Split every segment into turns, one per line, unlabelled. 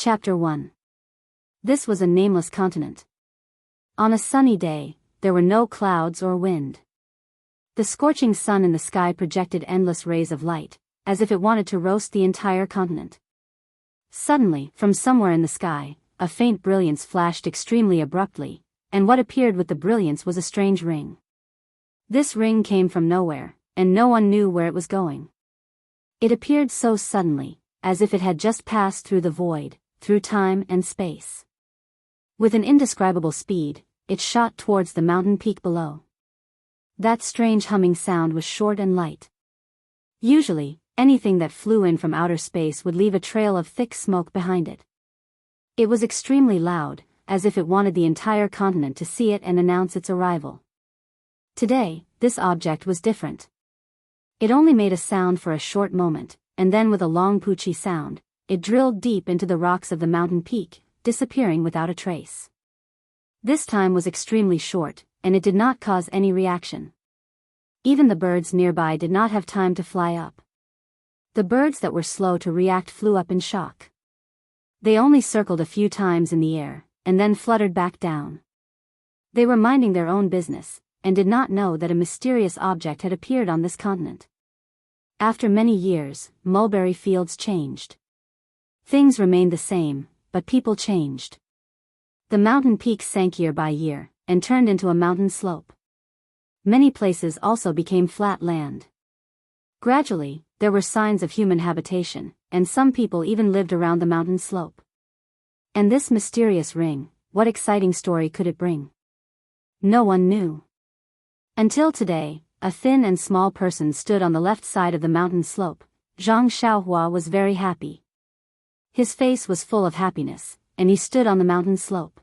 Chapter 1. This was a nameless continent. On a sunny day, there were no clouds or wind. The scorching sun in the sky projected endless rays of light, as if it wanted to roast the entire continent. Suddenly, from somewhere in the sky, a faint brilliance flashed extremely abruptly, and what appeared with the brilliance was a strange ring. This ring came from nowhere, and no one knew where it was going. It appeared so suddenly, as if it had just passed through the void, through time and space. With an indescribable speed, it shot towards the mountain peak below. That strange humming sound was short and light. Usually, anything that flew in from outer space would leave a trail of thick smoke behind it. It was extremely loud, as if it wanted the entire continent to see it and announce its arrival. Today, this object was different. It only made a sound for a short moment, and then with a long poochy sound, it drilled deep into the rocks of the mountain peak, disappearing without a trace. This time was extremely short, and it did not cause any reaction. Even the birds nearby did not have time to fly up. The birds that were slow to react flew up in shock. They only circled a few times in the air, and then fluttered back down. They were minding their own business, and did not know that a mysterious object had appeared on this continent. After many years, mulberry fields changed. Things remained the same, but people changed. The mountain peaks sank year by year, and turned into a mountain slope. Many places also became flat land. Gradually, there were signs of human habitation, and some people even lived around the mountain slope. And this mysterious ring, what exciting story could it bring? No one knew. Until today, a thin and small person stood on the left side of the mountain slope. Zhang Xiaohua was very happy. His face was full of happiness, and he stood on the mountain slope.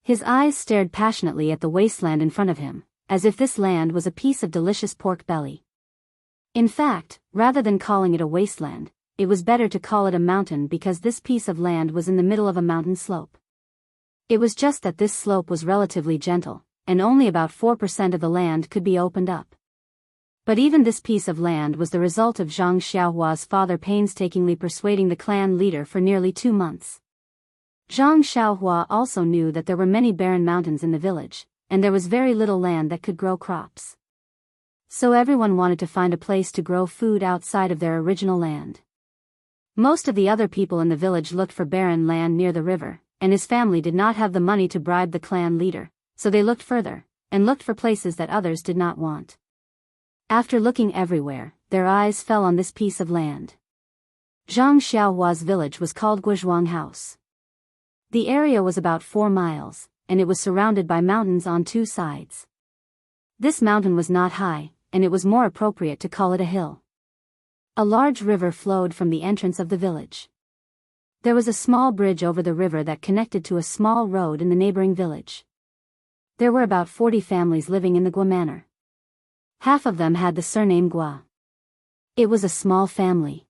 His eyes stared passionately at the wasteland in front of him, as if this land was a piece of delicious pork belly. In fact, rather than calling it a wasteland, it was better to call it a mountain because this piece of land was in the middle of a mountain slope. It was just that this slope was relatively gentle, and only about 4% of the land could be opened up. But even this piece of land was the result of Zhang Xiaohua's father painstakingly persuading the clan leader for nearly 2 months. Zhang Xiaohua also knew that there were many barren mountains in the village, and there was very little land that could grow crops. So everyone wanted to find a place to grow food outside of their original land. Most of the other people in the village looked for barren land near the river, and his family did not have the money to bribe the clan leader, so they looked further, and looked for places that others did not want. After looking everywhere, their eyes fell on this piece of land. Zhang Xiaohua's village was called Guizhuang House. The area was about 4 miles, and it was surrounded by mountains on 2 sides. This mountain was not high, and it was more appropriate to call it a hill. A large river flowed from the entrance of the village. There was a small bridge over the river that connected to a small road in the neighboring village. There were about 40 families living in the Gua manor. Half of them had the surname Gua. It was a small family.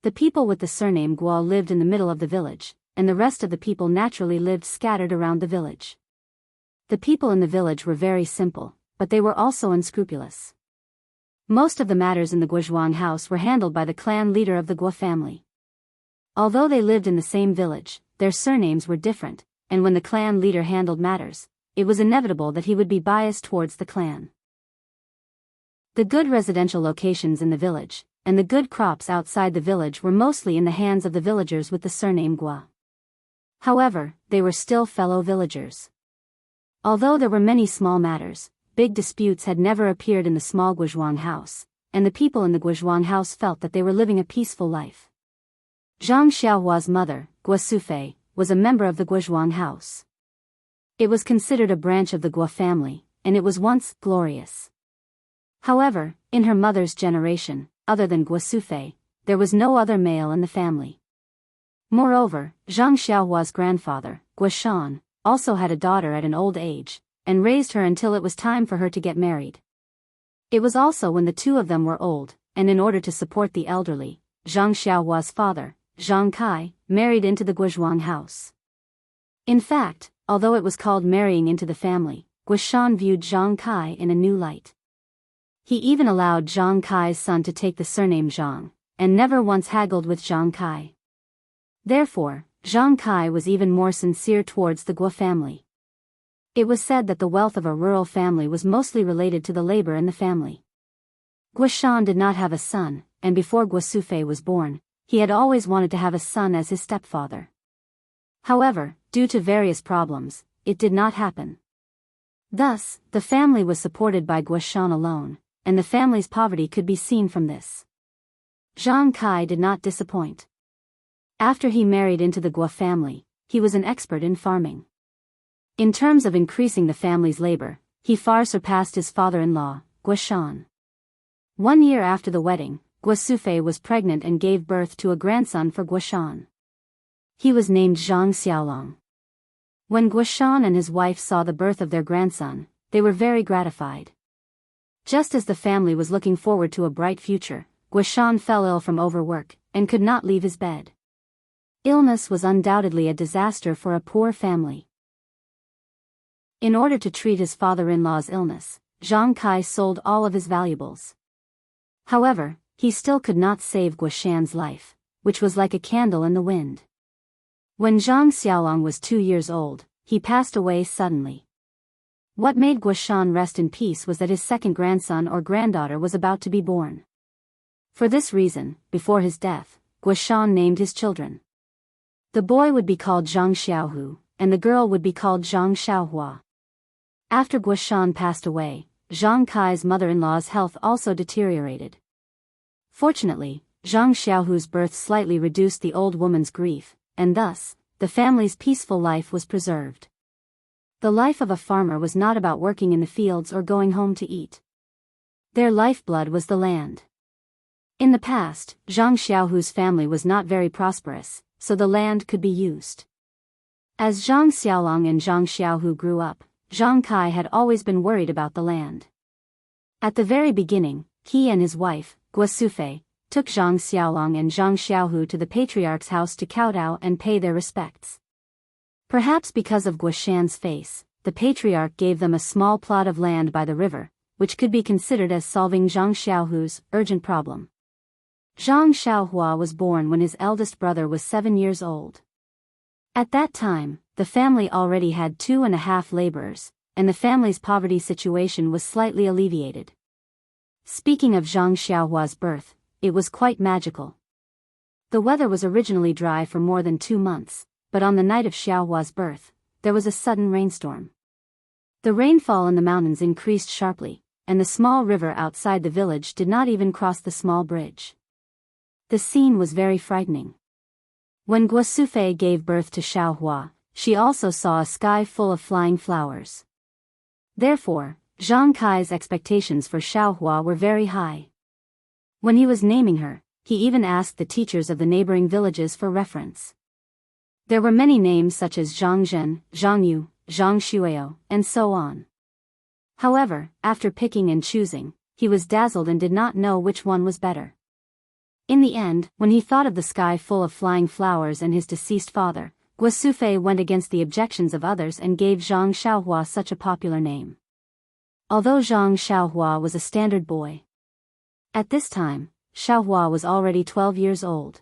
The people with the surname Gua lived in the middle of the village, and the rest of the people naturally lived scattered around the village. The people in the village were very simple, but they were also unscrupulous. Most of the matters in the Guizhuang house were handled by the clan leader of the Gua family. Although they lived in the same village, their surnames were different, and when the clan leader handled matters, it was inevitable that he would be biased towards the clan. The good residential locations in the village, and the good crops outside the village were mostly in the hands of the villagers with the surname Gua. However, they were still fellow villagers. Although there were many small matters, big disputes had never appeared in the small Guizhuang house, and the people in the Guizhuang house felt that they were living a peaceful life. Zhang Xiaohua's mother, Gua Sufei, was a member of the Guizhuang house. It was considered a branch of the Gua family, and it was once glorious. However, in her mother's generation, other than Gua Sufei, there was no other male in the family. Moreover, Zhang Xiaohua's grandfather, Gua Shan, also had a daughter at an old age, and raised her until it was time for her to get married. It was also when the two of them were old, and in order to support the elderly, Zhang Xiaohua's father, Zhang Kai, married into the Guizhuang house. In fact, although it was called marrying into the family, Gua Shan viewed Zhang Kai in a new light. He even allowed Zhang Kai's son to take the surname Zhang, and never once haggled with Zhang Kai. Therefore, Zhang Kai was even more sincere towards the Guo family. It was said that the wealth of a rural family was mostly related to the labor in the family. Guo Shan did not have a son, and before Guo Sufei was born, he had always wanted to have a son as his stepfather. However, due to various problems, it did not happen. Thus, the family was supported by Guo Shan alone, and the family's poverty could be seen from this. Zhang Kai did not disappoint. After he married into the Guo family, he was an expert in farming. In terms of increasing the family's labor, he far surpassed his father-in-law, Guo Shan. 1 year after the wedding, Guo Sufei was pregnant and gave birth to a grandson for Guo Shan. He was named Zhang Xiaolong. When Guo Shan and his wife saw the birth of their grandson, they were very gratified. Just as the family was looking forward to a bright future, Guo Shan fell ill from overwork, and could not leave his bed. Illness was undoubtedly a disaster for a poor family. In order to treat his father-in-law's illness, Zhang Kai sold all of his valuables. However, he still could not save Guo Shan's life, which was like a candle in the wind. When Zhang Xiaolong was 2 years old, he passed away suddenly. What made Guo Shan rest in peace was that his second grandson or granddaughter was about to be born. For this reason, before his death, Guo Shan named his children. The boy would be called Zhang Xiaohu, and the girl would be called Zhang Xiaohua. After Guo Shan passed away, Zhang Kai's mother-in-law's health also deteriorated. Fortunately, Zhang Xiaohu's birth slightly reduced the old woman's grief, and thus, the family's peaceful life was preserved. The life of a farmer was not about working in the fields or going home to eat. Their lifeblood was the land. In the past, Zhang Xiaohu's family was not very prosperous, so the land could be used. As Zhang Xiaolong and Zhang Xiaohu grew up, Zhang Kai had always been worried about the land. At the very beginning, he and his wife, Guo Sufei, took Zhang Xiaolong and Zhang Xiaohu to the patriarch's house to kowtow and pay their respects. Perhaps because of Guo Shan's face, the patriarch gave them a small plot of land by the river, which could be considered as solving Zhang Xiaohu's urgent problem. Zhang Xiaohua was born when his eldest brother was 7 years old. At that time, the family already had 2.5 laborers, and the family's poverty situation was slightly alleviated. Speaking of Zhang Xiaohua's birth, it was quite magical. The weather was originally dry for more than 2 months, but on the night of Xiaohua's birth, there was a sudden rainstorm. The rainfall in the mountains increased sharply, and the small river outside the village did not even cross the small bridge. The scene was very frightening. When Guo Sufei gave birth to Xiaohua, she also saw a sky full of flying flowers. Therefore, Zhang Kai's expectations for Xiaohua were very high. When he was naming her, he even asked the teachers of the neighboring villages for reference. There were many names such as Zhang Zhen, Zhang Yu, Zhang Shuao, and so on. However, after picking and choosing, he was dazzled and did not know which one was better. In the end, when he thought of the sky full of flying flowers and his deceased father, Guo Sufei went against the objections of others and gave Zhang Xiaohua such a popular name. Although Zhang Xiaohua was a standard boy. At this time, Xiaohua was already 12 years old.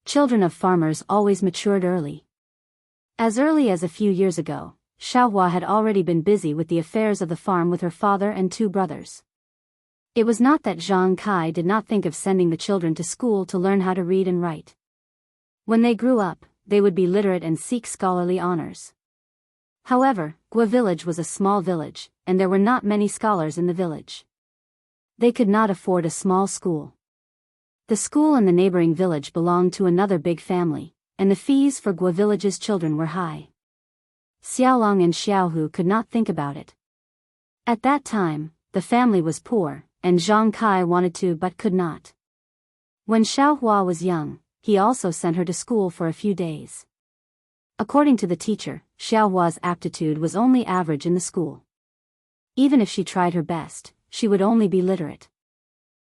Children of farmers always matured early. As early as a few years ago, Xiaohua had already been busy with the affairs of the farm with her father and 2 brothers. It was not that Zhang Kai did not think of sending the children to school to learn how to read and write. When they grew up, they would be literate and seek scholarly honors. However, Guo village was a small village, and there were not many scholars in the village. They could not afford a small school. The school in the neighboring village belonged to another big family, and the fees for Guo village's children were high. Xiaolong and Xiaohu could not think about it. At that time, the family was poor, and Zhang Kai wanted to but could not. When Xiaohua was young, he also sent her to school for a few days. According to the teacher, Xiaohua's aptitude was only average in the school. Even if she tried her best, she would only be literate.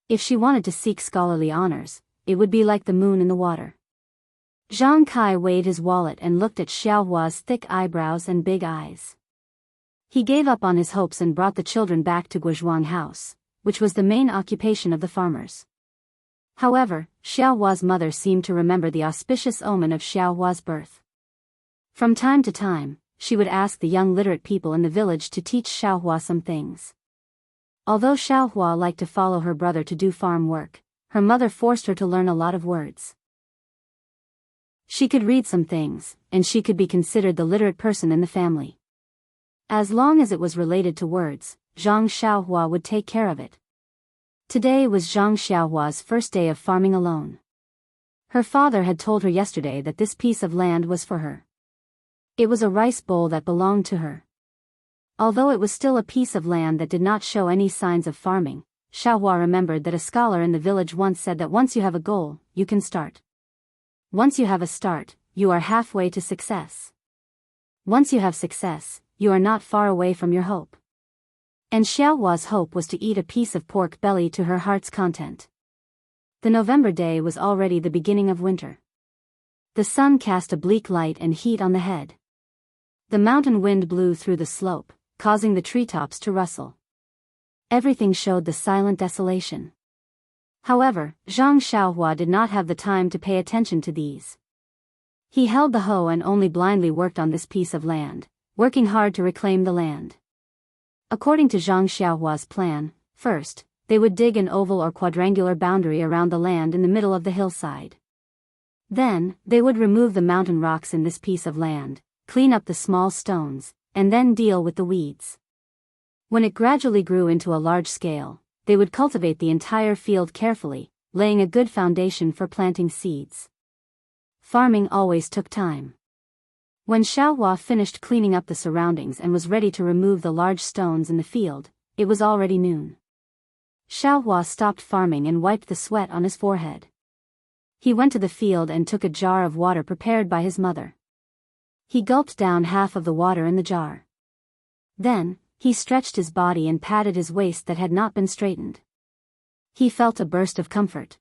If she wanted to seek scholarly honors, it would be like the moon in the water. Zhang Kai weighed his wallet and looked at Xiaohua's thick eyebrows and big eyes. He gave up on his hopes and brought the children back to Guozhuang House, which was the main occupation of the farmers. However, Xiaohua's mother seemed to remember the auspicious omen of Xiaohua's birth. From time to time, she would ask the young literate people in the village to teach Xiaohua some things. Although Xiaohua liked to follow her brother to do farm work, her mother forced her to learn a lot of words. She could read some things, and she could be considered the literate person in the family. As long as it was related to words, Zhang Xiaohua would take care of it. Today was Zhang Xiaohua's first day of farming alone. Her father had told her yesterday that this piece of land was for her. It was a rice bowl that belonged to her. Although it was still a piece of land that did not show any signs of farming, Xiaohua remembered that a scholar in the village once said that once you have a goal, you can start. Once you have a start, you are halfway to success. Once you have success, you are not far away from your hope. And Xiaohua's hope was to eat a piece of pork belly to her heart's content. The November day was already the beginning of winter. The sun cast a bleak light and heat on the head. The mountain wind blew through the slope, causing the treetops to rustle. Everything showed the silent desolation. However, Zhang Xiaohua did not have the time to pay attention to these. He held the hoe and only blindly worked on this piece of land, working hard to reclaim the land. According to Zhang Xiaohua's plan, first, they would dig an oval or quadrangular boundary around the land in the middle of the hillside. Then, they would remove the mountain rocks in this piece of land, clean up the small stones, and then deal with the weeds. When it gradually grew into a large scale, they would cultivate the entire field carefully, laying a good foundation for planting seeds. Farming always took time. When Xiaohua finished cleaning up the surroundings and was ready to remove the large stones in the field, it was already noon. Xiaohua stopped farming and wiped the sweat on his forehead. He went to the field and took a jar of water prepared by his mother. He gulped down half of the water in the jar. Then, he stretched his body and patted his waist that had not been straightened. He felt a burst of comfort.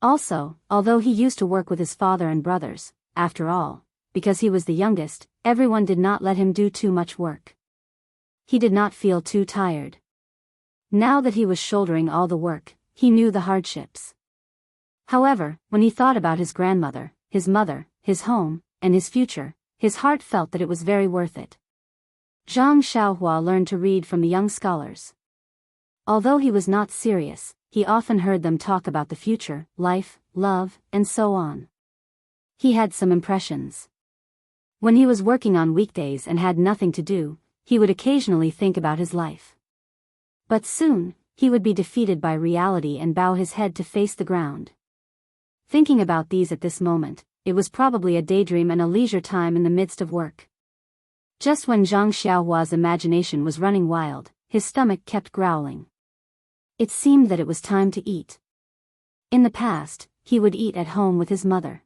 Also, although he used to work with his father and brothers, after all, because he was the youngest, everyone did not let him do too much work. He did not feel too tired. Now that he was shouldering all the work, he knew the hardships. However, when he thought about his grandmother, his mother, his home, and his future, his heart felt that it was very worth it. Zhang Xiaohua learned to read from the young scholars. Although he was not serious, he often heard them talk about the future, life, love, and so on. He had some impressions. When he was working on weekdays and had nothing to do, he would occasionally think about his life. But soon, he would be defeated by reality and bow his head to face the ground. Thinking about these at this moment, it was probably a daydream and a leisure time in the midst of work. Just when Zhang Xiaohua's imagination was running wild, his stomach kept growling. It seemed that it was time to eat. In the past, he would eat at home with his mother.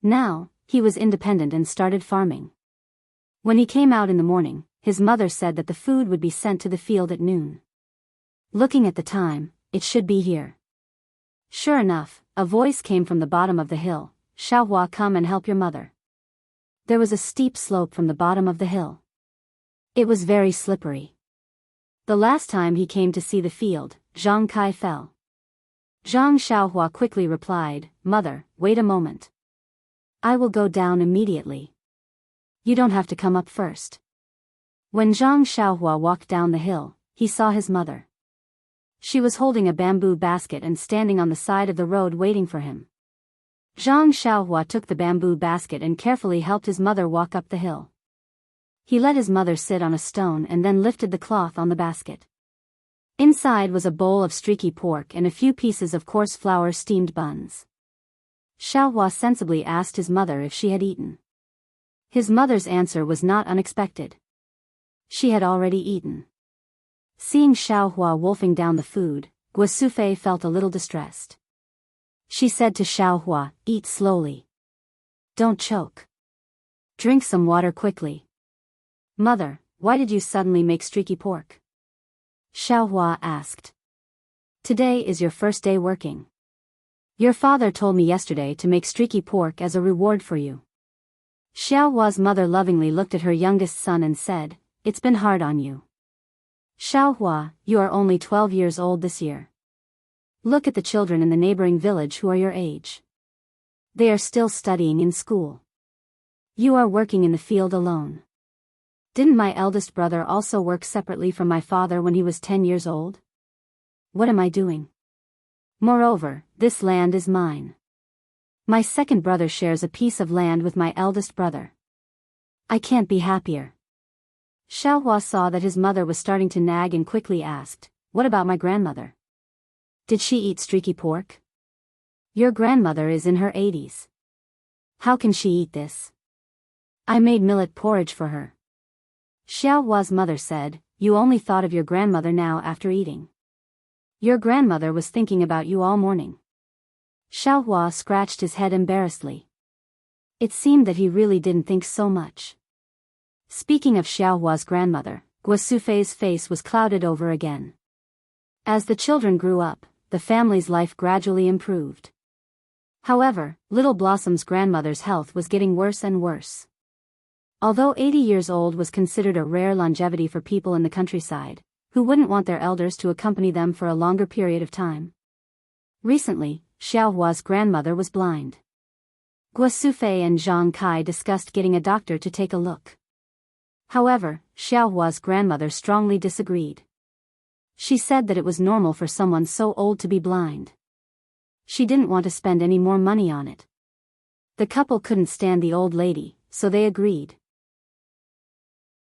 Now, he was independent and started farming. When he came out in the morning, his mother said that the food would be sent to the field at noon. Looking at the time, it should be here. Sure enough, a voice came from the bottom of the hill, "Xiaohua, come and help your mother." There was a steep slope from the bottom of the hill. It was very slippery. The last time he came to see the field, Zhang Kai fell. Zhang Xiaohua quickly replied, "Mother, wait a moment. I will go down immediately. You don't have to come up first." When Zhang Xiaohua walked down the hill, he saw his mother. She was holding a bamboo basket and standing on the side of the road waiting for him. Zhang Xiaohua took the bamboo basket and carefully helped his mother walk up the hill. He let his mother sit on a stone and then lifted the cloth on the basket. Inside was a bowl of streaky pork and a few pieces of coarse flour steamed buns. Xiaohua sensibly asked his mother if she had eaten. His mother's answer was not unexpected. She had already eaten. Seeing Xiaohua wolfing down the food, Guosufei felt a little distressed. She said to Xiaohua, "Eat slowly. Don't choke. Drink some water quickly." "Mother, why did you suddenly make streaky pork?" Xiaohua asked. "Today is your first day working. Your father told me yesterday to make streaky pork as a reward for you." Xiaohua's mother lovingly looked at her youngest son and said, "It's been hard on you. Xiaohua, you are only 12 years old this year. Look at the children in the neighboring village who are your age. They are still studying in school. You are working in the field alone. Didn't my eldest brother also work separately from my father when he was 10 years old? What am I doing? Moreover, this land is mine. My second brother shares a piece of land with my eldest brother. I can't be happier. Xiaohua saw that his mother was starting to nag and quickly asked, "What about my grandmother? Did she eat streaky pork? Your grandmother is in her 80s. How can she eat this? I made millet porridge for her." Xiaohua's mother said, "You only thought of your grandmother now after eating. Your grandmother was thinking about you all morning." Xiaohua scratched his head embarrassedly. It seemed that he really didn't think so much. Speaking of Xiaohua's grandmother, Guosufei's face was clouded over again. As the children grew up, the family's life gradually improved. However, Little Blossom's grandmother's health was getting worse and worse. Although 80 years old was considered a rare longevity for people in the countryside, who wouldn't want their elders to accompany them for a longer period of time? Recently, Xiaohua's grandmother was blind. Guosufei and Zhang Kai discussed getting a doctor to take a look. However, Xiaohua's grandmother strongly disagreed. She said that it was normal for someone so old to be blind. She didn't want to spend any more money on it. The couple couldn't stand the old lady, so they agreed.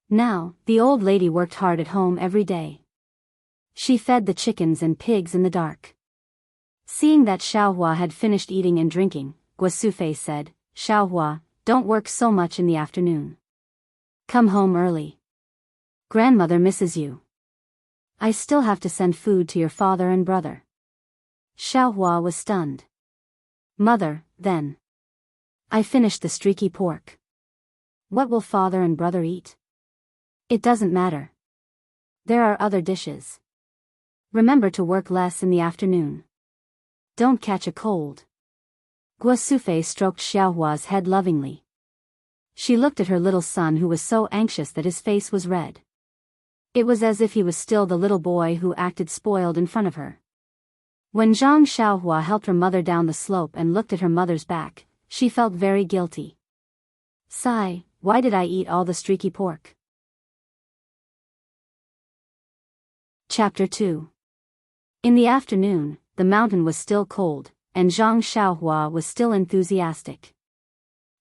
Now, the old lady worked hard at home every day. She fed the chickens and pigs in the dark. Seeing that Xiaohua had finished eating and drinking, Guosufei said, "Xiaohua, don't work so much in the afternoon. Come home early. Grandmother misses you. I still have to send food to your father and brother." Xiaohua was stunned. "Mother, then. I finished the streaky pork. What will father and brother eat?" "It doesn't matter. There are other dishes. Remember to work less in the afternoon. Don't catch a cold." Guosufei stroked Xiaohua's head lovingly. She looked at her little son who was so anxious that his face was red. It was as if he was still the little boy who acted spoiled in front of her. When Zhang Xiaohua helped her mother down the slope and looked at her mother's back, she felt very guilty. Sigh, why did I eat all the streaky pork? Chapter 2. In the afternoon, the mountain was still cold, and Zhang Xiaohua was still enthusiastic.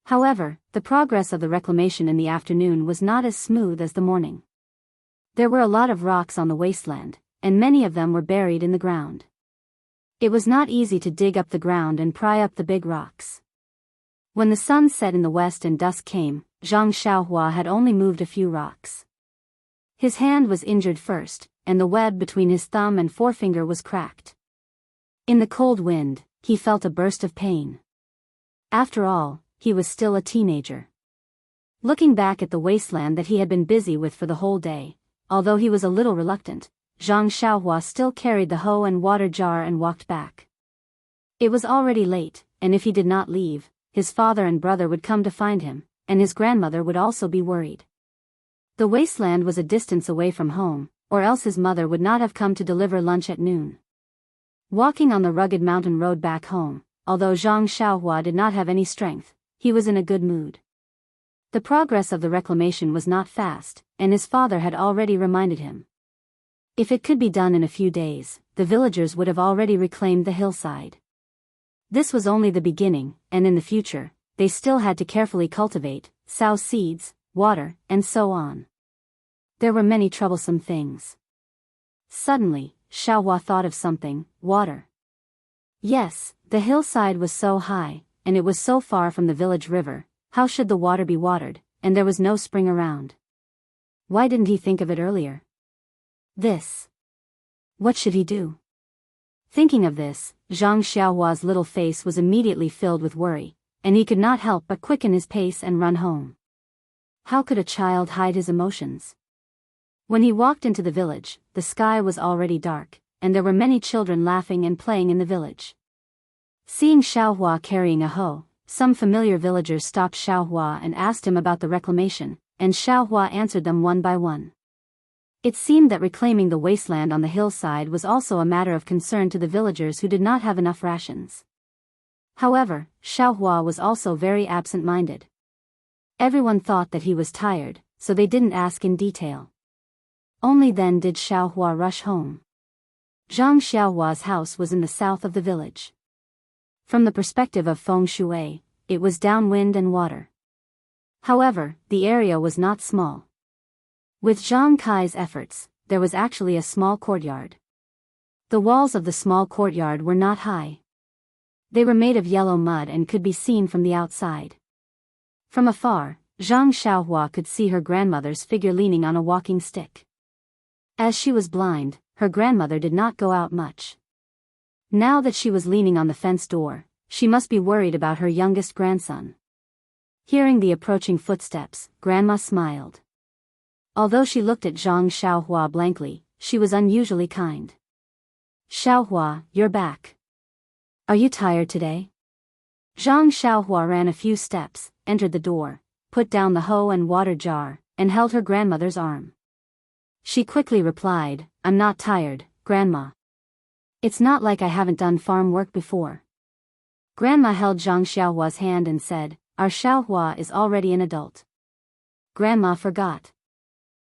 However, the progress of the reclamation in the afternoon was not as smooth as the morning. There were a lot of rocks on the wasteland, and many of them were buried in the ground. It was not easy to dig up the ground and pry up the big rocks. When the sun set in the west and dusk came, Zhang Xiaohua had only moved a few rocks. His hand was injured first, and the web between his thumb and forefinger was cracked. In the cold wind, he felt a burst of pain. After all, he was still a teenager. Looking back at the wasteland that he had been busy with for the whole day, although he was a little reluctant, Zhang Xiaohua still carried the hoe and water jar and walked back. It was already late, and if he did not leave, his father and brother would come to find him, and his grandmother would also be worried. The wasteland was a distance away from home, or else his mother would not have come to deliver lunch at noon. Walking on the rugged mountain road back home, although Zhang Xiaohua did not have any strength, he was in a good mood. The progress of the reclamation was not fast, and his father had already reminded him. If it could be done in a few days, the villagers would have already reclaimed the hillside. This was only the beginning, and in the future, they still had to carefully cultivate, sow seeds, water, and so on. There were many troublesome things. Suddenly, Xiaohua thought of something: water. Yes, the hillside was so high, and it was so far from the village river. How should the water be watered, and there was no spring around? Why didn't he think of it earlier? What should he do? Thinking of this, Zhang Xiaohua's little face was immediately filled with worry, and he could not help but quicken his pace and run home. How could a child hide his emotions? When he walked into the village, the sky was already dark, and there were many children laughing and playing in the village. Seeing Xiaohua carrying a hoe, some familiar villagers stopped Xiaohua and asked him about the reclamation, and Xiaohua answered them one by one. It seemed that reclaiming the wasteland on the hillside was also a matter of concern to the villagers who did not have enough rations. However, Xiaohua was also very absent-minded. Everyone thought that he was tired, so they didn't ask in detail. Only then did Xiaohua rush home. Zhang Xiaohua's house was in the south of the village. From the perspective of feng shui, it was downwind and water. However, the area was not small. With Zhang Kai's efforts, there was actually a small courtyard. The walls of the small courtyard were not high. They were made of yellow mud and could be seen from the outside. From afar, Zhang Xiaohua could see her grandmother's figure leaning on a walking stick. As she was blind, her grandmother did not go out much. Now that she was leaning on the fence door, she must be worried about her youngest grandson. Hearing the approaching footsteps, Grandma smiled. Although she looked at Zhang Xiaohua blankly, she was unusually kind. "Xiaohua, you're back. Are you tired today?" Zhang Xiaohua ran a few steps, entered the door, put down the hoe and water jar, and held her grandmother's arm. She quickly replied, "I'm not tired, Grandma. It's not like I haven't done farm work before." Grandma held Zhang Xiaohua's hand and said, "Our Xiaohua is already an adult." Grandma forgot.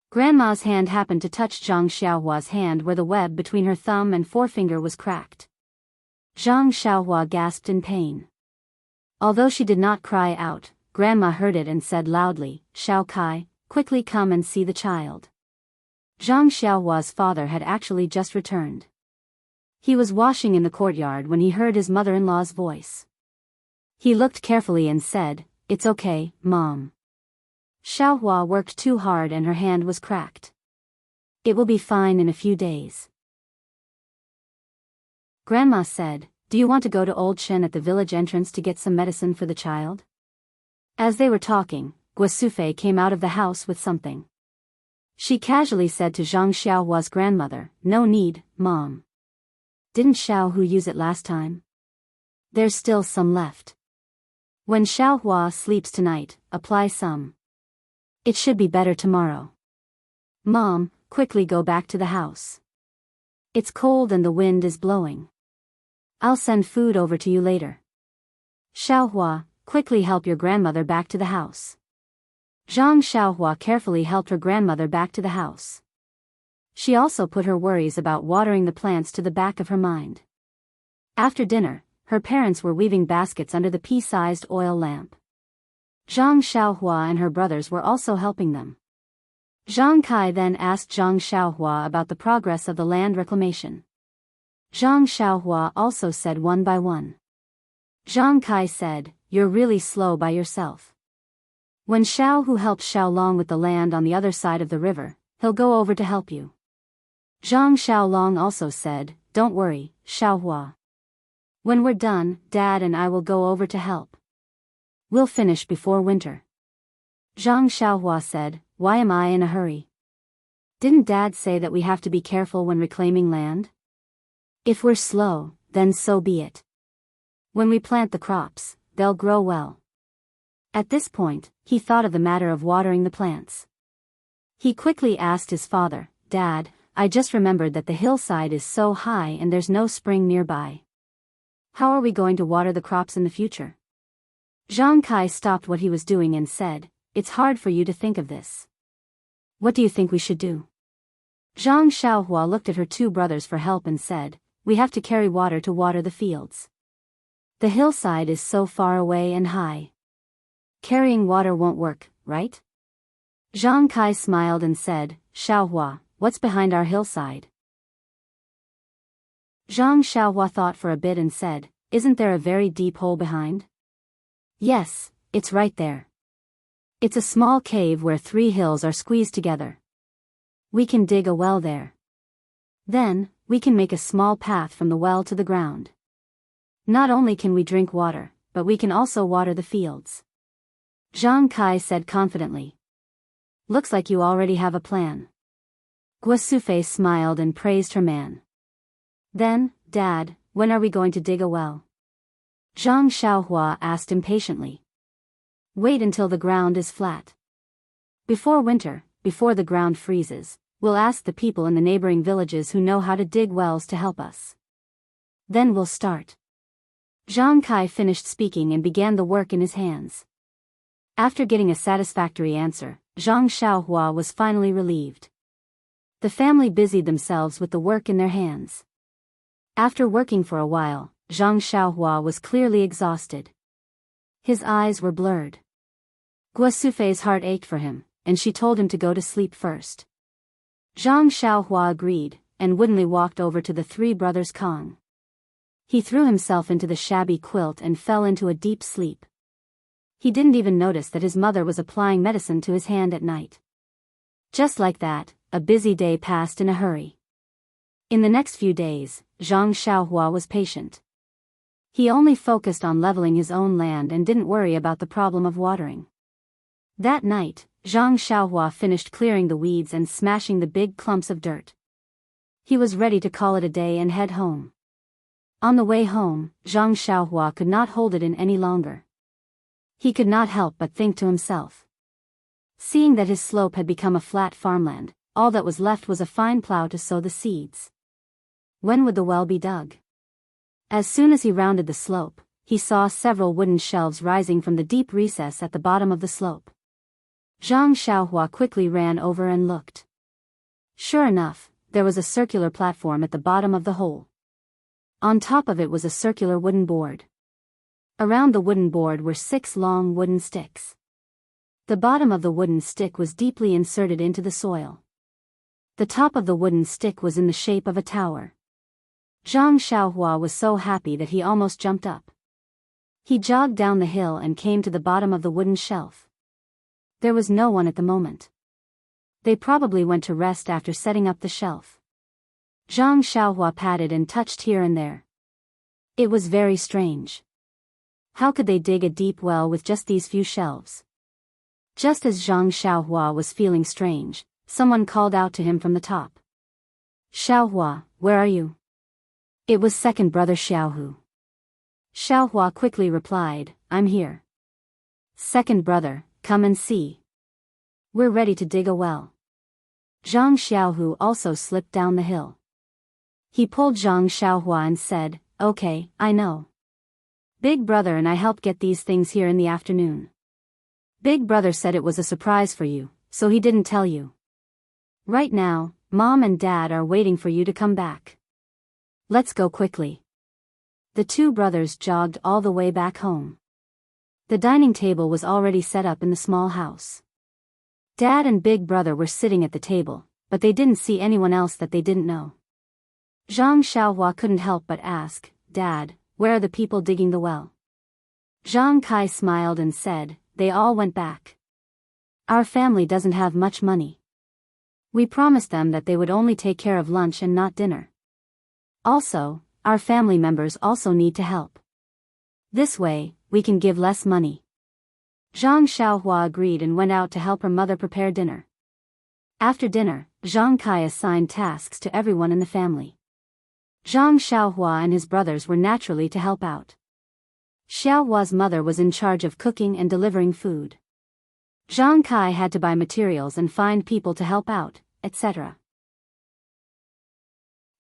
Grandma's hand happened to touch Zhang Xiaohua's hand where the web between her thumb and forefinger was cracked. Zhang Xiaohua gasped in pain. Although she did not cry out, Grandma heard it and said loudly, "Xiao Kai, quickly come and see the child." Zhang Xiaohua's father had actually just returned. He was washing in the courtyard when he heard his mother-in-law's voice. He looked carefully and said, "It's okay, Mom. Xiaohua worked too hard and her hand was cracked. It will be fine in a few days." Grandma said, "Do you want to go to Old Shen at the village entrance to get some medicine for the child?" As they were talking, Guosufei came out of the house with something. She casually said to Zhang Xiaohua's grandmother, "No need, Mom. Didn't Xiaohu use it last time? There's still some left. When Xiaohua sleeps tonight, apply some. It should be better tomorrow. Mom, quickly go back to the house. It's cold and the wind is blowing. I'll send food over to you later. Xiaohua, quickly help your grandmother back to the house." Zhang Xiaohua carefully helped her grandmother back to the house. She also put her worries about watering the plants to the back of her mind. After dinner, her parents were weaving baskets under the pea-sized oil lamp. Zhang Xiaohua and her brothers were also helping them. Zhang Kai then asked Zhang Xiaohua about the progress of the land reclamation. Zhang Xiaohua also said one by one. Zhang Kai said, "You're really slow by yourself. When Xiaohu helps Xiaolong with the land on the other side of the river, he'll go over to help you." Zhang Xiaolong also said, "Don't worry, Xiaohua. When we're done, Dad and I will go over to help. We'll finish before winter." Zhang Xiaohua said, "Why am I in a hurry? Didn't Dad say that we have to be careful when reclaiming land? If we're slow, then so be it. When we plant the crops, they'll grow well." At this point, he thought of the matter of watering the plants. He quickly asked his father, "Dad, I just remembered that the hillside is so high and there's no spring nearby. How are we going to water the crops in the future?" Zhang Kai stopped what he was doing and said, "It's hard for you to think of this. What do you think we should do?" Zhang Xiaohua looked at her two brothers for help and said, "We have to carry water to water the fields. The hillside is so far away and high. Carrying water won't work, right?" Zhang Kai smiled and said, "Xiaohua, what's behind our hillside?" Zhang Xiaohua thought for a bit and said, "Isn't there a very deep hole behind?" "Yes, it's right there. It's a small cave where 3 hills are squeezed together. We can dig a well there. Then, we can make a small path from the well to the ground. Not only can we drink water, but we can also water the fields." Zhang Kai said confidently. "Looks like you already have a plan." Guosufei smiled and praised her man. Then, "Dad, when are we going to dig a well?" Zhang Xiaohua asked impatiently. "Wait until the ground is flat. Before winter, before the ground freezes, We'll ask the people in the neighboring villages who know how to dig wells to help us. Then we'll start. Zhang Kai finished speaking and began the work in his hands. After getting a satisfactory answer, Zhang Xiaohua was finally relieved. The family busied themselves with the work in their hands. After working for a while, Zhang Xiaohua was clearly exhausted. His eyes were blurred. Guo Sufei's heart ached for him, and she told him to go to sleep first. Zhang Xiaohua agreed, and woodenly walked over to the three brothers Kong. He threw himself into the shabby quilt and fell into a deep sleep. He didn't even notice that his mother was applying medicine to his hand at night. Just like that, a busy day passed in a hurry. In the next few days, Zhang Xiaohua was patient. He only focused on leveling his own land and didn't worry about the problem of watering. That night, Zhang Xiaohua finished clearing the weeds and smashing the big clumps of dirt. He was ready to call it a day and head home. On the way home, Zhang Xiaohua could not hold it in any longer. He could not help but think to himself. Seeing that his slope had become a flat farmland, all that was left was a fine plow to sow the seeds. When would the well be dug? As soon as he rounded the slope, he saw several wooden shelves rising from the deep recess at the bottom of the slope. Zhang Xiaohua quickly ran over and looked. Sure enough, there was a circular platform at the bottom of the hole. On top of it was a circular wooden board. Around the wooden board were 6 long wooden sticks. The bottom of the wooden stick was deeply inserted into the soil. The top of the wooden stick was in the shape of a tower. Zhang Xiaohua was so happy that he almost jumped up. He jogged down the hill and came to the bottom of the wooden shelf. There was no one at the moment. They probably went to rest after setting up the shelf. Zhang Xiaohua patted and touched here and there. It was very strange. How could they dig a deep well with just these few shelves? Just as Zhang Xiaohua was feeling strange, someone called out to him from the top. Xiaohua, where are you? It was second brother Xiaohu. Xiaohua quickly replied, I'm here. Second brother, come and see. We're ready to dig a well. Zhang Xiaohu also slipped down the hill. He pulled Zhang Xiaohua and said, okay, I know. Big brother and I helped get these things here in the afternoon. Big brother said it was a surprise for you, so he didn't tell you. Right now, Mom and Dad are waiting for you to come back. Let's go quickly. The two brothers jogged all the way back home. The dining table was already set up in the small house. Dad and Big brother were sitting at the table, but they didn't see anyone else that they didn't know. Zhang Xiaohua couldn't help but ask, Dad, where are the people digging the well? Zhang Kai smiled and said, they all went back. Our family doesn't have much money. We promised them that they would only take care of lunch and not dinner. Also, our family members also need to help. This way, we can give less money. Zhang Xiaohua agreed and went out to help her mother prepare dinner. After dinner, Zhang Kai assigned tasks to everyone in the family. Zhang Xiaohua and his brothers were naturally to help out. Xiaohua's mother was in charge of cooking and delivering food. Zhang Kai had to buy materials and find people to help out, etc.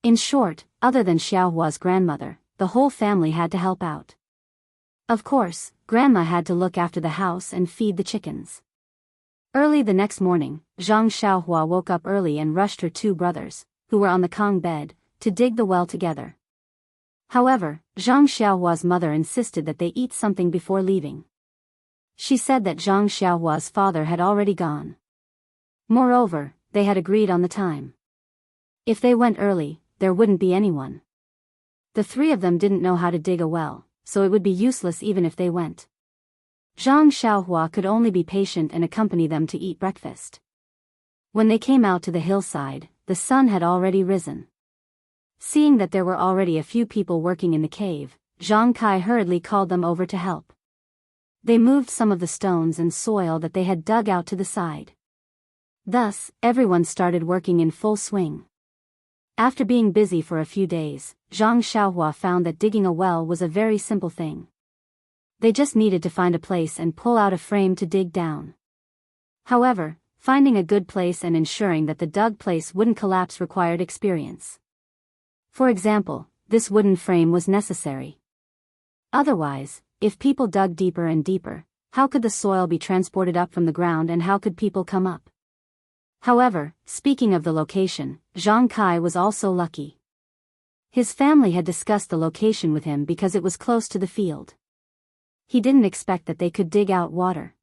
In short, other than Xiaohua's grandmother, the whole family had to help out. Of course, Grandma had to look after the house and feed the chickens. Early the next morning, Zhang Xiaohua woke up early and rushed her two brothers, who were on the Kong bed, to dig the well together. However, Zhang Xiaohua's mother insisted that they eat something before leaving. She said that Zhang Xiaohua's father had already gone. Moreover, they had agreed on the time. If they went early, there wouldn't be anyone. The three of them didn't know how to dig a well, so it would be useless even if they went. Zhang Xiaohua could only be patient and accompany them to eat breakfast. When they came out to the hillside, the sun had already risen. Seeing that there were already a few people working in the cave, Zhang Kai hurriedly called them over to help. They moved some of the stones and soil that they had dug out to the side. Thus, everyone started working in full swing. After being busy for a few days, Zhang Xiaohua found that digging a well was a very simple thing. They just needed to find a place and pull out a frame to dig down. However, Finding a good place and ensuring that the dug place wouldn't collapse required experience. For example, this wooden frame was necessary. Otherwise, if people dug deeper and deeper, how could the soil be transported up from the ground and how could people come up? However, speaking of the location, Zhang Kai was also lucky. His family had discussed the location with him because it was close to the field. He didn't expect that they could dig out water.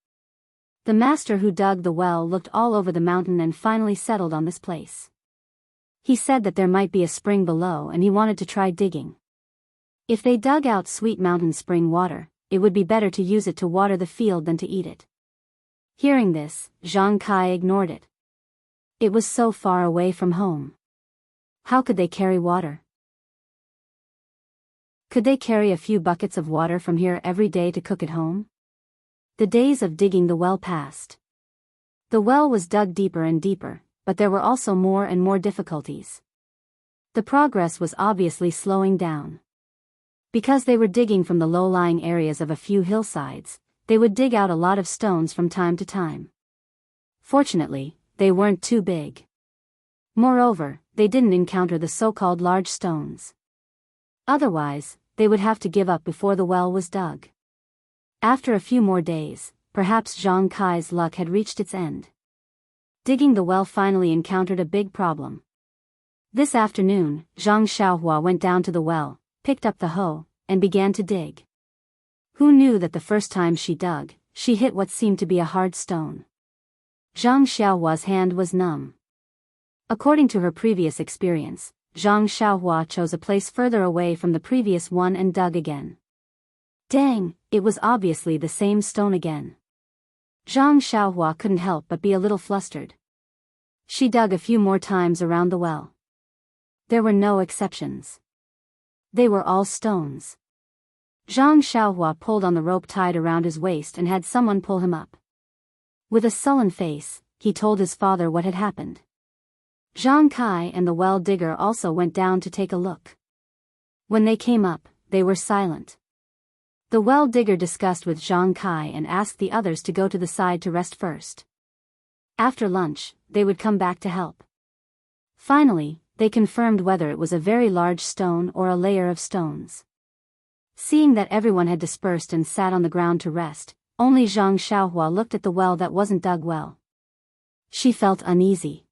The master who dug the well looked all over the mountain and finally settled on this place. He said that there might be a spring below and he wanted to try digging. If they dug out sweet mountain spring water, it would be better to use it to water the field than to eat it. Hearing this, Zhang Kai ignored it. It was so far away from home. How could they carry water? Could they carry a few buckets of water from here every day to cook at home? The days of digging the well passed. The well was dug deeper and deeper, but there were also more and more difficulties. The progress was obviously slowing down. Because they were digging from the low-lying areas of a few hillsides, they would dig out a lot of stones from time to time. Fortunately, they weren't too big. Moreover, they didn't encounter the so-called large stones. Otherwise, they would have to give up before the well was dug. After a few more days, perhaps Zhang Kai's luck had reached its end. Digging the well finally encountered a big problem. This afternoon, Zhang Xiaohua went down to the well, picked up the hoe, and began to dig. Who knew that the first time she dug, she hit what seemed to be a hard stone. Zhang Xiaohua's hand was numb. According to her previous experience, Zhang Xiaohua chose a place further away from the previous one and dug again. Dang, it was obviously the same stone again. Zhang Xiaohua couldn't help but be a little flustered. She dug a few more times around the well. There were no exceptions. They were all stones. Zhang Xiaohua pulled on the rope tied around his waist and had someone pull him up. With a sullen face, he told his father what had happened. Zhang Kai and the well digger also went down to take a look. When they came up, they were silent. The well digger discussed with Zhang Kai and asked the others to go to the side to rest first. After lunch, they would come back to help. Finally, they confirmed whether it was a very large stone or a layer of stones. Seeing that everyone had dispersed and sat on the ground to rest, only Zhang Xiaohua looked at the well that wasn't dug well. She felt uneasy.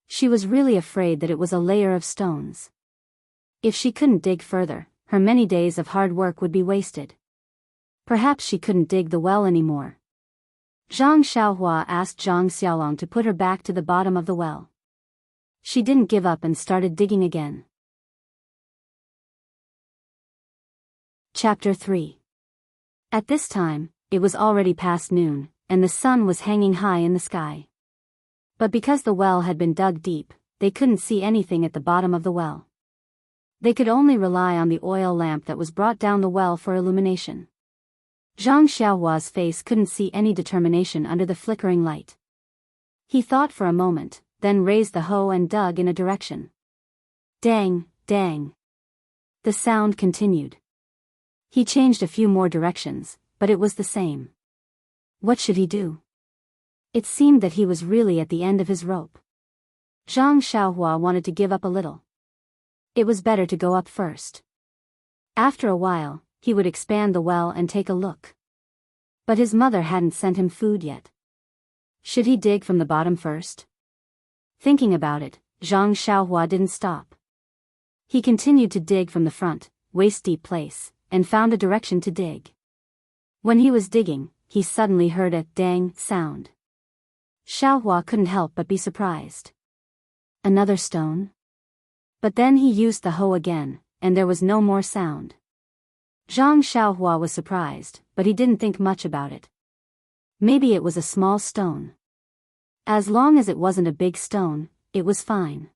She was really afraid that it was a layer of stones. If she couldn't dig further, her many days of hard work would be wasted. Perhaps she couldn't dig the well anymore. Zhang Xiaohua asked Zhang Xiaolong to put her back to the bottom of the well. She didn't give up and started digging again. Chapter 3. At this time, it was already past noon, and the sun was hanging high in the sky. But because the well had been dug deep, they couldn't see anything at the bottom of the well. They could only rely on the oil lamp that was brought down the well for illumination. Zhang Xiaohua's face couldn't see any determination under the flickering light. He thought for a moment, then raised the hoe and dug in a direction. Dang, dang. The sound continued. He changed a few more directions, but it was the same. What should he do? It seemed that he was really at the end of his rope. Zhang Xiaohua wanted to give up a little. It was better to go up first. After a while, he would expand the well and take a look. But his mother hadn't sent him food yet. Should he dig from the bottom first? Thinking about it, Zhang Xiaohua didn't stop. He continued to dig from the front, waist-deep place, and found a direction to dig. When he was digging, he suddenly heard a dang sound. Xiaohua couldn't help but be surprised. Another stone? But then he used the hoe again, and there was no more sound. Zhang Xiaohua was surprised, but he didn't think much about it. Maybe it was a small stone. As long as it wasn't a big stone, it was fine.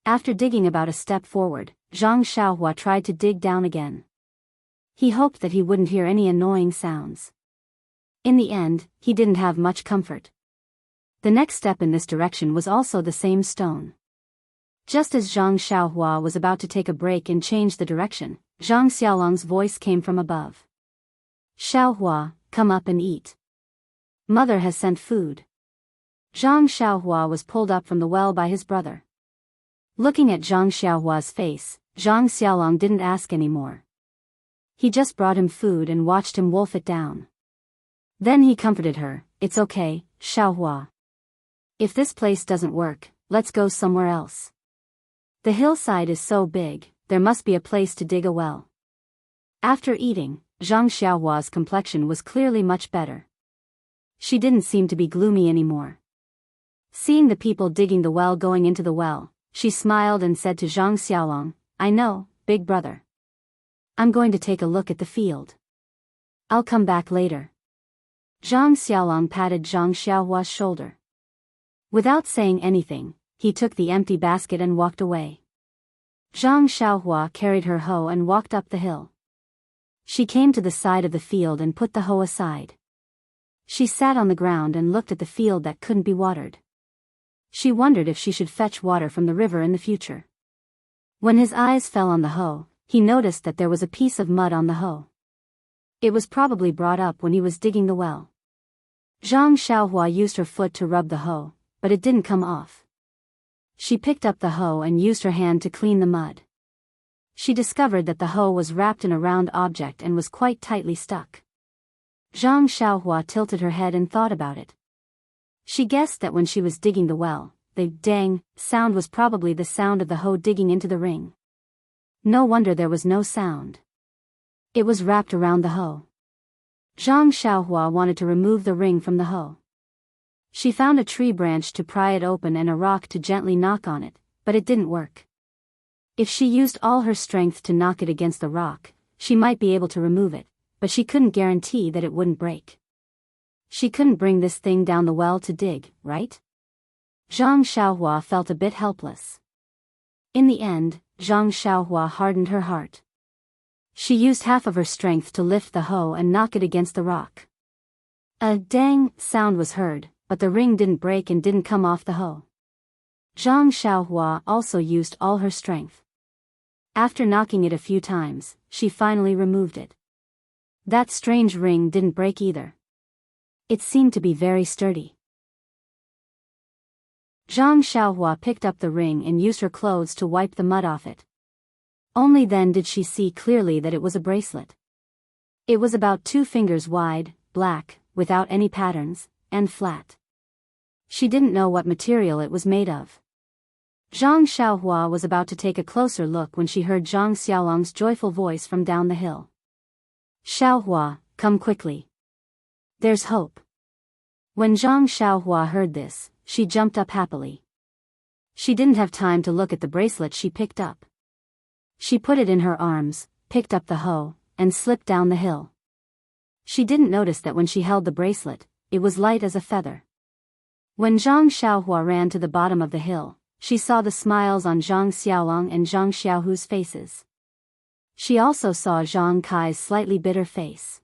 After digging about a step forward, Zhang Xiaohua tried to dig down again. He hoped that he wouldn't hear any annoying sounds. In the end, he didn't have much comfort. The next step in this direction was also the same stone. Just as Zhang Xiaohua was about to take a break and change the direction, Zhang Xiaolong's voice came from above. Xiaohua, come up and eat. Mother has sent food. Zhang Xiaohua was pulled up from the well by his brother. Looking at Zhang Xiaohua's face, Zhang Xiaolong didn't ask anymore. He just brought him food and watched him wolf it down. Then he comforted her, "It's okay, Xiaohua. If this place doesn't work, let's go somewhere else. The hillside is so big, there must be a place to dig a well." After eating, Zhang Xiaohua's complexion was clearly much better. She didn't seem to be gloomy anymore. Seeing the people digging the well going into the well, she smiled and said to Zhang Xiaolong, "I know, big brother. I'm going to take a look at the field. I'll come back later." Zhang Xiaolong patted Zhang Xiaohua's shoulder. Without saying anything, he took the empty basket and walked away. Zhang Xiaohua carried her hoe and walked up the hill. She came to the side of the field and put the hoe aside. She sat on the ground and looked at the field that couldn't be watered. She wondered if she should fetch water from the river in the future. When his eyes fell on the hoe, he noticed that there was a piece of mud on the hoe. It was probably brought up when he was digging the well. Zhang Xiaohua used her foot to rub the hoe, but it didn't come off. She picked up the hoe and used her hand to clean the mud. She discovered that the hoe was wrapped in a round object and was quite tightly stuck. Zhang Xiaohua tilted her head and thought about it. She guessed that when she was digging the well, the dang sound was probably the sound of the hoe digging into the ring. No wonder there was no sound. It was wrapped around the hoe. Zhang Xiaohua wanted to remove the ring from the hoe. She found a tree branch to pry it open and a rock to gently knock on it, but it didn't work. If she used all her strength to knock it against the rock, she might be able to remove it, but she couldn't guarantee that it wouldn't break. She couldn't bring this thing down the well to dig, right? Zhang Xiaohua felt a bit helpless. In the end, Zhang Xiaohua hardened her heart. She used half of her strength to lift the hoe and knock it against the rock. A dang sound was heard, but the ring didn't break and didn't come off the hoe. Zhang Xiaohua also used all her strength. After knocking it a few times, she finally removed it. That strange ring didn't break either. It seemed to be very sturdy. Zhang Xiaohua picked up the ring and used her clothes to wipe the mud off it. Only then did she see clearly that it was a bracelet. It was about 2 fingers wide, black, without any patterns, and flat. She didn't know what material it was made of. Zhang Xiaohua was about to take a closer look when she heard Zhang Xiaolong's joyful voice from down the hill. "Xiaohua, come quickly. There's hope." When Zhang Xiaohua heard this, she jumped up happily. She didn't have time to look at the bracelet she picked up. She put it in her arms, picked up the hoe, and slipped down the hill. She didn't notice that when she held the bracelet, it was light as a feather. When Zhang Xiaohua ran to the bottom of the hill, she saw the smiles on Zhang Xiaolong and Zhang Xiaohu's faces. She also saw Zhang Kai's slightly bitter face.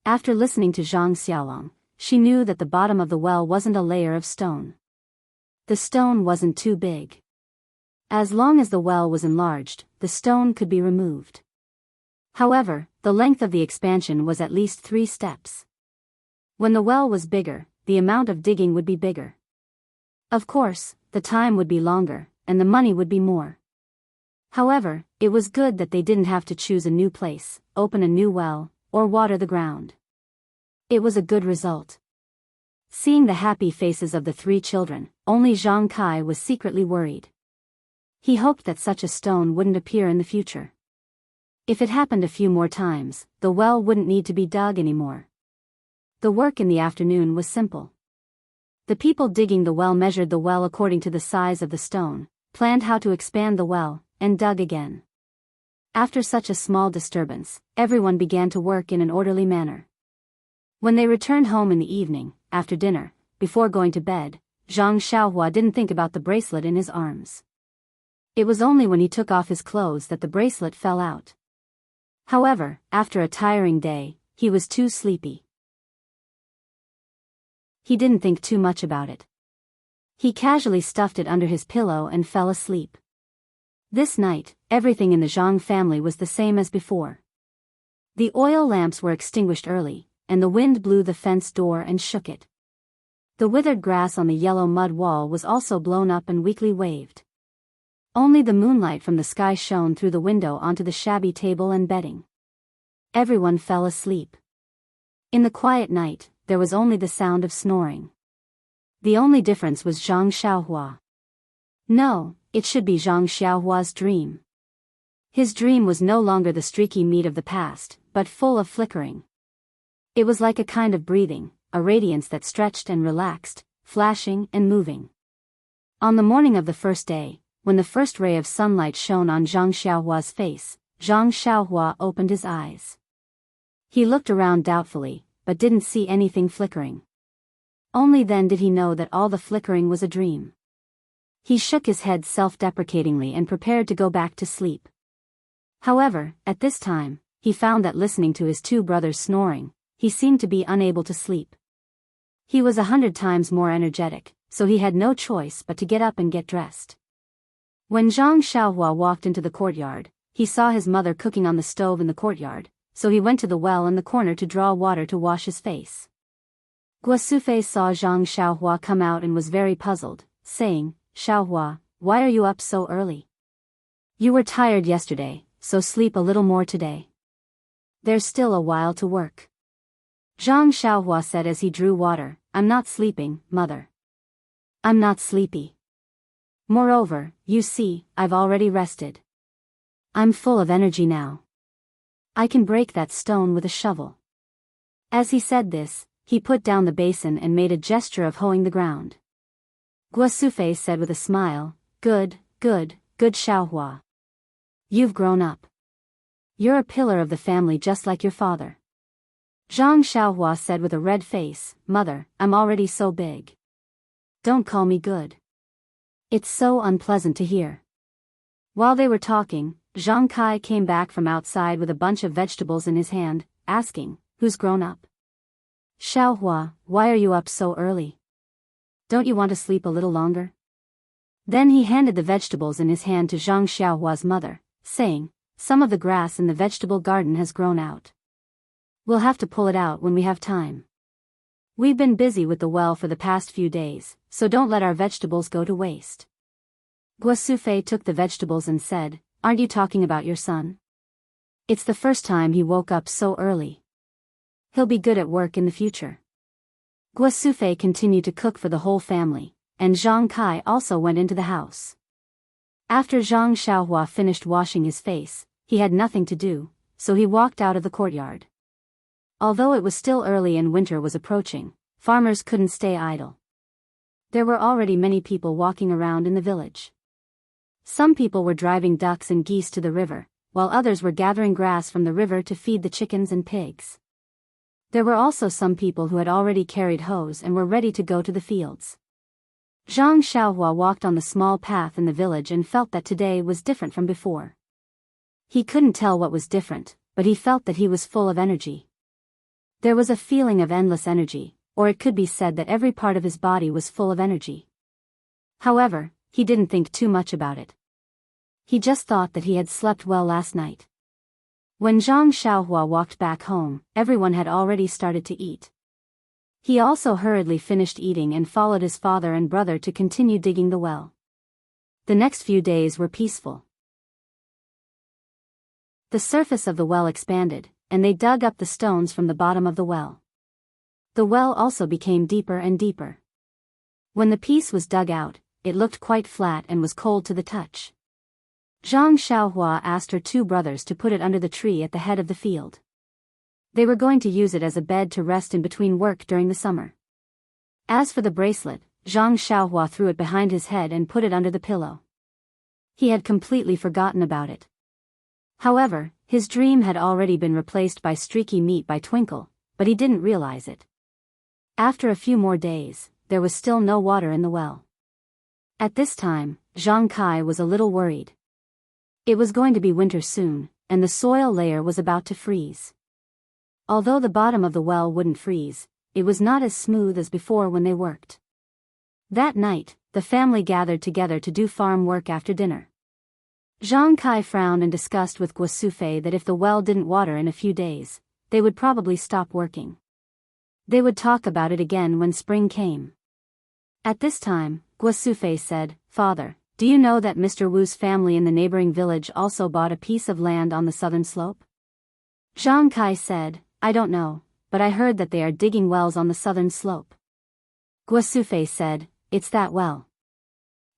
After listening to Zhang Xiaolong, she knew that the bottom of the well wasn't a layer of stone. The stone wasn't too big. As long as the well was enlarged, the stone could be removed. However, the length of the expansion was at least 3 steps. When the well was bigger, the amount of digging would be bigger. Of course, the time would be longer, and the money would be more. However, it was good that they didn't have to choose a new place, open a new well, or water the ground. It was a good result. Seeing the happy faces of the 3 children, only Zhang Kai was secretly worried. He hoped that such a stone wouldn't appear in the future. If it happened a few more times, the well wouldn't need to be dug anymore. The work in the afternoon was simple. The people digging the well measured the well according to the size of the stone, planned how to expand the well, and dug again. After such a small disturbance, everyone began to work in an orderly manner. When they returned home in the evening, after dinner, before going to bed, Zhang Xiaohua didn't think about the bracelet in his arms. It was only when he took off his clothes that the bracelet fell out. However, after a tiring day, he was too sleepy. He didn't think too much about it. He casually stuffed it under his pillow and fell asleep. This night, everything in the Zhang family was the same as before. The oil lamps were extinguished early, and the wind blew the fence door and shook it. The withered grass on the yellow mud wall was also blown up and weakly waved. Only the moonlight from the sky shone through the window onto the shabby table and bedding. Everyone fell asleep. In the quiet night, there was only the sound of snoring. The only difference was Zhang Xiaohua. No, it should be Zhang Xiaohua's dream. His dream was no longer the streaky meat of the past, but full of flickering. It was like a kind of breathing, a radiance that stretched and relaxed, flashing and moving. On the morning of the first day, when the first ray of sunlight shone on Zhang Xiaohua's face, Zhang Xiaohua opened his eyes. He looked around doubtfully, but didn't see anything flickering. Only then did he know that all the flickering was a dream. He shook his head self-deprecatingly and prepared to go back to sleep. However, at this time, he found that listening to his two brothers snoring, he seemed to be unable to sleep. He was 100 times more energetic, so he had no choice but to get up and get dressed. When Zhang Xiaohua walked into the courtyard, he saw his mother cooking on the stove in the courtyard, so he went to the well in the corner to draw water to wash his face. Guosufei saw Zhang Xiaohua come out and was very puzzled, saying, "Xiaohua, why are you up so early? You were tired yesterday, so sleep a little more today. There's still a while to work." Zhang Xiaohua said as he drew water, "I'm not sleeping, mother. I'm not sleepy. Moreover, you see, I've already rested. I'm full of energy now. I can break that stone with a shovel." As he said this, he put down the basin and made a gesture of hoeing the ground. Guosufei said with a smile, Good Xiaohua. You've grown up. You're a pillar of the family just like your father." Zhang Xiaohua said with a red face, "Mother, I'm already so big. Don't call me good. It's so unpleasant to hear." While they were talking, Zhang Kai came back from outside with a bunch of vegetables in his hand, asking, "Who's grown up?" "Xiaohua, why are you up so early? Don't you want to sleep a little longer?" Then he handed the vegetables in his hand to Zhang Xiaohua's mother, saying, "Some of the grass in the vegetable garden has grown out. We'll have to pull it out when we have time. We've been busy with the well for the past few days, so don't let our vegetables go to waste." Guosufei took the vegetables and said, "Aren't you talking about your son? It's the first time he woke up so early. He'll be good at work in the future." Guosufei continued to cook for the whole family, and Zhang Kai also went into the house. After Zhang Xiaohua finished washing his face, he had nothing to do, so he walked out of the courtyard. Although it was still early and winter was approaching, farmers couldn't stay idle. There were already many people walking around in the village. Some people were driving ducks and geese to the river, while others were gathering grass from the river to feed the chickens and pigs. There were also some people who had already carried hoes and were ready to go to the fields. Zhang Xiaohua walked on the small path in the village and felt that today was different from before. He couldn't tell what was different, but he felt that he was full of energy. There was a feeling of endless energy, or it could be said that every part of his body was full of energy. However, he didn't think too much about it. He just thought that he had slept well last night. When Zhang Xiaohua walked back home, everyone had already started to eat. He also hurriedly finished eating and followed his father and brother to continue digging the well. The next few days were peaceful. The surface of the well expanded, and they dug up the stones from the bottom of the well. The well also became deeper and deeper. When the piece was dug out, it looked quite flat and was cold to the touch. Zhang Xiaohua asked her two brothers to put it under the tree at the head of the field. They were going to use it as a bed to rest in between work during the summer. As for the bracelet, Zhang Xiaohua threw it behind his head and put it under the pillow. He had completely forgotten about it. However, his dream had already been replaced by streaky meat by Twinkle, but he didn't realize it. After a few more days, there was still no water in the well. At this time, Zhang Kai was a little worried. It was going to be winter soon, and the soil layer was about to freeze. Although the bottom of the well wouldn't freeze, it was not as smooth as before when they worked. That night, the family gathered together to do farm work after dinner. Zhang Kai frowned and discussed with Guosufei that if the well didn't water in a few days, they would probably stop working. They would talk about it again when spring came. At this time, Guosufei said, "Father, do you know that Mr. Wu's family in the neighboring village also bought a piece of land on the southern slope?" Zhang Kai said, "I don't know, but I heard that they are digging wells on the southern slope." Guosufei said, "It's that well.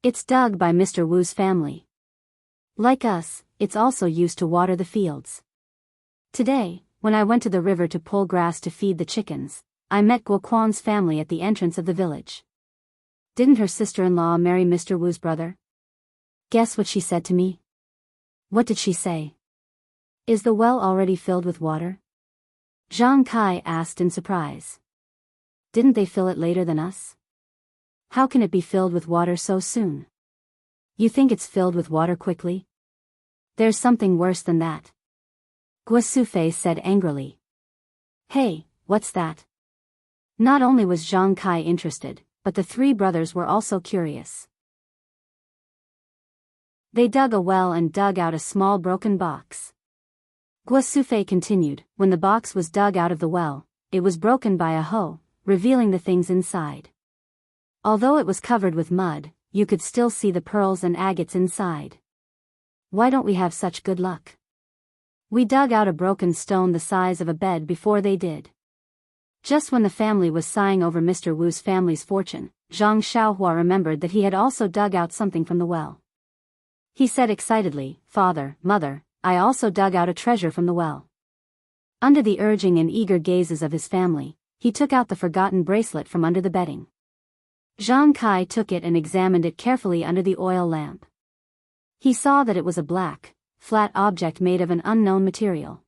It's dug by Mr. Wu's family. Like us, it's also used to water the fields. Today, when I went to the river to pull grass to feed the chickens, I met Guo Quan's family at the entrance of the village. Didn't her sister-in-law marry Mr. Wu's brother? Guess what she said to me?" "What did she say?" "Is the well already filled with water?" Zhang Kai asked in surprise. "Didn't they fill it later than us? How can it be filled with water so soon? You think it's filled with water quickly? There's something worse than that." Guosufei said angrily. "Hey, what's that?" Not only was Zhang Kai interested, but the three brothers were also curious. They dug a well and dug out a small broken box. Guosufei continued, "When the box was dug out of the well, it was broken by a hoe, revealing the things inside. Although it was covered with mud, you could still see the pearls and agates inside. Why don't we have such good luck? We dug out a broken stone the size of a bed before they did." Just when the family was sighing over Mr. Wu's family's fortune, Zhang Xiaohua remembered that he had also dug out something from the well. He said excitedly, "Father, Mother, I also dug out a treasure from the well." Under the urging and eager gazes of his family, he took out the forgotten bracelet from under the bedding. Zhang Kai took it and examined it carefully under the oil lamp. He saw that it was a black, flat object made of an unknown material.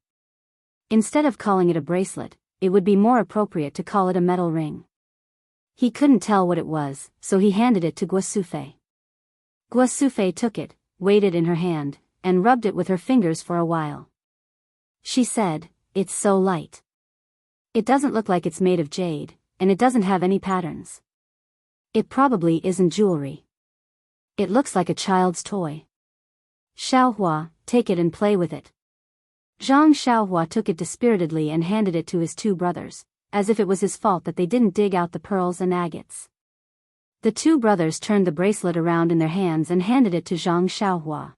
Instead of calling it a bracelet, it would be more appropriate to call it a metal ring. He couldn't tell what it was, so he handed it to Guosufei. Guosufei took it, weighed it in her hand, and rubbed it with her fingers for a while. She said, "It's so light. It doesn't look like it's made of jade, and it doesn't have any patterns. It probably isn't jewelry. It looks like a child's toy. Xiaohua, take it and play with it." Zhang Xiaohua took it dispiritedly and handed it to his two brothers, as if it was his fault that they didn't dig out the pearls and agates. The two brothers turned the bracelet around in their hands and handed it to Zhang Xiaohua.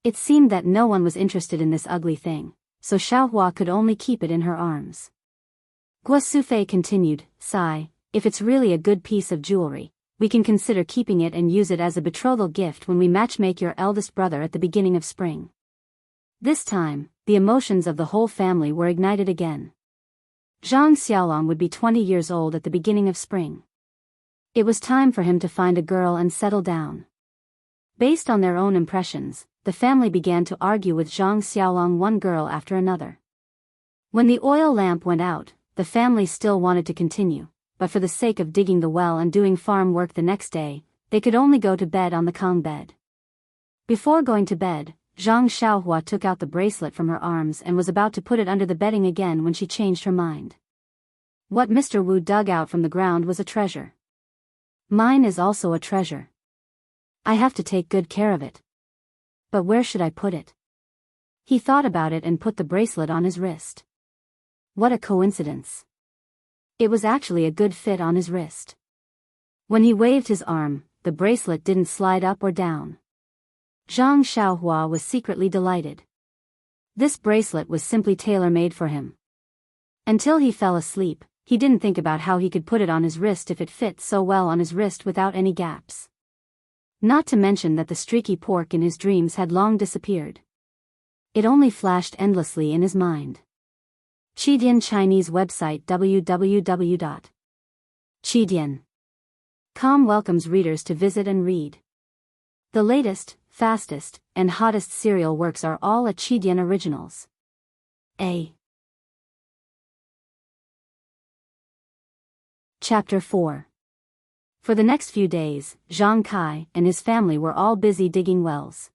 It seemed that no one was interested in this ugly thing, so Xiaohua could only keep it in her arms. Guosufei continued, "Sai, if it's really a good piece of jewelry, we can consider keeping it and use it as a betrothal gift when we matchmake your eldest brother at the beginning of spring." This time, the emotions of the whole family were ignited again. Zhang Xiaolong would be 20 years old at the beginning of spring. It was time for him to find a girl and settle down. Based on their own impressions, the family began to argue with Zhang Xiaolong one girl after another. When the oil lamp went out, the family still wanted to continue, but for the sake of digging the well and doing farm work the next day, they could only go to bed on the Kong bed. Before going to bed, Zhang Xiaohua took out the bracelet from her arms and was about to put it under the bedding again when she changed her mind. What Mr. Wu dug out from the ground was a treasure. Mine is also a treasure. I have to take good care of it. But where should I put it? He thought about it and put the bracelet on his wrist. What a coincidence. It was actually a good fit on his wrist. When he waved his arm, the bracelet didn't slide up or down. Zhang Xiaohua was secretly delighted. This bracelet was simply tailor-made for him. Until he fell asleep, he didn't think about how he could put it on his wrist if it fit so well on his wrist without any gaps. Not to mention that the streaky pork in his dreams had long disappeared. It only flashed endlessly in his mind. Qidian Chinese website www.qidian.com welcomes readers to visit and read. The latest, fastest, and hottest serial works are all at Qidian Originals. Chapter 4. For the next few days, Zhang Kai and his family were all busy digging wells.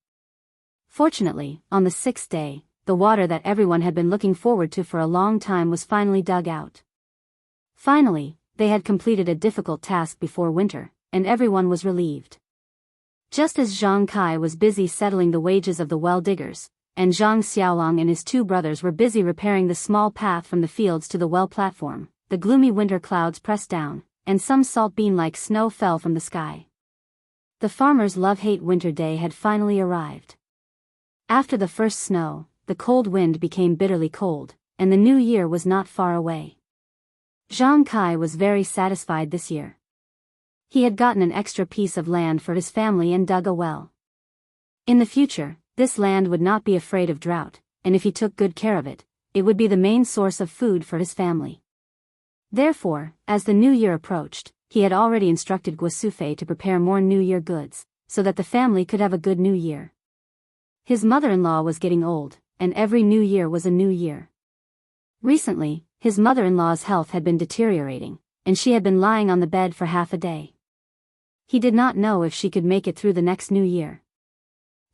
Fortunately, on the 6th day, the water that everyone had been looking forward to for a long time was finally dug out. Finally, they had completed a difficult task before winter, and everyone was relieved. Just as Zhang Kai was busy settling the wages of the well diggers, and Zhang Xiaolong and his two brothers were busy repairing the small path from the fields to the well platform, the gloomy winter clouds pressed down, and some salt bean-like snow fell from the sky. The farmer's love-hate winter day had finally arrived. After the first snow, the cold wind became bitterly cold, and the new year was not far away. Zhang Kai was very satisfied this year. He had gotten an extra piece of land for his family and dug a well. In the future, this land would not be afraid of drought, and if he took good care of it, it would be the main source of food for his family. Therefore, as the new year approached, he had already instructed Guosufei to prepare more New Year goods, so that the family could have a good New Year. His mother-in-law was getting old, and every New Year was a new year. Recently, his mother-in-law's health had been deteriorating, and she had been lying on the bed for half a day. He did not know if she could make it through the next New Year.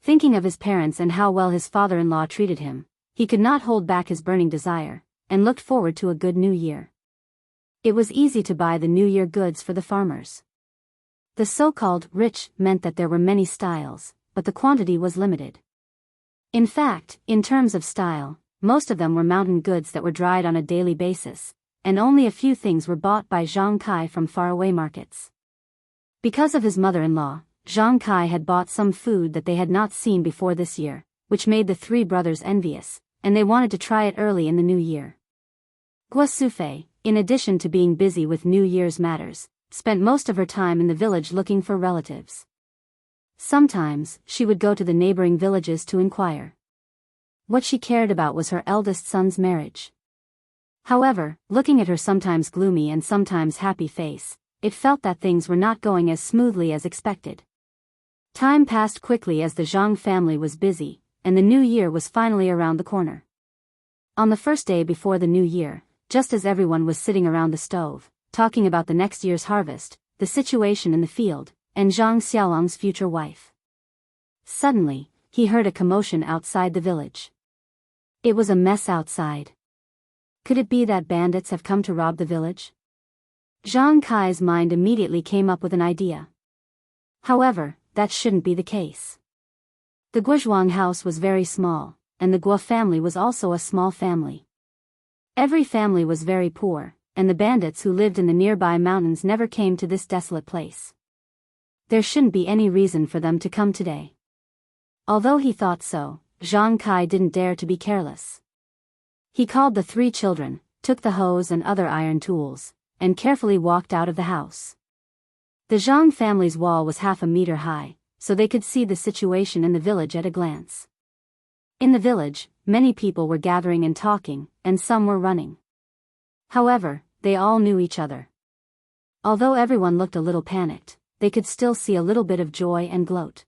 Thinking of his parents and how well his father-in-law treated him, he could not hold back his burning desire, and looked forward to a good New Year. It was easy to buy the New Year goods for the farmers. The so-called rich meant that there were many styles, but the quantity was limited. In fact, in terms of style, most of them were mountain goods that were dried on a daily basis, and only a few things were bought by Zhang Kai from faraway markets. Because of his mother-in-law, Zhang Kai had bought some food that they had not seen before this year, which made the three brothers envious, and they wanted to try it early in the new year. Guosufei, in addition to being busy with New Year's matters, spent most of her time in the village looking for relatives. Sometimes, she would go to the neighboring villages to inquire. What she cared about was her eldest son's marriage. However, looking at her sometimes gloomy and sometimes happy face, it felt that things were not going as smoothly as expected. Time passed quickly as the Zhang family was busy, and the new year was finally around the corner. On the first day before the new year, just as everyone was sitting around the stove, talking about the next year's harvest, the situation in the field, and Zhang Xiaolang's future wife. Suddenly, he heard a commotion outside the village. It was a mess outside. Could it be that bandits have come to rob the village? Zhang Kai's mind immediately came up with an idea. However, that shouldn't be the case. The Guozhuang house was very small, and the Guo family was also a small family. Every family was very poor, and the bandits who lived in the nearby mountains never came to this desolate place. There shouldn't be any reason for them to come today. Although he thought so, Zhang Kai didn't dare to be careless. He called the three children, took the hose and other iron tools, and carefully walked out of the house. The Zhang family's wall was half a meter high, so they could see the situation in the village at a glance. In the village, many people were gathering and talking, and some were running. However, they all knew each other. Although everyone looked a little panicked, they could still see a little bit of joy and gloat.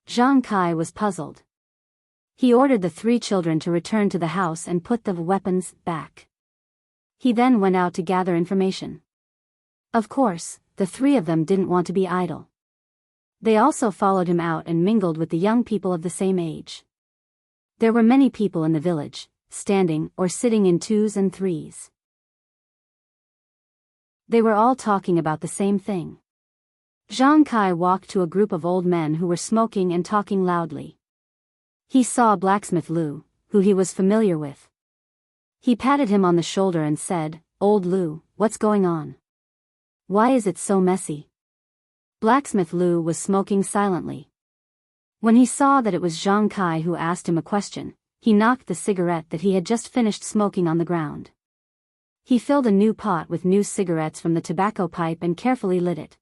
Zhang Kai was puzzled. He ordered the three children to return to the house and put the weapons back. He then went out to gather information. Of course, the three of them didn't want to be idle. They also followed him out and mingled with the young people of the same age. There were many people in the village, standing or sitting in twos and threes. They were all talking about the same thing. Zhang Kai walked to a group of old men who were smoking and talking loudly. He saw blacksmith Lu, who he was familiar with. He patted him on the shoulder and said, "Old Lu, what's going on? Why is it so messy?" Blacksmith Lu was smoking silently. When he saw that it was Zhang Kai who asked him a question, he knocked the cigarette that he had just finished smoking on the ground. He filled a new pot with new cigarettes from the tobacco pipe and carefully lit it.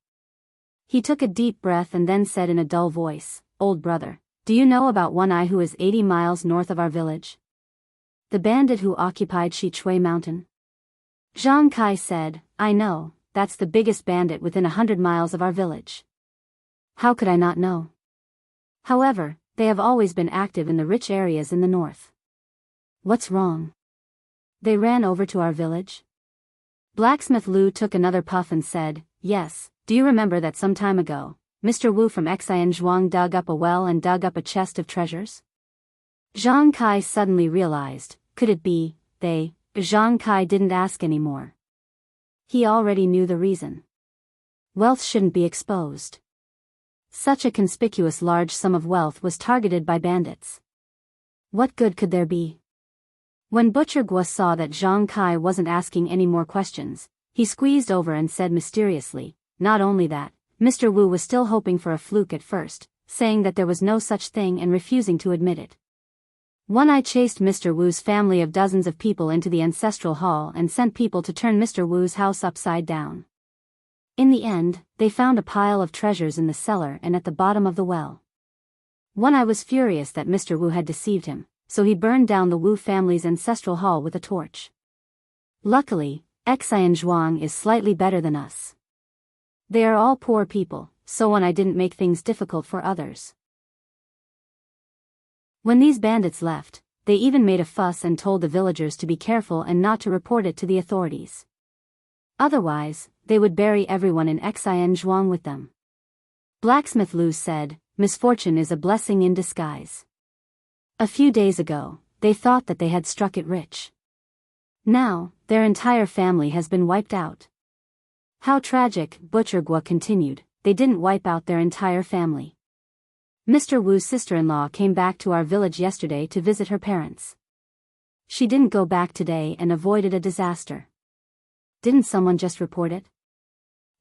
He took a deep breath and then said in a dull voice, "Old brother, do you know about One Eye who is 80 miles north of our village? The bandit who occupied Shichui Mountain?" Zhang Kai said, "I know, that's the biggest bandit within 100 miles of our village. How could I not know? However, they have always been active in the rich areas in the north. What's wrong? They ran over to our village?" Blacksmith Lu took another puff and said, "Yes, do you remember that some time ago, Mr. Wu from Xian Zhuang dug up a well and dug up a chest of treasures?" Zhang Kai suddenly realized, could it be, they? Zhang Kai didn't ask anymore. He already knew the reason. Wealth shouldn't be exposed. Such a conspicuous large sum of wealth was targeted by bandits. What good could there be? When Butcher Guo saw that Zhang Kai wasn't asking any more questions, he squeezed over and said mysteriously, "Not only that, Mr. Wu was still hoping for a fluke at first, saying that there was no such thing and refusing to admit it. I chased Mr. Wu's family of dozens of people into the ancestral hall and sent people to turn Mr. Wu's house upside down. In the end, they found a pile of treasures in the cellar and at the bottom of the well. I was furious that Mr. Wu had deceived him, so he burned down the Wu family's ancestral hall with a torch. Luckily, Xianxia is slightly better than us. They are all poor people, so I didn't make things difficult for others. When these bandits left, they even made a fuss and told the villagers to be careful and not to report it to the authorities. Otherwise, they would bury everyone in Xianxia with them. Blacksmith Lu said, "Misfortune is a blessing in disguise. A few days ago, they thought that they had struck it rich. Now, their entire family has been wiped out." "How tragic," Butcher Gua continued, "they didn't wipe out their entire family. Mr. Wu's sister-in-law came back to our village yesterday to visit her parents. She didn't go back today and avoided a disaster." "Didn't someone just report it?"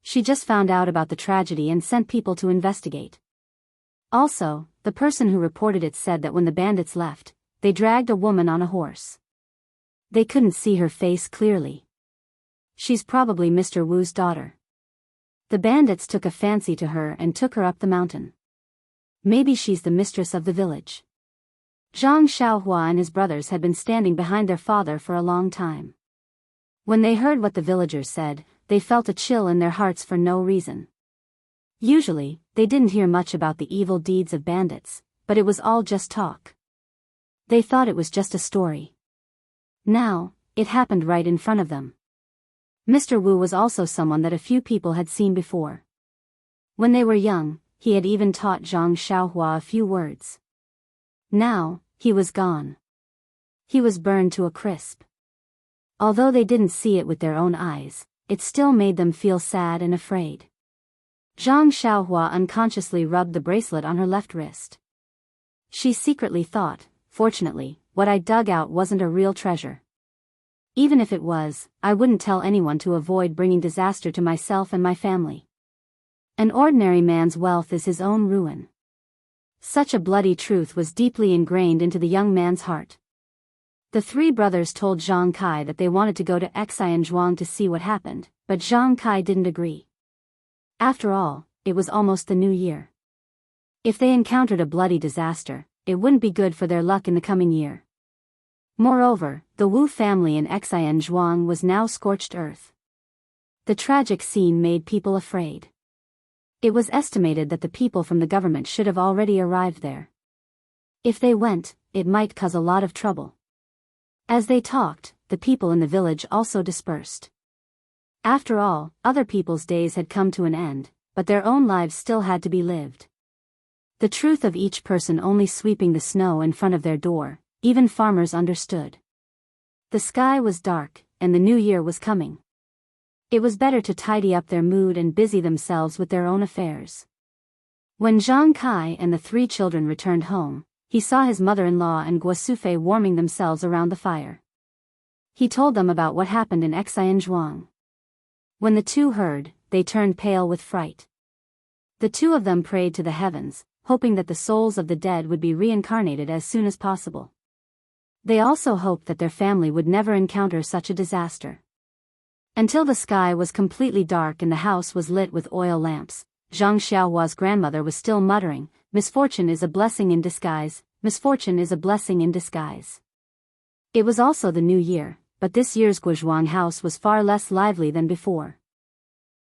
"She just found out about the tragedy and sent people to investigate. Also, the person who reported it said that when the bandits left, they dragged a woman on a horse. They couldn't see her face clearly. She's probably Mr. Wu's daughter. The bandits took a fancy to her and took her up the mountain. Maybe she's the mistress of the village." Zhang Xiaohua and his brothers had been standing behind their father for a long time. When they heard what the villagers said, they felt a chill in their hearts for no reason. Usually, they didn't hear much about the evil deeds of bandits, but it was all just talk. They thought it was just a story. Now, it happened right in front of them. Mr. Wu was also someone that a few people had seen before. When they were young, he had even taught Zhang Xiaohua a few words. Now, he was gone. He was burned to a crisp. Although they didn't see it with their own eyes, it still made them feel sad and afraid. Zhang Xiaohua unconsciously rubbed the bracelet on her left wrist. She secretly thought, "Fortunately, what I dug out wasn't a real treasure. Even if it was, I wouldn't tell anyone to avoid bringing disaster to myself and my family. An ordinary man's wealth is his own ruin." Such a bloody truth was deeply ingrained into the young man's heart. The three brothers told Zhang Kai that they wanted to go to Xianxia to see what happened, but Zhang Kai didn't agree. After all, it was almost the new year. If they encountered a bloody disaster, it wouldn't be good for their luck in the coming year. Moreover, the Wu family in Xianxia was now scorched earth. The tragic scene made people afraid. It was estimated that the people from the government should have already arrived there. If they went, it might cause a lot of trouble. As they talked, the people in the village also dispersed. After all, other people's days had come to an end, but their own lives still had to be lived. The truth of each person only sweeping the snow in front of their door, even farmers understood. The sky was dark, and the new year was coming. It was better to tidy up their mood and busy themselves with their own affairs. When Zhang Kai and the three children returned home, he saw his mother-in-law and Guosufei warming themselves around the fire. He told them about what happened in Xianxia. When the two heard, they turned pale with fright. The two of them prayed to the heavens, hoping that the souls of the dead would be reincarnated as soon as possible. They also hoped that their family would never encounter such a disaster. Until the sky was completely dark and the house was lit with oil lamps, Zhang Xiaohua's grandmother was still muttering, "Misfortune is a blessing in disguise, misfortune is a blessing in disguise." It was also the new year, but this year's Guozhuang house was far less lively than before.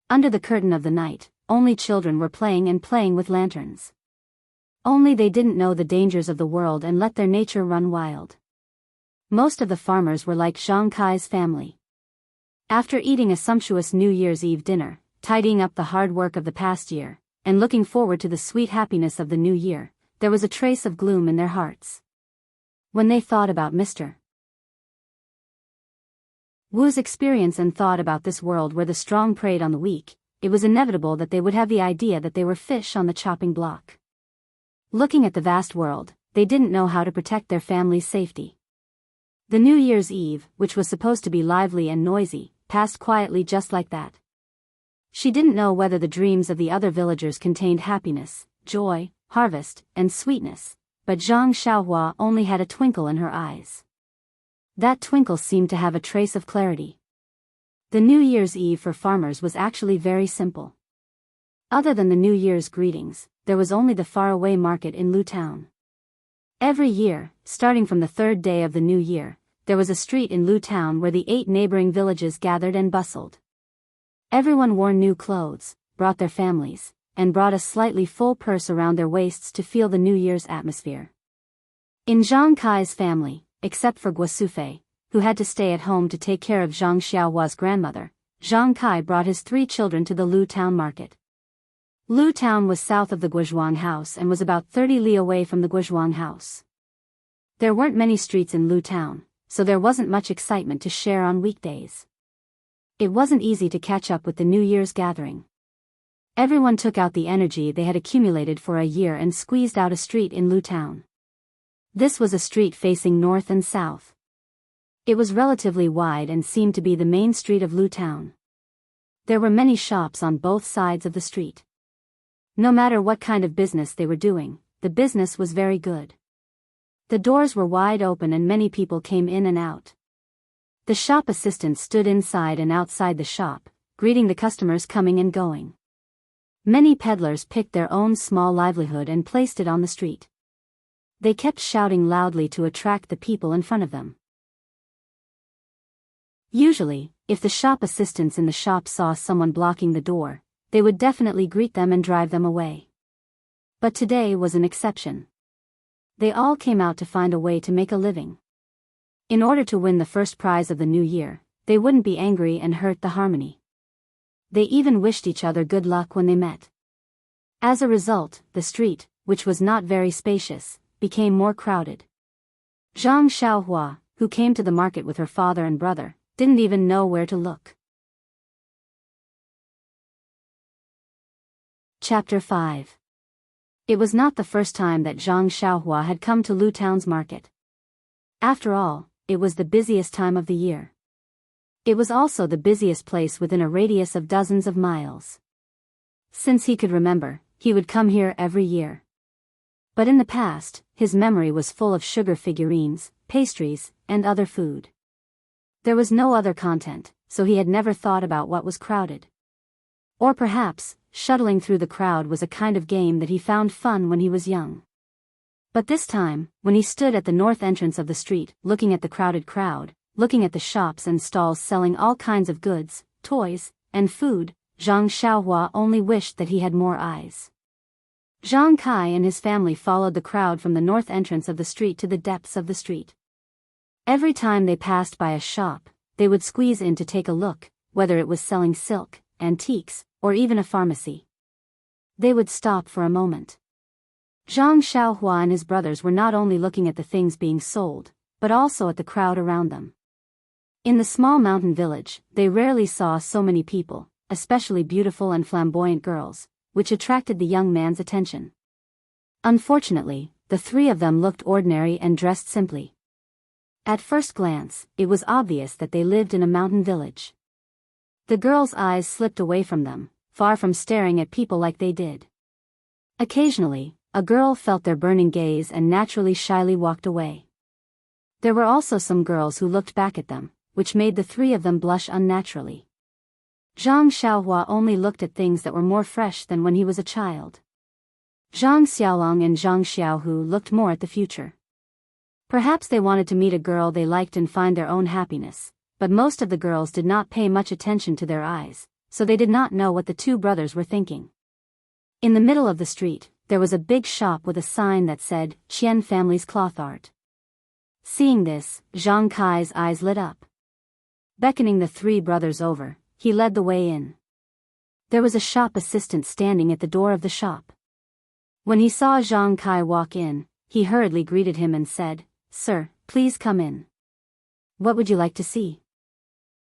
Under the curtain of the night, only children were playing with lanterns. Only they didn't know the dangers of the world and let their nature run wild. Most of the farmers were like Zhang Kai's family. After eating a sumptuous New Year's Eve dinner, tidying up the hard work of the past year, and looking forward to the sweet happiness of the new year, there was a trace of gloom in their hearts. When they thought about Mr. Wu's experience and thought about this world where the strong preyed on the weak, it was inevitable that they would have the idea that they were fish on the chopping block. Looking at the vast world, they didn't know how to protect their family's safety. The New Year's Eve, which was supposed to be lively and noisy, passed quietly just like that. She didn't know whether the dreams of the other villagers contained happiness, joy, harvest, and sweetness, but Zhang Xiaohua only had a twinkle in her eyes. That twinkle seemed to have a trace of clarity. The New Year's Eve for farmers was actually very simple. Other than the New Year's greetings, there was only the faraway market in Lu Town. Every year, starting from the third day of the new year, there was a street in Lu Town where the 8 neighboring villages gathered and bustled. Everyone wore new clothes, brought their families, and brought a slightly full purse around their waists to feel the New Year's atmosphere. In Zhang Kai's family, except for Guosufei, who had to stay at home to take care of Zhang Xiaohua's grandmother, Zhang Kai brought his 3 children to the Lu Town market. Lu Town was south of the Guozhuang house and was about 30 li away from the Guozhuang house. There weren't many streets in Lu Town, so there wasn't much excitement to share on weekdays. It wasn't easy to catch up with the New Year's gathering. Everyone took out the energy they had accumulated for a year and squeezed out a street in Lu Town. This was a street facing north and south. It was relatively wide and seemed to be the main street of Lu Town. There were many shops on both sides of the street. No matter what kind of business they were doing, the business was very good. The doors were wide open and many people came in and out. The shop assistants stood inside and outside the shop, greeting the customers coming and going. Many peddlers picked their own small livelihood and placed it on the street. They kept shouting loudly to attract the people in front of them. Usually, if the shop assistants in the shop saw someone blocking the door, they would definitely greet them and drive them away. But today was an exception. They all came out to find a way to make a living. In order to win the first prize of the new year, they wouldn't be angry and hurt the harmony. They even wished each other good luck when they met. As a result, the street, which was not very spacious, became more crowded. Zhang Xiaohua, who came to the market with her father and brother, didn't even know where to look. Chapter 5. It was not the first time that Zhang Xiaohua had come to Lu Town's market. After all, it was the busiest time of the year. It was also the busiest place within a radius of dozens of miles. Since he could remember, he would come here every year. But in the past, his memory was full of sugar figurines, pastries, and other food. There was no other content, so he had never thought about what was crowded. Or perhaps, shuttling through the crowd was a kind of game that he found fun when he was young. But this time, when he stood at the north entrance of the street, looking at the crowded crowd, looking at the shops and stalls selling all kinds of goods, toys, and food, Zhang Xiaohua only wished that he had more eyes. Zhang Kai and his family followed the crowd from the north entrance of the street to the depths of the street. Every time they passed by a shop, they would squeeze in to take a look, whether it was selling silk, antiques, or even a pharmacy. They would stop for a moment. Zhang Xiaohua and his brothers were not only looking at the things being sold, but also at the crowd around them. In the small mountain village, they rarely saw so many people, especially beautiful and flamboyant girls, which attracted the young man's attention. Unfortunately, the 3 of them looked ordinary and dressed simply. At first glance, it was obvious that they lived in a mountain village. The girls' eyes slipped away from them, far from staring at people like they did. Occasionally, a girl felt their burning gaze and naturally shyly walked away. There were also some girls who looked back at them, which made the 3 of them blush unnaturally. Zhang Xiaohua only looked at things that were more fresh than when he was a child. Zhang Xiaolong and Zhang Xiaohu looked more at the future. Perhaps they wanted to meet a girl they liked and find their own happiness, but most of the girls did not pay much attention to their eyes, so they did not know what the 2 brothers were thinking. In the middle of the street, there was a big shop with a sign that said, Qian Family's Cloth Art. Seeing this, Zhang Kai's eyes lit up. Beckoning the 3 brothers over, he led the way in. There was a shop assistant standing at the door of the shop. When he saw Zhang Kai walk in, he hurriedly greeted him and said, "Sir, please come in. What would you like to see?"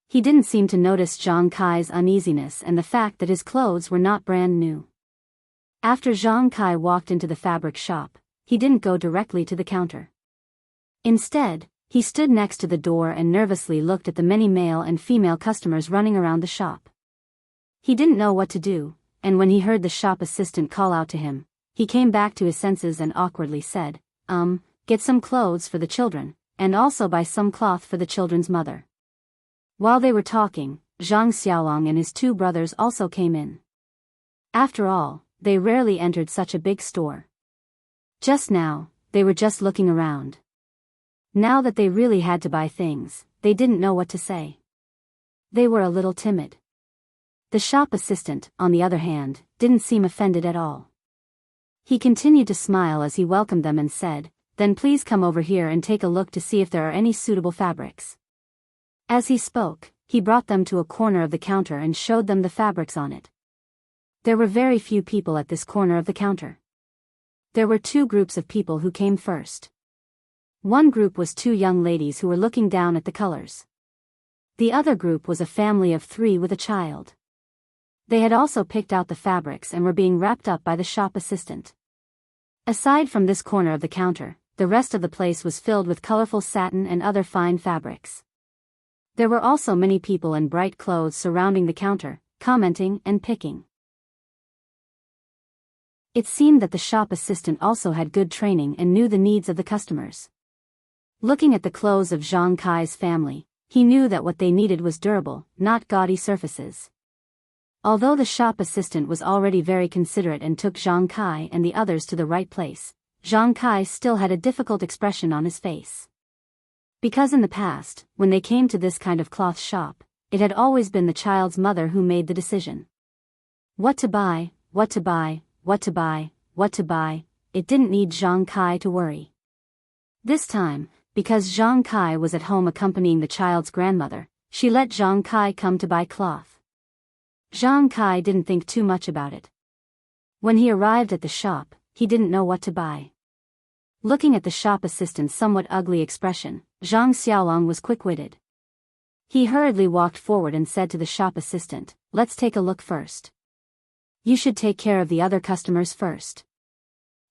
He didn't seem to notice Zhang Kai's uneasiness and the fact that his clothes were not brand new. After Zhang Kai walked into the fabric shop, he didn't go directly to the counter. Instead, He stood next to the door and nervously looked at the many male and female customers running around the shop. He didn't know what to do, and when he heard the shop assistant call out to him, he came back to his senses and awkwardly said, Get some clothes for the children, and also buy some cloth for the children's mother. While they were talking, Zhang Xiaolong and his two brothers also came in. After all, they rarely entered such a big store. Just now, they were just looking around. Now that they really had to buy things, they didn't know what to say. They were a little timid. The shop assistant, on the other hand, didn't seem offended at all. He continued to smile as he welcomed them and said, Then please come over here and take a look to see if there are any suitable fabrics. As he spoke, he brought them to a corner of the counter and showed them the fabrics on it. There were very few people at this corner of the counter. There were two groups of people who came first. One group was two young ladies who were looking down at the colors. The other group was a family of 3 with a child. They had also picked out the fabrics and were being wrapped up by the shop assistant. Aside from this corner of the counter, the rest of the place was filled with colorful satin and other fine fabrics. There were also many people in bright clothes surrounding the counter, commenting and picking. It seemed that the shop assistant also had good training and knew the needs of the customers. Looking at the clothes of Zhang Kai's family, he knew that what they needed was durable, not gaudy surfaces. Although the shop assistant was already very considerate and took Zhang Kai and the others to the right place, Zhang Kai still had a difficult expression on his face. Because in the past, when they came to this kind of cloth shop, it had always been the child's mother who made the decision. What to buy, what to buy, what to buy, what to buy, it didn't need Zhang Kai to worry. This time, because Zhang Kai was at home accompanying the child's grandmother, she let Zhang Kai come to buy cloth. Zhang Kai didn't think too much about it. When he arrived at the shop, he didn't know what to buy. Looking at the shop assistant's somewhat ugly expression, Zhang Xiaolong was quick-witted. He hurriedly walked forward and said to the shop assistant, Let's take a look first. You should take care of the other customers first.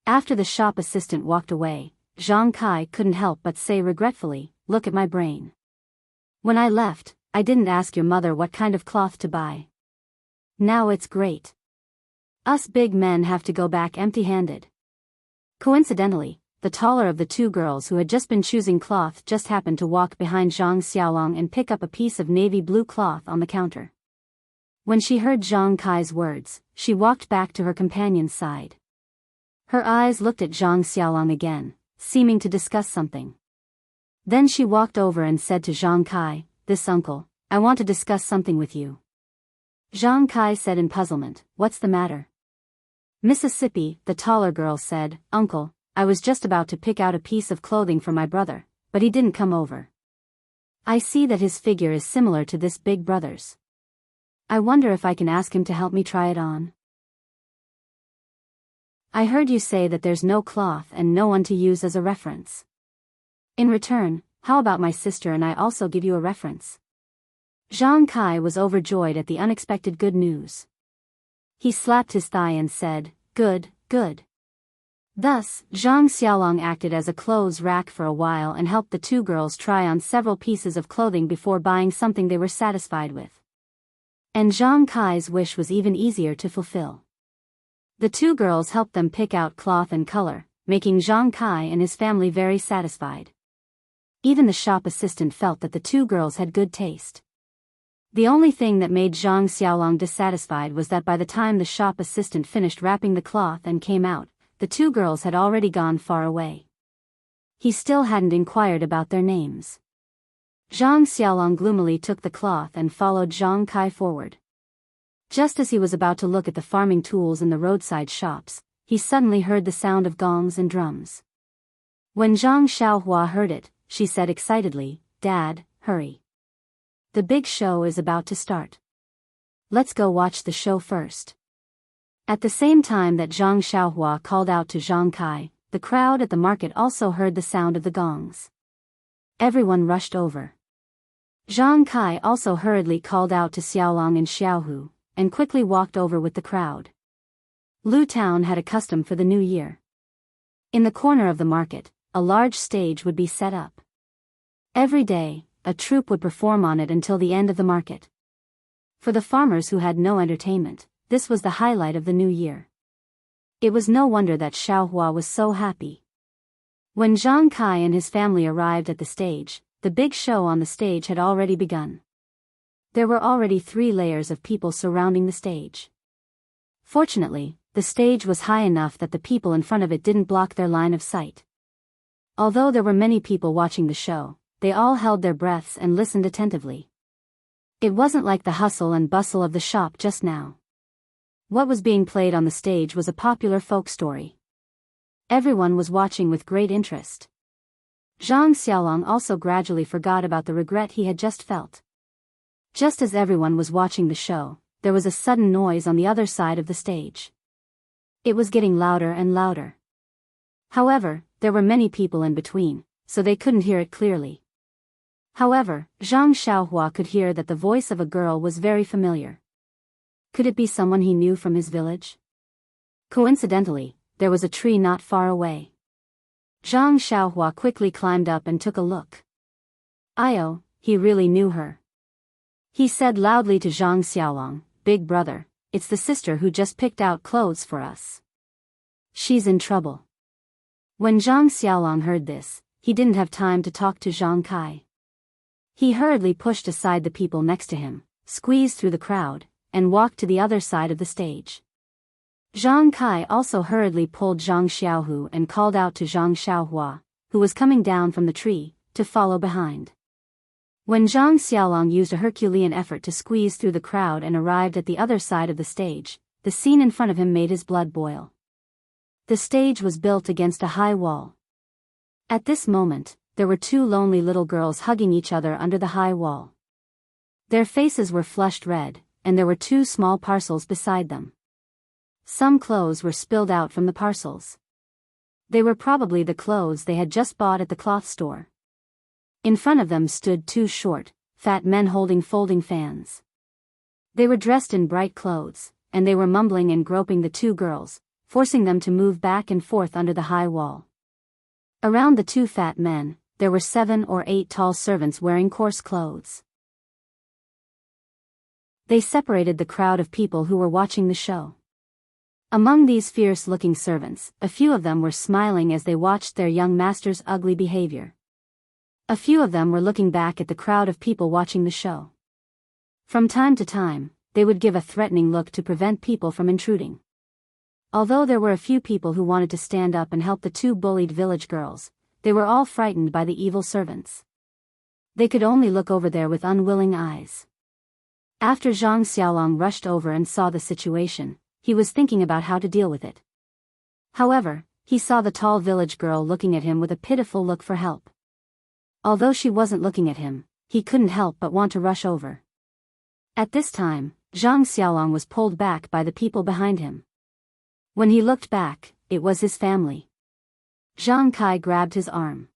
After the shop assistant walked away, Zhang Kai couldn't help but say regretfully, Look at my brain. When I left, I didn't ask your mother what kind of cloth to buy. Now it's great. Us big men have to go back empty-handed. Coincidentally, the taller of the two girls who had just been choosing cloth just happened to walk behind Zhang Xiaolong and pick up a piece of navy blue cloth on the counter. When she heard Zhang Kai's words, she walked back to her companion's side. Her eyes looked at Zhang Xiaolong again, seeming to discuss something. Then she walked over and said to Zhang Kai, This uncle, I want to discuss something with you. Zhang Kai said in puzzlement, What's the matter? Mississippi, the taller girl said, Uncle, I was just about to pick out a piece of clothing for my brother, but he didn't come over. I see that his figure is similar to this big brother's. I wonder if I can ask him to help me try it on. I heard you say that there's no cloth and no one to use as a reference. In return, how about my sister and I also give you a reference? Zhang Kai was overjoyed at the unexpected good news. He slapped his thigh and said, Good, good. Thus, Zhang Xiaolong acted as a clothes rack for a while and helped the two girls try on several pieces of clothing before buying something they were satisfied with. And Zhang Kai's wish was even easier to fulfill. The two girls helped them pick out cloth and color, making Zhang Kai and his family very satisfied. Even the shop assistant felt that the two girls had good taste. The only thing that made Zhang Xiaolong dissatisfied was that by the time the shop assistant finished wrapping the cloth and came out, the two girls had already gone far away. He still hadn't inquired about their names. Zhang Xiaolong gloomily took the cloth and followed Zhang Kai forward. Just as he was about to look at the farming tools in the roadside shops, he suddenly heard the sound of gongs and drums. When Zhang Xiaohua heard it, she said excitedly, Dad, hurry. The big show is about to start. Let's go watch the show first. At the same time that Zhang Xiaohua called out to Zhang Kai, the crowd at the market also heard the sound of the gongs. Everyone rushed over. Zhang Kai also hurriedly called out to Xiaolong and Xiaohu, and quickly walked over with the crowd. Lu Town had a custom for the new year. In the corner of the market, a large stage would be set up. Every day, a troupe would perform on it until the end of the market. For the farmers who had no entertainment, this was the highlight of the new year. It was no wonder that Xiaohua was so happy. When Zhang Kai and his family arrived at the stage, the big show on the stage had already begun. There were already 3 layers of people surrounding the stage. Fortunately, the stage was high enough that the people in front of it didn't block their line of sight. Although there were many people watching the show, they all held their breaths and listened attentively. It wasn't like the hustle and bustle of the shop just now. What was being played on the stage was a popular folk story. Everyone was watching with great interest. Zhang Xiaolong also gradually forgot about the regret he had just felt. Just as everyone was watching the show, there was a sudden noise on the other side of the stage. It was getting louder and louder. However, there were many people in between, so they couldn't hear it clearly. However, Zhang Xiaohua could hear that the voice of a girl was very familiar. Could it be someone he knew from his village? Coincidentally, there was a tree not far away. Zhang Xiaohua quickly climbed up and took a look. "Io, he really knew her." He said loudly to Zhang Xiaolong, "Big brother, it's the sister who just picked out clothes for us. She's in trouble." When Zhang Xiaolong heard this, he didn't have time to talk to Zhang Kai. He hurriedly pushed aside the people next to him, squeezed through the crowd, and walked to the other side of the stage. Zhang Kai also hurriedly pulled Zhang Xiaohu and called out to Zhang Xiaohua, who was coming down from the tree, to follow behind. When Zhang Xiaolong used a Herculean effort to squeeze through the crowd and arrived at the other side of the stage, the scene in front of him made his blood boil. The stage was built against a high wall. At this moment, there were 2 lonely little girls hugging each other under the high wall. Their faces were flushed red, and there were 2 small parcels beside them. Some clothes were spilled out from the parcels. They were probably the clothes they had just bought at the cloth store. In front of them stood 2 short, fat men holding folding fans. They were dressed in bright clothes, and they were mumbling and groping the 2 girls, forcing them to move back and forth under the high wall. Around the 2 fat men, there were 7 or 8 tall servants wearing coarse clothes. They separated the crowd of people who were watching the show. Among these fierce-looking servants, a few of them were smiling as they watched their young master's ugly behavior. A few of them were looking back at the crowd of people watching the show. From time to time, they would give a threatening look to prevent people from intruding. Although there were a few people who wanted to stand up and help the 2 bullied village girls, they were all frightened by the evil servants. They could only look over there with unwilling eyes. After Zhang Xiaolong rushed over and saw the situation, he was thinking about how to deal with it. However, he saw the tall village girl looking at him with a pitiful look for help. Although she wasn't looking at him, he couldn't help but want to rush over. At this time, Zhang Xiaolong was pulled back by the people behind him. When he looked back, it was his family. Zhang Kai grabbed his arm.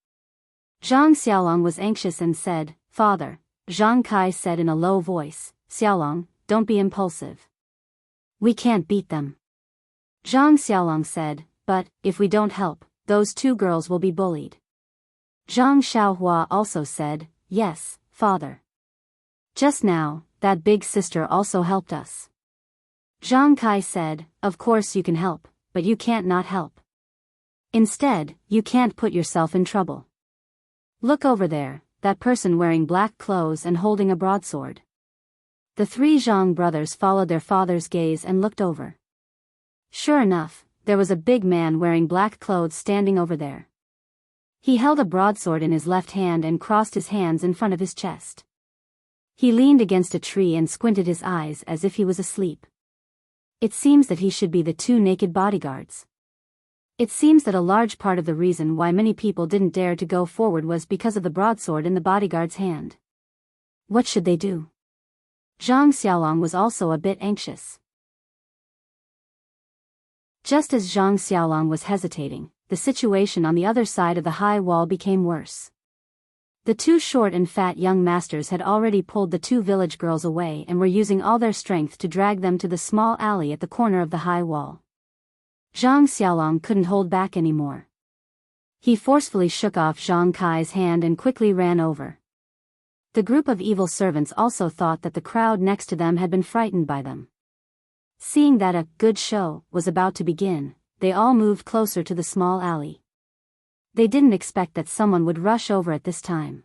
Zhang Xiaolong was anxious and said, "Father," Zhang Kai said in a low voice, "Xiaolong, don't be impulsive. We can't beat them." Zhang Xiaolong said, "But, if we don't help, those 2 girls will be bullied." Zhang Xiaohua also said, "Yes, father. Just now, that big sister also helped us." Zhang Kai said, "Of course you can help, but you can't not help. Instead, you can't put yourself in trouble. Look over there, that person wearing black clothes and holding a broadsword." The 3 Zhang brothers followed their father's gaze and looked over. Sure enough, there was a big man wearing black clothes standing over there. He held a broadsword in his left hand and crossed his hands in front of his chest. He leaned against a tree and squinted his eyes as if he was asleep. It seems that he should be the 2 naked bodyguards. It seems that a large part of the reason why many people didn't dare to go forward was because of the broadsword in the bodyguard's hand. What should they do? Zhang Xiaolong was also a bit anxious. Just as Zhang Xiaolong was hesitating, the situation on the other side of the high wall became worse. The 2 short and fat young masters had already pulled the 2 village girls away and were using all their strength to drag them to the small alley at the corner of the high wall. Zhang Xiaolong couldn't hold back anymore. He forcefully shook off Zhang Kai's hand and quickly ran over. The group of evil servants also thought that the crowd next to them had been frightened by them. Seeing that a good show was about to begin, they all moved closer to the small alley. They didn't expect that someone would rush over at this time.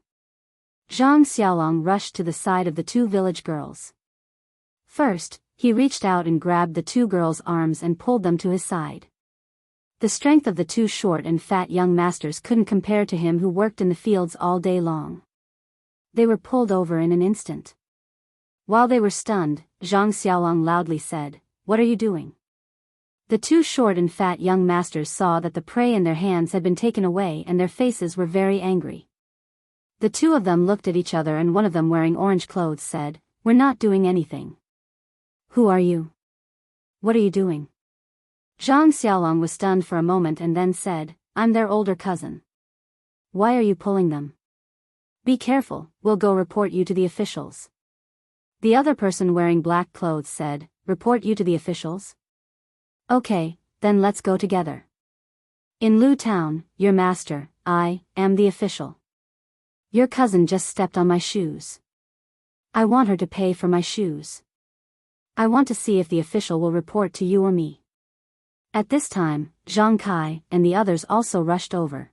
Zhang Xiaolong rushed to the side of the two village girls. First, he reached out and grabbed the two girls' arms and pulled them to his side. The strength of the two short and fat young masters couldn't compare to him who worked in the fields all day long. They were pulled over in an instant. While they were stunned, Zhang Xiaolong loudly said, "What are you doing?" The two short and fat young masters saw that the prey in their hands had been taken away and their faces were very angry. The two of them looked at each other and one of them wearing orange clothes said, "We're not doing anything." "Who are you? What are you doing?" Zhang Xiaolong was stunned for a moment and then said, "I'm their older cousin." "Why are you pulling them?" "Be careful, we'll go report you to the officials." The other person wearing black clothes said, "Report you to the officials? Okay, then let's go together. In Lu Town, your master, I am the official. Your cousin just stepped on my shoes. I want her to pay for my shoes. I want to see if the official will report to you or me." At this time, Zhang Kai and the others also rushed over.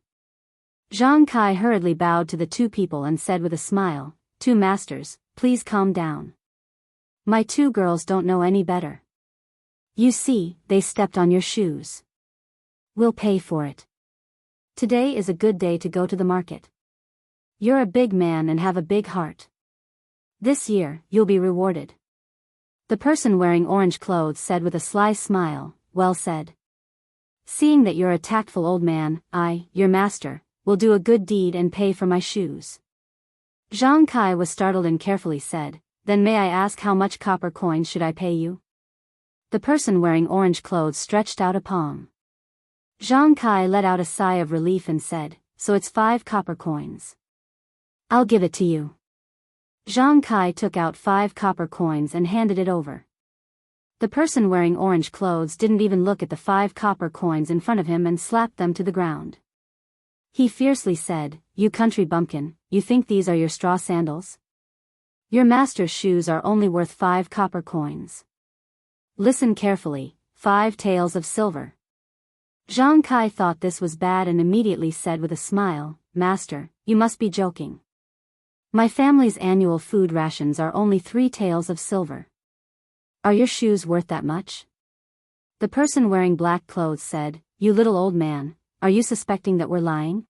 Zhang Kai hurriedly bowed to the two people and said with a smile, "Two masters, please calm down. My two girls don't know any better. You see, they stepped on your shoes. We'll pay for it. Today is a good day to go to the market. You're a big man and have a big heart. This year, you'll be rewarded." The person wearing orange clothes said with a sly smile, "Well said. Seeing that you're a tactful old man, I, your master, will do a good deed and pay for my shoes." Zhang Kai was startled and carefully said, "Then may I ask how much copper coins should I pay you?" The person wearing orange clothes stretched out a palm. Zhang Kai let out a sigh of relief and said, "So it's 5 copper coins. I'll give it to you." Zhang Kai took out 5 copper coins and handed it over. The person wearing orange clothes didn't even look at the 5 copper coins in front of him and slapped them to the ground. He fiercely said, "You country bumpkin, you think these are your straw sandals? Your master's shoes are only worth 5 copper coins. Listen carefully, 5 taels of silver." Zhang Kai thought this was bad and immediately said with a smile, "Master, you must be joking. My family's annual food rations are only 3 taels of silver. Are your shoes worth that much?" The person wearing black clothes said, "You little old man, are you suspecting that we're lying?"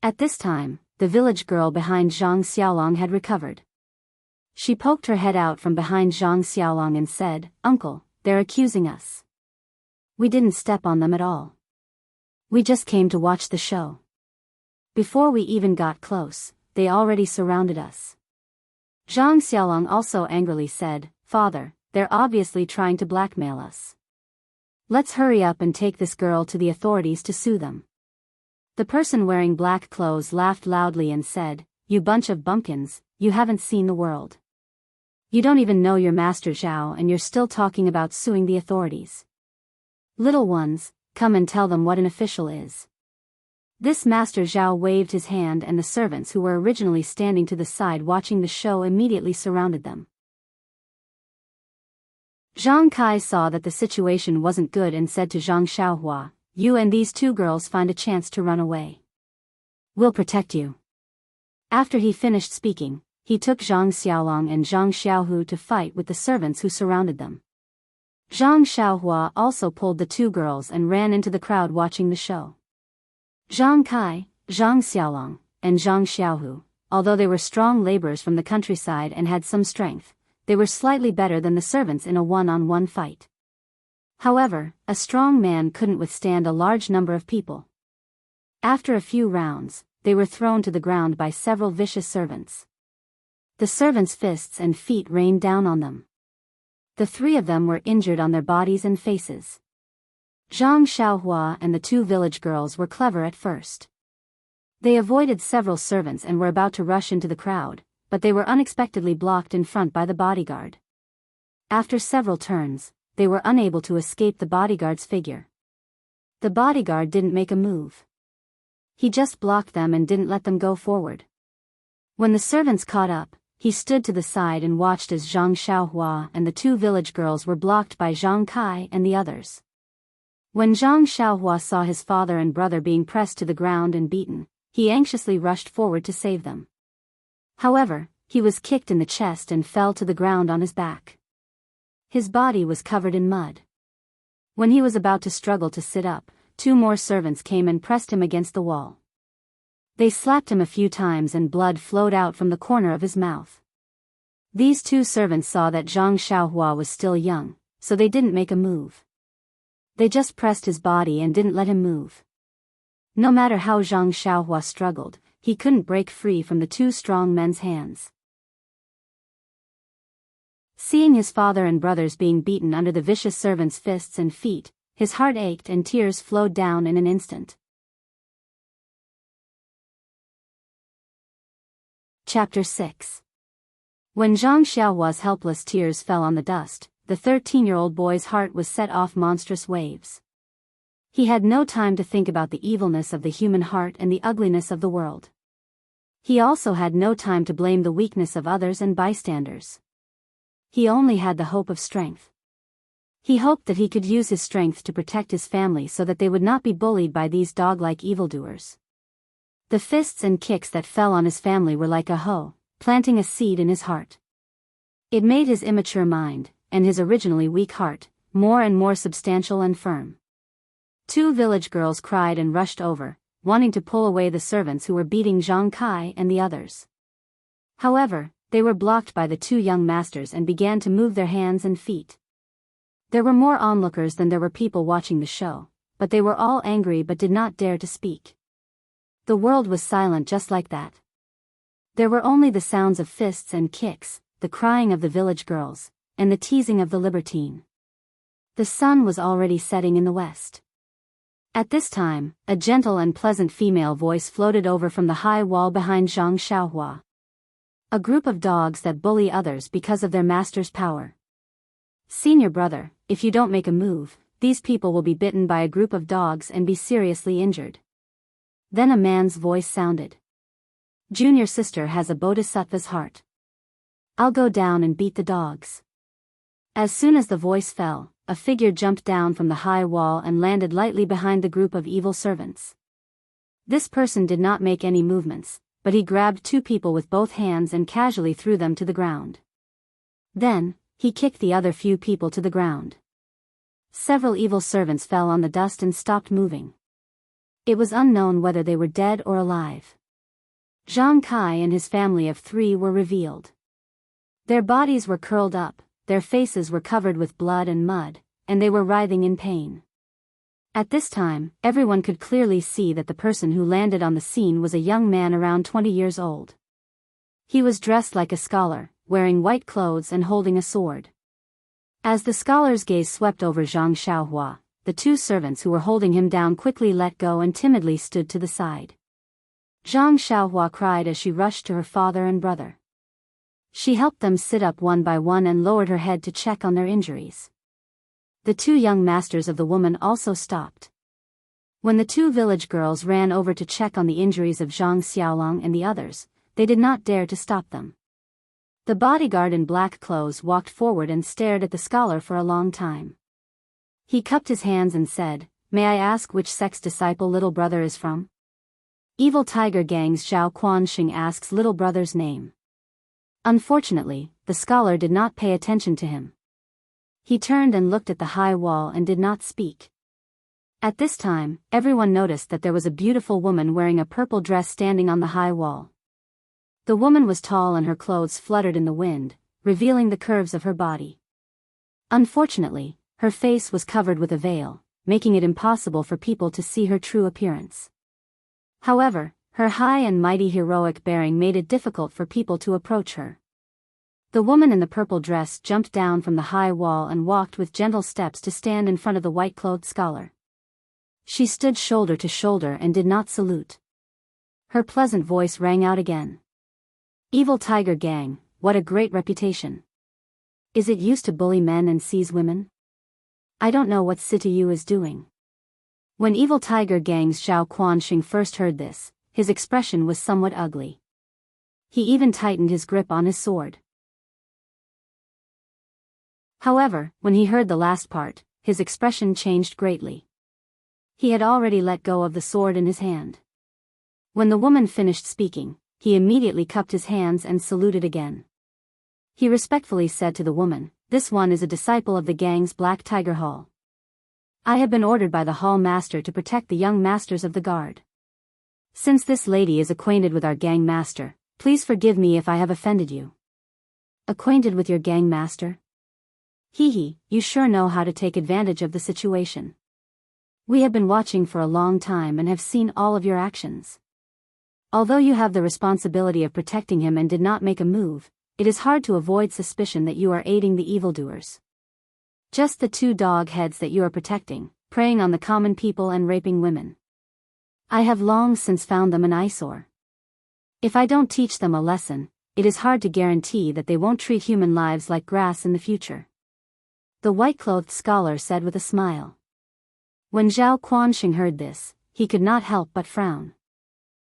At this time, the village girl behind Zhang Xiaolong had recovered. She poked her head out from behind Zhang Xiaolong and said, "Uncle, they're accusing us. We didn't step on them at all. We just came to watch the show. Before we even got close, they already surrounded us." Zhang Xiaolong also angrily said, "Father, they're obviously trying to blackmail us. Let's hurry up and take this girl to the authorities to sue them." The person wearing black clothes laughed loudly and said, "You bunch of bumpkins, you haven't seen the world. You don't even know your master Zhao and you're still talking about suing the authorities. Little ones, come and tell them what an official is." This master Zhao waved his hand and the servants who were originally standing to the side watching the show immediately surrounded them. Zhang Kai saw that the situation wasn't good and said to Zhang Xiaohua, "You and these 2 girls find a chance to run away. We'll protect you." After he finished speaking, he took Zhang Xiaolong and Zhang Xiaohu to fight with the servants who surrounded them. Zhang Xiaohua also pulled the 2 girls and ran into the crowd watching the show. Zhang Kai, Zhang Xiaolong, and Zhang Xiaohu, although they were strong laborers from the countryside and had some strength, they were slightly better than the servants in a one-on-one fight. However, a strong man couldn't withstand a large number of people. After a few rounds, they were thrown to the ground by several vicious servants. The servants' fists and feet rained down on them. The 3 of them were injured on their bodies and faces. Zhang Xiaohua and the 2 village girls were clever at first. They avoided several servants and were about to rush into the crowd, but they were unexpectedly blocked in front by the bodyguard. After several turns, they were unable to escape the bodyguard's figure. The bodyguard didn't make a move. He just blocked them and didn't let them go forward. When the servants caught up, he stood to the side and watched as Zhang Xiaohua and the two village girls were blocked by Zhang Kai and the others. When Zhang Xiaohua saw his father and brother being pressed to the ground and beaten, he anxiously rushed forward to save them. However, he was kicked in the chest and fell to the ground on his back. His body was covered in mud. When he was about to struggle to sit up, two more servants came and pressed him against the wall. They slapped him a few times and blood flowed out from the corner of his mouth. These two servants saw that Zhang Xiaohua was still young, so they didn't make a move. They just pressed his body and didn't let him move. No matter how Zhang Xiaohua struggled, he couldn't break free from the two strong men's hands. Seeing his father and brothers being beaten under the vicious servants' fists and feet, his heart ached and tears flowed down in an instant. Chapter 6. When Zhang Xiaohua's helpless tears fell on the dust, the 13-year-old boy's heart was set off monstrous waves. He had no time to think about the evilness of the human heart and the ugliness of the world. He also had no time to blame the weakness of others and bystanders. He only had the hope of strength. He hoped that he could use his strength to protect his family so that they would not be bullied by these dog-like evildoers. The fists and kicks that fell on his family were like a hoe, planting a seed in his heart. It made his immature mind, and his originally weak heart, more and more substantial and firm. Two village girls cried and rushed over, wanting to pull away the servants who were beating Zhang Kai and the others. However, they were blocked by the two young masters and began to move their hands and feet. There were more onlookers than there were people watching the show, but they were all angry but did not dare to speak. The world was silent just like that. There were only the sounds of fists and kicks, the crying of the village girls, and the teasing of the libertine. The sun was already setting in the west. At this time, a gentle and pleasant female voice floated over from the high wall behind Zhang Xiaohua. A group of dogs that bully others because of their master's power. Senior brother, if you don't make a move, these people will be bitten by a group of dogs and be seriously injured. Then a man's voice sounded. Junior sister has a bodhisattva's heart. I'll go down and beat the dogs. As soon as the voice fell, a figure jumped down from the high wall and landed lightly behind the group of evil servants. This person did not make any movements, but he grabbed two people with both hands and casually threw them to the ground. Then, he kicked the other few people to the ground. Several evil servants fell on the dust and stopped moving. It was unknown whether they were dead or alive. Zhang Kai and his family of 3 were revealed. Their bodies were curled up, their faces were covered with blood and mud, and they were writhing in pain. At this time, everyone could clearly see that the person who landed on the scene was a young man around 20 years old. He was dressed like a scholar, wearing white clothes and holding a sword. As the scholar's gaze swept over Zhang Xiaohua, the two servants who were holding him down quickly let go and timidly stood to the side. Zhang Xiaohua cried as she rushed to her father and brother. She helped them sit up one by one and lowered her head to check on their injuries. The two young masters of the woman also stopped. When the two village girls ran over to check on the injuries of Zhang Xiaolong and the others, they did not dare to stop them. The bodyguard in black clothes walked forward and stared at the scholar for a long time. He cupped his hands and said, "May I ask which sect's disciple little brother is from?" Evil Tiger Gang's Zhao Quanxing asks little brother's name. Unfortunately, the scholar did not pay attention to him. He turned and looked at the high wall and did not speak. At this time, everyone noticed that there was a beautiful woman wearing a purple dress standing on the high wall. The woman was tall and her clothes fluttered in the wind, revealing the curves of her body. Unfortunately, her face was covered with a veil, making it impossible for people to see her true appearance. However, her high and mighty heroic bearing made it difficult for people to approach her. The woman in the purple dress jumped down from the high wall and walked with gentle steps to stand in front of the white-clothed scholar. She stood shoulder to shoulder and did not salute. Her pleasant voice rang out again. "Evil Tiger Gang, what a great reputation. Is it used to bully men and seize women? I don't know what City U is doing. When evil tiger gang's Zhao Quanxing first heard this, his expression was somewhat ugly. He even tightened his grip on his sword. However, when he heard the last part, his expression changed greatly. He had already let go of the sword in his hand. When the woman finished speaking, he immediately cupped his hands and saluted again. He respectfully said to the woman, "This one is a disciple of the gang's Black Tiger Hall. I have been ordered by the hall master to protect the young masters of the guard. Since this lady is acquainted with our gang master, please forgive me if I have offended you." "Acquainted with your gang master? Hee, you sure know how to take advantage of the situation. We have been watching for a long time and have seen all of your actions. Although you have the responsibility of protecting him and did not make a move, it is hard to avoid suspicion that you are aiding the evildoers. Just the two dog heads that you are protecting, preying on the common people and raping women. I have long since found them an eyesore. If I don't teach them a lesson, it is hard to guarantee that they won't treat human lives like grass in the future," the white-clothed scholar said with a smile. When Zhao Quanxing heard this, he could not help but frown.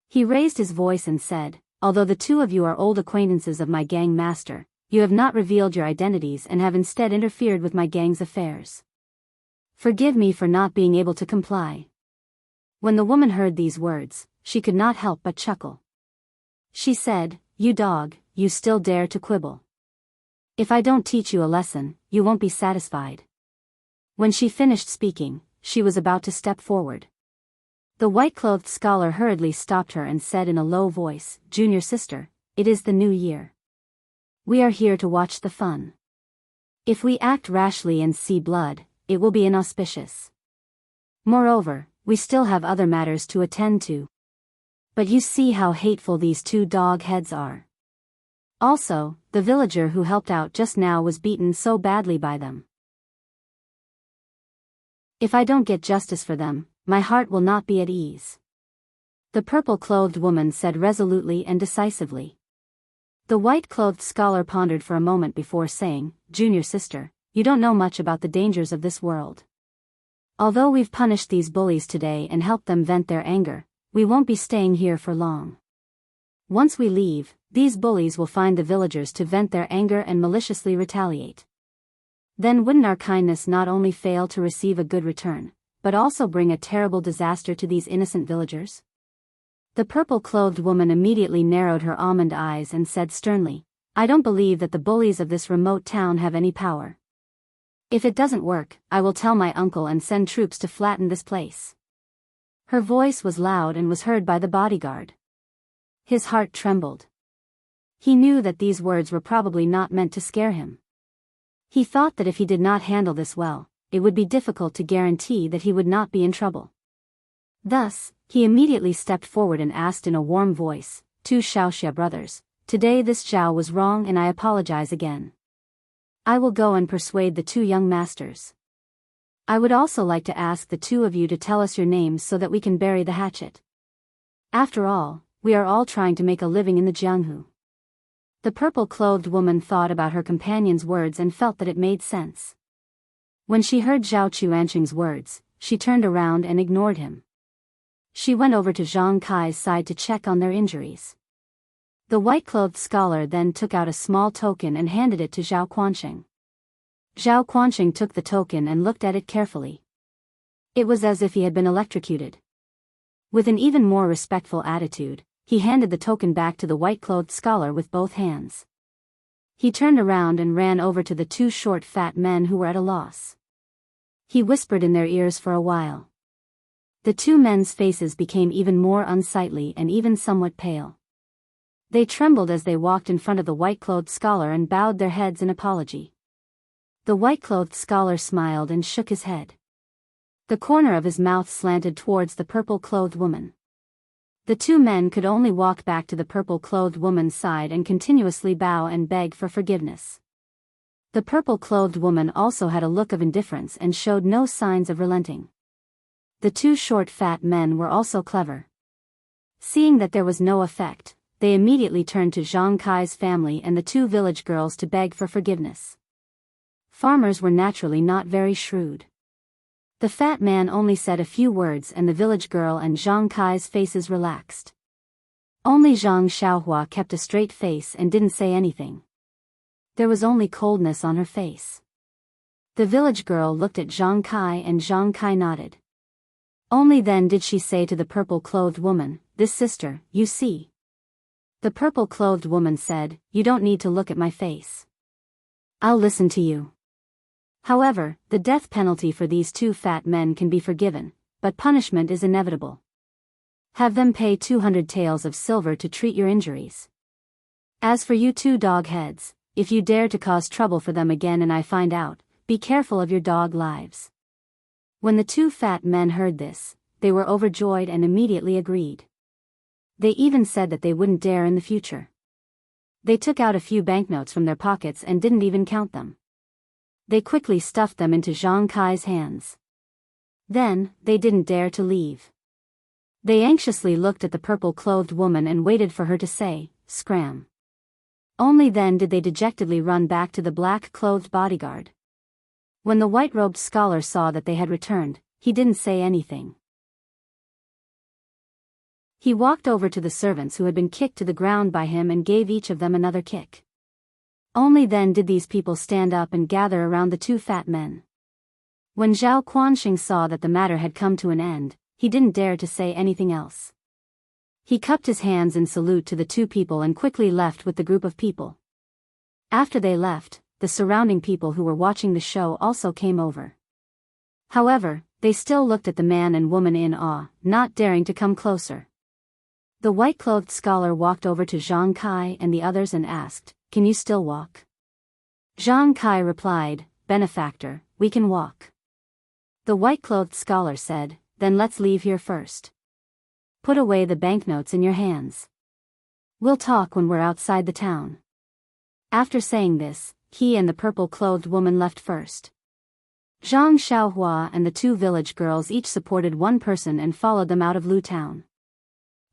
He raised his voice and said, "Although the two of you are old acquaintances of my gang master, you have not revealed your identities and have instead interfered with my gang's affairs. Forgive me for not being able to comply." When the woman heard these words, she could not help but chuckle. She said, "You dog, you still dare to quibble. If I don't teach you a lesson, you won't be satisfied." When she finished speaking, she was about to step forward. The white-clothed scholar hurriedly stopped her and said in a low voice, "Junior sister, it is the new year. We are here to watch the fun. If we act rashly and see blood, it will be inauspicious. Moreover, we still have other matters to attend to. But you see how hateful these two dog heads are. Also, the villager who helped out just now was beaten so badly by them. If I don't get justice for them, my heart will not be at ease," the purple-clothed woman said resolutely and decisively. The white-clothed scholar pondered for a moment before saying, "Junior sister, you don't know much about the dangers of this world. Although we've punished these bullies today and helped them vent their anger, we won't be staying here for long. Once we leave, these bullies will find the villagers to vent their anger and maliciously retaliate. Then wouldn't our kindness not only fail to receive a good return, but also bring a terrible disaster to these innocent villagers?" The purple-clothed woman immediately narrowed her almond eyes and said sternly, "I don't believe that the bullies of this remote town have any power. If it doesn't work, I will tell my uncle and send troops to flatten this place." Her voice was loud and was heard by the bodyguard. His heart trembled. He knew that these words were probably not meant to scare him. He thought that if he did not handle this well, it would be difficult to guarantee that he would not be in trouble. Thus, he immediately stepped forward and asked in a warm voice, "Two Xiaoxia brothers, today this Zhao was wrong and I apologize again. I will go and persuade the two young masters. I would also like to ask the two of you to tell us your names so that we can bury the hatchet. After all, we are all trying to make a living in the Jianghu." The purple-clothed woman thought about her companion's words and felt that it made sense. When she heard Zhao Qianxing's words, she turned around and ignored him. She went over to Zhang Kai's side to check on their injuries. The white-clothed scholar then took out a small token and handed it to Zhao Quanxing. Zhao Quanxing took the token and looked at it carefully. It was as if he had been electrocuted. With an even more respectful attitude, he handed the token back to the white-clothed scholar with both hands. He turned around and ran over to the two short fat men who were at a loss. He whispered in their ears for a while. The two men's faces became even more unsightly and even somewhat pale. They trembled as they walked in front of the white-clothed scholar and bowed their heads in apology. The white-clothed scholar smiled and shook his head. The corner of his mouth slanted towards the purple-clothed woman. The two men could only walk back to the purple-clothed woman's side and continuously bow and beg for forgiveness. The purple-clothed woman also had a look of indifference and showed no signs of relenting. The two short fat men were also clever. Seeing that there was no effect, they immediately turned to Zhang Kai's family and the two village girls to beg for forgiveness. Farmers were naturally not very shrewd. The fat man only said a few words and the village girl and Zhang Kai's faces relaxed. Only Zhang Xiaohua kept a straight face and didn't say anything. There was only coldness on her face. The village girl looked at Zhang Kai and Zhang Kai nodded. Only then did she say to the purple-clothed woman, "This sister, you see." The purple-clothed woman said, "You don't need to look at my face. I'll listen to you." However, the death penalty for these two fat men can be forgiven, but punishment is inevitable. Have them pay 200 taels of silver to treat your injuries. As for you two dog heads, if you dare to cause trouble for them again and I find out, be careful of your dog lives. When the two fat men heard this, they were overjoyed and immediately agreed. They even said that they wouldn't dare in the future. They took out a few banknotes from their pockets and didn't even count them. They quickly stuffed them into Zhang Kai's hands. Then, they didn't dare to leave. They anxiously looked at the purple-clothed woman and waited for her to say, "Scram." Only then did they dejectedly run back to the black-clothed bodyguard. When the white-robed scholar saw that they had returned, he didn't say anything. He walked over to the servants who had been kicked to the ground by him and gave each of them another kick. Only then did these people stand up and gather around the two fat men. When Zhao Quanxing saw that the matter had come to an end, he didn't dare to say anything else. He cupped his hands in salute to the two people and quickly left with the group of people. After they left, the surrounding people who were watching the show also came over. However, they still looked at the man and woman in awe, not daring to come closer. The white-clothed scholar walked over to Zhang Kai and the others and asked, "Can you still walk?" Zhang Kai replied, "Benefactor, we can walk." The white-clothed scholar said, "Then let's leave here first. Put away the banknotes in your hands. We'll talk when we're outside the town." After saying this, he and the purple-clothed woman left first. Zhang Xiaohua and the two village girls each supported one person and followed them out of Lu Town.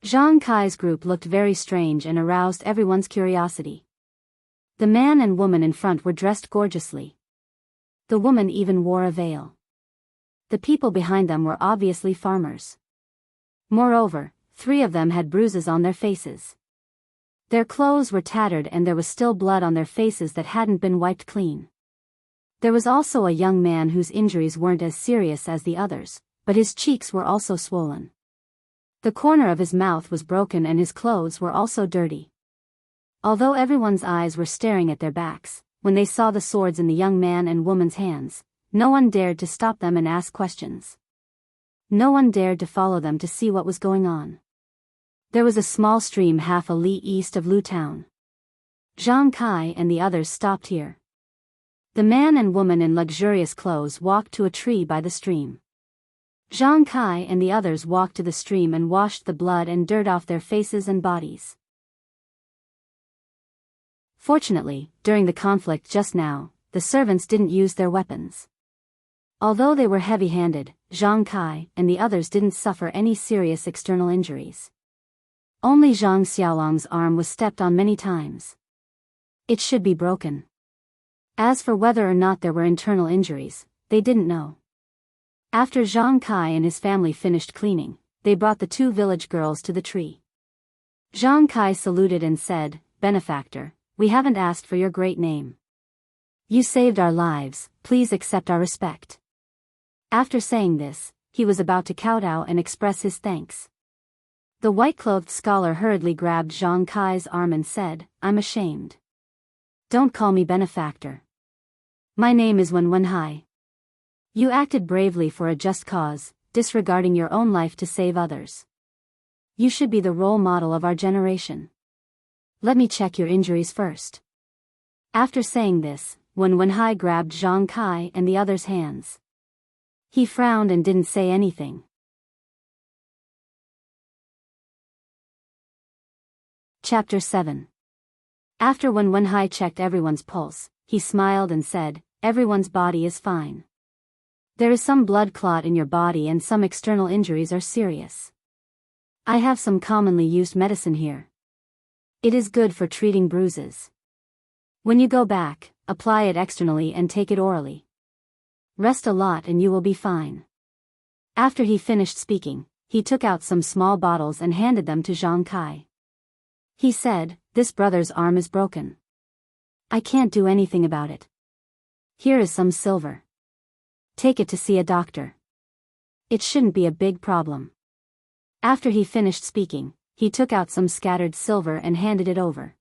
Zhang Kai's group looked very strange and aroused everyone's curiosity. The man and woman in front were dressed gorgeously. The woman even wore a veil. The people behind them were obviously farmers. Moreover, 3 of them had bruises on their faces. Their clothes were tattered and there was still blood on their faces that hadn't been wiped clean. There was also a young man whose injuries weren't as serious as the others, but his cheeks were also swollen. The corner of his mouth was broken and his clothes were also dirty. Although everyone's eyes were staring at their backs, when they saw the swords in the young man and woman's hands, no one dared to stop them and ask questions. No one dared to follow them to see what was going on. There was a small stream half a li east of Lu Town. Zhang Kai and the others stopped here. The man and woman in luxurious clothes walked to a tree by the stream. Zhang Kai and the others walked to the stream and washed the blood and dirt off their faces and bodies. Fortunately, during the conflict just now, the servants didn't use their weapons. Although they were heavy-handed, Zhang Kai and the others didn't suffer any serious external injuries. Only Zhang Xiaolong's arm was stepped on many times. It should be broken. As for whether or not there were internal injuries, they didn't know. After Zhang Kai and his family finished cleaning, they brought the 2 village girls to the tree. Zhang Kai saluted and said, "Benefactor, we haven't asked for your great name. You saved our lives, please accept our respect." After saying this, he was about to kowtow and express his thanks. The white-clothed scholar hurriedly grabbed Zhang Kai's arm and said, "I'm ashamed. Don't call me benefactor. My name is Wenwenhai. You acted bravely for a just cause, disregarding your own life to save others. You should be the role model of our generation. Let me check your injuries first." After saying this, Wenwenhai grabbed Zhang Kai and the others' hands. He frowned and didn't say anything. Chapter 7. After Wenwenhai checked everyone's pulse, he smiled and said, "Everyone's body is fine. There is some blood clot in your body and some external injuries are serious. I have some commonly used medicine here. It is good for treating bruises. When you go back, apply it externally and take it orally. Rest a lot and you will be fine." After he finished speaking, he took out some small bottles and handed them to Zhang Kai. He said, "This brother's arm is broken. I can't do anything about it. Here is some silver. Take it to see a doctor. It shouldn't be a big problem." After he finished speaking, he took out some scattered silver and handed it over.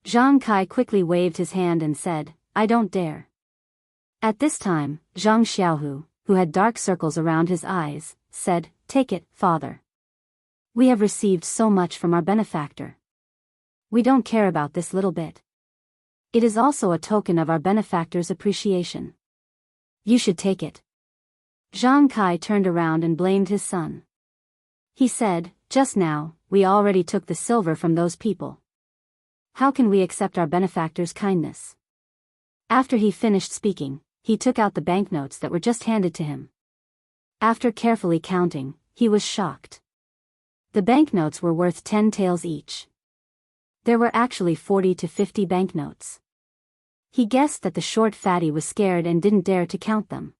Zhang Kai quickly waved his hand and said, "I don't dare." At this time, Zhang Xiaohu, who had dark circles around his eyes, said, "Take it, father. We have received so much from our benefactor. We don't care about this little bit. It is also a token of our benefactor's appreciation. You should take it." Zhang Kai turned around and blamed his son. He said, "Just now, we already took the silver from those people. How can we accept our benefactor's kindness?" After he finished speaking, he took out the banknotes that were just handed to him. After carefully counting, he was shocked. The banknotes were worth 10 taels each. There were actually 40 to 50 banknotes. He guessed that the short fatty was scared and didn't dare to count them.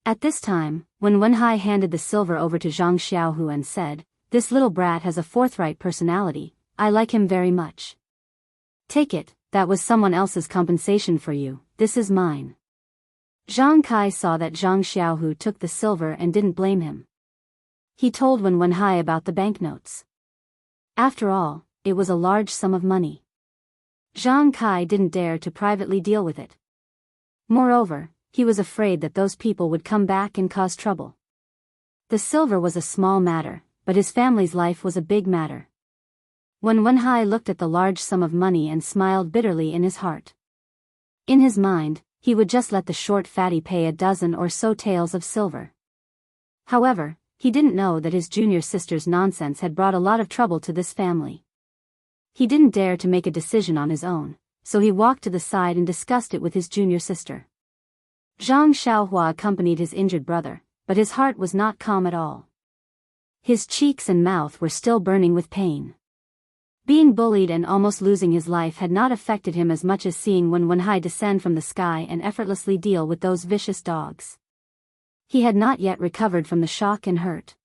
At this time, when Wenhai handed the silver over to Zhang Xiaohu and said, "This little brat has a forthright personality, I like him very much. Take it, that was someone else's compensation for you, this is mine." Zhang Kai saw that Zhang Xiaohu took the silver and didn't blame him. He told Wenhai about the banknotes. After all, it was a large sum of money. Zhang Kai didn't dare to privately deal with it. Moreover, he was afraid that those people would come back and cause trouble. The silver was a small matter, but his family's life was a big matter. When Wenhai looked at the large sum of money and smiled bitterly in his heart. In his mind, he would just let the short fatty pay a dozen or so taels of silver. However, he didn't know that his junior sister's nonsense had brought a lot of trouble to this family. He didn't dare to make a decision on his own, so he walked to the side and discussed it with his junior sister. Zhang Xiaohua accompanied his injured brother, but his heart was not calm at all. His cheeks and mouth were still burning with pain. Being bullied and almost losing his life had not affected him as much as seeing Wenhai descend from the sky and effortlessly deal with those vicious dogs. He had not yet recovered from the shock and hurt.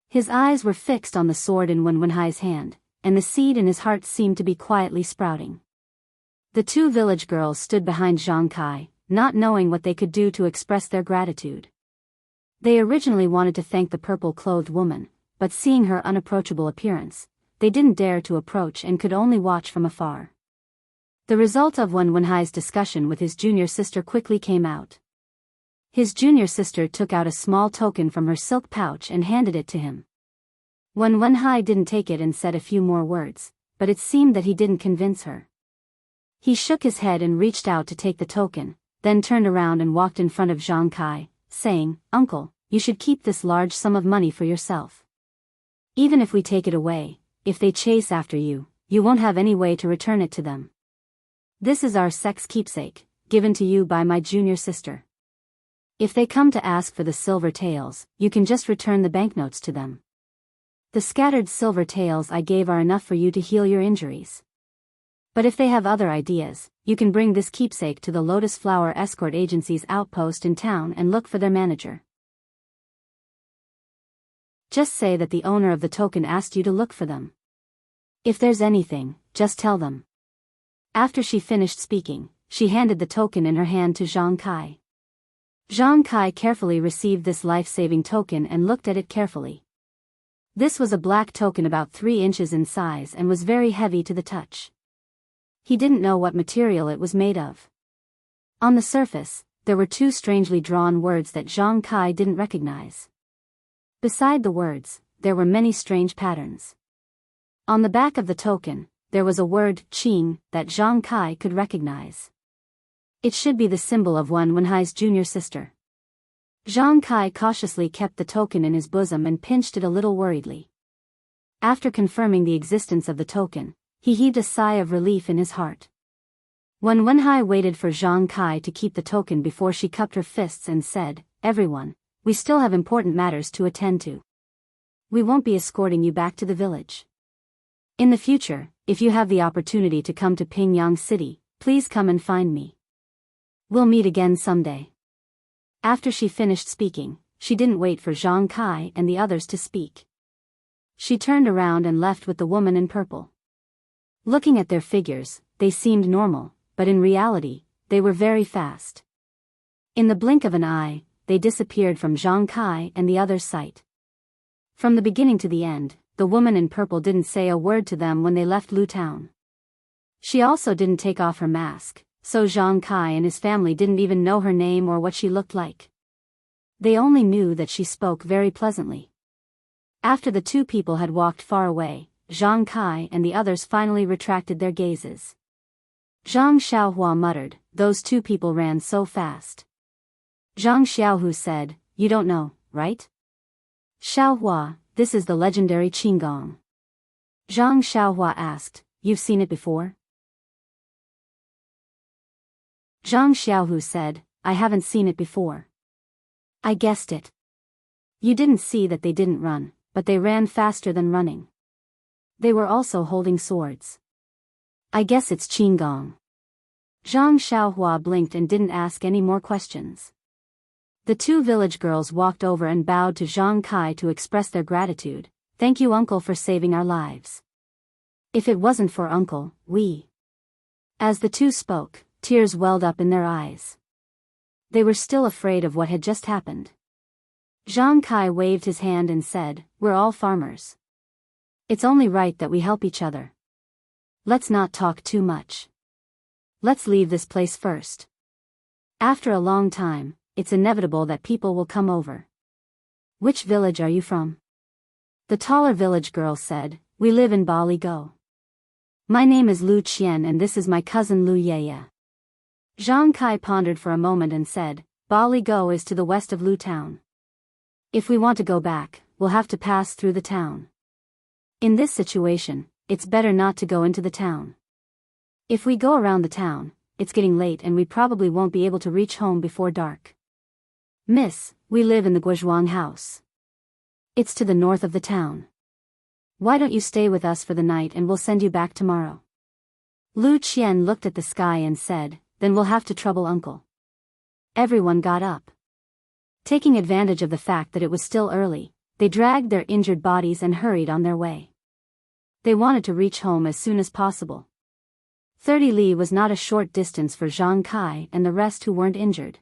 His eyes were fixed on the sword in Wenhai's hand, and the seed in his heart seemed to be quietly sprouting. The two village girls stood behind Zhang Kai, not knowing what they could do to express their gratitude. They originally wanted to thank the purple-clothed woman, but seeing her unapproachable appearance, they didn't dare to approach and could only watch from afar. The result of Wenhai's discussion with his junior sister quickly came out. His junior sister took out a small token from her silk pouch and handed it to him. Wenhai didn't take it and said a few more words, but it seemed that he didn't convince her. He shook his head and reached out to take the token, then turned around and walked in front of Zhang Kai, saying, "Uncle, you should keep this large sum of money for yourself. Even if we take it away, if they chase after you, you won't have any way to return it to them. This is our sex keepsake, given to you by my junior sister. If they come to ask for the silver taels, you can just return the banknotes to them. The scattered silver taels I gave are enough for you to heal your injuries. But if they have other ideas, you can bring this keepsake to the Lotus Flower Escort Agency's outpost in town and look for their manager. Just say that the owner of the token asked you to look for them. If there's anything, just tell them." After she finished speaking, she handed the token in her hand to Zhang Kai. Zhang Kai carefully received this life-saving token and looked at it carefully. This was a black token about 3 inches in size and was very heavy to the touch. He didn't know what material it was made of. On the surface, there were 2 strangely drawn words that Zhang Kai didn't recognize. Beside the words, there were many strange patterns. On the back of the token, there was a word, Qing, that Zhang Kai could recognize. It should be the symbol of Wenhai's junior sister. Zhang Kai cautiously kept the token in his bosom and pinched it a little worriedly. After confirming the existence of the token, he heaved a sigh of relief in his heart. When Wenhai waited for Zhang Kai to keep the token before she cupped her fists and said, "Everyone, we still have important matters to attend to. We won't be escorting you back to the village. In the future, if you have the opportunity to come to Pingyang City, please come and find me. We'll meet again someday." After she finished speaking, she didn't wait for Zhang Kai and the others to speak. She turned around and left with the woman in purple. Looking at their figures, they seemed normal, but in reality, they were very fast. In the blink of an eye, they disappeared from Zhang Kai and the others' sight. From the beginning to the end, the woman in purple didn't say a word to them when they left Lu Town. She also didn't take off her mask, so Zhang Kai and his family didn't even know her name or what she looked like. They only knew that she spoke very pleasantly. After the two people had walked far away, Zhang Kai and the others finally retracted their gazes. Zhang Xiaohua muttered, "Those two people ran so fast." Zhang Xiaohu said, "You don't know, right?" "Xiaohua, this is the legendary Qinggong." Zhang Xiaohua asked, "You've seen it before?" Zhang Xiaohu said, "I haven't seen it before." "I guessed it. You didn't see that they didn't run, but they ran faster than running. They were also holding swords. I guess it's Qinggong." Zhang Xiaohua blinked and didn't ask any more questions. The two village girls walked over and bowed to Zhang Kai to express their gratitude. "Thank you, uncle, for saving our lives. If it wasn't for uncle, we..." As the two spoke, tears welled up in their eyes. They were still afraid of what had just happened. Zhang Kai waved his hand and said, "We're all farmers. It's only right that we help each other. Let's not talk too much. Let's leave this place first. After a long time, it's inevitable that people will come over." "Which village are you from?" The taller village girl said, "We live in Bali Go. My name is Lu Qian and this is my cousin Lu Yeye." Zhang Kai pondered for a moment and said, "Bali Go is to the west of Lu Town. If we want to go back, we'll have to pass through the town. In this situation, it's better not to go into the town. If we go around the town, it's getting late and we probably won't be able to reach home before dark. Miss, we live in the Guozhuang house. It's to the north of the town. Why don't you stay with us for the night and we'll send you back tomorrow?" Lu Qian looked at the sky and said, "Then we'll have to trouble uncle." Everyone got up. Taking advantage of the fact that it was still early, they dragged their injured bodies and hurried on their way. They wanted to reach home as soon as possible. 30 li was not a short distance for Zhang Kai and the rest who weren't injured.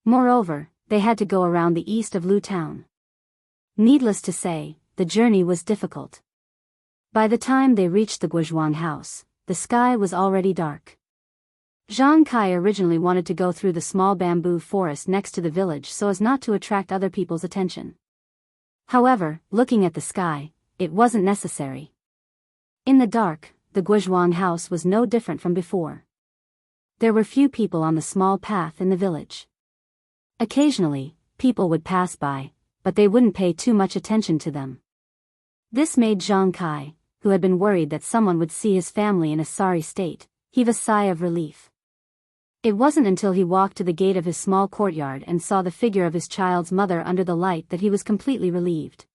Moreover, they had to go around the east of Lu Town. Needless to say, the journey was difficult. By the time they reached the Guozhuang house, the sky was already dark. Zhang Kai originally wanted to go through the small bamboo forest next to the village so as not to attract other people's attention. However, looking at the sky, it wasn't necessary. In the dark, the Guozhuang house was no different from before. There were few people on the small path in the village. Occasionally, people would pass by, but they wouldn't pay too much attention to them. This made Zhang Kai, who had been worried that someone would see his family in a sorry state, heave a sigh of relief. It wasn't until he walked to the gate of his small courtyard and saw the figure of his child's mother under the light that he was completely relieved.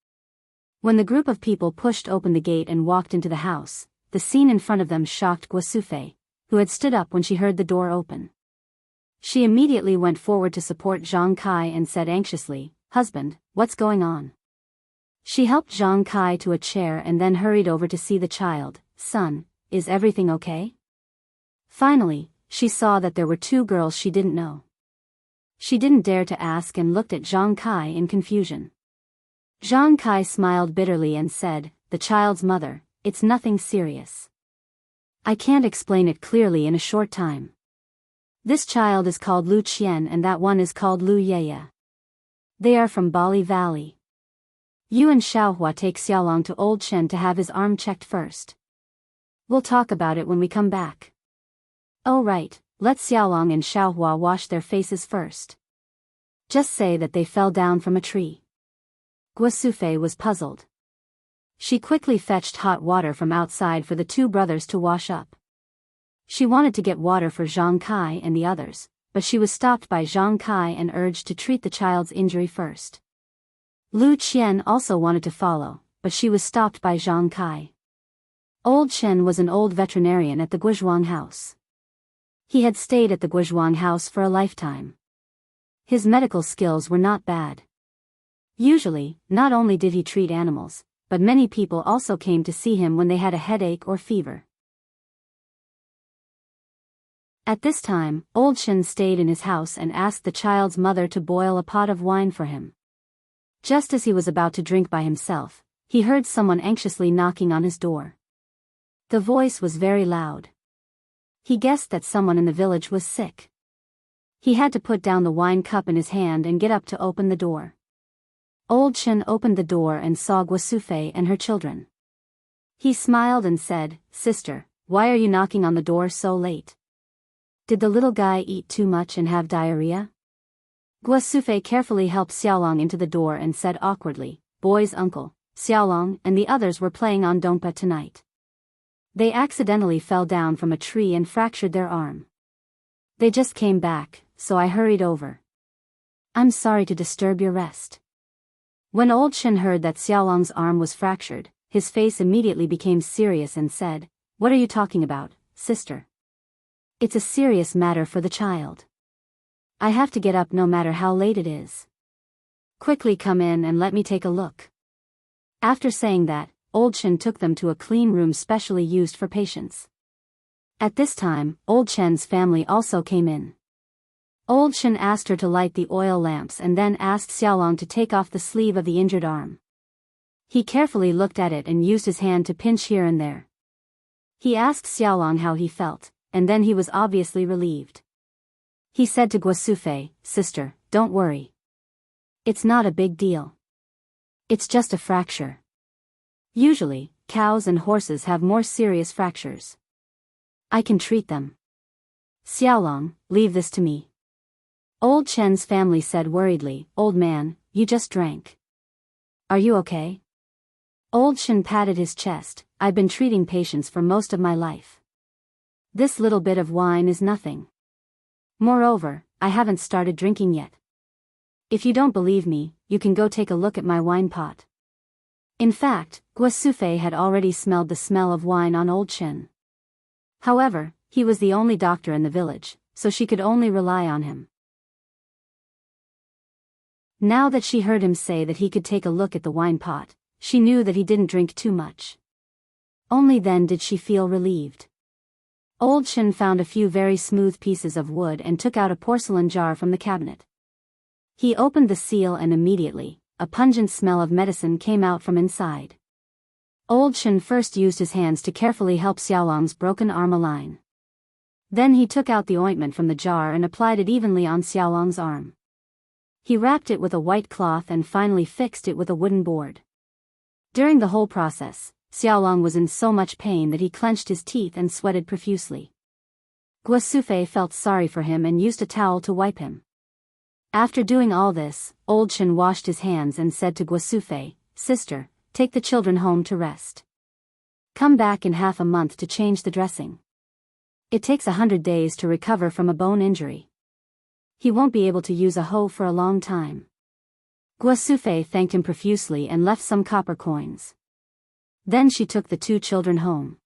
When the group of people pushed open the gate and walked into the house, the scene in front of them shocked Guosufei, who had stood up when she heard the door open. She immediately went forward to support Zhang Kai and said anxiously, "Husband, what's going on?" She helped Zhang Kai to a chair and then hurried over to see the child. "Son, is everything okay?" Finally, she saw that there were two girls she didn't know. She didn't dare to ask and looked at Zhang Kai in confusion. Zhang Kai smiled bitterly and said, "The child's mother, it's nothing serious. I can't explain it clearly in a short time. This child is called Lu Qian and that one is called Lu Yeye. They are from Bali Valley. You and Xiaohua take Xiaolong to Old Chen to have his arm checked first. We'll talk about it when we come back. Oh right, let Xiaolong and Xiaohua wash their faces first. Just say that they fell down from a tree." Guosufei was puzzled. She quickly fetched hot water from outside for the two brothers to wash up. She wanted to get water for Zhang Kai and the others, but she was stopped by Zhang Kai and urged to treat the child's injury first. Lu Qian also wanted to follow, but she was stopped by Zhang Kai. Old Chen was an old veterinarian at the Guozhuang house. He had stayed at the Guozhuang house for a lifetime. His medical skills were not bad. Usually, not only did he treat animals, but many people also came to see him when they had a headache or fever. At this time, old Shen stayed in his house and asked the child's mother to boil a pot of wine for him. Just as he was about to drink by himself, he heard someone anxiously knocking on his door. The voice was very loud. He guessed that someone in the village was sick. He had to put down the wine cup in his hand and get up to open the door. Old Shen opened the door and saw Guosufei and her children. He smiled and said, "Sister, why are you knocking on the door so late? Did the little guy eat too much and have diarrhea?" Guosufei carefully helped Xiaolong into the door and said awkwardly, "Boy's uncle, Xiaolong and the others were playing on Dongpa tonight. They accidentally fell down from a tree and fractured their arm. They just came back, so I hurried over. I'm sorry to disturb your rest." When old Shen heard that Xiaolong's arm was fractured, his face immediately became serious and said, "What are you talking about, sister? It's a serious matter for the child. I have to get up no matter how late it is. Quickly come in and let me take a look." After saying that, old Shen took them to a clean room specially used for patients. At this time, old Shen's family also came in. Old Shen asked her to light the oil lamps and then asked Xiaolong to take off the sleeve of the injured arm. He carefully looked at it and used his hand to pinch here and there. He asked Xiaolong how he felt, and then he was obviously relieved. He said to Guosufei, "Sister, don't worry. It's not a big deal. It's just a fracture. Usually, cows and horses have more serious fractures. I can treat them. Xiaolong, leave this to me." Old Chen's family said worriedly, "Old man, you just drank. Are you okay?" Old Shen patted his chest, "I've been treating patients for most of my life. This little bit of wine is nothing. Moreover, I haven't started drinking yet. If you don't believe me, you can go take a look at my wine pot." In fact, Guosufei had already smelled the smell of wine on old Shen. However, he was the only doctor in the village, so she could only rely on him. Now that she heard him say that he could take a look at the wine pot, she knew that he didn't drink too much. Only then did she feel relieved. Old Shen found a few very smooth pieces of wood and took out a porcelain jar from the cabinet. He opened the seal and immediately, a pungent smell of medicine came out from inside. Old Shen first used his hands to carefully help Xiaolong's broken arm align. Then he took out the ointment from the jar and applied it evenly on Xiaolong's arm. He wrapped it with a white cloth and finally fixed it with a wooden board. During the whole process, Xiaolong was in so much pain that he clenched his teeth and sweated profusely. Guosufei felt sorry for him and used a towel to wipe him. After doing all this, old Shen washed his hands and said to Guosufei, "Sister, take the children home to rest. Come back in half a month to change the dressing. It takes 100 days to recover from a bone injury. He won't be able to use a hoe for a long time." Guosufei thanked him profusely and left some copper coins. Then she took the two children home.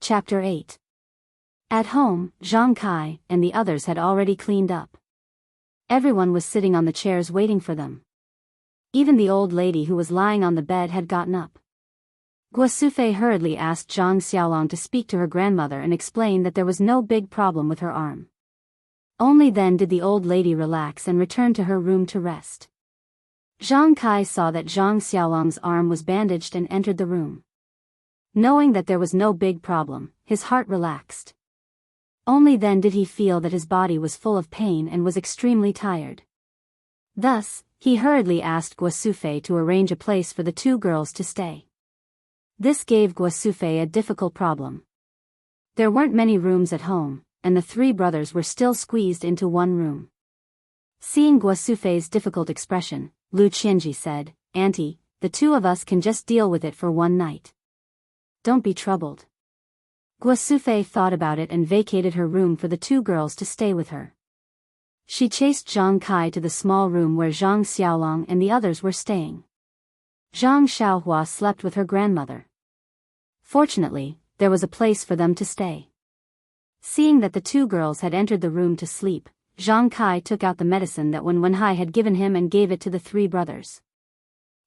Chapter 8. At home, Zhang Kai and the others had already cleaned up. Everyone was sitting on the chairs waiting for them. Even the old lady who was lying on the bed had gotten up. Guosufei hurriedly asked Zhang Xiaolong to speak to her grandmother and explain that there was no big problem with her arm. Only then did the old lady relax and return to her room to rest. Zhang Kai saw that Zhang Xiaolong's arm was bandaged and entered the room. Knowing that there was no big problem, his heart relaxed. Only then did he feel that his body was full of pain and was extremely tired. Thus, he hurriedly asked Guosufei to arrange a place for the two girls to stay. This gave Guosufei a difficult problem. There weren't many rooms at home, and the three brothers were still squeezed into one room. Seeing Guosufei's difficult expression, Lu Qianji said, "Auntie, the two of us can just deal with it for one night. Don't be troubled." Guosufei thought about it and vacated her room for the two girls to stay with her. She chased Zhang Kai to the small room where Zhang Xiaolong and the others were staying. Zhang Xiaohua slept with her grandmother. Fortunately, there was a place for them to stay. Seeing that the two girls had entered the room to sleep, Zhang Kai took out the medicine that Wen Wenhai had given him and gave it to the three brothers.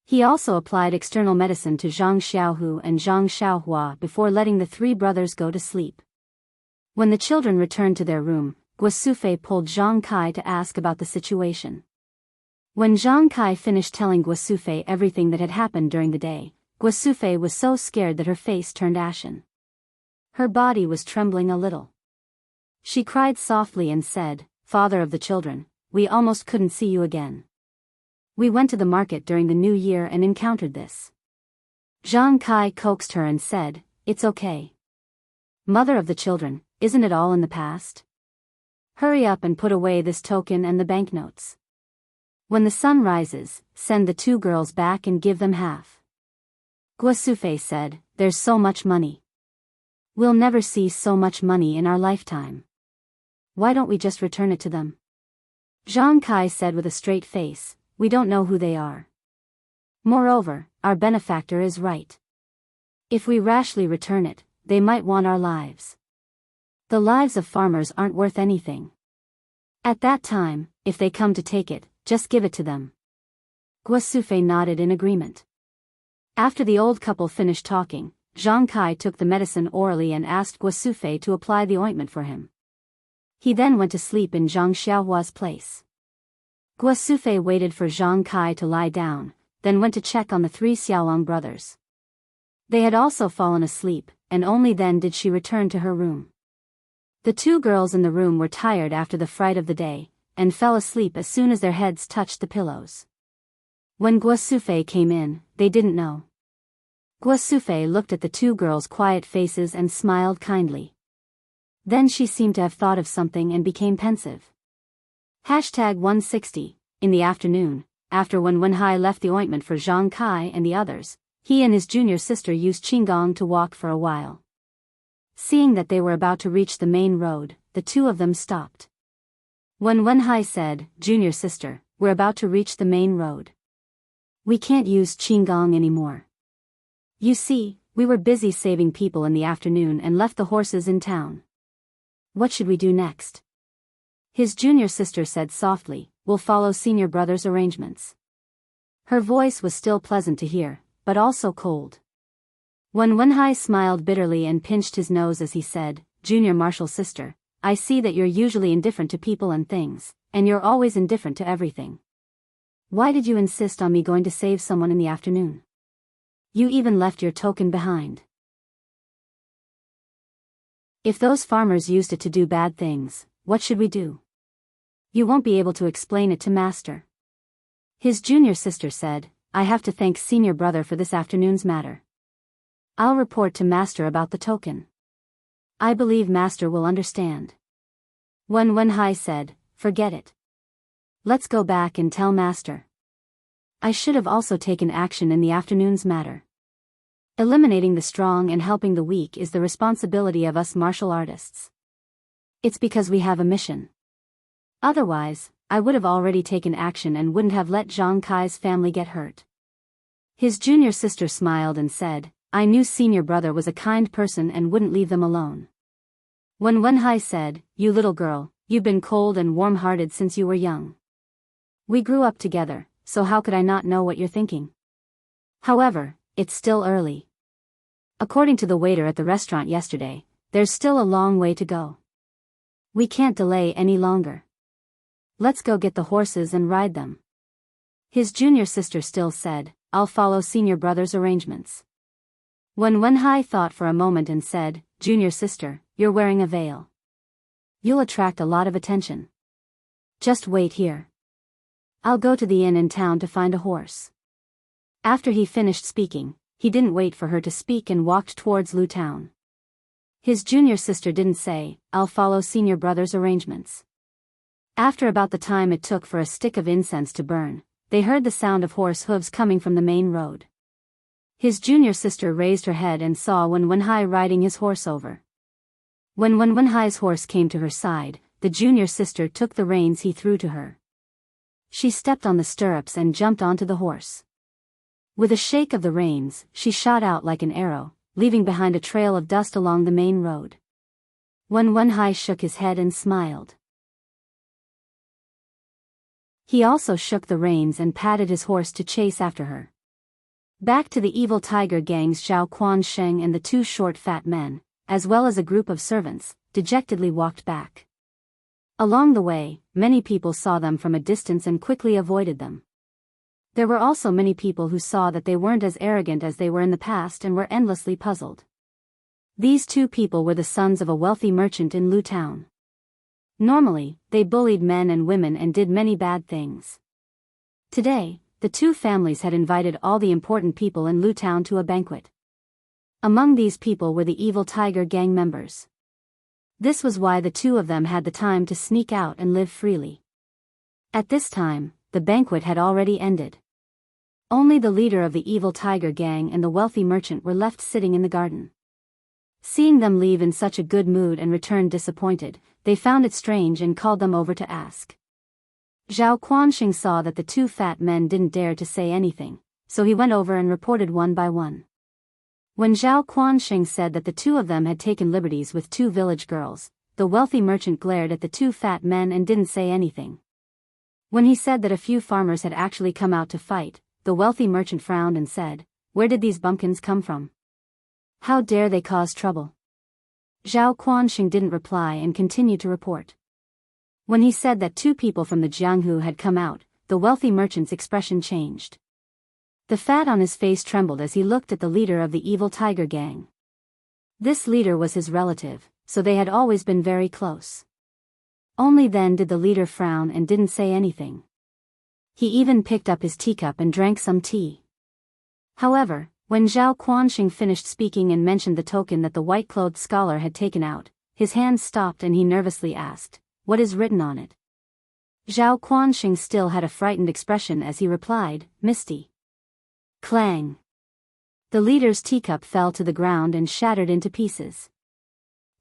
He also applied external medicine to Zhang Xiaohu and Zhang Xiaohua before letting the three brothers go to sleep. When the children returned to their room, Guosufei pulled Zhang Kai to ask about the situation. When Zhang Kai finished telling Guosufei everything that had happened during the day, Guosufei was so scared that her face turned ashen. Her body was trembling a little. She cried softly and said, "Father of the children, we almost couldn't see you again. We went to the market during the new year and encountered this." Zhang Kai coaxed her and said, "It's okay. Mother of the children, isn't it all in the past? Hurry up and put away this token and the banknotes. When the sun rises, send the two girls back and give them half." Guosufei said, "There's so much money. We'll never see so much money in our lifetime. Why don't we just return it to them?" Zhang Kai said with a straight face, "We don't know who they are. Moreover, our benefactor is right. If we rashly return it, they might want our lives. The lives of farmers aren't worth anything. At that time, if they come to take it, just give it to them." Guosufei nodded in agreement. After the old couple finished talking, Zhang Kai took the medicine orally and asked Guosufei to apply the ointment for him. He then went to sleep in Zhang Xiaohua's place. Guosufei waited for Zhang Kai to lie down, then went to check on the three Xiaolong brothers. They had also fallen asleep, and only then did she return to her room. The two girls in the room were tired after the fright of the day, and fell asleep as soon as their heads touched the pillows. When Guosufei came in, they didn't know. Guosufei looked at the two girls' quiet faces and smiled kindly. Then she seemed to have thought of something and became pensive. #160. In the afternoon, after Wen Wenhai left the ointment for Zhang Kai and the others, he and his junior sister used Qinggong to walk for a while. Seeing that they were about to reach the main road, the two of them stopped. Wen Wenhai said, "Junior sister, we're about to reach the main road. We can't use Qinggong anymore. You see, we were busy saving people in the afternoon and left the horses in town. What should we do next?" His junior sister said softly, "We'll follow senior brother's arrangements." Her voice was still pleasant to hear, but also cold. Wen Wenhai smiled bitterly and pinched his nose as he said, "Junior martial sister, I see that you're usually indifferent to people and things, and you're always indifferent to everything. Why did you insist on me going to save someone in the afternoon? You even left your token behind. If those farmers used it to do bad things, what should we do? You won't be able to explain it to master." His junior sister said, "I have to thank senior brother for this afternoon's matter. I'll report to master about the token. I believe master will understand." Wen Wenhai said, "Forget it. Let's go back and tell master. I should have also taken action in the afternoon's matter. Eliminating the strong and helping the weak is the responsibility of us martial artists. It's because we have a mission. Otherwise, I would have already taken action and wouldn't have let Zhang Kai's family get hurt." His junior sister smiled and said, "I knew senior brother was a kind person and wouldn't leave them alone." When Wenhai said, "You little girl, you've been cold and warm-hearted since you were young. We grew up together, so how could I not know what you're thinking? However, it's still early. According to the waiter at the restaurant yesterday, there's still a long way to go. We can't delay any longer. Let's go get the horses and ride them." His junior sister still said, "I'll follow senior brother's arrangements." When Wenhai thought for a moment and said, "Junior sister, you're wearing a veil. You'll attract a lot of attention. Just wait here. I'll go to the inn in town to find a horse." After he finished speaking, he didn't wait for her to speak and walked towards Lu Town. His junior sister didn't say, "I'll follow senior brother's arrangements." After about the time it took for a stick of incense to burn, they heard the sound of horse hooves coming from the main road. His junior sister raised her head and saw Wen Wenhai riding his horse over. When Wen Wenhai's horse came to her side, the junior sister took the reins he threw to her. She stepped on the stirrups and jumped onto the horse. With a shake of the reins, she shot out like an arrow, leaving behind a trail of dust along the main road. Wen Wenhai shook his head and smiled. He also shook the reins and patted his horse to chase after her. Back to the evil tiger gangs, Zhao Quansheng and the two short fat men, as well as a group of servants, dejectedly walked back. Along the way, many people saw them from a distance and quickly avoided them. There were also many people who saw that they weren't as arrogant as they were in the past and were endlessly puzzled. These two people were the sons of a wealthy merchant in Lu Town. Normally, they bullied men and women and did many bad things. Today, the two families had invited all the important people in Lu Town to a banquet. Among these people were the evil tiger gang members. This was why the two of them had the time to sneak out and live freely. At this time, the banquet had already ended. Only the leader of the evil tiger gang and the wealthy merchant were left sitting in the garden. Seeing them leave in such a good mood and return disappointed, they found it strange and called them over to ask. Zhao Quanxing saw that the two fat men didn't dare to say anything, so he went over and reported one by one. When Zhao Quanxing said that the two of them had taken liberties with two village girls, the wealthy merchant glared at the two fat men and didn't say anything. When he said that a few farmers had actually come out to fight, the wealthy merchant frowned and said, "Where did these bumpkins come from? How dare they cause trouble?" Zhao Quanxing didn't reply and continued to report. When he said that two people from the Jianghu had come out, the wealthy merchant's expression changed. The fat on his face trembled as he looked at the leader of the evil tiger gang. This leader was his relative, so they had always been very close. Only then did the leader frown and didn't say anything. He even picked up his teacup and drank some tea. However, when Zhao Quanxing finished speaking and mentioned the token that the white-clothed scholar had taken out, his hands stopped and he nervously asked, "What is written on it?" Zhao Quanxing still had a frightened expression as he replied, "Misty." Clang! The leader's teacup fell to the ground and shattered into pieces.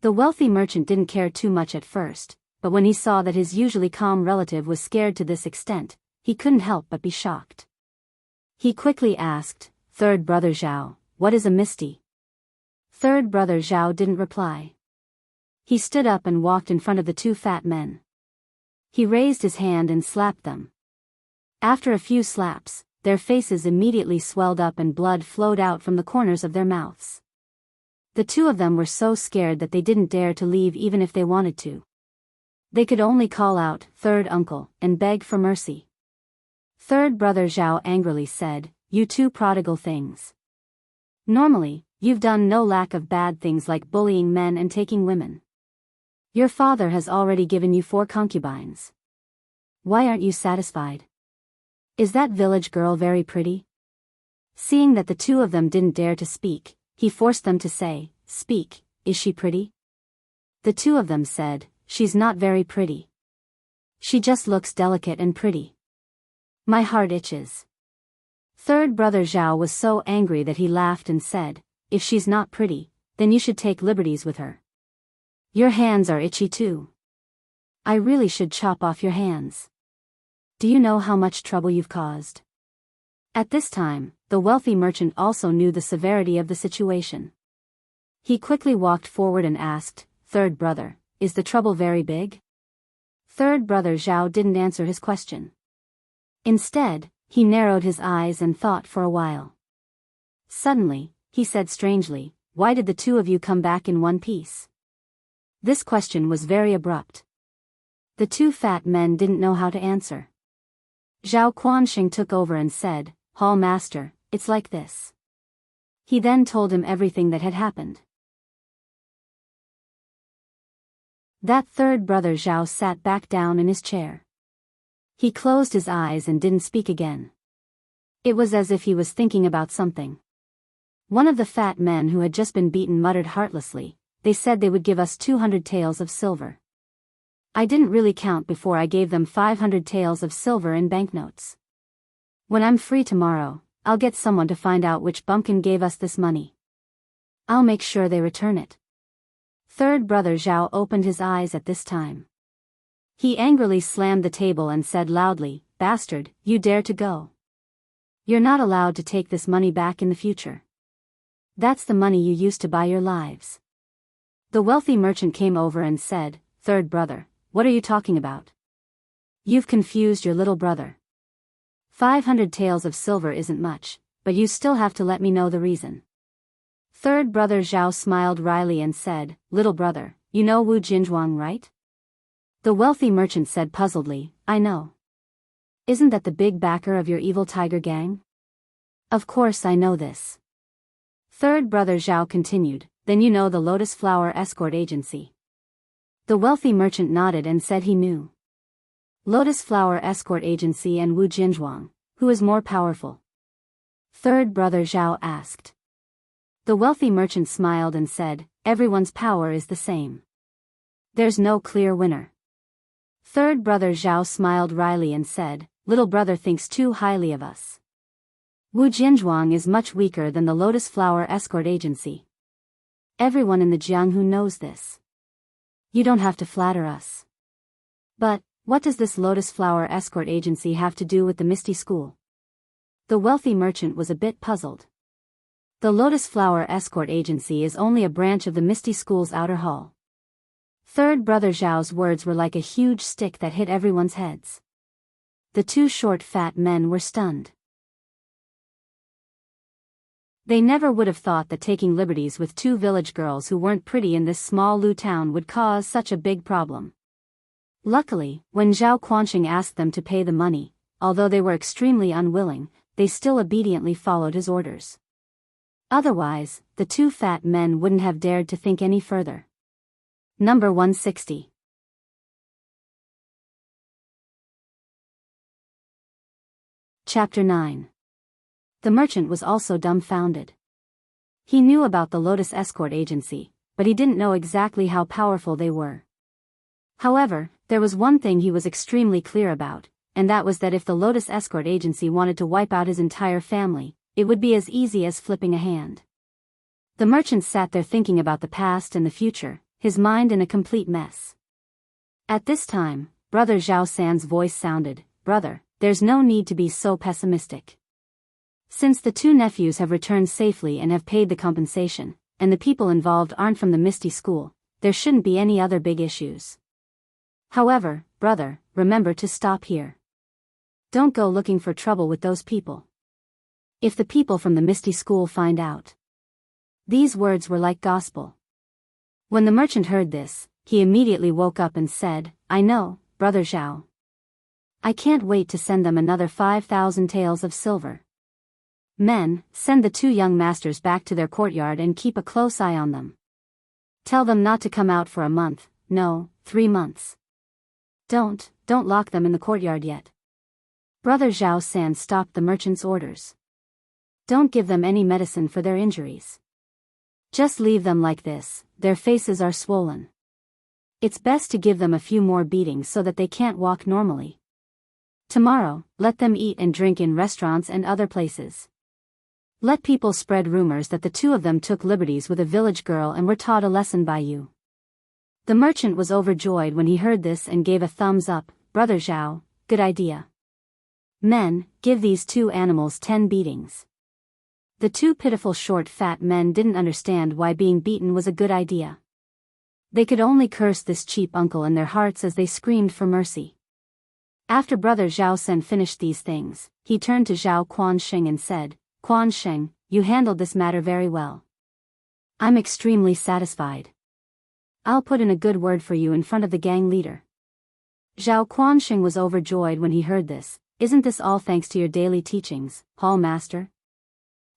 The wealthy merchant didn't care too much at first, but when he saw that his usually calm relative was scared to this extent, he couldn't help but be shocked. He quickly asked, "Third brother Zhao, what is a misty?" Third brother Zhao didn't reply. He stood up and walked in front of the two fat men. He raised his hand and slapped them. After a few slaps, their faces immediately swelled up and blood flowed out from the corners of their mouths. The two of them were so scared that they didn't dare to leave even if they wanted to. They could only call out, "Third uncle," and beg for mercy. Third brother Zhao angrily said, "You two prodigal things. Normally, you've done no lack of bad things like bullying men and taking women. Your father has already given you 4 concubines. Why aren't you satisfied? Is that village girl very pretty?" Seeing that the two of them didn't dare to speak, he forced them to say, "Speak, is she pretty?" The two of them said, "She's not very pretty. She just looks delicate and pretty. My heart itches." Third brother Zhao was so angry that he laughed and said, "If she's not pretty, then you should take liberties with her. Your hands are itchy too. I really should chop off your hands. Do you know how much trouble you've caused?" At this time, the wealthy merchant also knew the severity of the situation. He quickly walked forward and asked, "Third brother, is the trouble very big?" Third brother Zhao didn't answer his question. Instead, he narrowed his eyes and thought for a while. Suddenly, he said strangely, "Why did the two of you come back in one piece?" This question was very abrupt. The two fat men didn't know how to answer. Zhao Quanxing took over and said, "Hall master, it's like this." He then told him everything that had happened. That third brother Zhao sat back down in his chair. He closed his eyes and didn't speak again. It was as if he was thinking about something. One of the fat men who had just been beaten muttered heartlessly, "They said they would give us 200 taels of silver. I didn't really count before I gave them 500 taels of silver in banknotes. When I'm free tomorrow, I'll get someone to find out which bumpkin gave us this money. I'll make sure they return it." Third brother Zhao opened his eyes at this time. He angrily slammed the table and said loudly, "Bastard, you dare to go? You're not allowed to take this money back in the future. That's the money you used to buy your lives." The wealthy merchant came over and said, "Third brother, what are you talking about? You've confused your little brother. 500 taels of silver isn't much, but you still have to let me know the reason. Third brother Zhao smiled wryly and said, Little brother, you know Wu Jinzhuang, right? The wealthy merchant said puzzledly, I know. Isn't that the big backer of your evil tiger gang? Of course I know this. Third brother Zhao continued, Then you know the Lotus Flower Escort Agency. The wealthy merchant nodded and said he knew. Lotus Flower Escort Agency and Wu Jinzhuang, who is more powerful? Third brother Zhao asked. The wealthy merchant smiled and said, Everyone's power is the same. There's no clear winner. Third brother Zhao smiled wryly and said, Little brother thinks too highly of us. Wu Jinzhuang is much weaker than the Lotus Flower Escort Agency. Everyone in the Jianghu knows this. You don't have to flatter us. But, what does this Lotus Flower Escort Agency have to do with the Misty School? The wealthy merchant was a bit puzzled. The Lotus Flower Escort Agency is only a branch of the Misty School's outer hall. Third brother Zhao's words were like a huge stick that hit everyone's heads. The two short fat men were stunned. They never would have thought that taking liberties with two village girls who weren't pretty in this small Lu town would cause such a big problem. Luckily, when Zhao Quanxing asked them to pay the money, although they were extremely unwilling, they still obediently followed his orders. Otherwise, the two fat men wouldn't have dared to think any further. Number 160. Chapter 9. The merchant was also dumbfounded. He knew about the Lotus Escort Agency, but he didn't know exactly how powerful they were. However, there was one thing he was extremely clear about, and that was that if the Lotus Escort Agency wanted to wipe out his entire family, it would be as easy as flipping a hand. The merchant sat there thinking about the past and the future, his mind in a complete mess. At this time, Brother Zhao San's voice sounded, Brother, there's no need to be so pessimistic. Since the two nephews have returned safely and have paid the compensation, and the people involved aren't from the Misty School, there shouldn't be any other big issues. However, brother, remember to stop here. Don't go looking for trouble with those people. If the people from the Misty School find out. These words were like gospel. When the merchant heard this, he immediately woke up and said, I know, Brother Zhao. I can't wait to send them another 5,000 taels of silver. Men, send the two young masters back to their courtyard and keep a close eye on them. Tell them not to come out for a month, no, 3 months. Don't lock them in the courtyard yet. Brother Zhao San stopped the merchant's orders. Don't give them any medicine for their injuries. Just leave them like this, their faces are swollen. It's best to give them a few more beatings so that they can't walk normally. Tomorrow, let them eat and drink in restaurants and other places. Let people spread rumors that the two of them took liberties with a village girl and were taught a lesson by you. The merchant was overjoyed when he heard this and gave a thumbs up, Brother Zhao, good idea. Men, give these two animals 10 beatings. The two pitiful short fat men didn't understand why being beaten was a good idea. They could only curse this cheap uncle in their hearts as they screamed for mercy. After Brother Zhao Sen finished these things, he turned to Zhao Quanxing and said, Quanxing, you handled this matter very well. I'm extremely satisfied. I'll put in a good word for you in front of the gang leader. Zhao Quanxing was overjoyed when he heard this. Isn't this all thanks to your daily teachings, Hall Master?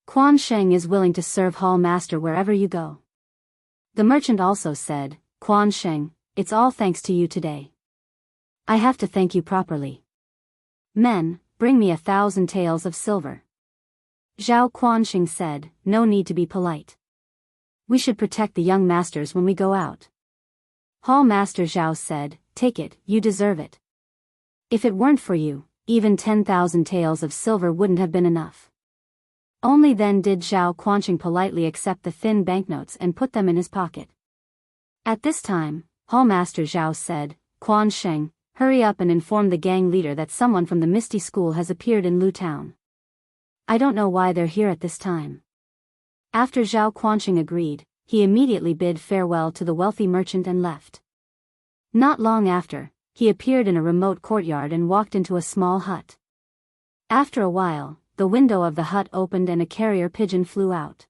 Quanxing is willing to serve Hall Master wherever you go. The merchant also said, Quanxing, it's all thanks to you today. I have to thank you properly. Men, bring me 1,000 taels of silver. Zhao Quanxing said, no need to be polite. We should protect the young masters when we go out. Hall Master Zhao said, take it, you deserve it. If it weren't for you, even 10,000 taels of silver wouldn't have been enough. Only then did Zhao Quanxing politely accept the thin banknotes and put them in his pocket. At this time, Hall Master Zhao said, Quanxing, hurry up and inform the gang leader that someone from the Misty School has appeared in Lu Town. I don't know why they're here at this time. After Zhao Quanxing agreed, he immediately bid farewell to the wealthy merchant and left. Not long after, he appeared in a remote courtyard and walked into a small hut. After a while, the window of the hut opened and a carrier pigeon flew out.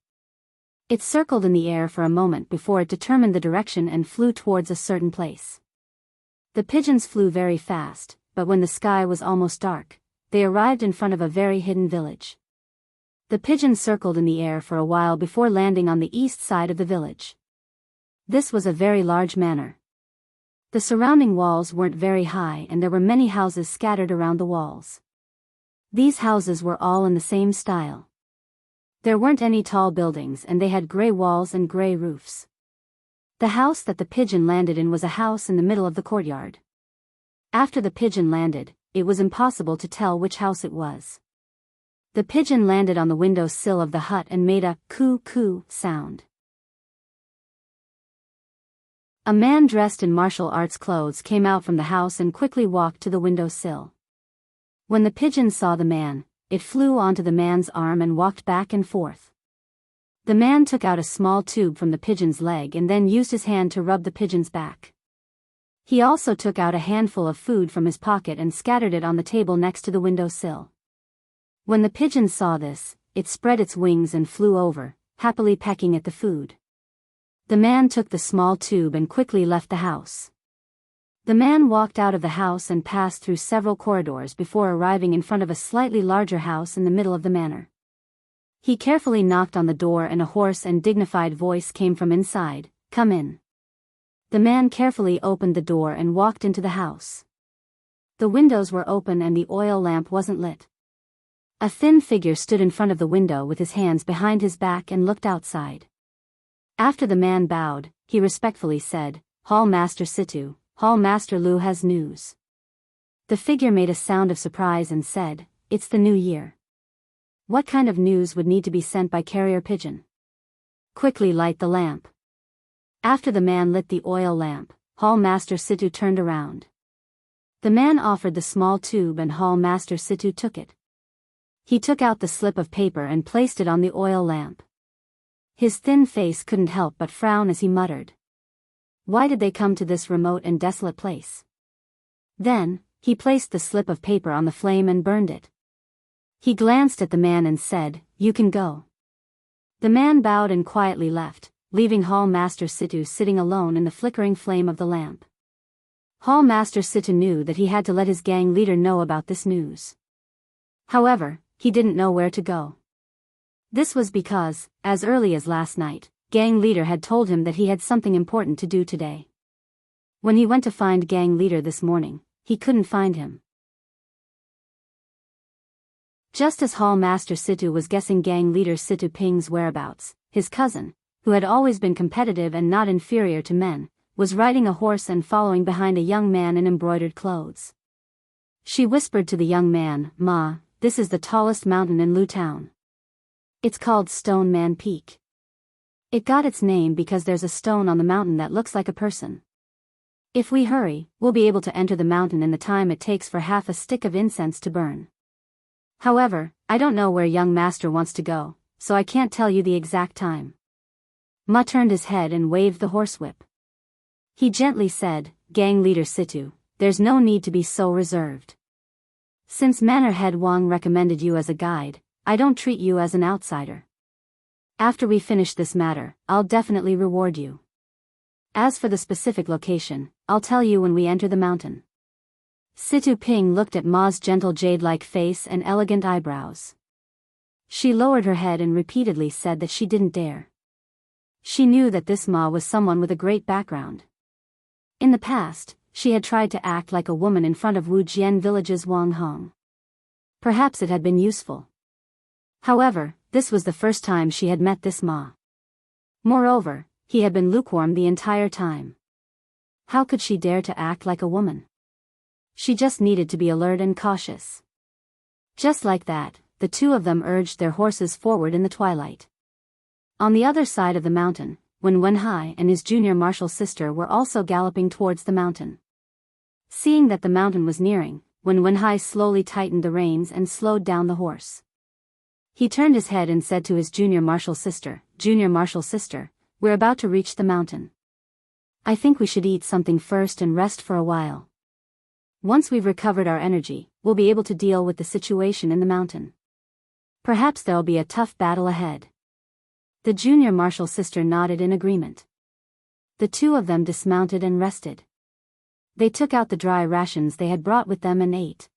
It circled in the air for a moment before it determined the direction and flew towards a certain place. The pigeons flew very fast, but when the sky was almost dark, they arrived in front of a very hidden village. The pigeons circled in the air for a while before landing on the east side of the village. This was a very large manor. The surrounding walls weren't very high and there were many houses scattered around the walls. These houses were all in the same style. There weren't any tall buildings and they had gray walls and gray roofs. The house that the pigeon landed in was a house in the middle of the courtyard. After the pigeon landed, it was impossible to tell which house it was. The pigeon landed on the window sill of the hut and made a coo-coo sound. A man dressed in martial arts clothes came out from the house and quickly walked to the window sill. When the pigeon saw the man, it flew onto the man's arm and walked back and forth. The man took out a small tube from the pigeon's leg and then used his hand to rub the pigeon's back. He also took out a handful of food from his pocket and scattered it on the table next to the window sill. When the pigeon saw this, it spread its wings and flew over, happily pecking at the food. The man took the small tube and quickly left the house. The man walked out of the house and passed through several corridors before arriving in front of a slightly larger house in the middle of the manor. He carefully knocked on the door and a hoarse and dignified voice came from inside, "Come in." The man carefully opened the door and walked into the house. The windows were open and the oil lamp wasn't lit. A thin figure stood in front of the window with his hands behind his back and looked outside. After the man bowed, he respectfully said, "Hall Master Situ, Hall Master Lu has news." The figure made a sound of surprise and said, "It's the new year. What kind of news would need to be sent by carrier pigeon? Quickly light the lamp." After the man lit the oil lamp, Hall Master Situ turned around. The man offered the small tube and Hall Master Situ took it. He took out the slip of paper and placed it on the oil lamp. His thin face couldn't help but frown as he muttered. Why did they come to this remote and desolate place? Then, he placed the slip of paper on the flame and burned it. He glanced at the man and said, "You can go." The man bowed and quietly left, leaving Hall Master Situ sitting alone in the flickering flame of the lamp. Hall Master Situ knew that he had to let his gang leader know about this news. However, he didn't know where to go. This was because, as early as last night, gang leader had told him that he had something important to do today. When he went to find gang leader this morning, he couldn't find him. Just as Hall Master Situ was guessing gang leader Situ Ping's whereabouts, his cousin, who had always been competitive and not inferior to men, was riding a horse and following behind a young man in embroidered clothes. She whispered to the young man, "Ma, this is the tallest mountain in Lu Town. It's called Stone Man Peak. It got its name because there's a stone on the mountain that looks like a person. If we hurry, we'll be able to enter the mountain in the time it takes for half a stick of incense to burn. However, I don't know where young master wants to go, so I can't tell you the exact time." Ma turned his head and waved the horsewhip. He gently said, "Gang leader Situ, there's no need to be so reserved. Since Manor Head Wang recommended you as a guide, I don't treat you as an outsider. After we finish this matter, I'll definitely reward you. As for the specific location, I'll tell you when we enter the mountain." Situ Ping looked at Ma's gentle jade-like face and elegant eyebrows. She lowered her head and repeatedly said that she didn't dare. She knew that this Ma was someone with a great background. In the past, she had tried to act like a woman in front of Wu Jian village's Wang Hong. Perhaps it had been useful. However, this was the first time she had met this Ma. Moreover, he had been lukewarm the entire time. How could she dare to act like a woman? She just needed to be alert and cautious. Just like that, the two of them urged their horses forward in the twilight. On the other side of the mountain, when Wenhai and his junior martial sister were also galloping towards the mountain. Seeing that the mountain was nearing, Wenhai slowly tightened the reins and slowed down the horse. He turned his head and said to his junior martial sister, "Junior martial sister, we're about to reach the mountain. I think we should eat something first and rest for a while." Once we've recovered our energy, we'll be able to deal with the situation in the mountain. Perhaps there'll be a tough battle ahead. The junior martial sister nodded in agreement. The two of them dismounted and rested. They took out the dry rations they had brought with them and ate.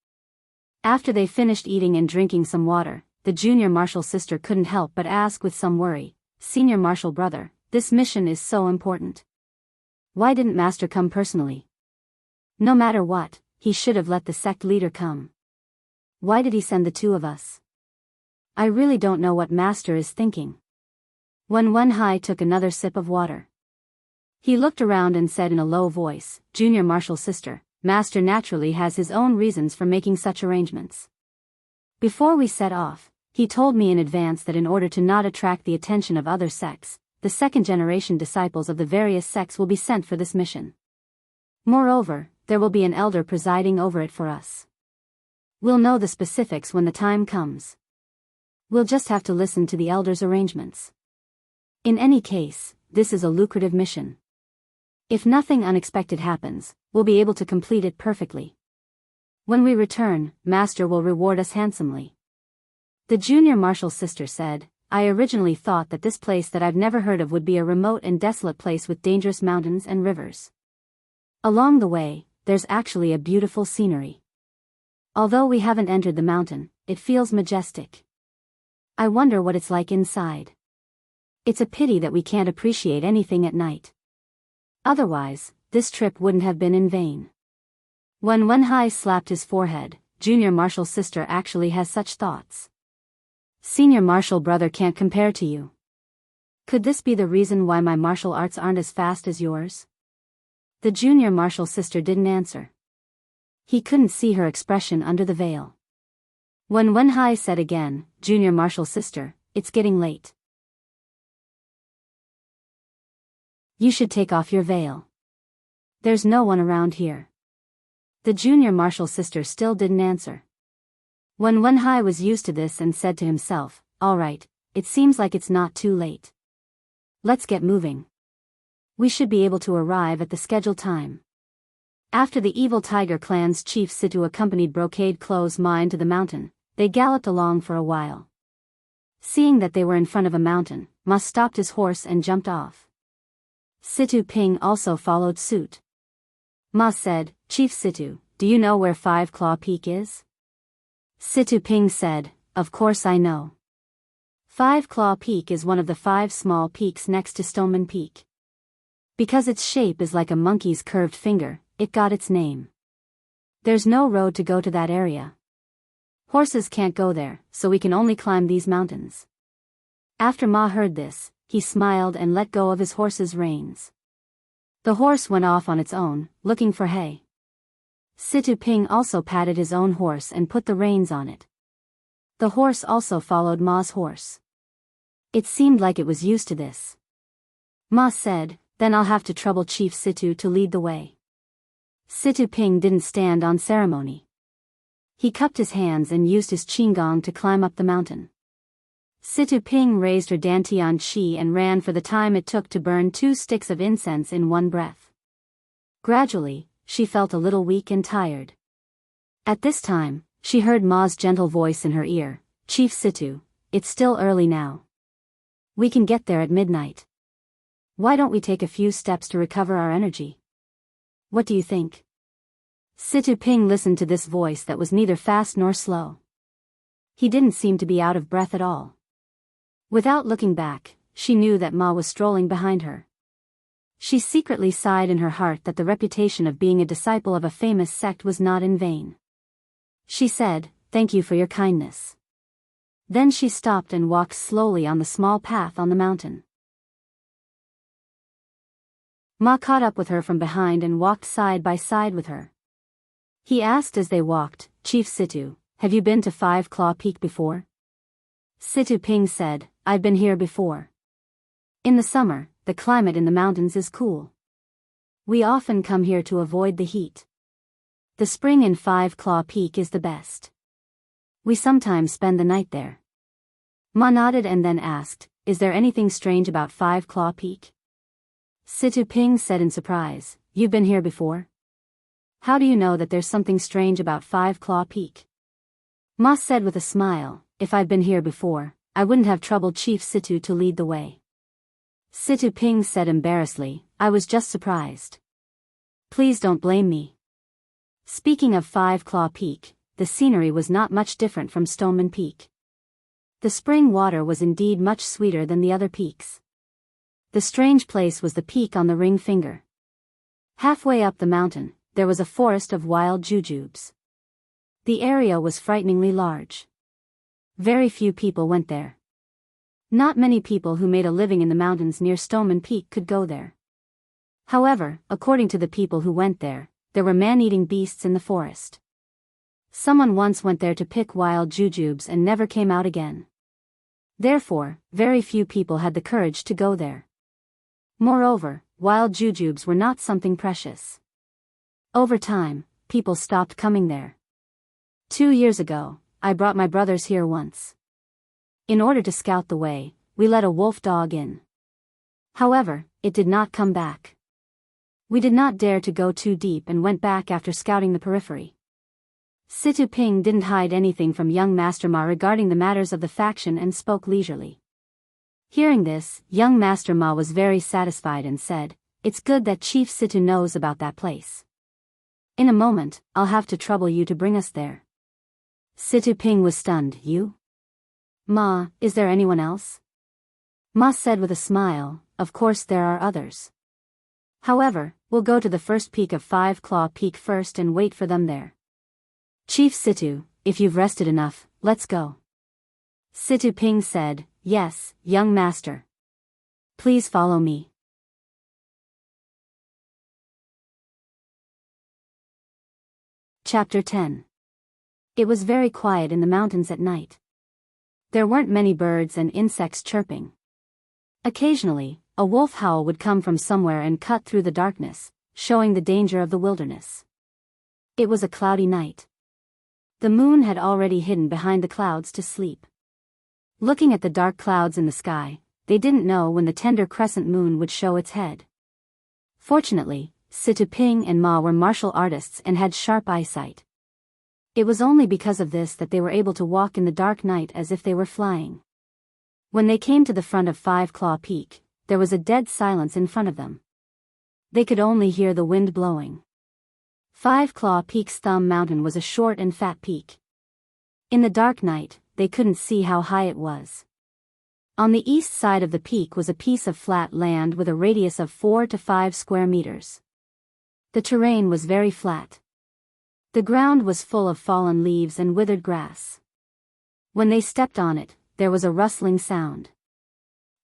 After they finished eating and drinking some water, the junior martial sister couldn't help but ask with some worry, "Senior martial brother, this mission is so important. Why didn't Master come personally? No matter what, he should have let the sect leader come. Why did he send the two of us? I really don't know what Master is thinking." When Wenhai took another sip of water, he looked around and said in a low voice, "Junior martial sister, Master naturally has his own reasons for making such arrangements. Before we set off, he told me in advance that in order to not attract the attention of other sects, the second-generation disciples of the various sects will be sent for this mission. Moreover, there will be an elder presiding over it for us. We'll know the specifics when the time comes. We'll just have to listen to the elder's arrangements. In any case, this is a lucrative mission. If nothing unexpected happens, we'll be able to complete it perfectly. When we return, Master will reward us handsomely." The junior martial sister said, "I originally thought that this place that I've never heard of would be a remote and desolate place with dangerous mountains and rivers. Along the way, there's actually a beautiful scenery. Although we haven't entered the mountain, it feels majestic. I wonder what it's like inside. It's a pity that we can't appreciate anything at night. Otherwise, this trip wouldn't have been in vain." When Wenhai slapped his forehead, junior martial sister actually has such thoughts. "Senior martial brother can't compare to you. Could this be the reason why my martial arts aren't as fast as yours?" The junior martial sister didn't answer. He couldn't see her expression under the veil. When Wenhai said again, "Junior martial sister, it's getting late. You should take off your veil. There's no one around here." The junior martial sister still didn't answer. When Wenhai was used to this and said to himself, "All right, it seems like it's not too late. Let's get moving. We should be able to arrive at the scheduled time." After the evil tiger clan's chief Situ accompanied Brocade Clothes Ma into the mountain, they galloped along for a while. Seeing that they were in front of a mountain, Ma stopped his horse and jumped off. Situ Ping also followed suit. Ma said, "Chief Situ, do you know where Five Claw Peak is?" Situ Ping said, "Of course I know. Five Claw Peak is one of the 5 small peaks next to Stoneman Peak. Because its shape is like a monkey's curved finger, it got its name. There's no road to go to that area. Horses can't go there, so we can only climb these mountains." After Ma heard this, he smiled and let go of his horse's reins. The horse went off on its own, looking for hay. Situ Ping also patted his own horse and put the reins on it. The horse also followed Ma's horse. It seemed like it was used to this. Ma said, "Then I'll have to trouble Chief Situ to lead the way." Situ Ping didn't stand on ceremony. He cupped his hands and used his qigong to climb up the mountain. Situ Ping raised her Dantian Qi and ran for the time it took to burn 2 sticks of incense in one breath. Gradually, she felt a little weak and tired. At this time, she heard Ma's gentle voice in her ear, "Chief Situ, it's still early now. We can get there at midnight. Why don't we take a few steps to recover our energy? What do you think?" Situ Ping listened to this voice that was neither fast nor slow. He didn't seem to be out of breath at all. Without looking back, she knew that Ma was strolling behind her. She secretly sighed in her heart that the reputation of being a disciple of a famous sect was not in vain. She said, "Thank you for your kindness." Then she stopped and walked slowly on the small path on the mountain. Ma caught up with her from behind and walked side by side with her. He asked as they walked, "Chief Situ, have you been to Five Claw Peak before?" Situ Ping said, "I've been here before. In the summer, the climate in the mountains is cool. We often come here to avoid the heat. The spring in Five Claw Peak is the best. We sometimes spend the night there." Ma nodded and then asked, "Is there anything strange about Five Claw Peak?" Situ Ping said in surprise, "You've been here before? How do you know that there's something strange about Five Claw Peak? Ma said with a smile, if I'd been here before, I wouldn't have troubled Chief Situ to lead the way. Situ Ping said embarrassedly, I was just surprised. Please don't blame me. Speaking of Five Claw Peak, the scenery was not much different from Stoneman Peak. The spring water was indeed much sweeter than the other peaks. The strange place was the peak on the ring finger. Halfway up the mountain, there was a forest of wild jujubes. The area was frighteningly large. Very few people went there. Not many people who made a living in the mountains near Stoneman Peak could go there. However, according to the people who went there were man-eating beasts in the forest. Someone once went there to pick wild jujubes and never came out again. Therefore, very few people had the courage to go there. Moreover, wild jujubes were not something precious. Over time, people stopped coming there. 2 years ago, I brought my brothers here once. In order to scout the way, we let a wolf dog in. However, it did not come back. We did not dare to go too deep and went back after scouting the periphery. Situ Ping didn't hide anything from young Master Ma regarding the matters of the faction and spoke leisurely. Hearing this, young Master Ma was very satisfied and said, it's good that Chief Situ knows about that place. In a moment, I'll have to trouble you to bring us there. Situ Ping was stunned. You? Ma, is there anyone else? Ma said with a smile, of course there are others. However, we'll go to the first peak of Five Claw Peak first and wait for them there. Chief Situ, if you've rested enough, let's go. Situ Ping said, yes, young master. Please follow me. Chapter 10. It was very quiet in the mountains at night. There weren't many birds and insects chirping. Occasionally, a wolf howl would come from somewhere and cut through the darkness, showing the danger of the wilderness. It was a cloudy night. The moon had already hidden behind the clouds to sleep. Looking at the dark clouds in the sky, they didn't know when the tender crescent moon would show its head. Fortunately, Situ Ping and Ma were martial artists and had sharp eyesight. It was only because of this that they were able to walk in the dark night as if they were flying. When they came to the front of Five Claw Peak, there was a dead silence in front of them. They could only hear the wind blowing. Five Claw Peak's thumb mountain was a short and fat peak. In the dark night, they couldn't see how high it was. On the east side of the peak was a piece of flat land with a radius of 4 to 5 square meters. The terrain was very flat. The ground was full of fallen leaves and withered grass. When they stepped on it, there was a rustling sound.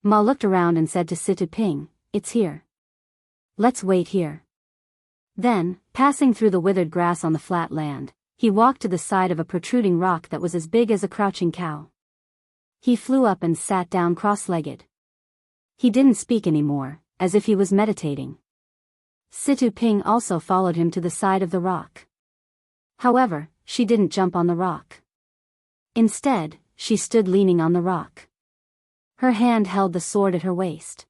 Ma looked around and said to Situ Ping, it's here. Let's wait here. Then, passing through the withered grass on the flat land, he walked to the side of a protruding rock that was as big as a crouching cow. He flew up and sat down cross-legged. He didn't speak anymore, as if he was meditating. Situ Ping also followed him to the side of the rock. However, she didn't jump on the rock. Instead, she stood leaning on the rock. Her hand held the sword at her waist.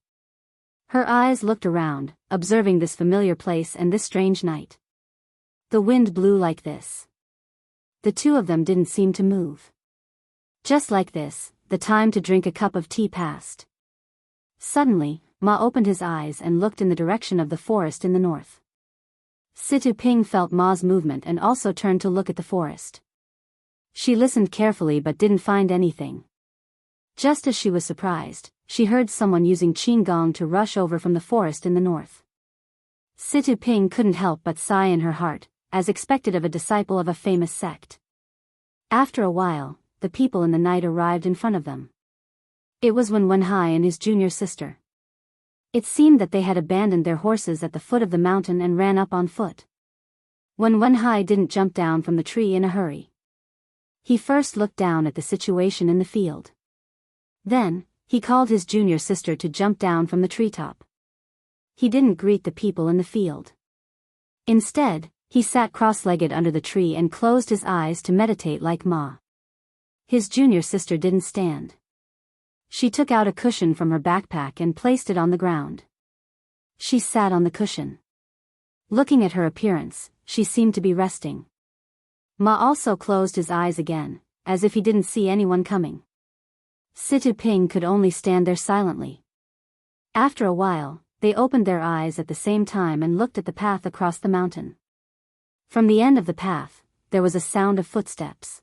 Her eyes looked around, observing this familiar place and this strange night. The wind blew like this. The two of them didn't seem to move. Just like this, the time to drink a cup of tea passed. Suddenly, Ma opened his eyes and looked in the direction of the forest in the north. Situ Ping felt Ma's movement and also turned to look at the forest. She listened carefully but didn't find anything. Just as she was surprised, she heard someone using qinggong to rush over from the forest in the north. Situ Ping couldn't help but sigh in her heart, as expected of a disciple of a famous sect. After a while, the people in the night arrived in front of them. It was Wenhai and his junior sister. It seemed that they had abandoned their horses at the foot of the mountain and ran up on foot. Wenhai didn't jump down from the tree in a hurry. He first looked down at the situation in the field. Then, he called his junior sister to jump down from the treetop. He didn't greet the people in the field. Instead, he sat cross-legged under the tree and closed his eyes to meditate like Ma. His junior sister didn't stand. She took out a cushion from her backpack and placed it on the ground. She sat on the cushion. Looking at her appearance, she seemed to be resting. Ma also closed his eyes again, as if he didn't see anyone coming. Situ Ping could only stand there silently. After a while, they opened their eyes at the same time and looked at the path across the mountain. From the end of the path, there was a sound of footsteps.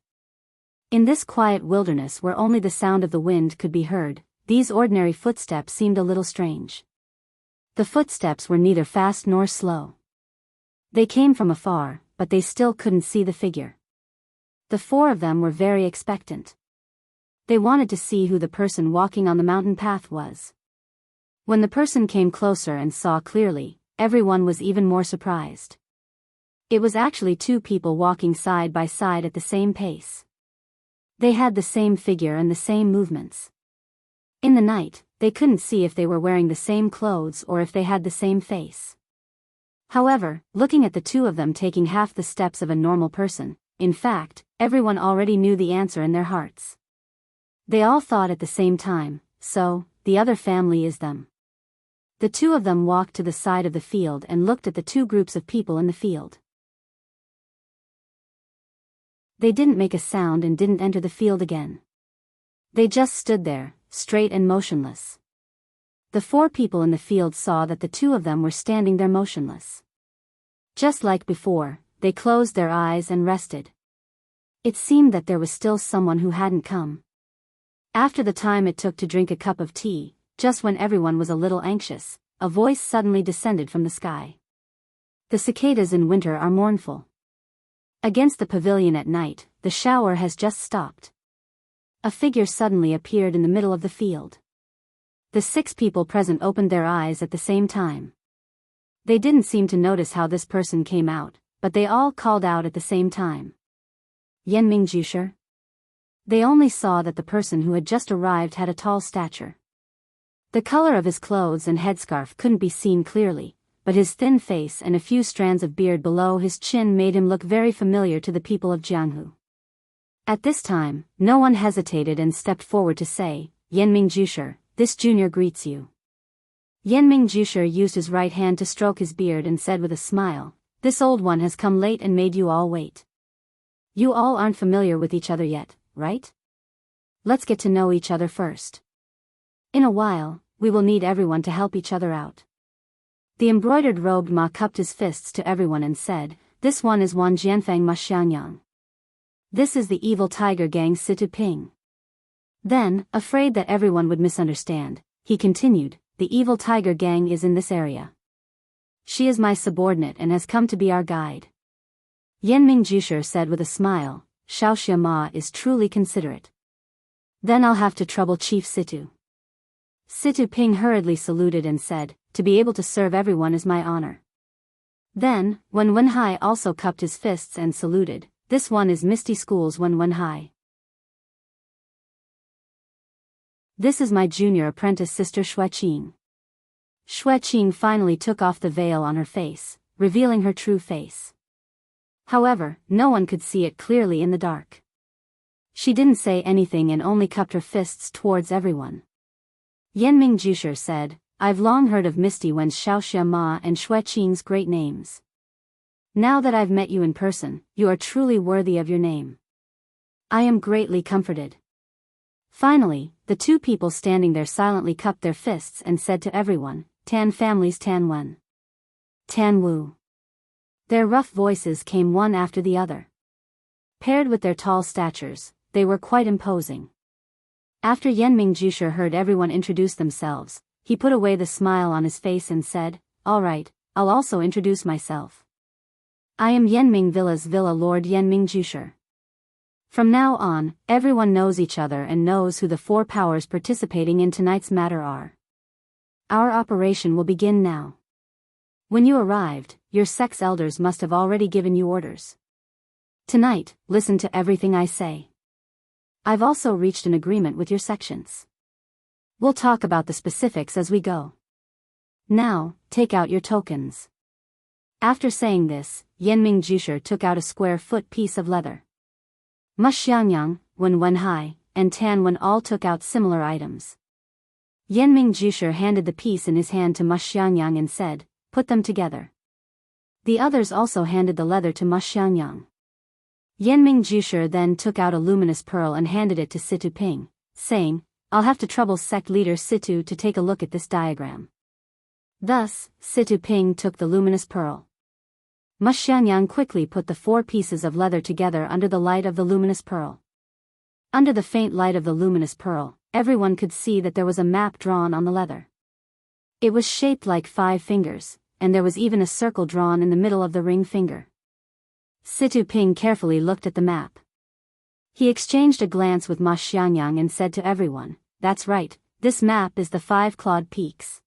In this quiet wilderness where only the sound of the wind could be heard, these ordinary footsteps seemed a little strange. The footsteps were neither fast nor slow. They came from afar, but they still couldn't see the figure. The four of them were very expectant. They wanted to see who the person walking on the mountain path was. When the person came closer and saw clearly, everyone was even more surprised. It was actually two people walking side by side at the same pace. They had the same figure and the same movements. In the night, they couldn't see if they were wearing the same clothes or if they had the same face. However, looking at the two of them taking half the steps of a normal person, in fact, everyone already knew the answer in their hearts. They all thought at the same time, so, the other family is them. The two of them walked to the side of the field and looked at the two groups of people in the field. They didn't make a sound and didn't enter the field again. They just stood there, straight and motionless. The four people in the field saw that the two of them were standing there motionless. Just like before, they closed their eyes and rested. It seemed that there was still someone who hadn't come. After the time it took to drink a cup of tea, just when everyone was a little anxious, a voice suddenly descended from the sky. The cicadas in winter are mournful. Against the pavilion at night, the shower has just stopped. A figure suddenly appeared in the middle of the field. The 6 people present opened their eyes at the same time. They didn't seem to notice how this person came out, but they all called out at the same time. Yanming Jusher? They only saw that the person who had just arrived had a tall stature. The color of his clothes and headscarf couldn't be seen clearly, but his thin face and a few strands of beard below his chin made him look very familiar to the people of Jianghu. At this time, no one hesitated and stepped forward to say, Yanming Jusher, this junior greets you. Yanming Jusher used his right hand to stroke his beard and said with a smile, this old one has come late and made you all wait. You all aren't familiar with each other yet, right? Let's get to know each other first. In a while, we will need everyone to help each other out. The embroidered robed Ma cupped his fists to everyone and said, this one is Wan Jianfang Ma Xiangyang. This is the evil tiger gang Situ Ping. Then, afraid that everyone would misunderstand, he continued, the evil tiger gang is in this area. She is my subordinate and has come to be our guide. Yanming Jusher said with a smile, Xiaoxia Ma is truly considerate. Then I'll have to trouble Chief Situ. Situ Ping hurriedly saluted and said, to be able to serve everyone is my honor. Then, Wen Wenhai also cupped his fists and saluted, this one is Misty School's Wen Wenhai. This is my junior apprentice sister Xueqing. Xueqing finally took off the veil on her face, revealing her true face. However, no one could see it clearly in the dark. She didn't say anything and only cupped her fists towards everyone. Yanming Jusher said, I've long heard of Misty Wen's Xiaoxia Ma and Xueqing's great names. Now that I've met you in person, you are truly worthy of your name. I am greatly comforted. Finally, the two people standing there silently cupped their fists and said to everyone, Tan families Tan Wen. Tan Wu. Their rough voices came one after the other. Paired with their tall statures, they were quite imposing. After Yanming Jusher heard everyone introduce themselves, he put away the smile on his face and said, all right, I'll also introduce myself. I am Yanming Villa's Villa Lord Yanming Jusher. From now on, everyone knows each other and knows who the 4 powers participating in tonight's matter are. Our operation will begin now. When you arrived, your sex elders must have already given you orders. Tonight, listen to everything I say. I've also reached an agreement with your sections. We'll talk about the specifics as we go. Now, take out your tokens. After saying this, Yanming Jusher took out a square-foot piece of leather. Ma Xiangyang, Wen Wenhai, and Tan Wen all took out similar items. Yanming Jusher handed the piece in his hand to Ma Xiangyang and said, put them together. The others also handed the leather to Ma Xiangyang. Yanming Jusher then took out a luminous pearl and handed it to Situ Ping, saying, "I'll have to trouble sect leader Situ to take a look at this diagram." Thus, Situ Ping took the luminous pearl. Ma Xiangyang quickly put the 4 pieces of leather together under the light of the luminous pearl. Under the faint light of the luminous pearl, everyone could see that there was a map drawn on the leather. It was shaped like 5 fingers, and there was even a circle drawn in the middle of the ring finger. Situ Ping carefully looked at the map. He exchanged a glance with Ma Xiangyang and said to everyone, "That's right, this map is the 5-clawed peaks.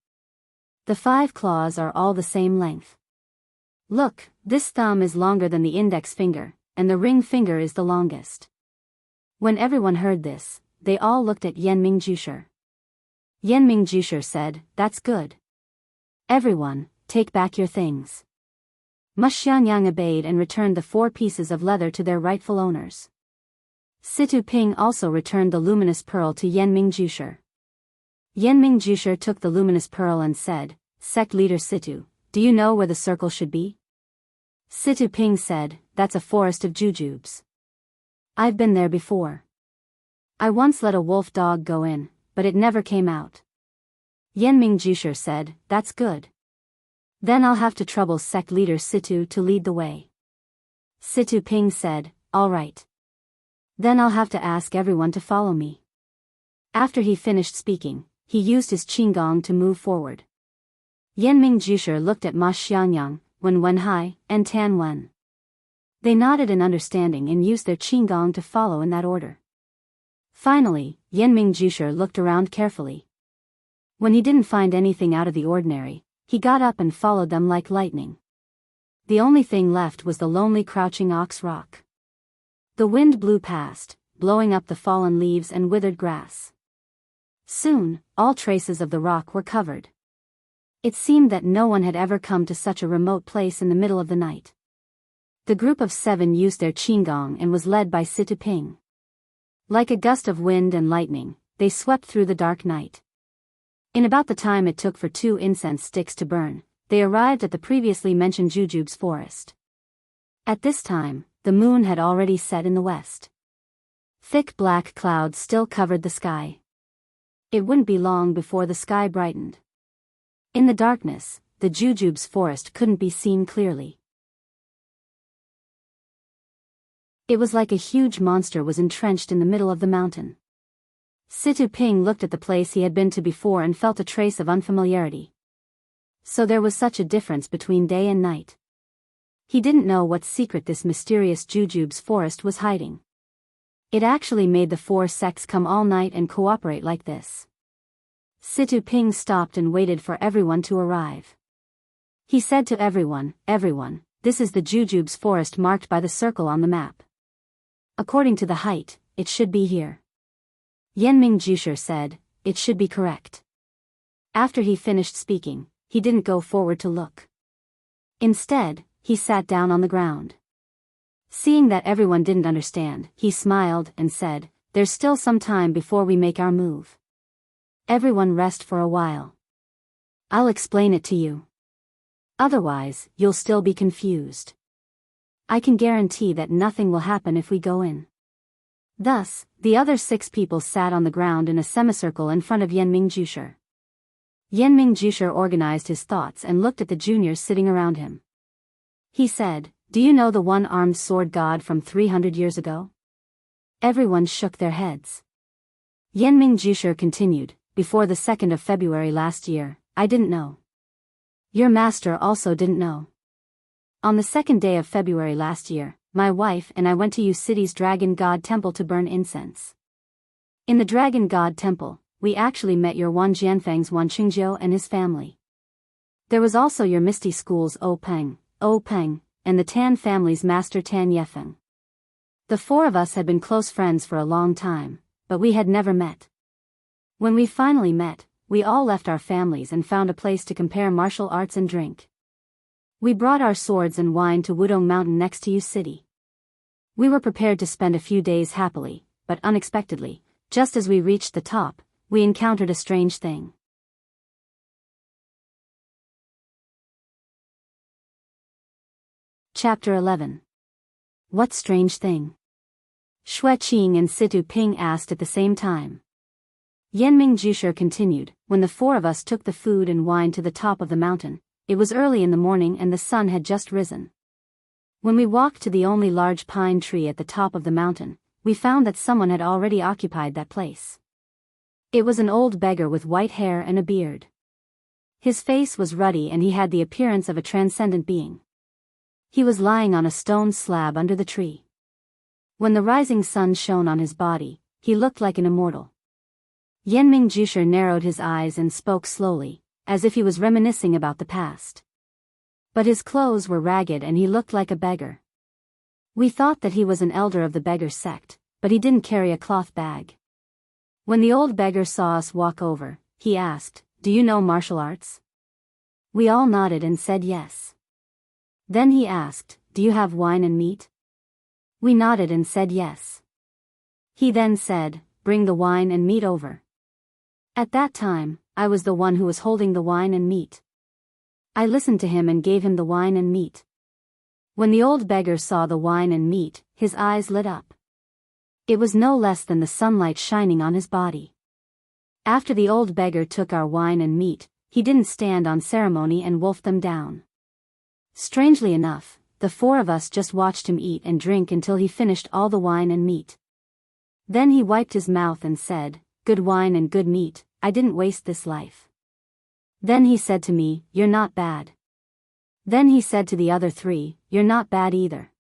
The 5 claws are all the same length. Look, this thumb is longer than the index finger, and the ring finger is the longest." When everyone heard this, they all looked at Yanming Jusher. Yanming Jusher said, "That's good. Everyone, take back your things." Ma Xiangyang obeyed and returned the 4 pieces of leather to their rightful owners. Situ Ping also returned the luminous pearl to Yanming Jusher. Yanming Jusher took the luminous pearl and said, "Sect leader Situ, do you know where the circle should be?" Situ Ping said, "That's a forest of jujubes. I've been there before. I once let a wolf dog go in, but it never came out." Yanming Jusher said, "That's good. Then I'll have to trouble sect leader Situ to lead the way." Situ Ping said, "All right. Then I'll have to ask everyone to follow me." After he finished speaking, he used his qinggong to move forward. Yanming Jusher looked at Ma Xiangyang, Wen Wenhai, and Tan Wen. They nodded in understanding and used their qinggong to follow in that order. Finally, Yanming Jusher looked around carefully. When he didn't find anything out of the ordinary, he got up and followed them like lightning. The only thing left was the lonely crouching ox rock. The wind blew past, blowing up the fallen leaves and withered grass. Soon, all traces of the rock were covered. It seemed that no one had ever come to such a remote place in the middle of the night. The group of 7 used their qinggong and was led by Situ Ping. Like a gust of wind and lightning, they swept through the dark night. In about the time it took for 2 incense sticks to burn, they arrived at the previously mentioned Jujubes forest. At this time, the moon had already set in the west. Thick black clouds still covered the sky. It wouldn't be long before the sky brightened. In the darkness, the Jujubes forest couldn't be seen clearly. It was like a huge monster was entrenched in the middle of the mountain. Situ Ping looked at the place he had been to before and felt a trace of unfamiliarity. So there was such a difference between day and night. He didn't know what secret this mysterious Jujubes forest was hiding. It actually made the 4 sects come all night and cooperate like this. Situ Ping stopped and waited for everyone to arrive. He said to everyone, "Everyone, this is the Jujubes forest marked by the circle on the map. According to the height, it should be here." Yanming Jusher said, "It should be correct." After he finished speaking, he didn't go forward to look. Instead, he sat down on the ground. Seeing that everyone didn't understand, he smiled and said, "There's still some time before we make our move. Everyone rest for a while. I'll explain it to you. Otherwise, you'll still be confused. I can guarantee that nothing will happen if we go in." Thus, the other 6 people sat on the ground in a semicircle in front of Yanming Jusher. Yanming Jusher organized his thoughts and looked at the juniors sitting around him. He said, "Do you know the one-armed sword god from 300 years ago?" Everyone shook their heads. Yanming Jusher continued, "Before the 2nd of February last year, I didn't know. Your master also didn't know. On the 2nd day of February last year, my wife and I went to Yu City's Dragon God Temple to burn incense. In the Dragon God Temple, we actually met your Wan Jianfang's Wan Qingjiu and his family. There was also your Misty School's O Peng, and the Tan family's master Tan Yefeng. The 4 of us had been close friends for a long time, but we had never met. When we finally met, we all left our families and found a place to compare martial arts and drink. We brought our swords and wine to Wudong Mountain next to Yu City. We were prepared to spend a few days happily, but unexpectedly, just as we reached the top, we encountered a strange thing. Chapter 11. What strange thing? Xue Qing and Situ Ping asked at the same time. Yanming Jusher continued, when the four of us took the food and wine to the top of the mountain, it was early in the morning and the sun had just risen. When we walked to the only large pine tree at the top of the mountain, we found that someone had already occupied that place. It was an old beggar with white hair and a beard. His face was ruddy and he had the appearance of a transcendent being. He was lying on a stone slab under the tree. When the rising sun shone on his body, he looked like an immortal. Yanming Jusher narrowed his eyes and spoke slowly, as if he was reminiscing about the past. But his clothes were ragged and he looked like a beggar. We thought that he was an elder of the beggar sect, but he didn't carry a cloth bag. When the old beggar saw us walk over, he asked, "Do you know martial arts?" We all nodded and said yes. Then he asked, "Do you have wine and meat?" We nodded and said yes. He then said, "Bring the wine and meat over." At that time, I was the one who was holding the wine and meat. I listened to him and gave him the wine and meat. When the old beggar saw the wine and meat, his eyes lit up. It was no less than the sunlight shining on his body. After the old beggar took our wine and meat, he didn't stand on ceremony and wolfed them down. Strangely enough, the four of us just watched him eat and drink until he finished all the wine and meat. Then he wiped his mouth and said, "Good wine and good meat, I didn't waste this life." Then he said to me, "You're not bad." Then he said to the other three, "You're not bad either."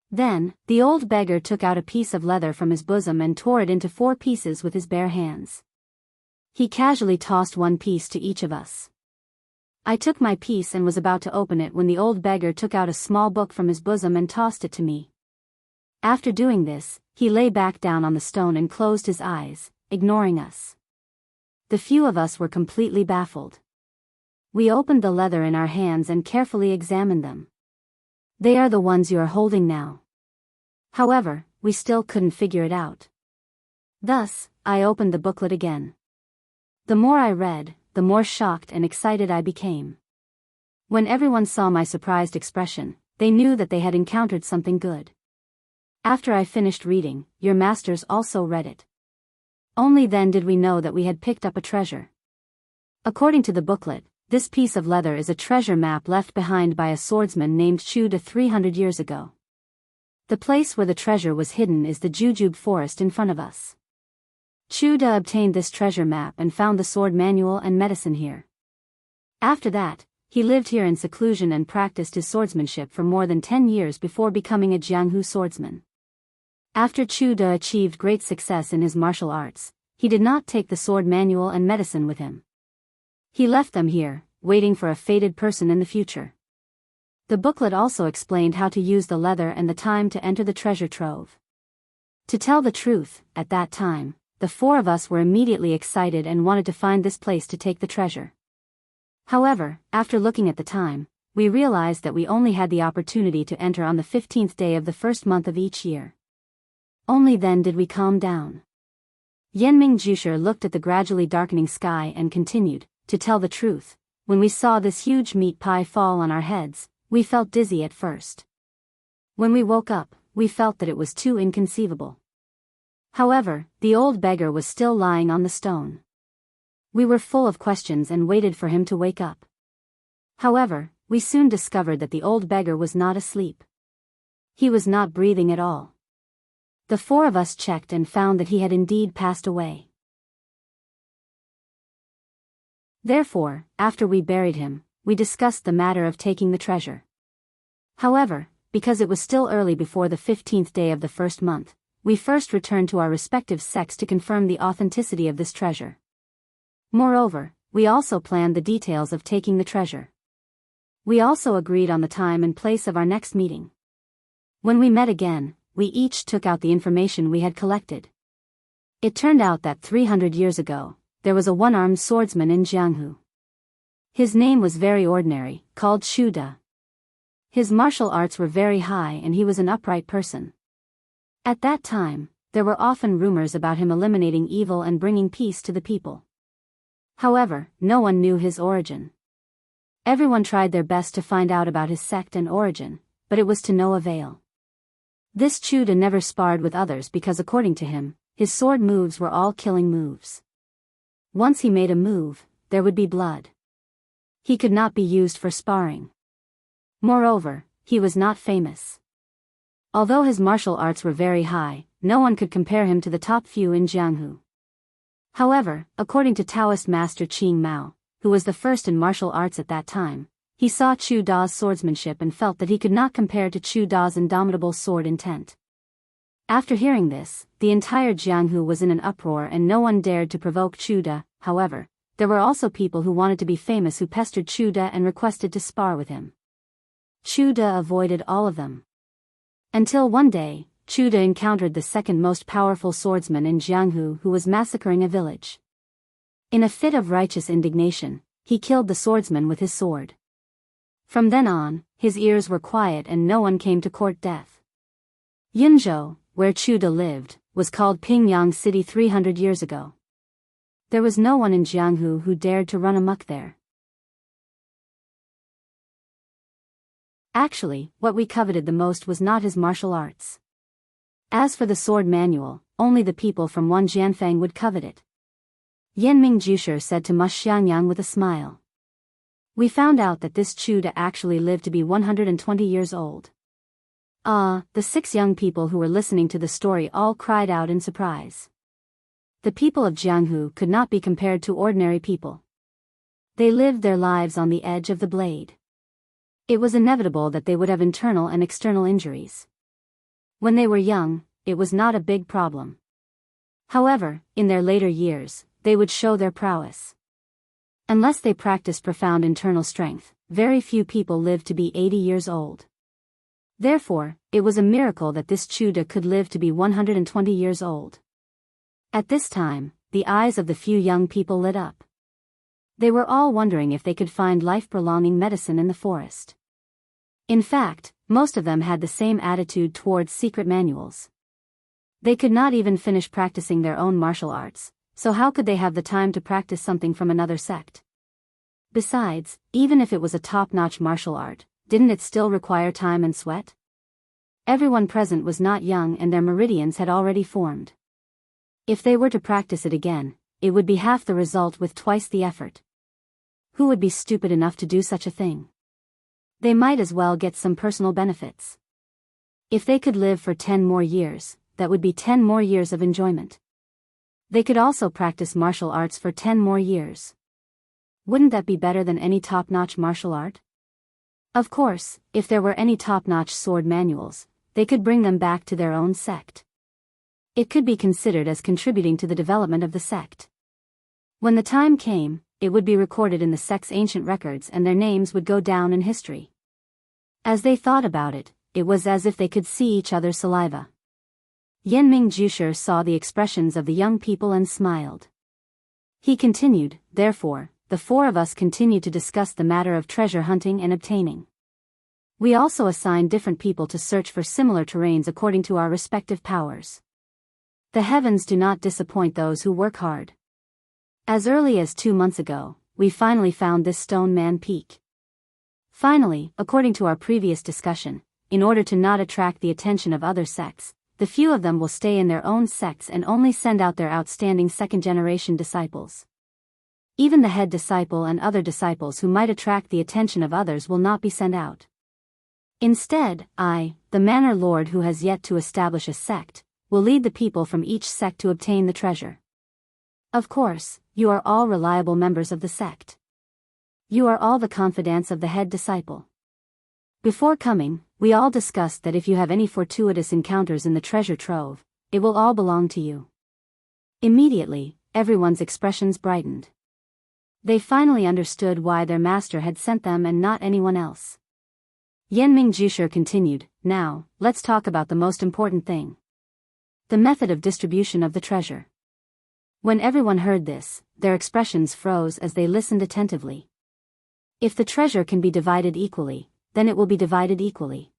Then, the old beggar took out a piece of leather from his bosom and tore it into 4 pieces with his bare hands. He casually tossed one piece to each of us. I took my piece and was about to open it when the old beggar took out a small book from his bosom and tossed it to me. After doing this, he lay back down on the stone and closed his eyes, ignoring us. The few of us were completely baffled. We opened the leather in our hands and carefully examined them. "They are the ones you are holding now." However, we still couldn't figure it out. Thus, I opened the booklet again. The more I read, the more shocked and excited I became. When everyone saw my surprised expression, they knew that they had encountered something good. After I finished reading, your masters also read it. Only then did we know that we had picked up a treasure. According to the booklet, this piece of leather is a treasure map left behind by a swordsman named Chu 300 years ago. The place where the treasure was hidden is the jujube forest in front of us. Chu obtained this treasure map and found the sword manual and medicine here. After that, he lived here in seclusion and practiced his swordsmanship for more than 10 years before becoming a Jianghu swordsman. After Chu achieved great success in his martial arts, he did not take the sword manual and medicine with him. He left them here, waiting for a fated person in the future. The booklet also explained how to use the leather and the time to enter the treasure trove. To tell the truth, at that time, the four of us were immediately excited and wanted to find this place to take the treasure. However, after looking at the time, we realized that we only had the opportunity to enter on the 15th day of the first month of each year. Only then did we calm down. Yanming Jusher looked at the gradually darkening sky and continued, "To tell the truth, when we saw this huge meat pie fall on our heads, we felt dizzy at first. When we woke up, we felt that it was too inconceivable. However, the old beggar was still lying on the stone. We were full of questions and waited for him to wake up. However, we soon discovered that the old beggar was not asleep. He was not breathing at all. The four of us checked and found that he had indeed passed away. Therefore, after we buried him, we discussed the matter of taking the treasure. However, because it was still early before the 15th day of the first month, we first returned to our respective sects to confirm the authenticity of this treasure. Moreover, we also planned the details of taking the treasure. We also agreed on the time and place of our next meeting. When we met again, we each took out the information we had collected. It turned out that 300 years ago, there was a one-armed swordsman in Jianghu. His name was very ordinary, called Chu De. His martial arts were very high and he was an upright person. At that time, there were often rumors about him eliminating evil and bringing peace to the people. However, no one knew his origin. Everyone tried their best to find out about his sect and origin, but it was to no avail. This Chuda never sparred with others because according to him, his sword moves were all killing moves. Once he made a move, there would be blood. He could not be used for sparring. Moreover, he was not famous. Although his martial arts were very high, no one could compare him to the top few in Jianghu. However, according to Taoist master Qing Mao, who was the first in martial arts at that time, he saw Chu Da's swordsmanship and felt that he could not compare to Chu Da's indomitable sword intent. After hearing this, the entire Jianghu was in an uproar and no one dared to provoke Chu Da. However, there were also people who wanted to be famous who pestered Chu Da and requested to spar with him. Chu Da avoided all of them. Until one day, Chu Da encountered the second most powerful swordsman in Jianghu who was massacring a village. In a fit of righteous indignation, he killed the swordsman with his sword. From then on, his ears were quiet and no one came to court death. Yunzhou, where Chu Da lived, was called Pingyang City 300 years ago. There was no one in Jianghu who dared to run amok there. Actually, what we coveted the most was not his martial arts. As for the sword manual, only the people from Wanjianfang would covet it. Yanming Jusher said to Ma Xiangyang with a smile. We found out that this Chu Da actually lived to be 120 years old. The 6 young people who were listening to the story all cried out in surprise. The people of Jianghu could not be compared to ordinary people. They lived their lives on the edge of the blade. It was inevitable that they would have internal and external injuries. When they were young, it was not a big problem. However, in their later years, they would show their prowess. Unless they practiced profound internal strength, very few people lived to be 80 years old. Therefore, it was a miracle that this Chu Da could live to be 120 years old. At this time, the eyes of the few young people lit up. They were all wondering if they could find life-prolonging medicine in the forest. In fact, most of them had the same attitude towards secret manuals. They could not even finish practicing their own martial arts, so how could they have the time to practice something from another sect? Besides, even if it was a top-notch martial art, didn't it still require time and sweat? Everyone present was not young and their meridians had already formed. If they were to practice it again, it would be half the result with twice the effort. Who would be stupid enough to do such a thing? They might as well get some personal benefits. If they could live for 10 more years, that would be 10 more years of enjoyment. They could also practice martial arts for 10 more years. Wouldn't that be better than any top-notch martial art? Of course, if there were any top-notch sword manuals, they could bring them back to their own sect. It could be considered as contributing to the development of the sect. When the time came, it would be recorded in the sect's ancient records and their names would go down in history. As they thought about it, it was as if they could see each other's saliva. Yanming Jusher saw the expressions of the young people and smiled. He continued, therefore, the 4 of us continued to discuss the matter of treasure hunting and obtaining. We also assigned different people to search for similar terrains according to our respective powers. The heavens do not disappoint those who work hard. As early as 2 months ago, we finally found this Stone Man Peak. Finally, according to our previous discussion, in order to not attract the attention of other sects, the few of them will stay in their own sects and only send out their outstanding second-generation disciples. Even the head disciple and other disciples who might attract the attention of others will not be sent out. Instead, I, the Manor Lord who has yet to establish a sect, will lead the people from each sect to obtain the treasure. Of course, you are all reliable members of the sect. You are all the confidants of the head disciple. Before coming, we all discussed that if you have any fortuitous encounters in the treasure trove, it will all belong to you. Immediately, everyone's expressions brightened. They finally understood why their master had sent them and not anyone else. Yanming Jusher continued, now, let's talk about the most important thing. The method of distribution of the treasure. When everyone heard this, their expressions froze as they listened attentively. If the treasure can be divided equally, then it will be divided equally.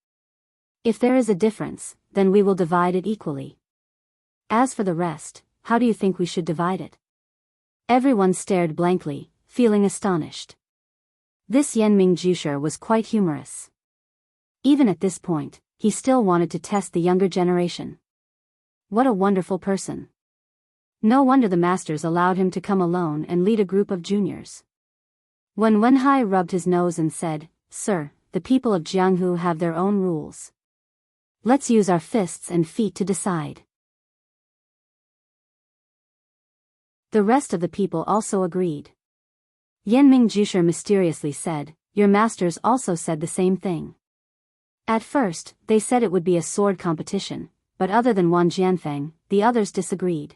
If there is a difference, then we will divide it equally. As for the rest, how do you think we should divide it? Everyone stared blankly, feeling astonished. This Yanming Jusher was quite humorous. Even at this point, he still wanted to test the younger generation. What a wonderful person. No wonder the masters allowed him to come alone and lead a group of juniors. When Wenhai rubbed his nose and said, "Sir, the people of Jianghu have their own rules. Let's use our fists and feet to decide." The rest of the people also agreed. Yanming Jusher mysteriously said, "Your masters also said the same thing." At first, they said it would be a sword competition, but other than Wan Jianfeng, the others disagreed.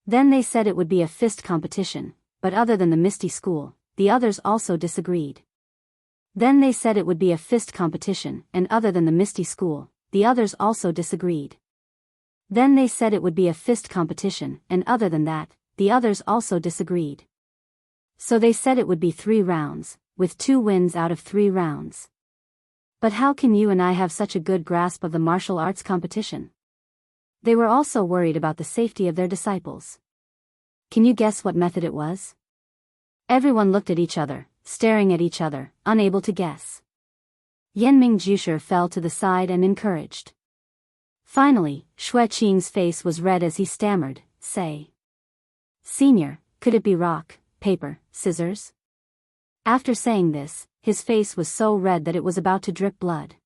Then they said it would be a fist competition, but other than the Misty School, the others also disagreed. Then they said it would be a fist competition, and other than the Misty School, the others also disagreed. Then they said it would be a fist competition, and other than that, the others also disagreed. So they said it would be 3 rounds, with 2 wins out of 3 rounds. But how can you and I have such a good grasp of the martial arts competition? They were also worried about the safety of their disciples. Can you guess what method it was? Everyone looked at each other, staring at each other, unable to guess. Yanming Jusher fell to the side and encouraged. Finally, Xue Qing's face was red as he stammered, "Say. Senior, could it be rock, paper, scissors?" After saying this, his face was so red that it was about to drip blood.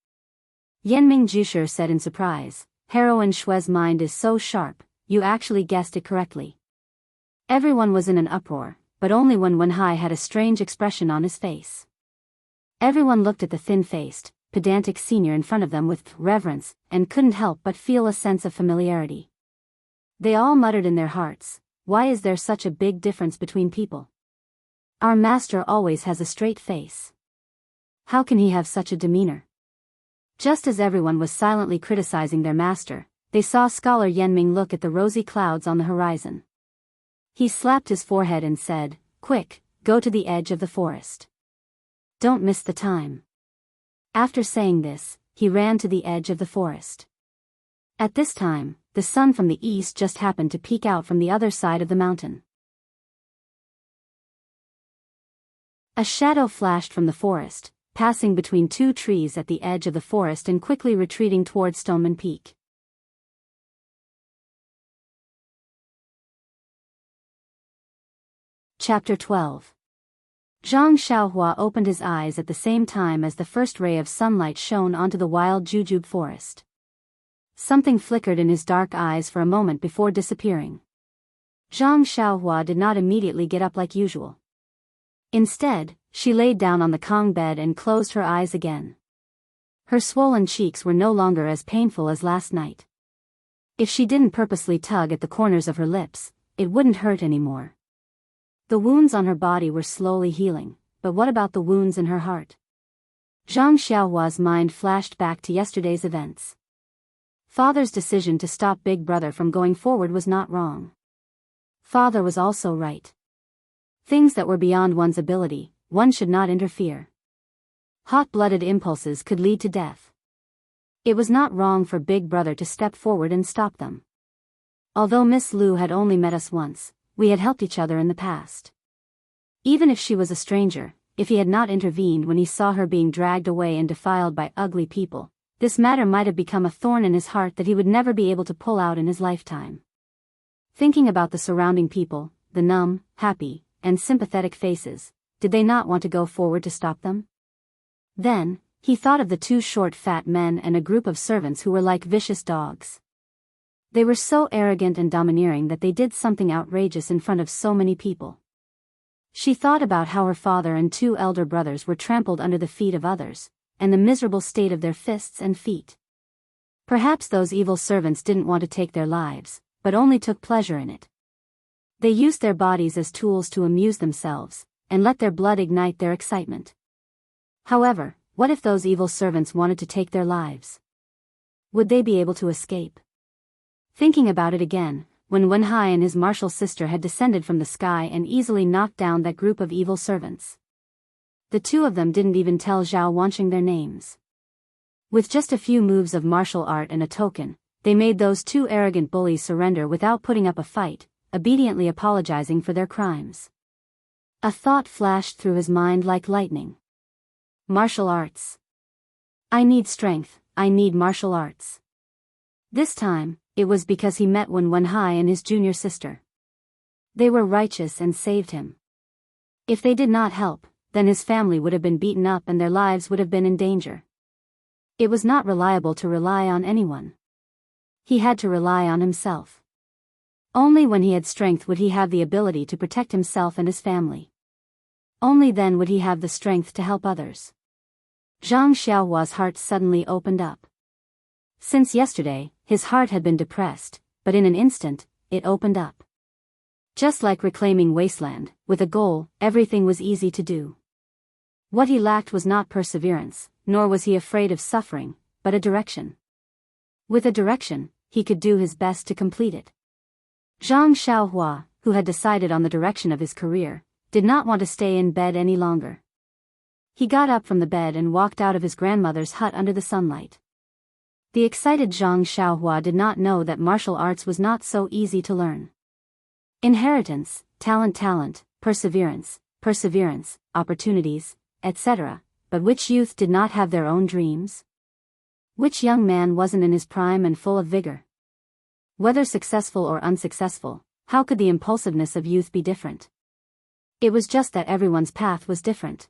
Yanming Jusher said in surprise, "Heroine Xue's mind is so sharp, you actually guessed it correctly." Everyone was in an uproar, but only when Wenhai had a strange expression on his face. Everyone looked at the thin-faced, pedantic senior in front of them with reverence, and couldn't help but feel a sense of familiarity. They all muttered in their hearts, "Why is there such a big difference between people? Our master always has a straight face. How can he have such a demeanor?" Just as everyone was silently criticizing their master, they saw Scholar Yanming look at the rosy clouds on the horizon. He slapped his forehead and said, "Quick, go to the edge of the forest. Don't miss the time." After saying this, he ran to the edge of the forest. At this time, the sun from the east just happened to peek out from the other side of the mountain. A shadow flashed from the forest, passing between 2 trees at the edge of the forest and quickly retreating toward Stoneman Peak. Chapter 12. Zhang Xiaohua opened his eyes at the same time as the first ray of sunlight shone onto the wild jujube forest. Something flickered in his dark eyes for a moment before disappearing. Zhang Xiaohua did not immediately get up like usual. Instead, she laid down on the Kong bed and closed her eyes again. Her swollen cheeks were no longer as painful as last night. If she didn't purposely tug at the corners of her lips, it wouldn't hurt anymore. The wounds on her body were slowly healing, but what about the wounds in her heart? Zhang Xiaohua's mind flashed back to yesterday's events. Father's decision to stop Big Brother from going forward was not wrong. Father was also right. Things that were beyond one's ability, one should not interfere. Hot-blooded impulses could lead to death. It was not wrong for Big Brother to step forward and stop them. Although Miss Lu had only met us once, we had helped each other in the past. Even if she was a stranger, if he had not intervened when he saw her being dragged away and defiled by ugly people, this matter might have become a thorn in his heart that he would never be able to pull out in his lifetime. Thinking about the surrounding people, the numb, happy, and sympathetic faces, did they not want to go forward to stop them? Then, he thought of the 2 short fat men and a group of servants who were like vicious dogs. They were so arrogant and domineering that they did something outrageous in front of so many people. She thought about how her father and 2 elder brothers were trampled under the feet of others, and the miserable state of their fists and feet. Perhaps those evil servants didn't want to take their lives, but only took pleasure in it. They used their bodies as tools to amuse themselves, and let their blood ignite their excitement. However, what if those evil servants wanted to take their lives? Would they be able to escape? Thinking about it again, when Wenhai and his martial sister had descended from the sky and easily knocked down that group of evil servants. The 2 of them didn't even tell Zhao Wanqing their names. With just a few moves of martial art and a token, they made those 2 arrogant bullies surrender without putting up a fight, obediently apologizing for their crimes. A thought flashed through his mind like lightning. Martial arts. I need strength, I need martial arts. This time, it was because he met Wen Wenhai and his junior sister. They were righteous and saved him. If they did not help, then his family would have been beaten up and their lives would have been in danger. It was not reliable to rely on anyone. He had to rely on himself. Only when he had strength would he have the ability to protect himself and his family. Only then would he have the strength to help others. Zhang Xiaohua's heart suddenly opened up. Since yesterday, his heart had been depressed, but in an instant, it opened up. Just like reclaiming wasteland, with a goal, everything was easy to do. What he lacked was not perseverance, nor was he afraid of suffering, but a direction. With a direction, he could do his best to complete it. Zhang Xiaohua, who had decided on the direction of his career, did not want to stay in bed any longer. He got up from the bed and walked out of his grandmother's hut under the sunlight. The excited Zhang Xiaohua did not know that martial arts was not so easy to learn. Inheritance, talent, perseverance, opportunities, etc., but which youth did not have their own dreams? Which young man wasn't in his prime and full of vigor? Whether successful or unsuccessful, how could the impulsiveness of youth be different? It was just that everyone's path was different.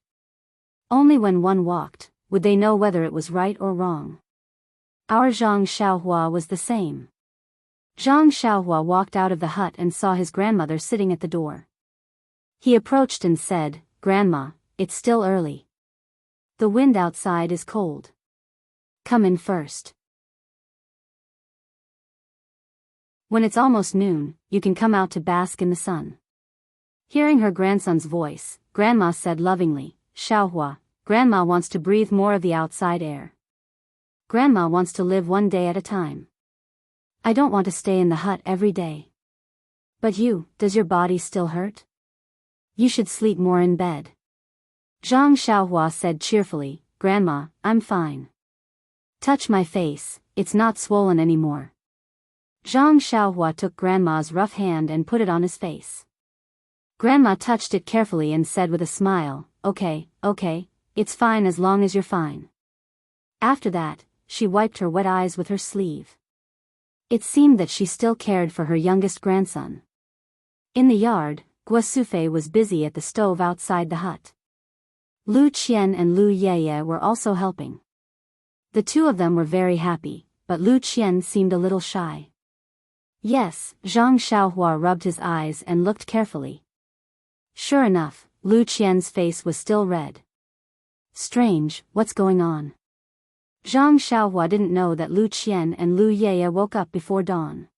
Only when one walked, would they know whether it was right or wrong. Our Zhang Xiaohua was the same. Zhang Xiaohua walked out of the hut and saw his grandmother sitting at the door. He approached and said, "Grandma, it's still early. The wind outside is cold. Come in first. When it's almost noon, you can come out to bask in the sun." Hearing her grandson's voice, Grandma said lovingly, "Xiaohua, Grandma wants to breathe more of the outside air. Grandma wants to live one day at a time. I don't want to stay in the hut every day. But you, does your body still hurt? You should sleep more in bed." Zhang Xiaohua said cheerfully, "Grandma, I'm fine. Touch my face, it's not swollen anymore." Zhang Xiaohua took Grandma's rough hand and put it on his face. Grandma touched it carefully and said with a smile, Okay, it's fine as long as you're fine." After that, she wiped her wet eyes with her sleeve. It seemed that she still cared for her youngest grandson. In the yard, Guosufei was busy at the stove outside the hut. Lu Qian and Lu Yeye were also helping. The two of them were very happy, but Lu Qian seemed a little shy. Yes, Zhang Xiaohua rubbed his eyes and looked carefully. Sure enough, Lu Qian's face was still red. Strange, what's going on? Zhang Xiaohua didn't know that Lu Qian and Lu Yeye woke up before dawn.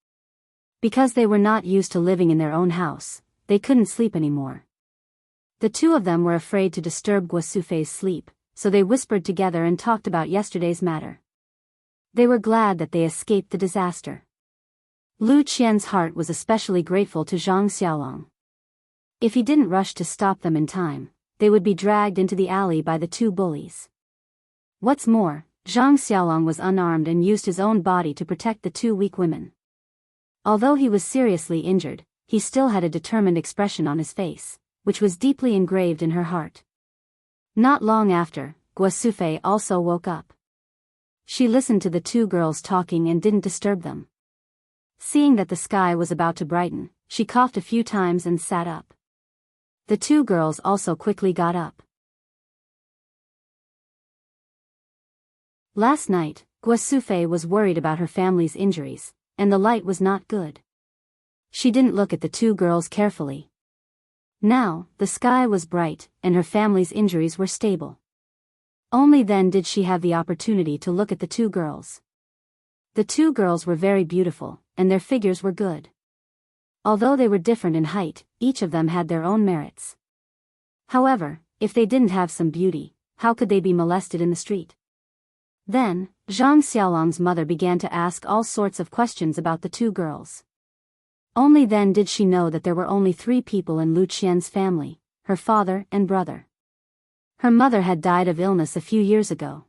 Because they were not used to living in their own house, they couldn't sleep anymore. The two of them were afraid to disturb Guosufei's sleep, so they whispered together and talked about yesterday's matter. They were glad that they escaped the disaster. Lu Qian's heart was especially grateful to Zhang Xiaolong. If he didn't rush to stop them in time, they would be dragged into the alley by the two bullies. What's more, Zhang Xiaolong was unarmed and used his own body to protect the two weak women. Although he was seriously injured, he still had a determined expression on his face, which was deeply engraved in her heart. Not long after, Guosufei also woke up. She listened to the two girls talking and didn't disturb them. Seeing that the sky was about to brighten, she coughed a few times and sat up. The two girls also quickly got up. Last night, Guosufei was worried about her family's injuries, and the light was not good. She didn't look at the two girls carefully. Now, the sky was bright, and her family's injuries were stable. Only then did she have the opportunity to look at the two girls. The two girls were very beautiful, and their figures were good. Although they were different in height, each of them had their own merits. However, if they didn't have some beauty, how could they be molested in the street? Then, Zhang Xiaolong's mother began to ask all sorts of questions about the two girls. Only then did she know that there were only 3 people in Lu Qian's family, her father and brother. Her mother had died of illness a few years ago.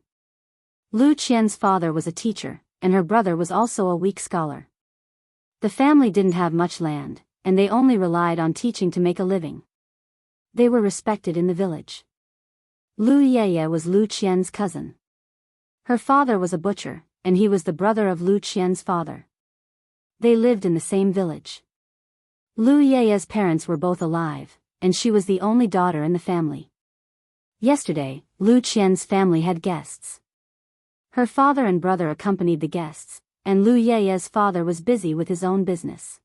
Lu Qian's father was a teacher, and her brother was also a weak scholar. The family didn't have much land, and they only relied on teaching to make a living. They were respected in the village. Lu Yeye was Lu Qian's cousin. Her father was a butcher, and he was the brother of Lu Qian's father. They lived in the same village. Lu Yeye's parents were both alive, and she was the only daughter in the family. Yesterday, Lu Qian's family had guests. Her father and brother accompanied the guests, and Lu Yeye's father was busy with his own business.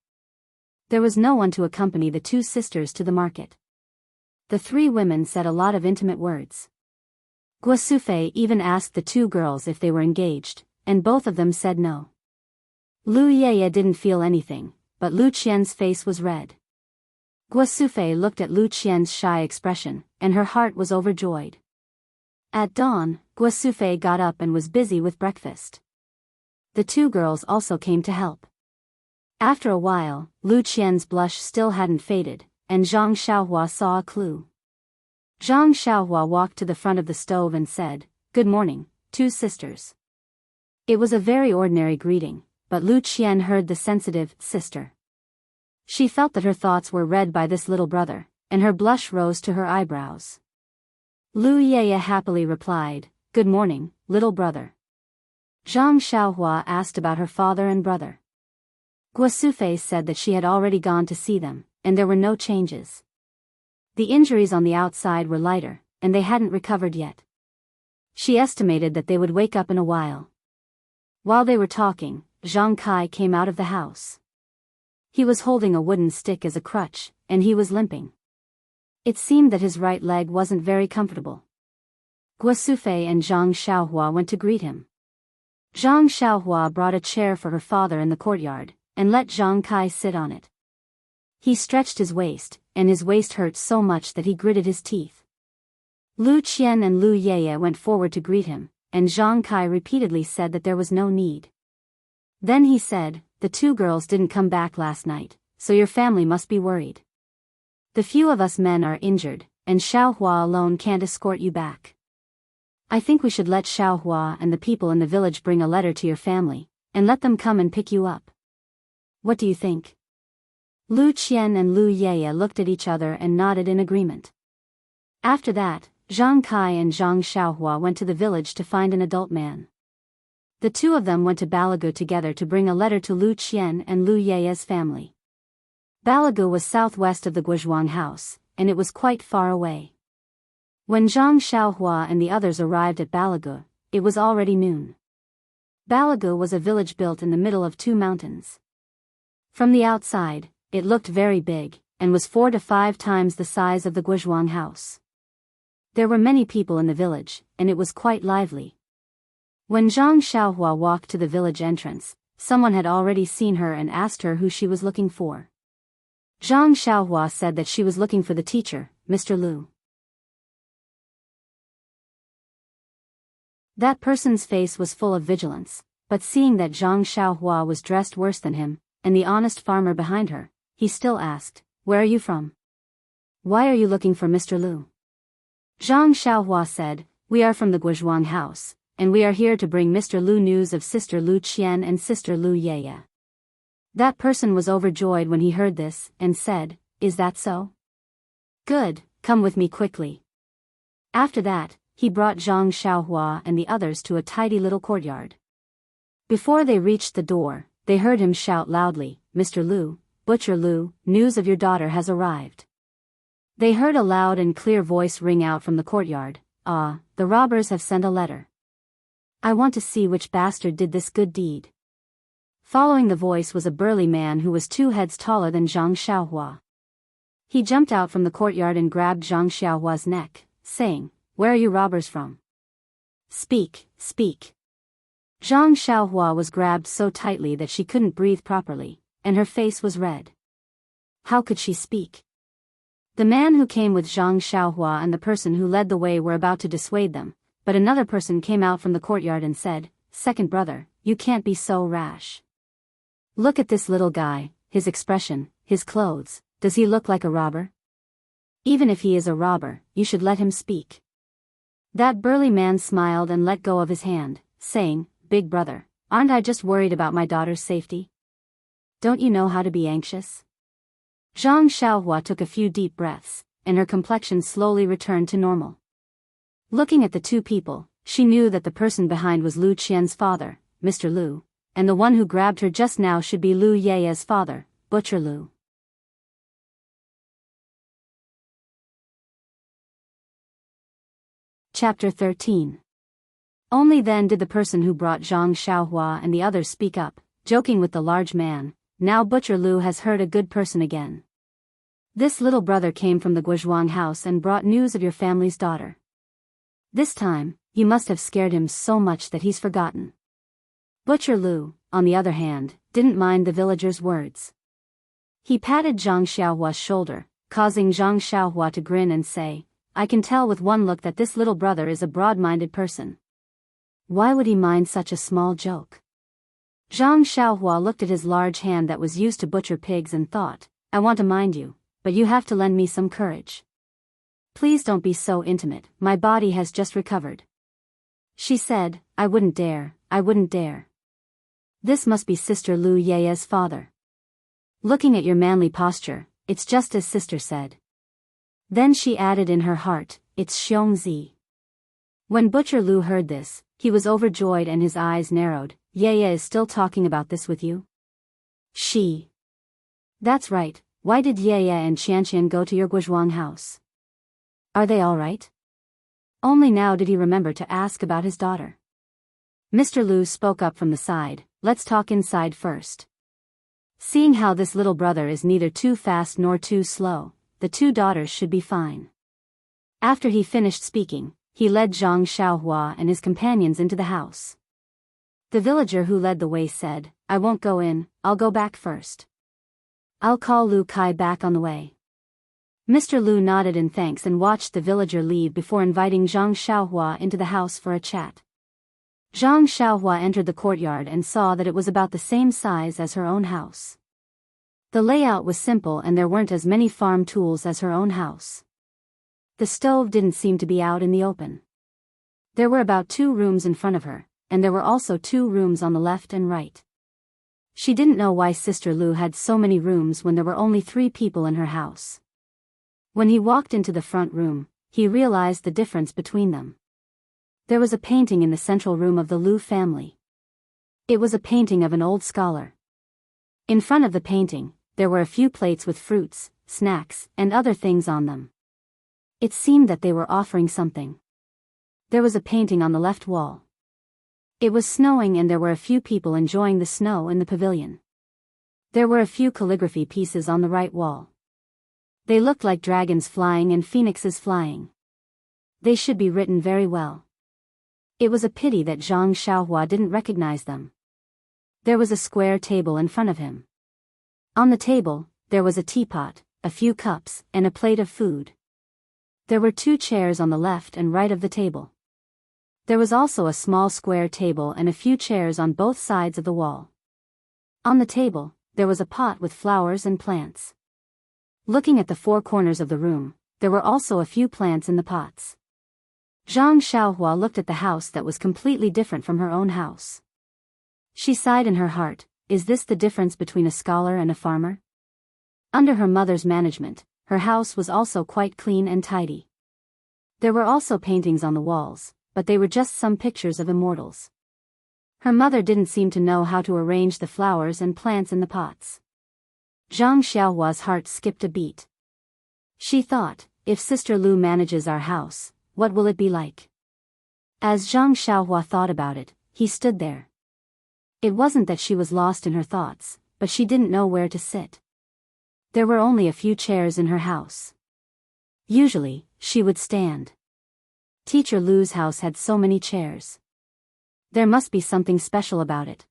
There was no one to accompany the two sisters to the market. The three women said a lot of intimate words. Guosufei even asked the two girls if they were engaged, and both of them said no. Lu Yeye didn't feel anything, but Lu Qian's face was red. Guosufei looked at Lu Qian's shy expression, and her heart was overjoyed. At dawn, Guosufei got up and was busy with breakfast. The two girls also came to help. After a while, Lu Qian's blush still hadn't faded, and Zhang Xiaohua saw a clue. Zhang Xiaohua walked to the front of the stove and said, "Good morning, two sisters." It was a very ordinary greeting, but Lu Qian heard the sensitive sister. She felt that her thoughts were read by this little brother, and her blush rose to her eyebrows. Lu Yeye happily replied, "Good morning, little brother." Zhang Xiaohua asked about her father and brother. Guosufei said that she had already gone to see them, and there were no changes. The injuries on the outside were lighter, and they hadn't recovered yet. She estimated that they would wake up in a while. While they were talking, Zhang Kai came out of the house. He was holding a wooden stick as a crutch, and he was limping. It seemed that his right leg wasn't very comfortable. Guosufei and Zhang Xiaohua went to greet him. Zhang Xiaohua brought a chair for her father in the courtyard, and let Zhang Kai sit on it. He stretched his waist, and his waist hurt so much that he gritted his teeth. Lu Qian and Lu Yeye went forward to greet him, and Zhang Kai repeatedly said that there was no need. Then he said, "The two girls didn't come back last night, so your family must be worried. The few of us men are injured, and Xiaohua alone can't escort you back. I think we should let Xiaohua and the people in the village bring a letter to your family, and let them come and pick you up. What do you think?" Lu Qian and Lu Yeye looked at each other and nodded in agreement. After that, Zhang Kai and Zhang Xiaohua went to the village to find an adult man. The two of them went to Balagu together to bring a letter to Lu Qian and Lu Yeye's family. Balagu was southwest of the Guozhuang house, and it was quite far away. When Zhang Xiaohua and the others arrived at Balagu, it was already noon. Balagu was a village built in the middle of two mountains. From the outside, it looked very big, and was 4 to 5 times the size of the Guozhuang house. There were many people in the village, and it was quite lively. When Zhang Xiaohua walked to the village entrance, someone had already seen her and asked her who she was looking for. Zhang Xiaohua said that she was looking for the teacher, Mr. Lu. That person's face was full of vigilance, but seeing that Zhang Xiaohua was dressed worse than him, and the honest farmer behind her, he still asked, "Where are you from? Why are you looking for Mr. Lu?" Zhang Xiaohua said, "We are from the Guozhuang house, and we are here to bring Mr. Lu news of Sister Lu Qian and Sister Lu Yeye." That person was overjoyed when he heard this, and said, "Is that so? Good, come with me quickly." After that, he brought Zhang Xiaohua and the others to a tidy little courtyard. Before they reached the door, they heard him shout loudly, "Mr. Lu, Butcher Lu, news of your daughter has arrived." They heard a loud and clear voice ring out from the courtyard, "Ah, the robbers have sent a letter. I want to see which bastard did this good deed." Following the voice was a burly man who was 2 heads taller than Zhang Xiaohua. He jumped out from the courtyard and grabbed Zhang Xiaohua's neck, saying, "Where are you robbers from? Speak, speak." Zhang Xiaohua was grabbed so tightly that she couldn't breathe properly, and her face was red. How could she speak? The man who came with Zhang Xiaohua and the person who led the way were about to dissuade them, but another person came out from the courtyard and said, "Second brother, you can't be so rash. Look at this little guy, his expression, his clothes, does he look like a robber? Even if he is a robber, you should let him speak." That burly man smiled and let go of his hand, saying, "Big brother, aren't I just worried about my daughter's safety? Don't you know how to be anxious?" Zhang Xiaohua took a few deep breaths, and her complexion slowly returned to normal. Looking at the two people, she knew that the person behind was Lu Qian's father, Mr. Lu, and the one who grabbed her just now should be Lu Yeye's father, Butcher Lu. Chapter 13. Only then did the person who brought Zhang Xiaohua and the others speak up, joking with the large man. Now Butcher Lu has heard a good person again. This little brother came from the Guizhuang house and brought news of your family's daughter. This time, you must have scared him so much that he's forgotten. Butcher Lu, on the other hand, didn't mind the villager's words. He patted Zhang Xiaohua's shoulder, causing Zhang Xiaohua to grin and say, I can tell with one look that this little brother is a broad-minded person. Why would he mind such a small joke? Zhang Xiaohua looked at his large hand that was used to butcher pigs and thought, I want to mind you, but you have to lend me some courage. Please don't be so intimate, my body has just recovered. She said, I wouldn't dare, I wouldn't dare. This must be Sister Lu Yeye's father. Looking at your manly posture, it's just as Sister said. Then she added in her heart, it's Xiongzi. When Butcher Lu heard this, he was overjoyed and his eyes narrowed. Yeye is still talking about this with you? She. That's right, why did Yeye and Qianqian go to your Guizhuang house? Are they all right? Only now did he remember to ask about his daughter. Mr. Lu spoke up from the side, let's talk inside first. Seeing how this little brother is neither too fast nor too slow, the two daughters should be fine. After he finished speaking, he led Zhang Xiaohua and his companions into the house. The villager who led the way said, I won't go in, I'll go back first. I'll call Lu Kai back on the way. Mr. Lu nodded in thanks and watched the villager leave before inviting Zhang Xiaohua into the house for a chat. Zhang Xiaohua entered the courtyard and saw that it was about the same size as her own house. The layout was simple and there weren't as many farm tools as her own house. The stove didn't seem to be out in the open. There were about 2 rooms in front of her, and there were also 2 rooms on the left and right. She didn't know why Sister Lu had so many rooms when there were only 3 people in her house. When he walked into the front room, he realized the difference between them. There was a painting in the central room of the Lu family. It was a painting of an old scholar. In front of the painting, there were a few plates with fruits, snacks, and other things on them. It seemed that they were offering something. There was a painting on the left wall. It was snowing and there were a few people enjoying the snow in the pavilion. There were a few calligraphy pieces on the right wall. They looked like dragons flying and phoenixes flying. They should be written very well. It was a pity that Zhang Xiaohua didn't recognize them. There was a square table in front of him. On the table, there was a teapot, a few cups, and a plate of food. There were 2 chairs on the left and right of the table. There was also a small square table and a few chairs on both sides of the wall. On the table, there was a pot with flowers and plants. Looking at the 4 corners of the room, there were also a few plants in the pots. Zhang Xiaohua looked at the house that was completely different from her own house. She sighed in her heart, is this the difference between a scholar and a farmer? Under her mother's management, her house was also quite clean and tidy. There were also paintings on the walls, but they were just some pictures of immortals. Her mother didn't seem to know how to arrange the flowers and plants in the pots. Zhang Xiaohua's heart skipped a beat. She thought, if Sister Lu manages our house, what will it be like? As Zhang Xiaohua thought about it, he stood there. It wasn't that she was lost in her thoughts, but she didn't know where to sit. There were only a few chairs in her house. Usually, she would stand. Teacher Lu's house had so many chairs. There must be something special about it.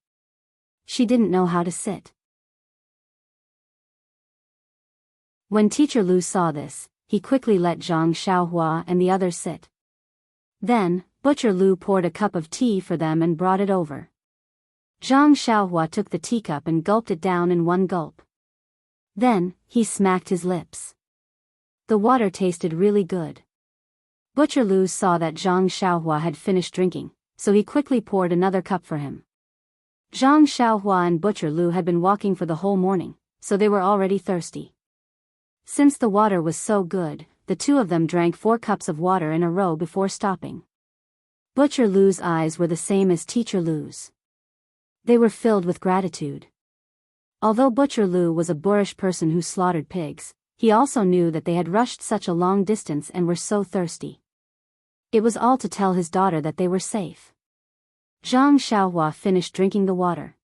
She didn't know how to sit. When Teacher Lu saw this, he quickly let Zhang Xiaohua and the others sit. Then, Butcher Lu poured a cup of tea for them and brought it over. Zhang Xiaohua took the teacup and gulped it down in one gulp. Then, he smacked his lips. The water tasted really good. Butcher Lu saw that Zhang Xiaohua had finished drinking, so he quickly poured another cup for him. Zhang Xiaohua and Butcher Lu had been walking for the whole morning, so they were already thirsty. Since the water was so good, the 2 of them drank 4 cups of water in a row before stopping. Butcher Lu's eyes were the same as Teacher Lu's. They were filled with gratitude. Although Butcher Lu was a boorish person who slaughtered pigs, he also knew that they had rushed such a long distance and were so thirsty. It was all to tell his daughter that they were safe. Zhang Xiaohua finished drinking the water.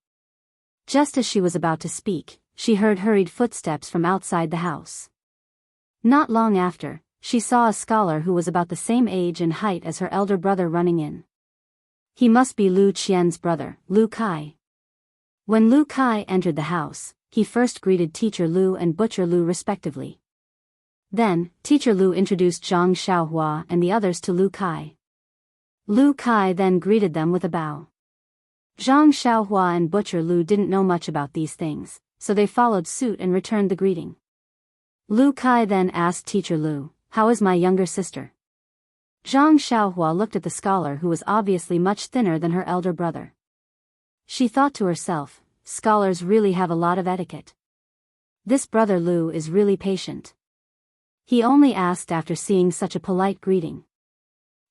Just as she was about to speak, she heard hurried footsteps from outside the house. Not long after, she saw a scholar who was about the same age and height as her elder brother running in. He must be Lu Qian's brother, Lu Kai. When Lu Kai entered the house, he first greeted Teacher Lu and Butcher Lu respectively. Then, Teacher Lu introduced Zhang Xiaohua and the others to Lu Kai. Lu Kai then greeted them with a bow. Zhang Xiaohua and Butcher Lu didn't know much about these things, so they followed suit and returned the greeting. Lu Kai then asked Teacher Lu, "How is my younger sister?" Zhang Xiaohua looked at the scholar who was obviously much thinner than her elder brother. She thought to herself, scholars really have a lot of etiquette. This brother Lu is really patient. He only asked after seeing such a polite greeting.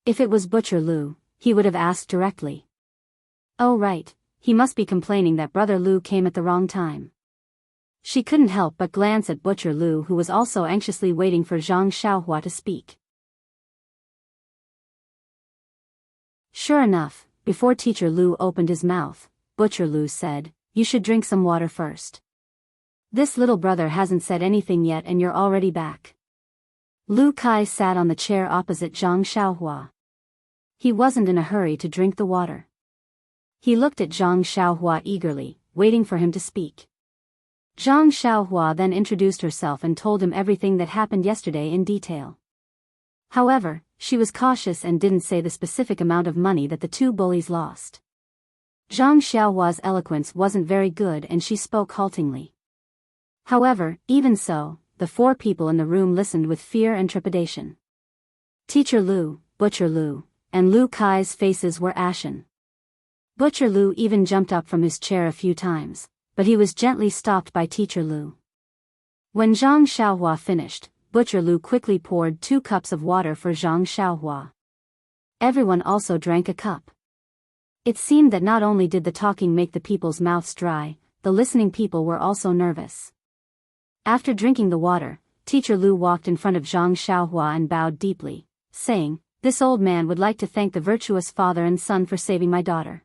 If it was Butcher Lu, he would have asked directly. Oh right, he must be complaining that brother Lu came at the wrong time. She couldn't help but glance at Butcher Lu, who was also anxiously waiting for Zhang Xiaohua to speak. Sure enough, before Teacher Lu opened his mouth, Butcher Lu said, "You should drink some water first. This little brother hasn't said anything yet and you're already back." Lu Kai sat on the chair opposite Zhang Xiaohua. He wasn't in a hurry to drink the water. He looked at Zhang Xiaohua eagerly, waiting for him to speak. Zhang Xiaohua then introduced herself and told him everything that happened yesterday in detail. However, she was cautious and didn't say the specific amount of money that the two bullies lost. Zhang Xiaohua's eloquence wasn't very good and she spoke haltingly. However, even so, the four people in the room listened with fear and trepidation. Teacher Lu, Butcher Lu, and Lu Kai's faces were ashen. Butcher Lu even jumped up from his chair a few times, but he was gently stopped by Teacher Lu. When Zhang Xiaohua finished, Butcher Lu quickly poured 2 cups of water for Zhang Xiaohua. Everyone also drank a cup. It seemed that not only did the talking make the people's mouths dry, the listening people were also nervous. After drinking the water, Teacher Lu walked in front of Zhang Xiaohua and bowed deeply, saying, "This old man would like to thank the virtuous father and son for saving my daughter."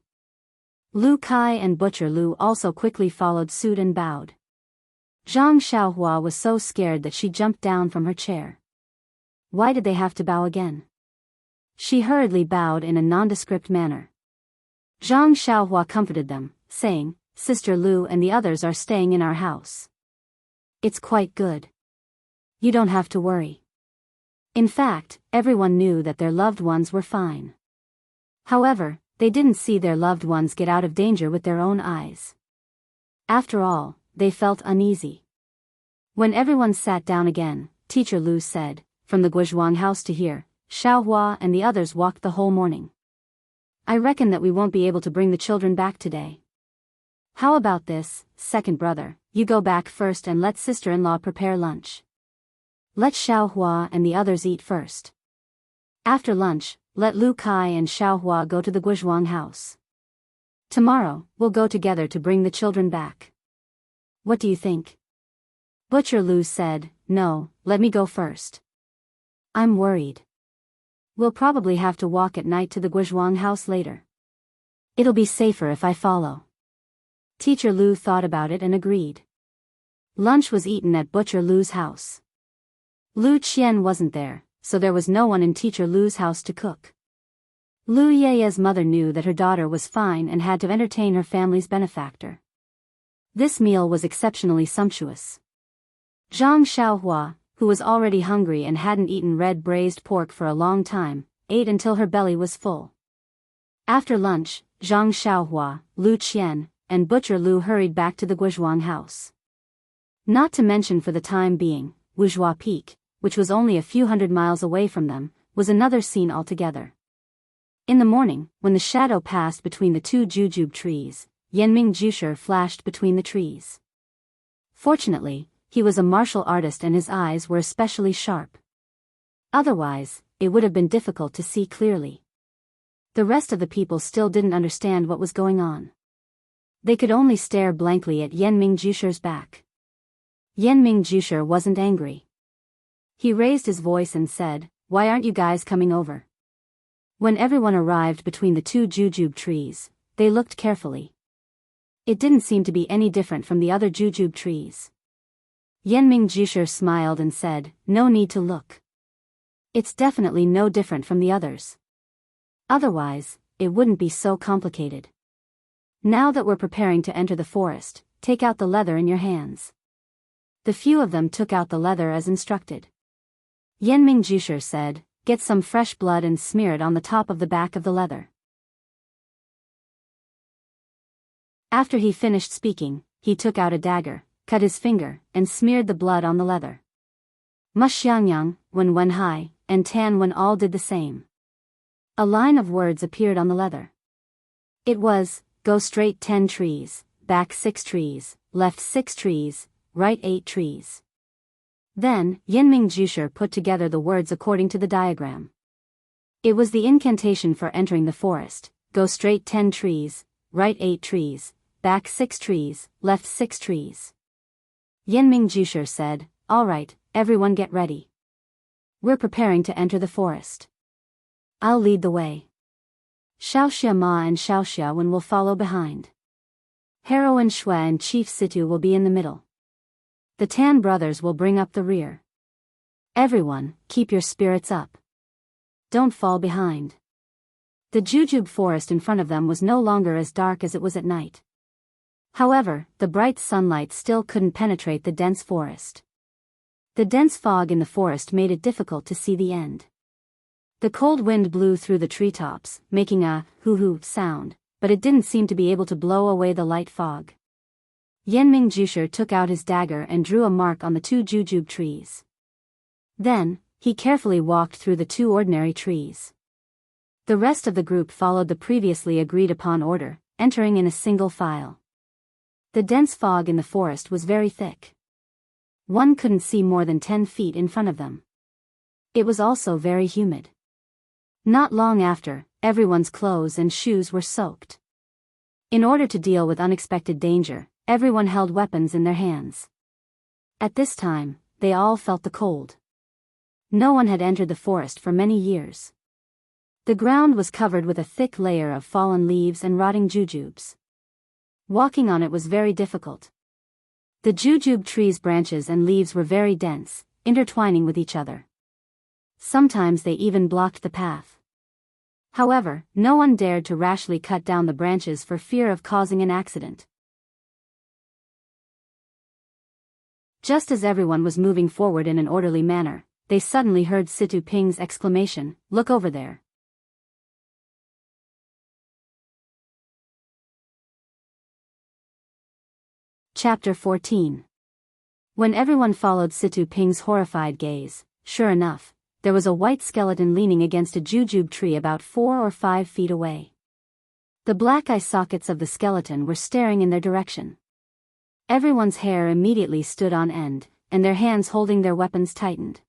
Lu Kai and Butcher Lu also quickly followed suit and bowed. Zhang Xiaohua was so scared that she jumped down from her chair. Why did they have to bow again? She hurriedly bowed in a nondescript manner. Zhang Xiaohua comforted them, saying, "Sister Lu and the others are staying in our house. It's quite good. You don't have to worry." In fact, everyone knew that their loved ones were fine. However, they didn't see their loved ones get out of danger with their own eyes. After all, they felt uneasy. When everyone sat down again, Teacher Lu said, "From the Guizhuang house to here, Xiaohua and the others walked the whole morning. I reckon that we won't be able to bring the children back today. How about this, second brother, you go back first and let sister-in-law prepare lunch. Let Xiaohua and the others eat first. After lunch, let Lu Kai and Xiaohua go to the Guizhuang house. Tomorrow, we'll go together to bring the children back. What do you think?" Butcher Lu said, "No, let me go first. I'm worried. We'll probably have to walk at night to the Guizhuang house later. It'll be safer if I follow." Teacher Lu thought about it and agreed. Lunch was eaten at Butcher Lu's house. Lu Qian wasn't there, so there was no one in Teacher Lu's house to cook. Lu Yeye's mother knew that her daughter was fine and had to entertain her family's benefactor. This meal was exceptionally sumptuous. Zhang Xiaohua, who was already hungry and hadn't eaten red braised pork for a long time, ate until her belly was full. After lunch, Zhang Xiaohua, Lu Qian, and Butcher Lu hurried back to the Guizhuang house. Not to mention for the time being, Wuxia Peak, which was only a few hundred miles away from them, was another scene altogether. In the morning, when the shadow passed between the 2 jujube trees, Yanming Jusher flashed between the trees. Fortunately, he was a martial artist and his eyes were especially sharp. Otherwise, it would have been difficult to see clearly. The rest of the people still didn't understand what was going on. They could only stare blankly at Yanming Jushi's back. Yanming Jushi wasn't angry. He raised his voice and said, "Why aren't you guys coming over?" When everyone arrived between the two jujube trees, they looked carefully. It didn't seem to be any different from the other jujube trees. Yanming Jushi smiled and said, "No need to look. It's definitely no different from the others. Otherwise, it wouldn't be so complicated. Now that we're preparing to enter the forest, take out the leather in your hands." The few of them took out the leather as instructed. Yanming Jushi said, "Get some fresh blood and smear it on the top of the back of the leather." After he finished speaking, he took out a dagger, cut his finger, and smeared the blood on the leather. Xiangyang, Wen Hai, and Tan Wen all did the same. A line of words appeared on the leather. It was, "Go straight 10 trees, back 6 trees, left 6 trees, right 8 trees." Then, Yanming Jushi put together the words according to the diagram. It was the incantation for entering the forest: go straight 10 trees, right 8 trees, back 6 trees, left 6 trees. Yanming Jushi said, "All right, everyone get ready. We're preparing to enter the forest. I'll lead the way. Xiaoxia Ma and Xiaoxia Wen will follow behind. Heroine Shui and Chief Situ will be in the middle. The Tan brothers will bring up the rear. Everyone, keep your spirits up. Don't fall behind." The jujube forest in front of them was no longer as dark as it was at night. However, the bright sunlight still couldn't penetrate the dense forest. The dense fog in the forest made it difficult to see the end. The cold wind blew through the treetops, making a hoo-hoo sound, but it didn't seem to be able to blow away the light fog. Yanming Jushi took out his dagger and drew a mark on the 2 jujube trees. Then, he carefully walked through the 2 ordinary trees. The rest of the group followed the previously agreed upon order, entering in a single file. The dense fog in the forest was very thick. One couldn't see more than 10 feet in front of them. It was also very humid. Not long after, everyone's clothes and shoes were soaked. In order to deal with unexpected danger, everyone held weapons in their hands. At this time, they all felt the cold. No one had entered the forest for many years. The ground was covered with a thick layer of fallen leaves and rotting jujubes. Walking on it was very difficult. The jujube tree's branches and leaves were very dense, intertwining with each other. Sometimes they even blocked the path. However, no one dared to rashly cut down the branches for fear of causing an accident. Just as everyone was moving forward in an orderly manner, they suddenly heard Situ Ping's exclamation, "Look over there." Chapter 14. When everyone followed Situ Ping's horrified gaze, sure enough, there was a white skeleton leaning against a jujube tree about 4 or 5 feet away. The black eye sockets of the skeleton were staring in their direction. Everyone's hair immediately stood on end, and their hands holding their weapons tightened.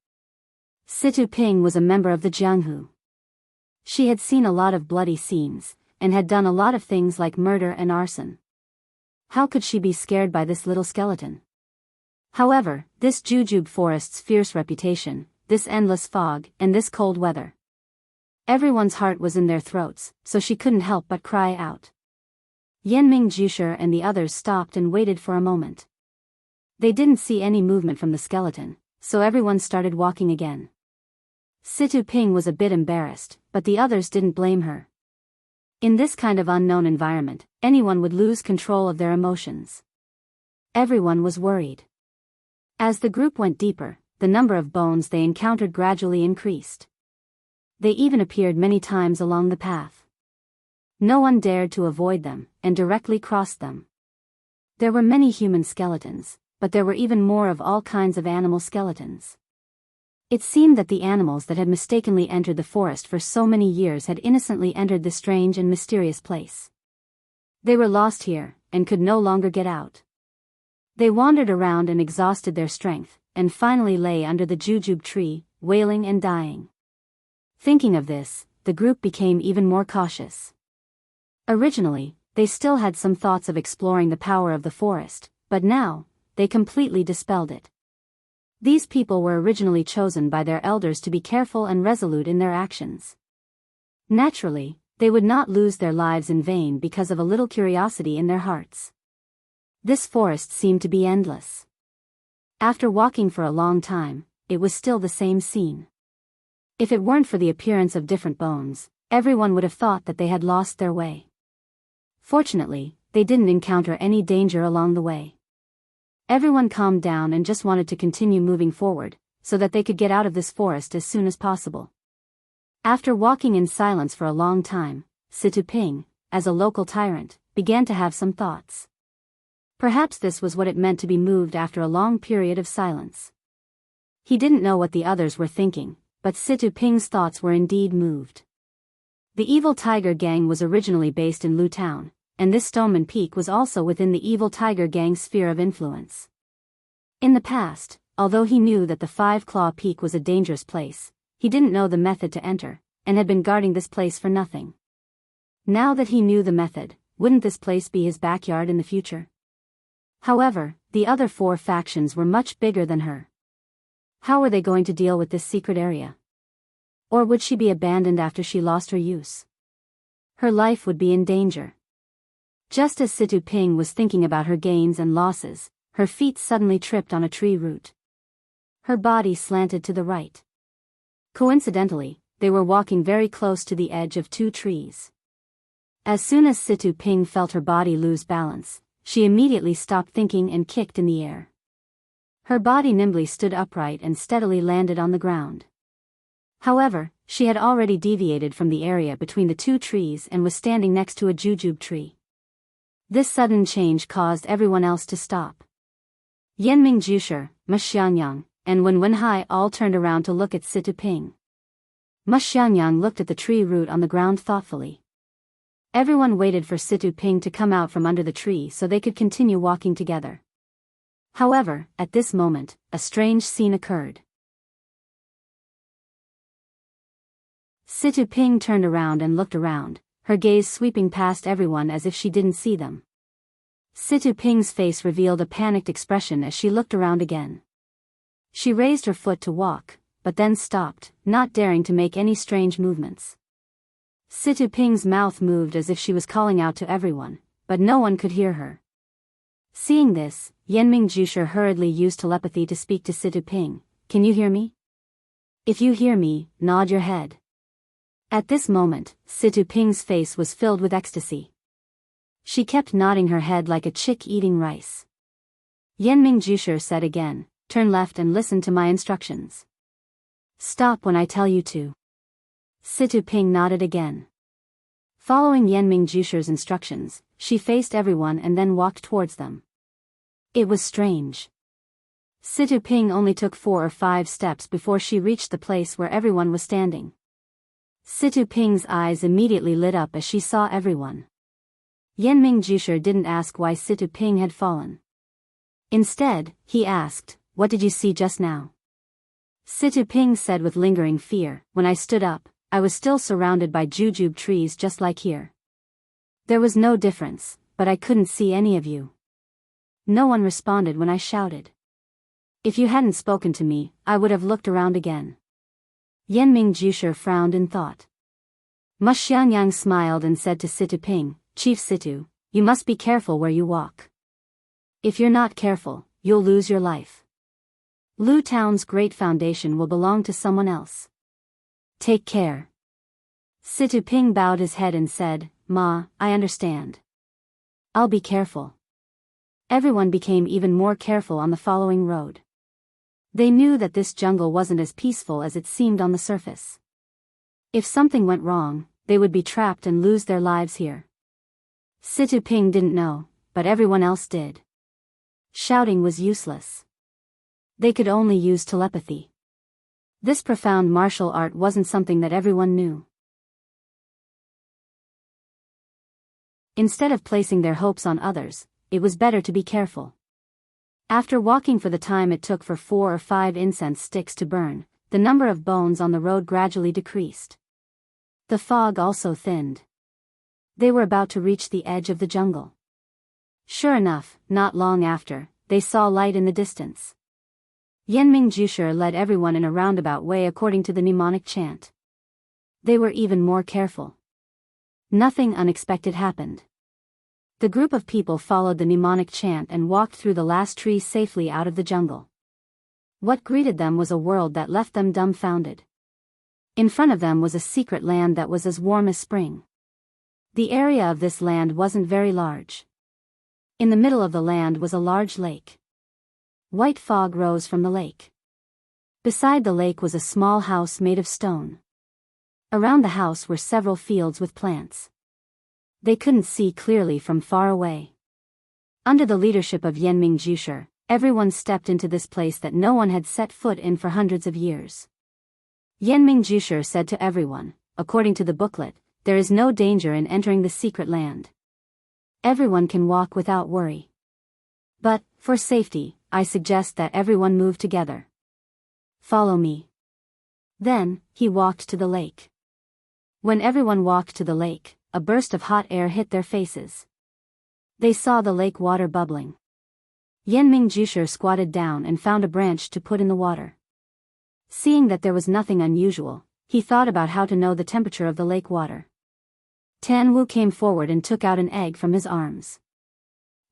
Situ Ping was a member of the Jianghu. She had seen a lot of bloody scenes, and had done a lot of things like murder and arson. How could she be scared by this little skeleton? However, this jujube forest's fierce reputation, this endless fog, and this cold weather. Everyone's heart was in their throats, so she couldn't help but cry out. Yanming Jushi and the others stopped and waited for a moment. They didn't see any movement from the skeleton, so everyone started walking again. Situ Ping was a bit embarrassed, but the others didn't blame her. In this kind of unknown environment, anyone would lose control of their emotions. Everyone was worried. As the group went deeper, the number of bones they encountered gradually increased. They even appeared many times along the path. No one dared to avoid them, and directly crossed them. There were many human skeletons, but there were even more of all kinds of animal skeletons. It seemed that the animals that had mistakenly entered the forest for so many years had innocently entered this strange and mysterious place. They were lost here, and could no longer get out. They wandered around and exhausted their strength, and finally lay under the jujube tree, wailing and dying. Thinking of this, the the group became even more cautious. Originally, they still had some thoughts of exploring the power of the forest, but now, they completely dispelled it. These people were originally chosen by their elders to be careful and resolute in their actions. Naturally, they would not lose their lives in vain because of a little curiosity in their hearts. This forest seemed to be endless. After walking for a long time, it was still the same scene. If it weren't for the appearance of different bones, everyone would have thought that they had lost their way. Fortunately, they didn't encounter any danger along the way. Everyone calmed down and just wanted to continue moving forward, so that they could get out of this forest as soon as possible. After walking in silence for a long time, Situping, as a local tyrant, began to have some thoughts. Perhaps this was what it meant to be moved after a long period of silence. He didn't know what the others were thinking, but Situping's thoughts were indeed moved. The evil tiger gang was originally based in Lu Town, and this Stoneman Peak was also within the evil tiger gang's sphere of influence. In the past, although he knew that the Five Claw Peak was a dangerous place, he didn't know the method to enter, and had been guarding this place for nothing. Now that he knew the method, wouldn't this place be his backyard in the future? However, the other four factions were much bigger than her. How were they going to deal with this secret area? Or would she be abandoned after she lost her use? Her life would be in danger. Just as Situping was thinking about her gains and losses, her feet suddenly tripped on a tree root. Her body slanted to the right. Coincidentally, they were walking very close to the edge of two trees. As soon as Situping felt her body lose balance, she immediately stopped thinking and kicked in the air. Her body nimbly stood upright and steadily landed on the ground. However, she had already deviated from the area between the two trees and was standing next to a jujube tree. This sudden change caused everyone else to stop. Yanming Jusher, Ma Xiangyang, and Wen Wenhai all turned around to look at Situping. Ma Xiangyang looked at the tree root on the ground thoughtfully. Everyone waited for Situping to come out from under the tree so they could continue walking together. However, at this moment, a strange scene occurred. Situping turned around and looked around, her gaze sweeping past everyone as if she didn't see them. Situping's face revealed a panicked expression as she looked around again. She raised her foot to walk, but then stopped, not daring to make any strange movements. Situping's mouth moved as if she was calling out to everyone, but no one could hear her. Seeing this, Yanming Jusher hurriedly used telepathy to speak to Situping. "Can you hear me? If you hear me, nod your head." At this moment, Situping's face was filled with ecstasy. She kept nodding her head like a chick eating rice. Yanming Jusher said again, "Turn left and listen to my instructions. Stop when I tell you to." Situping nodded again. Following Yanming Jusher's instructions, she faced everyone and then walked towards them. It was strange. Situping only took 4 or 5 steps before she reached the place where everyone was standing. Situping's eyes immediately lit up as she saw everyone. Yanming Jusher didn't ask why Situping had fallen. Instead, he asked, "What did you see just now?" Situping said with lingering fear, "When I stood up, I was still surrounded by jujube trees just like here. There was no difference, but I couldn't see any of you. No one responded when I shouted. If you hadn't spoken to me, I would have looked around again." Yanming Jusher frowned in thought. Ma Xiangyang smiled and said to Situping, "Chief Situ, you must be careful where you walk. If you're not careful, you'll lose your life. Lu Town's great foundation will belong to someone else. Take care." Situping bowed his head and said, "Ma, I understand. I'll be careful." Everyone became even more careful on the following road. They knew that this jungle wasn't as peaceful as it seemed on the surface. If something went wrong, they would be trapped and lose their lives here. Situping didn't know, but everyone else did. Shouting was useless. They could only use telepathy. This profound martial art wasn't something that everyone knew. Instead of placing their hopes on others, it was better to be careful. After walking for the time it took for 4 or 5 incense sticks to burn, the number of bones on the road gradually decreased. The fog also thinned. They were about to reach the edge of the jungle. Sure enough, not long after, they saw light in the distance. Yanming Jusher led everyone in a roundabout way according to the mnemonic chant. They were even more careful. Nothing unexpected happened. The group of people followed the mnemonic chant and walked through the last trees safely out of the jungle. What greeted them was a world that left them dumbfounded. In front of them was a secret land that was as warm as spring. The area of this land wasn't very large. In the middle of the land was a large lake. White fog rose from the lake. Beside the lake was a small house made of stone. Around the house were several fields with plants. They couldn't see clearly from far away. Under the leadership of Yanming Jusher, everyone stepped into this place that no one had set foot in for hundreds of years. Yanming Jusher said to everyone, according to the booklet, there is no danger in entering the secret land. Everyone can walk without worry. But, for safety, I suggest that everyone move together. Follow me. Then, he walked to the lake. When everyone walked to the lake, a burst of hot air hit their faces. They saw the lake water bubbling. Yanming Jusher squatted down and found a branch to put in the water. Seeing that there was nothing unusual, he thought about how to know the temperature of the lake water. Tanwu came forward and took out an egg from his arms.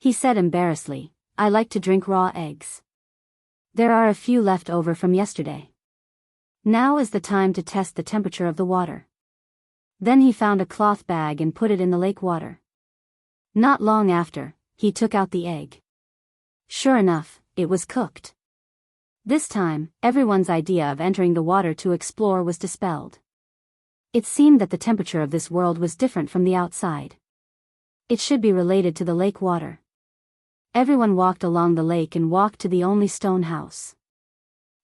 He said embarrassedly, I like to drink raw eggs. There are a few left over from yesterday. Now is the time to test the temperature of the water. Then he found a cloth bag and put it in the lake water. Not long after, he took out the egg. Sure enough, it was cooked. This time, everyone's idea of entering the water to explore was dispelled. It seemed that the temperature of this world was different from the outside. It should be related to the lake water. Everyone walked along the lake and walked to the only stone house.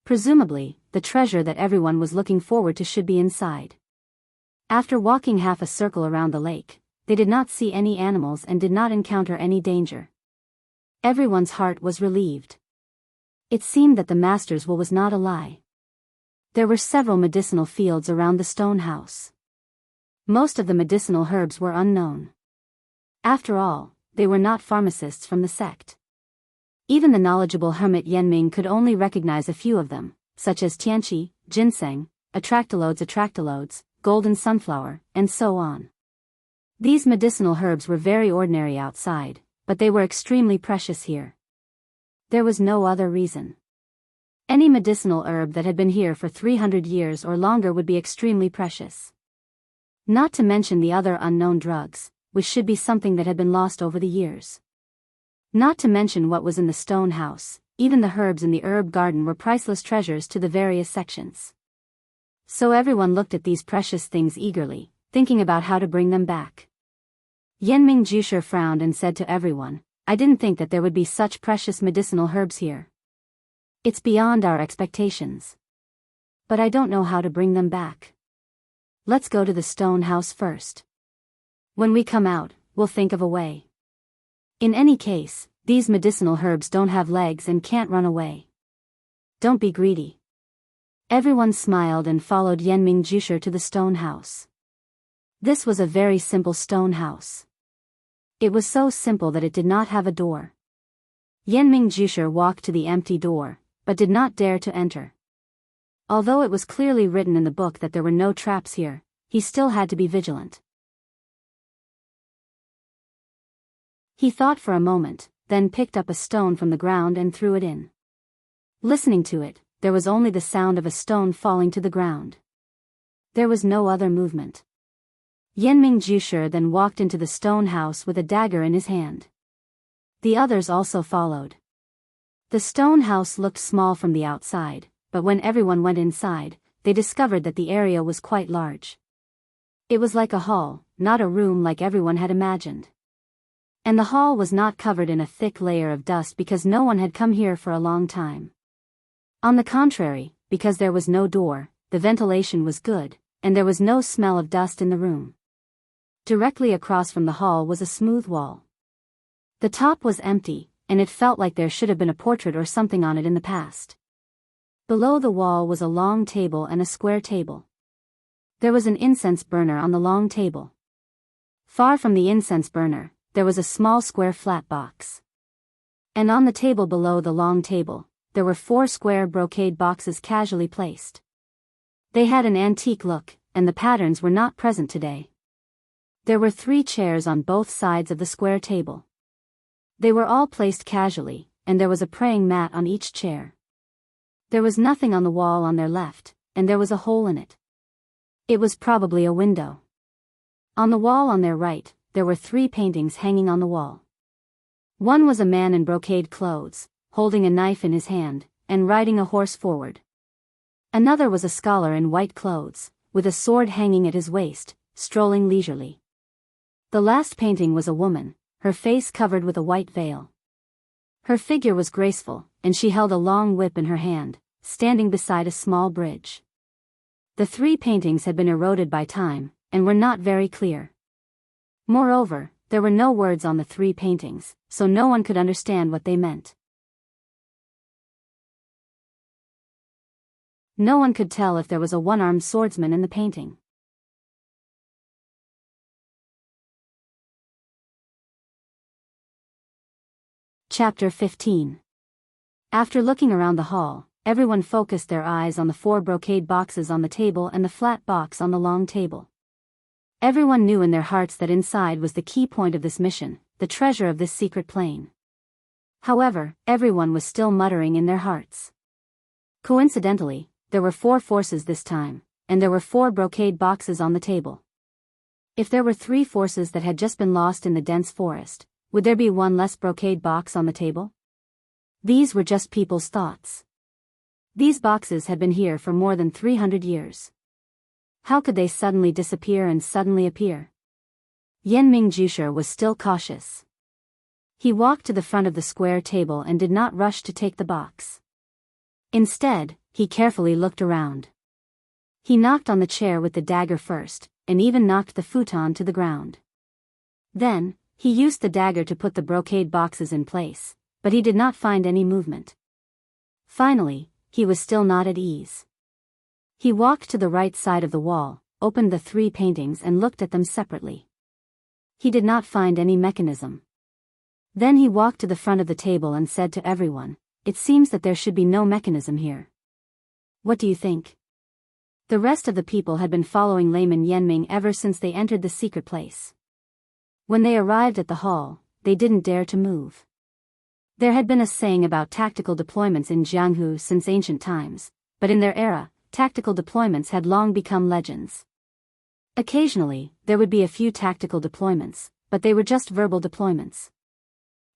Presumably, the treasure that everyone was looking forward to should be inside. After walking half a circle around the lake, they did not see any animals and did not encounter any danger. Everyone's heart was relieved. It seemed that the master's will was not a lie. There were several medicinal fields around the stone house. Most of the medicinal herbs were unknown. After all, they were not pharmacists from the sect. Even the knowledgeable hermit Yanming could only recognize a few of them, such as tianqi, ginseng, atractylodes, golden sunflower, and so on. These medicinal herbs were very ordinary outside, but they were extremely precious here. There was no other reason. Any medicinal herb that had been here for 300 years or longer would be extremely precious. Not to mention the other unknown drugs, which should be something that had been lost over the years. Not to mention what was in the stone house, even the herbs in the herb garden were priceless treasures to the various sections. So everyone looked at these precious things eagerly, thinking about how to bring them back. Yanming Jusher frowned and said to everyone, I didn't think that there would be such precious medicinal herbs here. It's beyond our expectations. But I don't know how to bring them back. Let's go to the stone house first. When we come out, we'll think of a way. In any case, these medicinal herbs don't have legs and can't run away. Don't be greedy. Everyone smiled and followed Yanming Jusher to the stone house. This was a very simple stone house. It was so simple that it did not have a door. Yanming Jusher walked to the empty door, but did not dare to enter. Although it was clearly written in the book that there were no traps here, he still had to be vigilant. He thought for a moment, then picked up a stone from the ground and threw it in. Listening to it, there was only the sound of a stone falling to the ground. There was no other movement. Yanming Jusher then walked into the stone house with a dagger in his hand. The others also followed. The stone house looked small from the outside, but when everyone went inside, they discovered that the area was quite large. It was like a hall, not a room like everyone had imagined. And the hall was not covered in a thick layer of dust because no one had come here for a long time. On the contrary, because there was no door, the ventilation was good, and there was no smell of dust in the room. Directly across from the hall was a smooth wall. The top was empty, and it felt like there should have been a portrait or something on it in the past. Below the wall was a long table and a square table. There was an incense burner on the long table. Far from the incense burner, there was a small square flat box. And on the table below the long table, there were 4 square brocade boxes casually placed. They had an antique look, and the patterns were not present today. There were 3 chairs on both sides of the square table. They were all placed casually, and there was a praying mat on each chair. There was nothing on the wall on their left, and there was a hole in it. It was probably a window. On the wall on their right, there were 3 paintings hanging on the wall. One was a man in brocade clothes, holding a knife in his hand, and riding a horse forward. Another was a scholar in white clothes, with a sword hanging at his waist, strolling leisurely. The last painting was a woman, her face covered with a white veil. Her figure was graceful, and she held a long whip in her hand, standing beside a small bridge. The 3 paintings had been eroded by time, and were not very clear. Moreover, there were no words on the 3 paintings, so no one could understand what they meant. No one could tell if there was a one-armed swordsman in the painting. Chapter 15. After looking around the hall, everyone focused their eyes on the 4 brocade boxes on the table and the flat box on the long table. Everyone knew in their hearts that inside was the key point of this mission, the treasure of this secret plane. However, everyone was still muttering in their hearts. Coincidentally, there were 4 forces this time, and there were 4 brocade boxes on the table. If there were 3 forces that had just been lost in the dense forest, would there be 1 less brocade box on the table? These were just people's thoughts. These boxes had been here for more than 300 years. How could they suddenly disappear and suddenly appear? Yanming Jusher was still cautious. He walked to the front of the square table and did not rush to take the box. Instead, he carefully looked around. He knocked on the chair with the dagger first, and even knocked the futon to the ground. Then, he used the dagger to put the brocade boxes in place, but he did not find any movement. Finally, he was still not at ease. He walked to the right side of the wall, opened the 3 paintings and looked at them separately. He did not find any mechanism. Then he walked to the front of the table and said to everyone, "It seems that there should be no mechanism here. What do you think?" The rest of the people had been following Layman Yanming ever since they entered the secret place. When they arrived at the hall, they didn't dare to move. There had been a saying about tactical deployments in Jianghu since ancient times, but in their era, tactical deployments had long become legends. Occasionally, there would be a few tactical deployments, but they were just verbal deployments.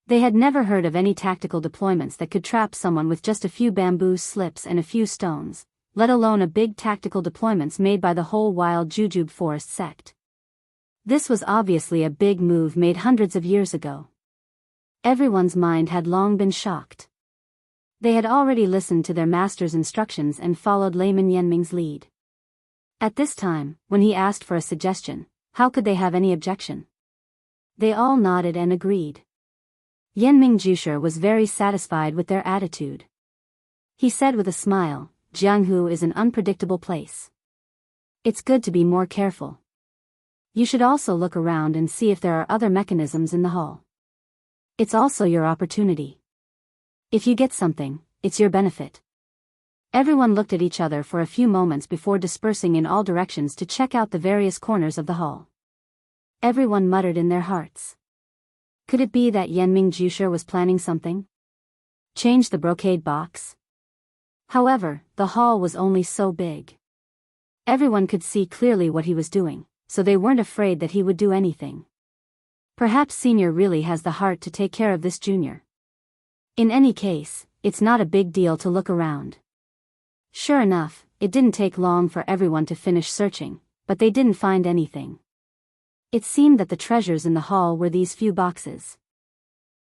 They had never heard of any tactical deployments that could trap someone with just a few bamboo slips and a few stones, let alone a big tactical deployments made by the whole wild Jujube forest sect. This was obviously a big move made hundreds of years ago. Everyone's mind had long been shocked. They had already listened to their master's instructions and followed Layman Yanming's lead. At this time, when he asked for a suggestion, how could they have any objection? They all nodded and agreed. Yanming Jusher was very satisfied with their attitude. He said with a smile, "Jianghu is an unpredictable place. It's good to be more careful. You should also look around and see if there are other mechanisms in the hall. It's also your opportunity. If you get something, it's your benefit." Everyone looked at each other for a few moments before dispersing in all directions to check out the various corners of the hall. Everyone muttered in their hearts. Could it be that Yanming Jusher was planning something? Change the brocade box? However, the hall was only so big. Everyone could see clearly what he was doing, so they weren't afraid that he would do anything. Perhaps Senior really has the heart to take care of this Junior. In any case, it's not a big deal to look around. Sure enough, it didn't take long for everyone to finish searching, but they didn't find anything. It seemed that the treasures in the hall were these few boxes.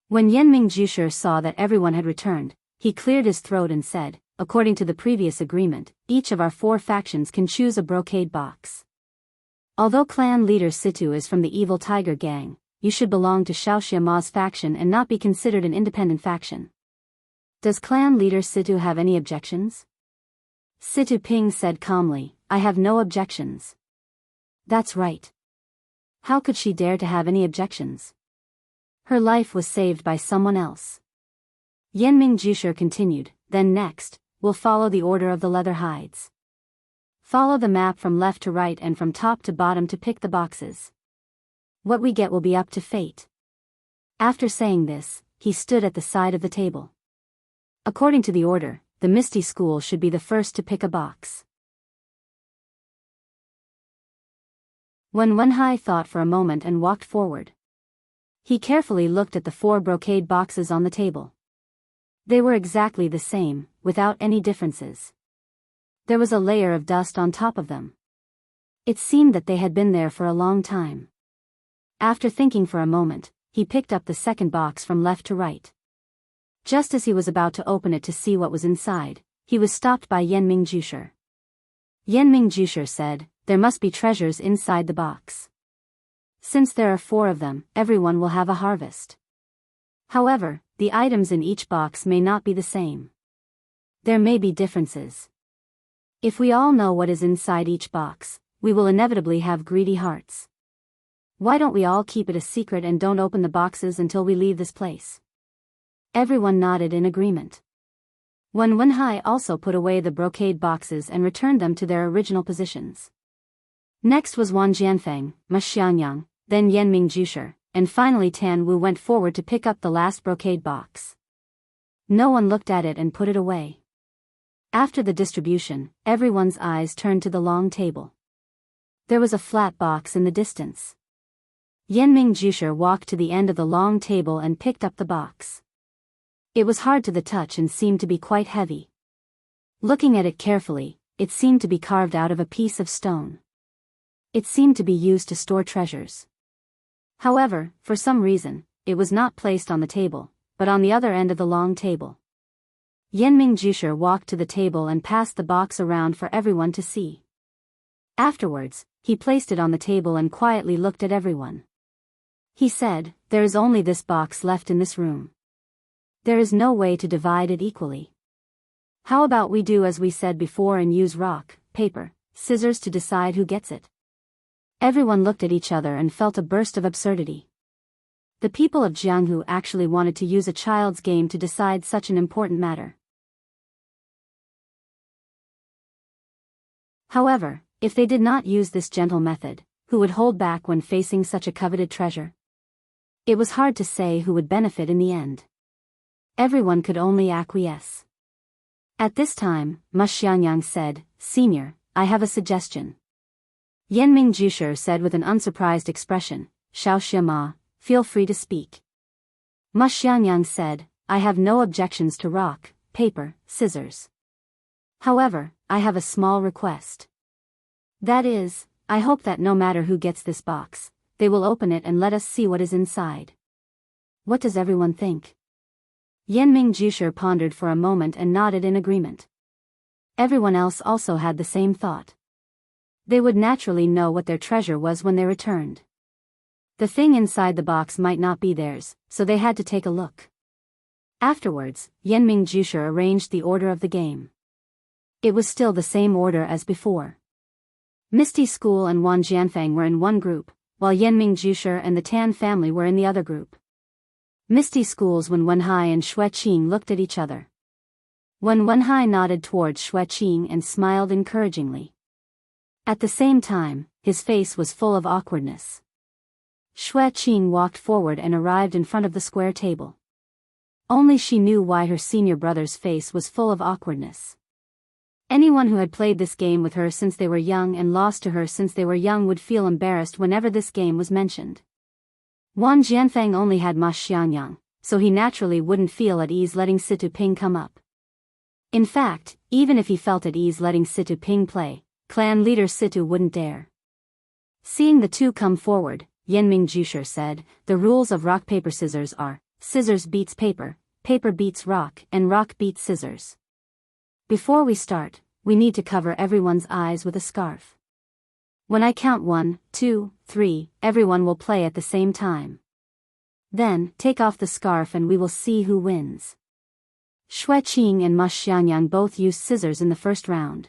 When Yanming Jusher saw that everyone had returned, he cleared his throat and said, "According to the previous agreement, each of our 4 factions can choose a brocade box. Although clan leader Situ is from the evil tiger gang, you should belong to Xiaoxia Ma's faction and not be considered an independent faction. Does clan leader Situ have any objections?" Situ Ping said calmly, "I have no objections. That's right. How could she dare to have any objections? Her life was saved by someone else. Yanming Jusher continued, then next, we'll follow the order of the leather hides. Follow the map from left to right and from top to bottom to pick the boxes. What we get will be up to fate. After saying this, he stood at the side of the table. According to the order, the Misty School should be the first to pick a box. When Wenhai thought for a moment and walked forward. He carefully looked at the 4 brocade boxes on the table. They were exactly the same, without any differences. There was a layer of dust on top of them. It seemed that they had been there for a long time. After thinking for a moment, he picked up the second box from left to right. Just as he was about to open it to see what was inside, he was stopped by Yanming Jusher. Yanming Jusher said, there must be treasures inside the box. Since there are 4 of them, everyone will have a harvest. However, the items in each box may not be the same. There may be differences. If we all know what is inside each box, we will inevitably have greedy hearts. Why don't we all keep it a secret and don't open the boxes until we leave this place? Everyone nodded in agreement. When Wenhai also put away the brocade boxes and returned them to their original positions. Next was Wang Jianfeng, Ma Xiangyang, then Yanming Jusher, and finally Tan Wu went forward to pick up the last brocade box. No one looked at it and put it away. After the distribution, everyone's eyes turned to the long table. There was a flat box in the distance. Yanming Jusher walked to the end of the long table and picked up the box. It was hard to the touch and seemed to be quite heavy. Looking at it carefully, it seemed to be carved out of a piece of stone. It seemed to be used to store treasures. However, for some reason, it was not placed on the table, but on the other end of the long table. Yanming Jusher walked to the table and passed the box around for everyone to see. Afterwards, he placed it on the table and quietly looked at everyone. He said, there is only this box left in this room. There is no way to divide it equally. How about we do as we said before and use rock, paper, scissors to decide who gets it? Everyone looked at each other and felt a burst of absurdity. The people of Jianghu actually wanted to use a child's game to decide such an important matter. However, if they did not use this gentle method, who would hold back when facing such a coveted treasure? It was hard to say who would benefit in the end. Everyone could only acquiesce. At this time, Ma Xiangyang said, Senior, I have a suggestion. Yanming Jusher said with an unsurprised expression, Xiao Ma, feel free to speak. Ma Xiangyang said, I have no objections to rock, paper, scissors. However, I have a small request. That is, I hope that no matter who gets this box, they will open it and let us see what is inside. What does everyone think? Yanming Jusher pondered for a moment and nodded in agreement. Everyone else also had the same thought. They would naturally know what their treasure was when they returned. The thing inside the box might not be theirs, so they had to take a look. Afterwards, Yanming Jusher arranged the order of the game. It was still the same order as before. Misty School and Wang Jianfeng were in one group, while Yanming Jusher and the Tan family were in the other group. Misty School's Wen Wenhai and Xue Qing looked at each other. Wen Wenhai nodded towards Xue Qing and smiled encouragingly. At the same time, his face was full of awkwardness. Xue Qing walked forward and arrived in front of the square table. Only she knew why her senior brother's face was full of awkwardness. Anyone who had played this game with her since they were young and lost to her since they were young would feel embarrassed whenever this game was mentioned. Wang Jianfeng only had Ma Xiangyang, so he naturally wouldn't feel at ease letting Situ Ping come up. In fact, even if he felt at ease letting Situ Ping play, clan leader Situ wouldn't dare. Seeing the two come forward, Yanming Jusher said, the rules of rock paper scissors are, scissors beats paper, paper beats rock, and rock beats scissors. Before we start, we need to cover everyone's eyes with a scarf. When I count 1, 2, 3, everyone will play at the same time. Then, take off the scarf and we will see who wins. Xue Qing and Ma Xiangyang both used scissors in the first round.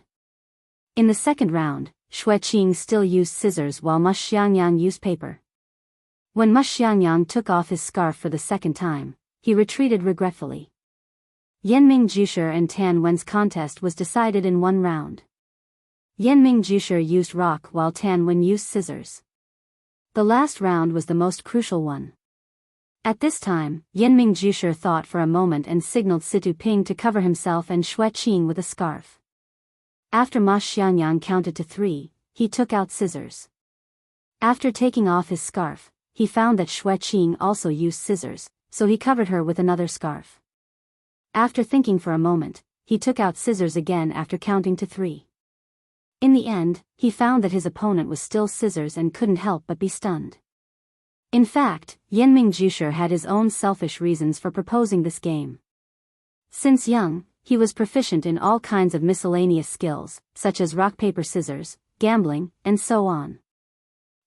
In the second round, Xueqing still used scissors while Ma Xiangyang used paper. When Ma Xiangyang took off his scarf for the second time, he retreated regretfully. Yanming Jusher and Tan Wen's contest was decided in one round. Yanming Jusher used rock while Tan Wen used scissors. The last round was the most crucial one. At this time, Yanming Jusher thought for a moment and signaled Situ Ping to cover himself and Xueqing with a scarf. After Ma Xiangyang counted to 3, he took out scissors. After taking off his scarf, he found that Xueqing also used scissors, so he covered her with another scarf. After thinking for a moment, he took out scissors again after counting to 3. In the end, he found that his opponent was still scissors and couldn't help but be stunned. In fact, Yanming Jusher had his own selfish reasons for proposing this game. Since young, he was proficient in all kinds of miscellaneous skills, such as rock-paper-scissors, gambling, and so on.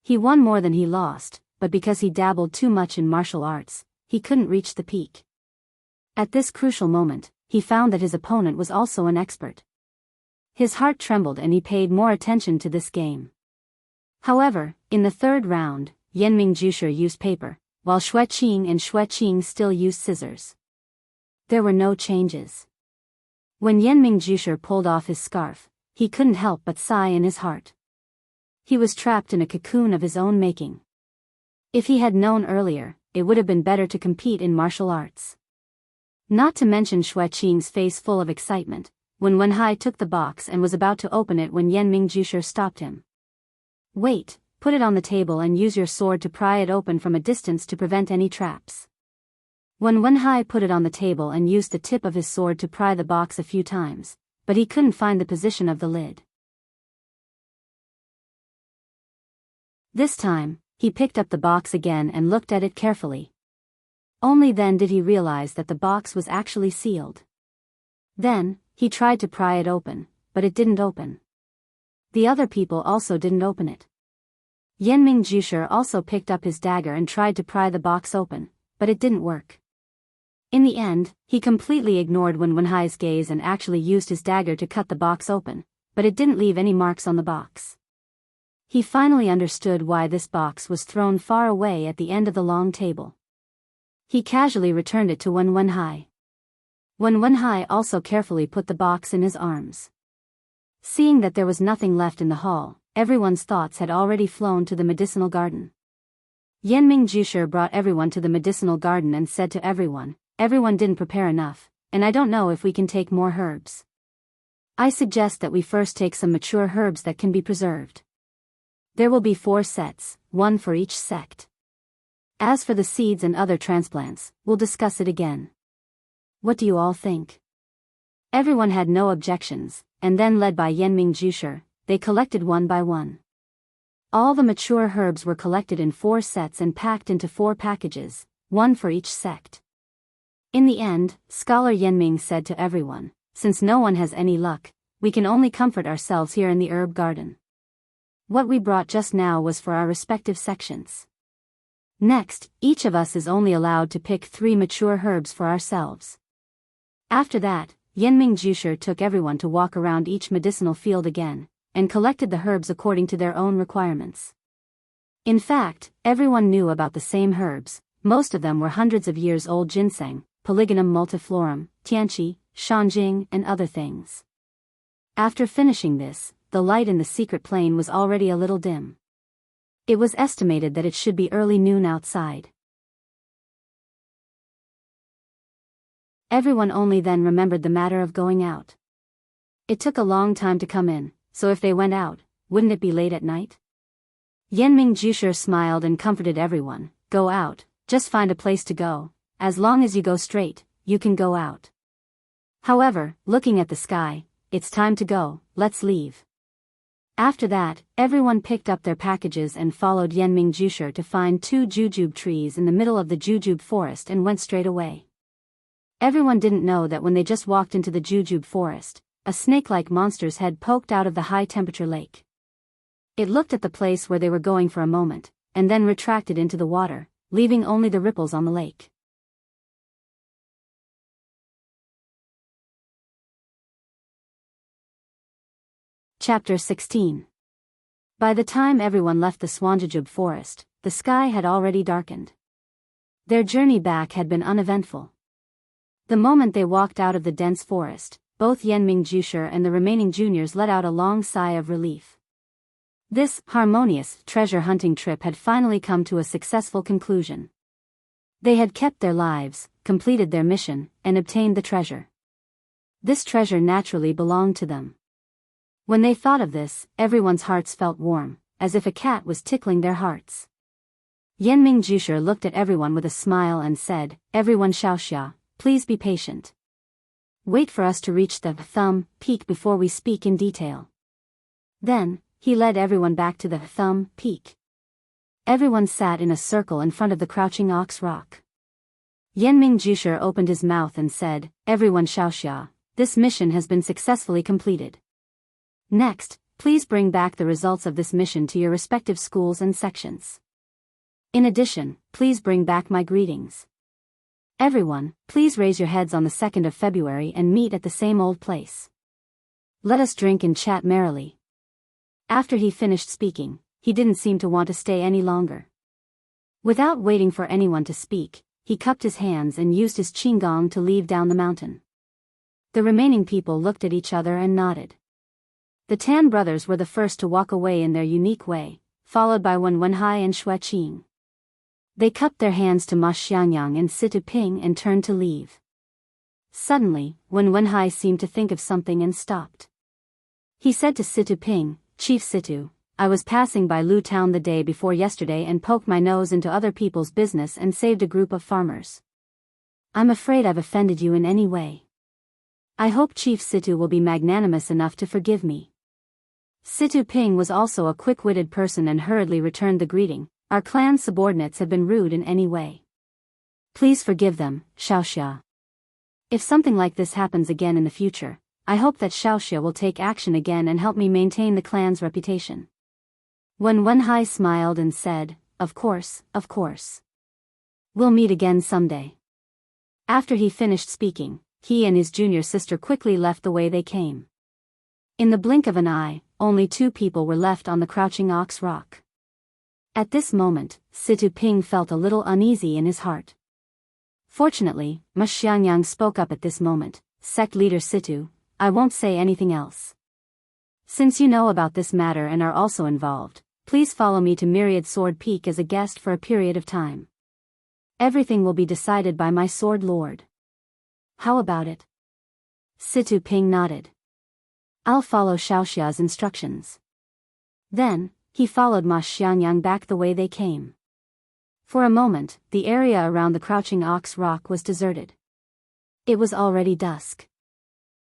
He won more than he lost, but because he dabbled too much in martial arts, he couldn't reach the peak. At this crucial moment, he found that his opponent was also an expert. His heart trembled and he paid more attention to this game. However, in the third round, Yanming Jusher used paper, while Xueqing still used scissors. There were no changes. When Yanming Jusher pulled off his scarf, he couldn't help but sigh in his heart. He was trapped in a cocoon of his own making. If he had known earlier, it would have been better to compete in martial arts. Not to mention Xueqing's face full of excitement, when Wenhai took the box and was about to open it when Yanming Jusher stopped him. Wait, put it on the table and use your sword to pry it open from a distance to prevent any traps. When Wenhai put it on the table and used the tip of his sword to pry the box a few times, but he couldn't find the position of the lid. This time, he picked up the box again and looked at it carefully. Only then did he realize that the box was actually sealed. Then, he tried to pry it open, but it didn't open. The other people also didn't open it. Yanming Jusher also picked up his dagger and tried to pry the box open, but it didn't work. In the end, he completely ignored Wenhai's gaze and actually used his dagger to cut the box open, but it didn't leave any marks on the box. He finally understood why this box was thrown far away at the end of the long table. He casually returned it to Wenhai. Wenhai also carefully put the box in his arms. Seeing that there was nothing left in the hall, everyone's thoughts had already flown to the medicinal garden. Yanming Jusher brought everyone to the medicinal garden and said to everyone didn't prepare enough, and I don't know if we can take more herbs. I suggest that we first take some mature herbs that can be preserved. There will be 4 sets, 1 for each sect. As for the seeds and other transplants, we'll discuss it again. What do you all think? Everyone had no objections, and then led by Yanming Jusher, they collected one by one. All the mature herbs were collected in 4 sets and packed into 4 packages, 1 for each sect. In the end, Scholar Yanming said to everyone, since no one has any luck, we can only comfort ourselves here in the herb garden. What we brought just now was for our respective sections. Next, each of us is only allowed to pick 3 mature herbs for ourselves. After that, Yanming Jusher took everyone to walk around each medicinal field again, and collected the herbs according to their own requirements. In fact, everyone knew about the same herbs, most of them were hundreds of years old: ginseng, Polygonum multiflorum, tianqi, shanjing, and other things. After finishing this, the light in the secret plane was already a little dim. It was estimated that it should be early noon outside. Everyone only then remembered the matter of going out. It took a long time to come in, so if they went out, wouldn't it be late at night? Yanming Jusher smiled and comforted everyone. Go out, just find a place to go. As long as you go straight, you can go out. However, looking at the sky, it's time to go, let's leave. After that, everyone picked up their packages and followed Yanming Jusher to find 2 jujube trees in the middle of the jujube forest and went straight away. Everyone didn't know that when they just walked into the jujube forest, a snake-like monster's head poked out of the high-temperature lake. It looked at the place where they were going for a moment, and then retracted into the water, leaving only the ripples on the lake. Chapter 16. By the time everyone left the Swanjujub forest, the sky had already darkened. Their journey back had been uneventful. The moment they walked out of the dense forest, both Yenming Jusher and the remaining juniors let out a long sigh of relief. This harmonious treasure hunting trip had finally come to a successful conclusion. They had kept their lives, completed their mission, and obtained the treasure. This treasure naturally belonged to them. When they thought of this, everyone's hearts felt warm, as if a cat was tickling their hearts. Yenming Jusher looked at everyone with a smile and said, "Everyone Xiaoxia, please be patient. Wait for us to reach the Thumb Peak before we speak in detail." Then, he led everyone back to the Thumb Peak. Everyone sat in a circle in front of the crouching ox rock. Yenming Jusher opened his mouth and said, "Everyone Xiaoxia, this mission has been successfully completed. Next, please bring back the results of this mission to your respective schools and sections. In addition, please bring back my greetings. Everyone, please raise your heads on the 2nd of February and meet at the same old place. Let us drink and chat merrily." After he finished speaking, he didn't seem to want to stay any longer. Without waiting for anyone to speak, he cupped his hands and used his qinggong to leave down the mountain. The remaining people looked at each other and nodded. The Tan brothers were the first to walk away in their unique way, followed by Wen Wenhai and Xue Qing. They cupped their hands to Ma Xiangyang and Situ Ping and turned to leave. Suddenly, Wen Wenhai seemed to think of something and stopped. He said to Situ Ping, "Chief Situ, I was passing by Lu Town the day before yesterday and poked my nose into other people's business and saved a group of farmers. I'm afraid I've offended you in any way. I hope Chief Situ will be magnanimous enough to forgive me." Situ Ping was also a quick-witted person and hurriedly returned the greeting, "Our clan subordinates have been rude in any way. Please forgive them, Xiaoxia. If something like this happens again in the future, I hope that Xiaoxia will take action again and help me maintain the clan's reputation." Wen Wenhai smiled and said, Of course. We'll meet again someday." After he finished speaking, he and his junior sister quickly left the way they came. In the blink of an eye, only 2 people were left on the crouching ox rock. At this moment, Situ Ping felt a little uneasy in his heart. Fortunately, Ma Xiangyang spoke up at this moment, "Sect leader Situ, I won't say anything else. Since you know about this matter and are also involved, please follow me to Myriad Sword Peak as a guest for a period of time. Everything will be decided by my sword lord. How about it?" Situ Ping nodded. "I'll follow Xiaoxia's instructions." Then, he followed Ma Xiangyang back the way they came. For a moment, the area around the crouching ox rock was deserted. It was already dusk.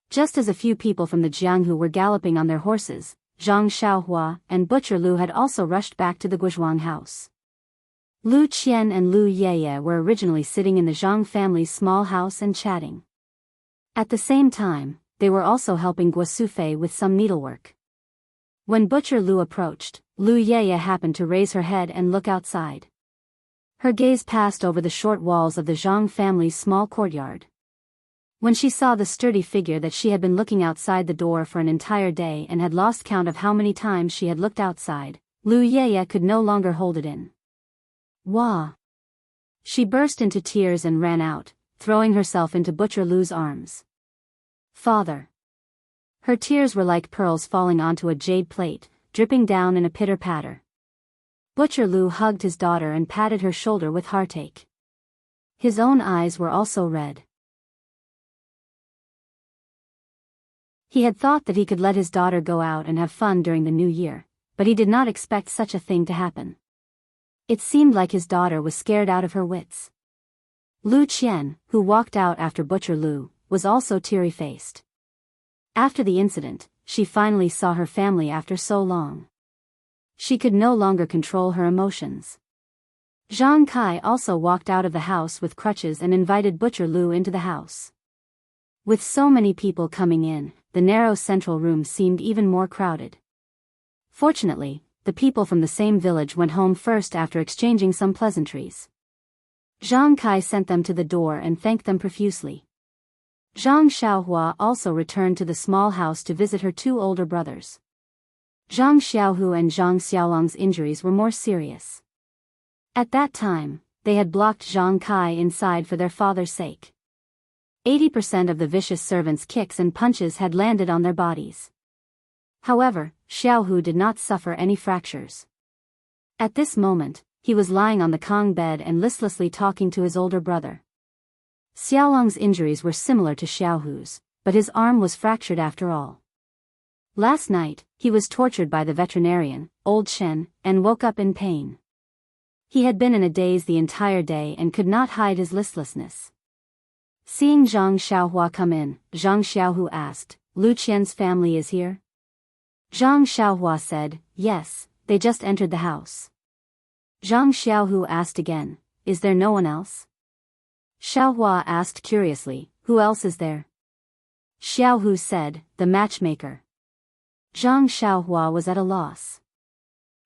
Just as a few people from the Jianghu were galloping on their horses, Zhang Xiaohua and Butcher Lu had also rushed back to the Guizhuang house. Lu Qian and Lu Yeye were originally sitting in the Zhang family's small house and chatting. At the same time, they were also helping Guo Sufei with some needlework. When Butcher Lu approached, Lu Yeye happened to raise her head and look outside. Her gaze passed over the short walls of the Zhang family's small courtyard. When she saw the sturdy figure that she had been looking outside the door for an entire day and had lost count of how many times she had looked outside, Lu Yeye could no longer hold it in. Wah! She burst into tears and ran out, throwing herself into Butcher Lu's arms. "Father." Her tears were like pearls falling onto a jade plate, dripping down in a pitter-patter. Butcher Lu hugged his daughter and patted her shoulder with heartache. His own eyes were also red. He had thought that he could let his daughter go out and have fun during the new year, but he did not expect such a thing to happen. It seemed like his daughter was scared out of her wits. Lu Qian, who walked out after Butcher Lu, was also teary-faced. After the incident, she finally saw her family after so long. She could no longer control her emotions. Zhang Kai also walked out of the house with crutches and invited Butcher Lu into the house. With so many people coming in, the narrow central room seemed even more crowded. Fortunately, the people from the same village went home first after exchanging some pleasantries. Zhang Kai sent them to the door and thanked them profusely. Zhang Xiaohua also returned to the small house to visit her 2 older brothers. Zhang Xiaohu and Zhang Xiaolong's injuries were more serious. At that time, they had blocked Zhang Kai inside for their father's sake. 80% of the vicious servants' kicks and punches had landed on their bodies. However, Xiaohu did not suffer any fractures. At this moment, he was lying on the Kong bed and listlessly talking to his older brother. Xiaolong's injuries were similar to Xiaohu's, but his arm was fractured after all. Last night, he was tortured by the veterinarian, Old Shen, and woke up in pain. He had been in a daze the entire day and could not hide his listlessness. Seeing Zhang Xiaohua come in, Zhang Xiaohu asked, "Lu Qian's family is here?" Zhang Xiaohua said, "Yes, they just entered the house." Zhang Xiaohu asked again, "Is there no one else?" Xiaohua asked curiously, "Who else is there?" Xiaohu said, "The matchmaker." Zhang Xiaohua was at a loss.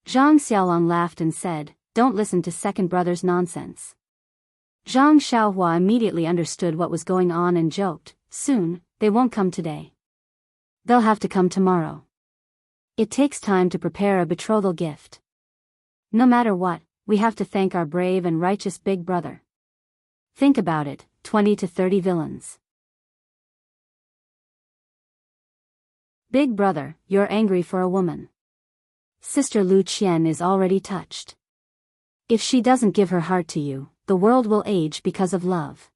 Zhang Xiaolong laughed and said, "Don't listen to second brother's nonsense." Zhang Xiaohua immediately understood what was going on and joked, "Soon, they won't come today. They'll have to come tomorrow. It takes time to prepare a betrothal gift. No matter what, we have to thank our brave and righteous big brother. Think about it, 20 to 30 villains. Big brother, you're angry for a woman. Sister Lu Qian is already touched. If she doesn't give her heart to you, the world will age because of love."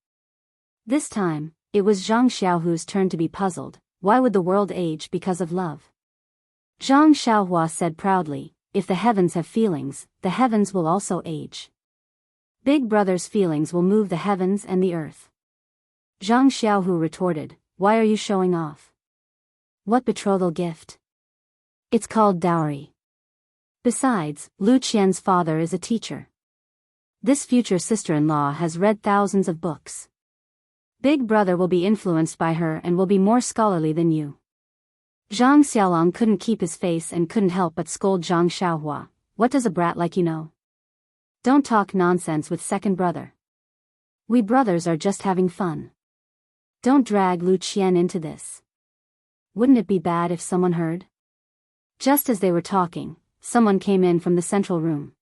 This time, it was Zhang Xiaohu's turn to be puzzled. Why would the world age because of love? Zhang Xiaohua said proudly, "If the heavens have feelings, the heavens will also age. Big brother's feelings will move the heavens and the earth." Zhang Xiaohu retorted, "Why are you showing off? What betrothal gift? It's called dowry. Besides, Lu Qian's father is a teacher. This future sister-in-law has read thousands of books. Big brother will be influenced by her and will be more scholarly than you." Zhang Xiaolong couldn't keep his face and couldn't help but scold Zhang Xiaohua, "What does a brat like you know? Don't talk nonsense with second brother. We brothers are just having fun. Don't drag Lu Qian into this. Wouldn't it be bad if someone heard?" Just as they were talking, someone came in from the central room.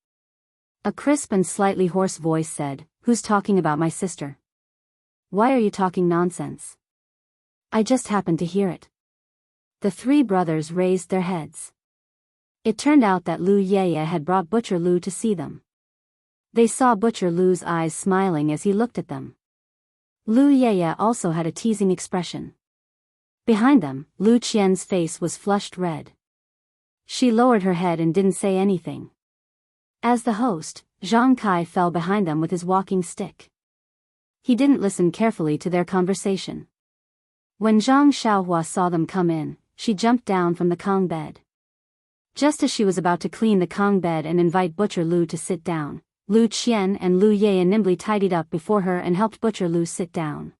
A crisp and slightly hoarse voice said, "Who's talking about my sister? Why are you talking nonsense?" "I just happened to hear it." The three brothers raised their heads. It turned out that Lu Yeye had brought Butcher Lu to see them. They saw Butcher Lu's eyes smiling as he looked at them. Lu Yeye also had a teasing expression. Behind them, Lu Qian's face was flushed red. She lowered her head and didn't say anything. As the host, Zhang Kai fell behind them with his walking stick. He didn't listen carefully to their conversation. When Zhang Xiaohua saw them come in, she jumped down from the Kong bed. Just as she was about to clean the Kong bed and invite Butcher Lu to sit down, Lu Qian and Lu Ye nimbly tidied up before her and helped Butcher Lu sit down.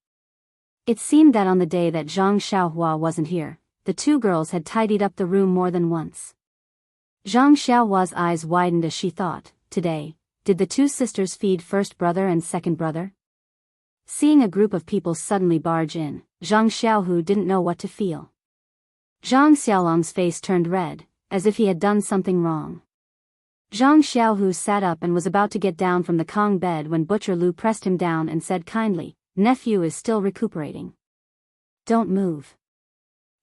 It seemed that on the day that Zhang Xiaohua wasn't here, the two girls had tidied up the room more than once. Zhang Xiaohua's eyes widened as she thought, today, did the two sisters feed first brother and second brother? Seeing a group of people suddenly barge in, Zhang Xiaohu didn't know what to feel. Zhang Xiaolong's face turned red, as if he had done something wrong. Zhang Xiaohu sat up and was about to get down from the Kong bed when Butcher Lu pressed him down and said kindly, "Nephew is still recuperating. Don't move."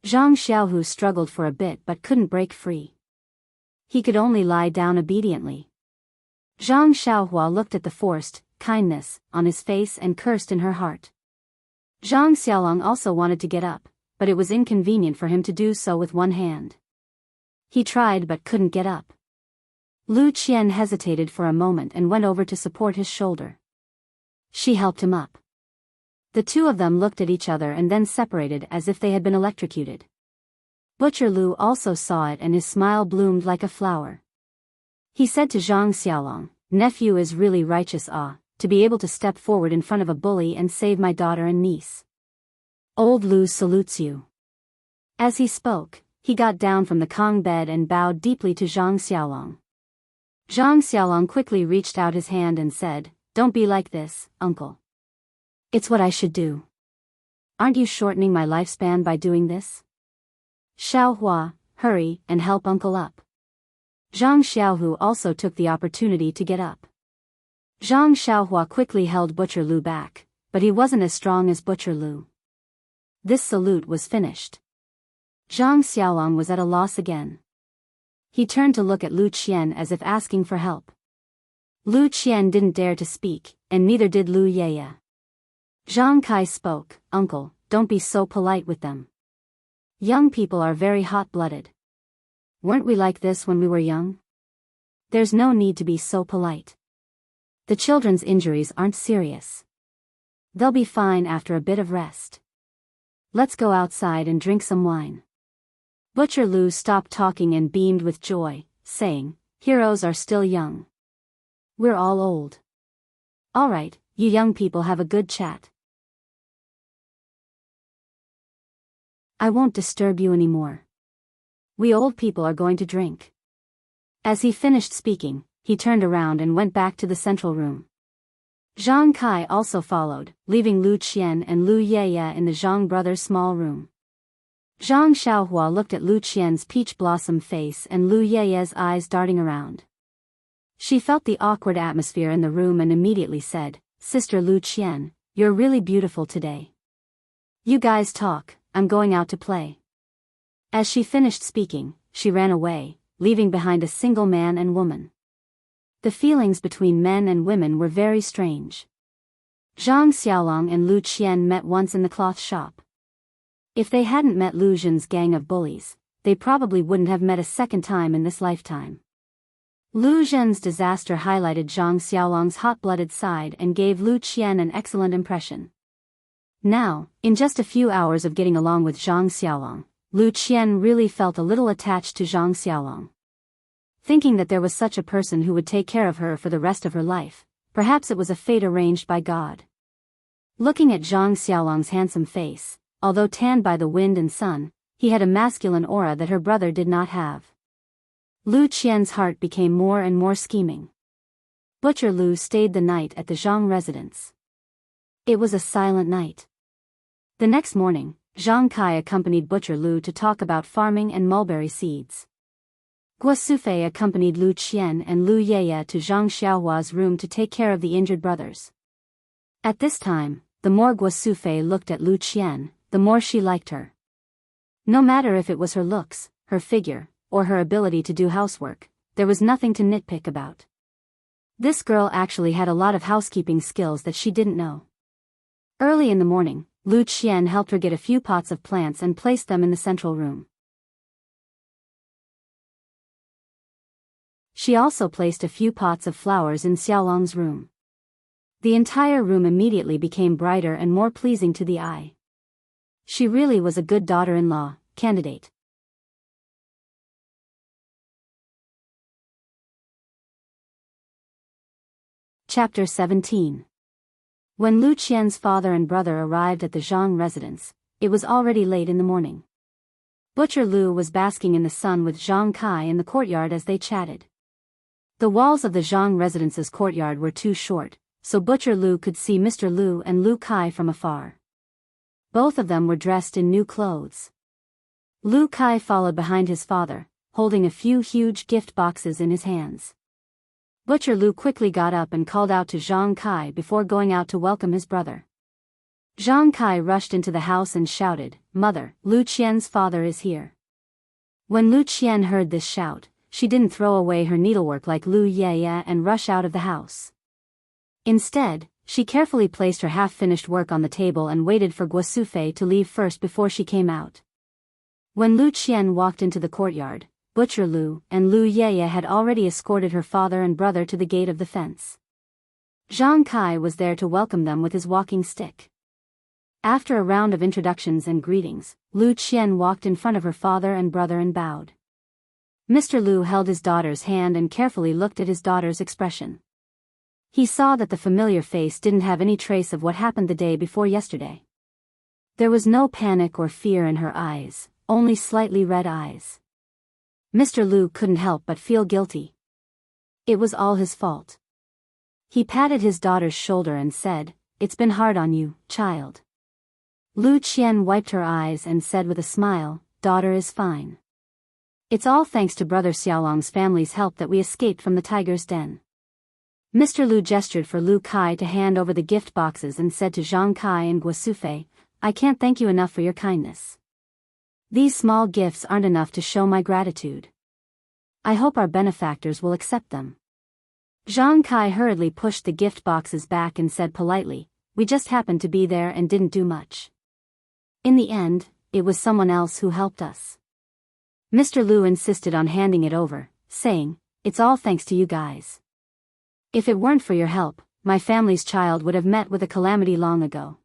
Zhang Xiaohu struggled for a bit but couldn't break free. He could only lie down obediently. Zhang Xiaohua looked at the forced kindness on his face and cursed in her heart. Zhang Xiaolong also wanted to get up, but it was inconvenient for him to do so with one hand. He tried but couldn't get up. Lu Qian hesitated for a moment and went over to support his shoulder. She helped him up. The two of them looked at each other and then separated as if they had been electrocuted. Butcher Lu also saw it and his smile bloomed like a flower. He said to Zhang Xiaolong, "Nephew is really righteous, to be able to step forward in front of a bully and save my daughter and niece. Old Lu salutes you." As he spoke, he got down from the Kong bed and bowed deeply to Zhang Xiaolong. Zhang Xiaolong quickly reached out his hand and said, "Don't be like this, uncle. It's what I should do. Aren't you shortening my lifespan by doing this?" Xiaohua, hurry, and help uncle up. Zhang Xiaohu also took the opportunity to get up. Zhang Xiaohua quickly held Butcher Lu back, but he wasn't as strong as Butcher Lu. This salute was finished. Zhang Xiaolong was at a loss again. He turned to look at Lu Qian as if asking for help. Lu Qian didn't dare to speak, and neither did Lu Yeye. Zhang Kai spoke, "Uncle, don't be so polite with them. Young people are very hot-blooded. Weren't we like this when we were young? There's no need to be so polite. The children's injuries aren't serious. They'll be fine after a bit of rest. Let's go outside and drink some wine." Butcher Lu stopped talking and beamed with joy, saying, "Heroes are still young. We're all old. All right, you young people have a good chat. I won't disturb you anymore. We old people are going to drink." As he finished speaking, he turned around and went back to the central room. Zhang Kai also followed, leaving Lu Qian and Lu Yeye in the Zhang brothers' small room. Zhang Xiaohua looked at Lu Qian's peach blossom face and Lu Yeye's eyes darting around. She felt the awkward atmosphere in the room and immediately said, "Sister Lu Qian, you're really beautiful today. You guys talk, I'm going out to play." As she finished speaking, she ran away, leaving behind a single man and woman. The feelings between men and women were very strange. Zhang Xiaolong and Lu Qian met once in the cloth shop. If they hadn't met Lu Zhen's gang of bullies, they probably wouldn't have met a second time in this lifetime. Lu Zhen's disaster highlighted Zhang Xiaolong's hot-blooded side and gave Lu Qian an excellent impression. Now, in just a few hours of getting along with Zhang Xiaolong, Lu Qian really felt a little attached to Zhang Xiaolong. Thinking that there was such a person who would take care of her for the rest of her life, perhaps it was a fate arranged by God. Looking at Zhang Xiaolong's handsome face, although tanned by the wind and sun, he had a masculine aura that her brother did not have. Lu Qian's heart became more and more scheming. Butcher Lu stayed the night at the Zhang residence. It was a silent night. The next morning, Zhang Kai accompanied Butcher Lu to talk about farming and mulberry seeds. Guo Sufei accompanied Lu Qian and Lu Yeye to Zhang Xiaohua's room to take care of the injured brothers. At this time, the more Guo Sufei looked at Lu Qian, the more she liked her. No matter if it was her looks, her figure, or her ability to do housework, there was nothing to nitpick about. This girl actually had a lot of housekeeping skills that she didn't know. Early in the morning, Lu Qian helped her get a few pots of plants and placed them in the central room. She also placed a few pots of flowers in Xiaolong's room. The entire room immediately became brighter and more pleasing to the eye. She really was a good daughter-in-law candidate. Chapter 17. When Lu Qian's father and brother arrived at the Zhang residence, it was already late in the morning. Butcher Lu was basking in the sun with Zhang Kai in the courtyard as they chatted. The walls of the Zhang residence's courtyard were too short, so Butcher Lu could see Mr. Lu and Lu Kai from afar. Both of them were dressed in new clothes. Lu Kai followed behind his father, holding a few huge gift boxes in his hands. Butcher Lu quickly got up and called out to Zhang Kai before going out to welcome his brother. Zhang Kai rushed into the house and shouted, "Mother, Lu Qian's father is here." When Lu Qian heard this shout, she didn't throw away her needlework like Lu Yeye and rush out of the house. Instead, she carefully placed her half-finished work on the table and waited for Guo Sufei to leave first before she came out. When Lu Qian walked into the courtyard, Butcher Lu and Lu Yeye had already escorted her father and brother to the gate of the fence. Zhang Kai was there to welcome them with his walking stick. After a round of introductions and greetings, Lu Qian walked in front of her father and brother and bowed. Mr. Lu held his daughter's hand and carefully looked at his daughter's expression. He saw that the familiar face didn't have any trace of what happened the day before yesterday. There was no panic or fear in her eyes, only slightly red eyes. Mr. Lu couldn't help but feel guilty. It was all his fault. He patted his daughter's shoulder and said, "It's been hard on you, child." Lu Qian wiped her eyes and said with a smile, "Daughter is fine." It's all thanks to Brother Xiaolong's family's help that we escaped from the tiger's den. Mr. Lu gestured for Lu Kai to hand over the gift boxes and said to Zhang Kai and Guo Sufei, I can't thank you enough for your kindness. These small gifts aren't enough to show my gratitude. I hope our benefactors will accept them. Zhang Kai hurriedly pushed the gift boxes back and said politely, we just happened to be there and didn't do much. In the end, it was someone else who helped us. Mr. Lu insisted on handing it over, saying, it's all thanks to you guys. If it weren't for your help, my family's child would have met with a calamity long ago.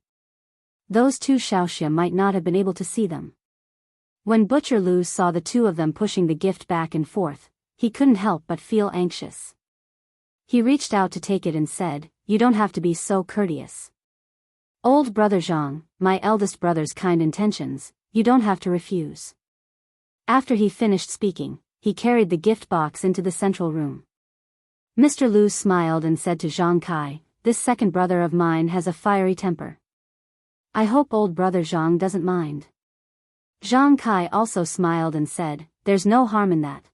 Those two Xiaoxia might not have been able to see them. When Butcher Lu saw the two of them pushing the gift back and forth, he couldn't help but feel anxious. He reached out to take it and said, you don't have to be so courteous. Old brother Zhang, my eldest brother's kind intentions, you don't have to refuse. After he finished speaking, he carried the gift box into the central room. Mr. Lu smiled and said to Zhang Kai, this second brother of mine has a fiery temper. I hope old brother Zhang doesn't mind. Zhang Kai also smiled and said, there's no harm in that.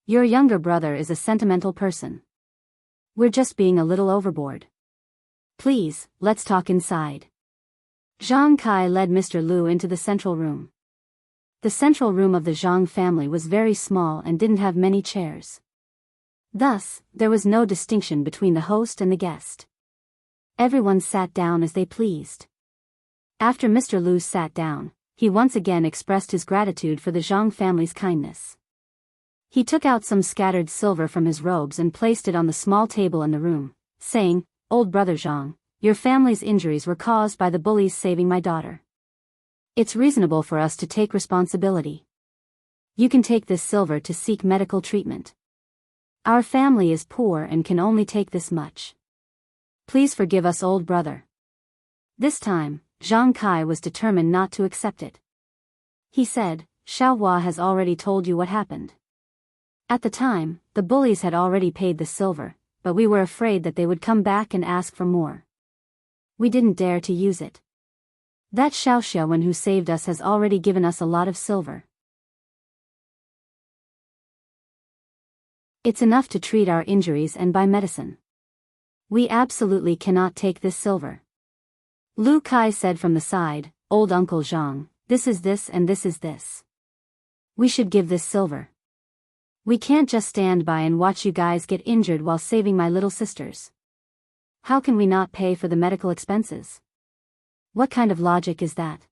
Your younger brother is a sentimental person. We're just being a little overboard. Please, let's talk inside. Zhang Kai led Mr. Lu into the central room. The central room of the Zhang family was very small and didn't have many chairs. Thus, there was no distinction between the host and the guest. Everyone sat down as they pleased. After Mr. Lu sat down, he once again expressed his gratitude for the Zhang family's kindness. He took out some scattered silver from his robes and placed it on the small table in the room, saying, old brother Zhang, your family's injuries were caused by the bullies saving my daughter. It's reasonable for us to take responsibility. You can take this silver to seek medical treatment. Our family is poor and can only take this much. Please forgive us, old brother. This time, Zhang Kai was determined not to accept it. He said, Xiaohua has already told you what happened. At the time, the bullies had already paid the silver, but we were afraid that they would come back and ask for more. We didn't dare to use it. That Xiaoxiawen who saved us has already given us a lot of silver. It's enough to treat our injuries and buy medicine. We absolutely cannot take this silver. Lu Kai said from the side, old Uncle Zhang, this is this and this is this. We should give this silver. We can't just stand by and watch you guys get injured while saving my little sisters. How can we not pay for the medical expenses? What kind of logic is that?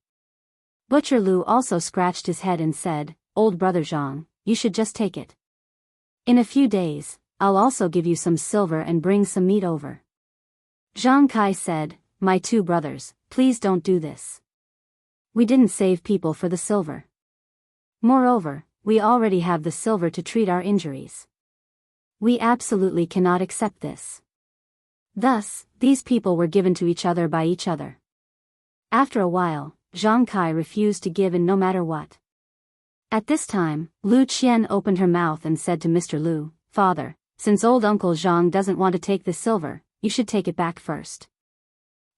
Butcher Lu also scratched his head and said, old brother Zhang, you should just take it. In a few days, I'll also give you some silver and bring some meat over. Zhang Kai said, my two brothers, please don't do this. We didn't save people for the silver. Moreover, we already have the silver to treat our injuries. We absolutely cannot accept this. Thus, these people were given to each other by each other. After a while, Zhang Kai refused to give in no matter what. At this time, Lu Qian opened her mouth and said to Mr. Lu, Father, since old Uncle Zhang doesn't want to take the silver, you should take it back first.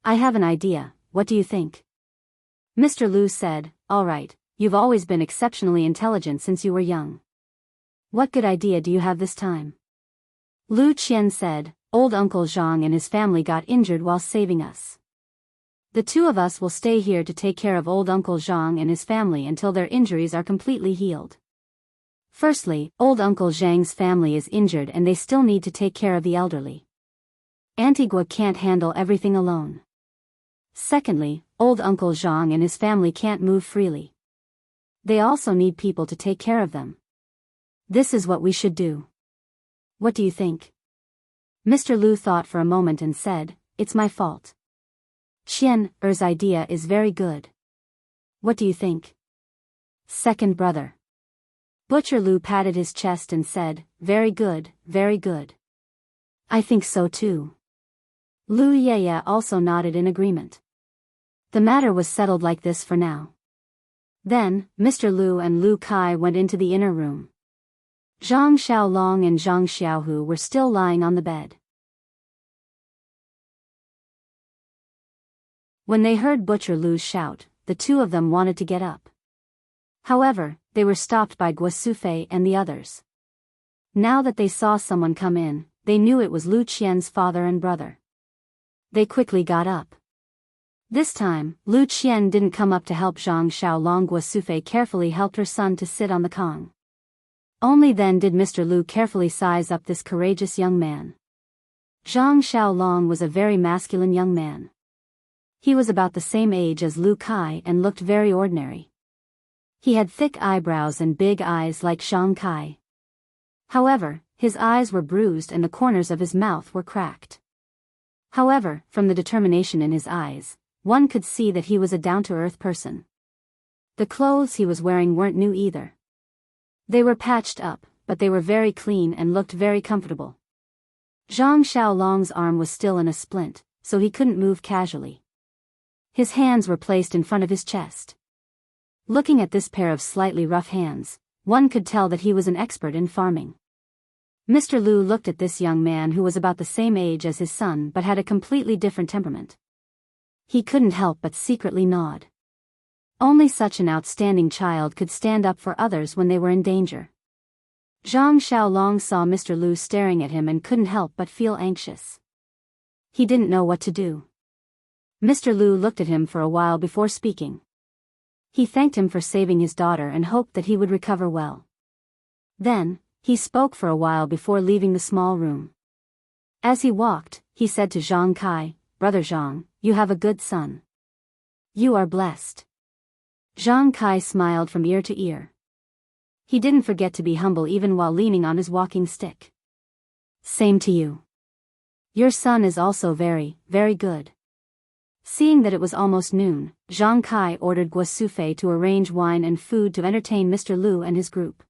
I have an idea, what do you think? Mr. Lu said, all right, you've always been exceptionally intelligent since you were young. What good idea do you have this time? Lu Qian said, old Uncle Zhang and his family got injured while saving us. The two of us will stay here to take care of old Uncle Zhang and his family until their injuries are completely healed. Firstly, old Uncle Zhang's family is injured and they still need to take care of the elderly. Antigua can't handle everything alone. Secondly, old Uncle Zhang and his family can't move freely. They also need people to take care of them. This is what we should do. What do you think? Mr. Lu thought for a moment and said, it's my fault. Qian-er's idea is very good. What do you think? Second brother. Butcher Lu patted his chest and said, very good, very good. I think so too. Lu Yeye also nodded in agreement. The matter was settled like this for now. Then, Mr. Lu and Lu Kai went into the inner room. Zhang Xiaolong and Zhang Xiaohu were still lying on the bed. When they heard Butcher Lu's shout, the two of them wanted to get up. However, they were stopped by Guosufei and the others. Now that they saw someone come in, they knew it was Lu Qian's father and brother. They quickly got up. This time, Lu Qian didn't come up to help Zhang Xiaolong. Guosufei carefully helped her son to sit on the kong. Only then did Mr. Lu carefully size up this courageous young man. Zhang Xiaolong was a very masculine young man. He was about the same age as Lu Kai and looked very ordinary. He had thick eyebrows and big eyes like Zhang Kai. However, his eyes were bruised and the corners of his mouth were cracked. However, from the determination in his eyes, one could see that he was a down-to-earth person. The clothes he was wearing weren't new either. They were patched up, but they were very clean and looked very comfortable. Zhang Xiaolong's arm was still in a splint, so he couldn't move casually. His hands were placed in front of his chest. Looking at this pair of slightly rough hands, one could tell that he was an expert in farming. Mr. Lu looked at this young man who was about the same age as his son but had a completely different temperament. He couldn't help but secretly nod. Only such an outstanding child could stand up for others when they were in danger. Zhang Xiaolong saw Mr. Lu staring at him and couldn't help but feel anxious. He didn't know what to do. Mr. Lu looked at him for a while before speaking. He thanked him for saving his daughter and hoped that he would recover well. Then, he spoke for a while before leaving the small room. As he walked, he said to Zhang Kai, "Brother Zhang, you have a good son. You are blessed." Zhang Kai smiled from ear to ear. He didn't forget to be humble even while leaning on his walking stick. "Same to you. Your son is also very, very good." Seeing that it was almost noon, Zhang Kai ordered Guosufei to arrange wine and food to entertain Mr. Lu and his group.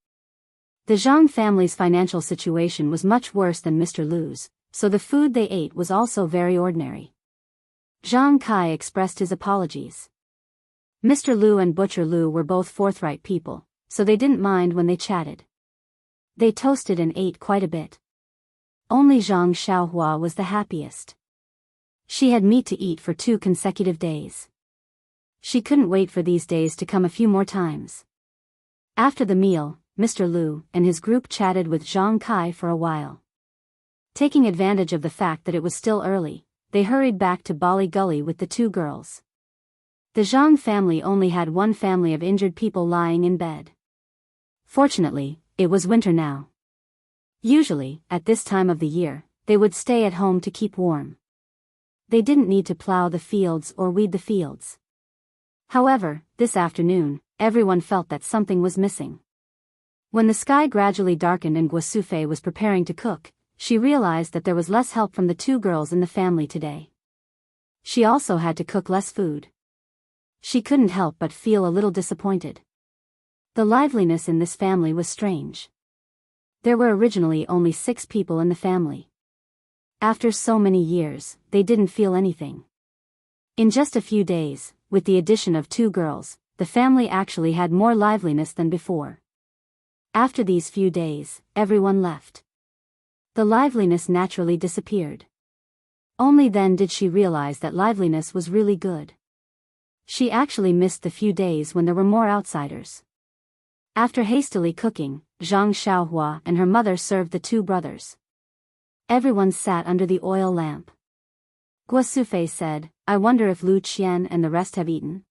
The Zhang family's financial situation was much worse than Mr. Lu's, so the food they ate was also very ordinary. Zhang Kai expressed his apologies. Mr. Lu and Butcher Lu were both forthright people, so they didn't mind when they chatted. They toasted and ate quite a bit. Only Zhang Xiaohua was the happiest. She had meat to eat for 2 consecutive days. She couldn't wait for these days to come a few more times. After the meal, Mr. Lu and his group chatted with Zhang Kai for a while. Taking advantage of the fact that it was still early, they hurried back to Bali Gully with the 2 girls. The Zhang family only had one family of injured people lying in bed. Fortunately, it was winter now. Usually, at this time of the year, they would stay at home to keep warm. They didn't need to plow the fields or weed the fields. However, this afternoon, everyone felt that something was missing. When the sky gradually darkened and Guosufei was preparing to cook, she realized that there was less help from the 2 girls in the family today. She also had to cook less food. She couldn't help but feel a little disappointed. The liveliness in this family was strange. There were originally only 6 people in the family. After so many years, they didn't feel anything. In just a few days, with the addition of 2 girls, the family actually had more liveliness than before. After these few days, everyone left. The liveliness naturally disappeared. Only then did she realize that liveliness was really good. She actually missed the few days when there were more outsiders. After hastily cooking, Zhang Xiaohua and her mother served the 2 brothers. Everyone sat under the oil lamp. Guosufei said, "I wonder if Lu Qian and the rest have eaten."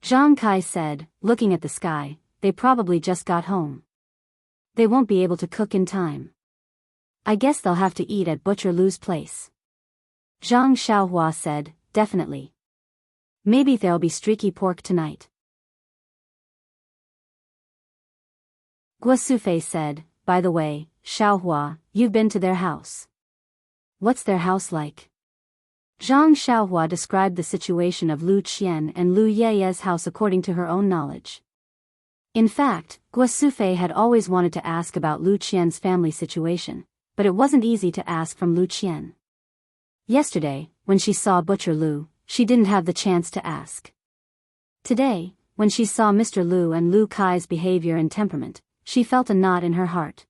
Zhang Kai said, looking at the sky, "They probably just got home. They won't be able to cook in time. I guess they'll have to eat at Butcher Lu's place." Zhang Xiaohua said, "Definitely. Maybe there'll be streaky pork tonight." Guosufei said, "By the way, Xiaohua, you've been to their house. What's their house like?" Zhang Xiaohua described the situation of Lu Qian and Lu Yeye's house according to her own knowledge. In fact, Guosufei had always wanted to ask about Lu Qian's family situation, but it wasn't easy to ask from Lu Qian. Yesterday, when she saw Butcher Lu, she didn't have the chance to ask. Today, when she saw Mr. Lu and Lu Kai's behavior and temperament, she felt a knot in her heart.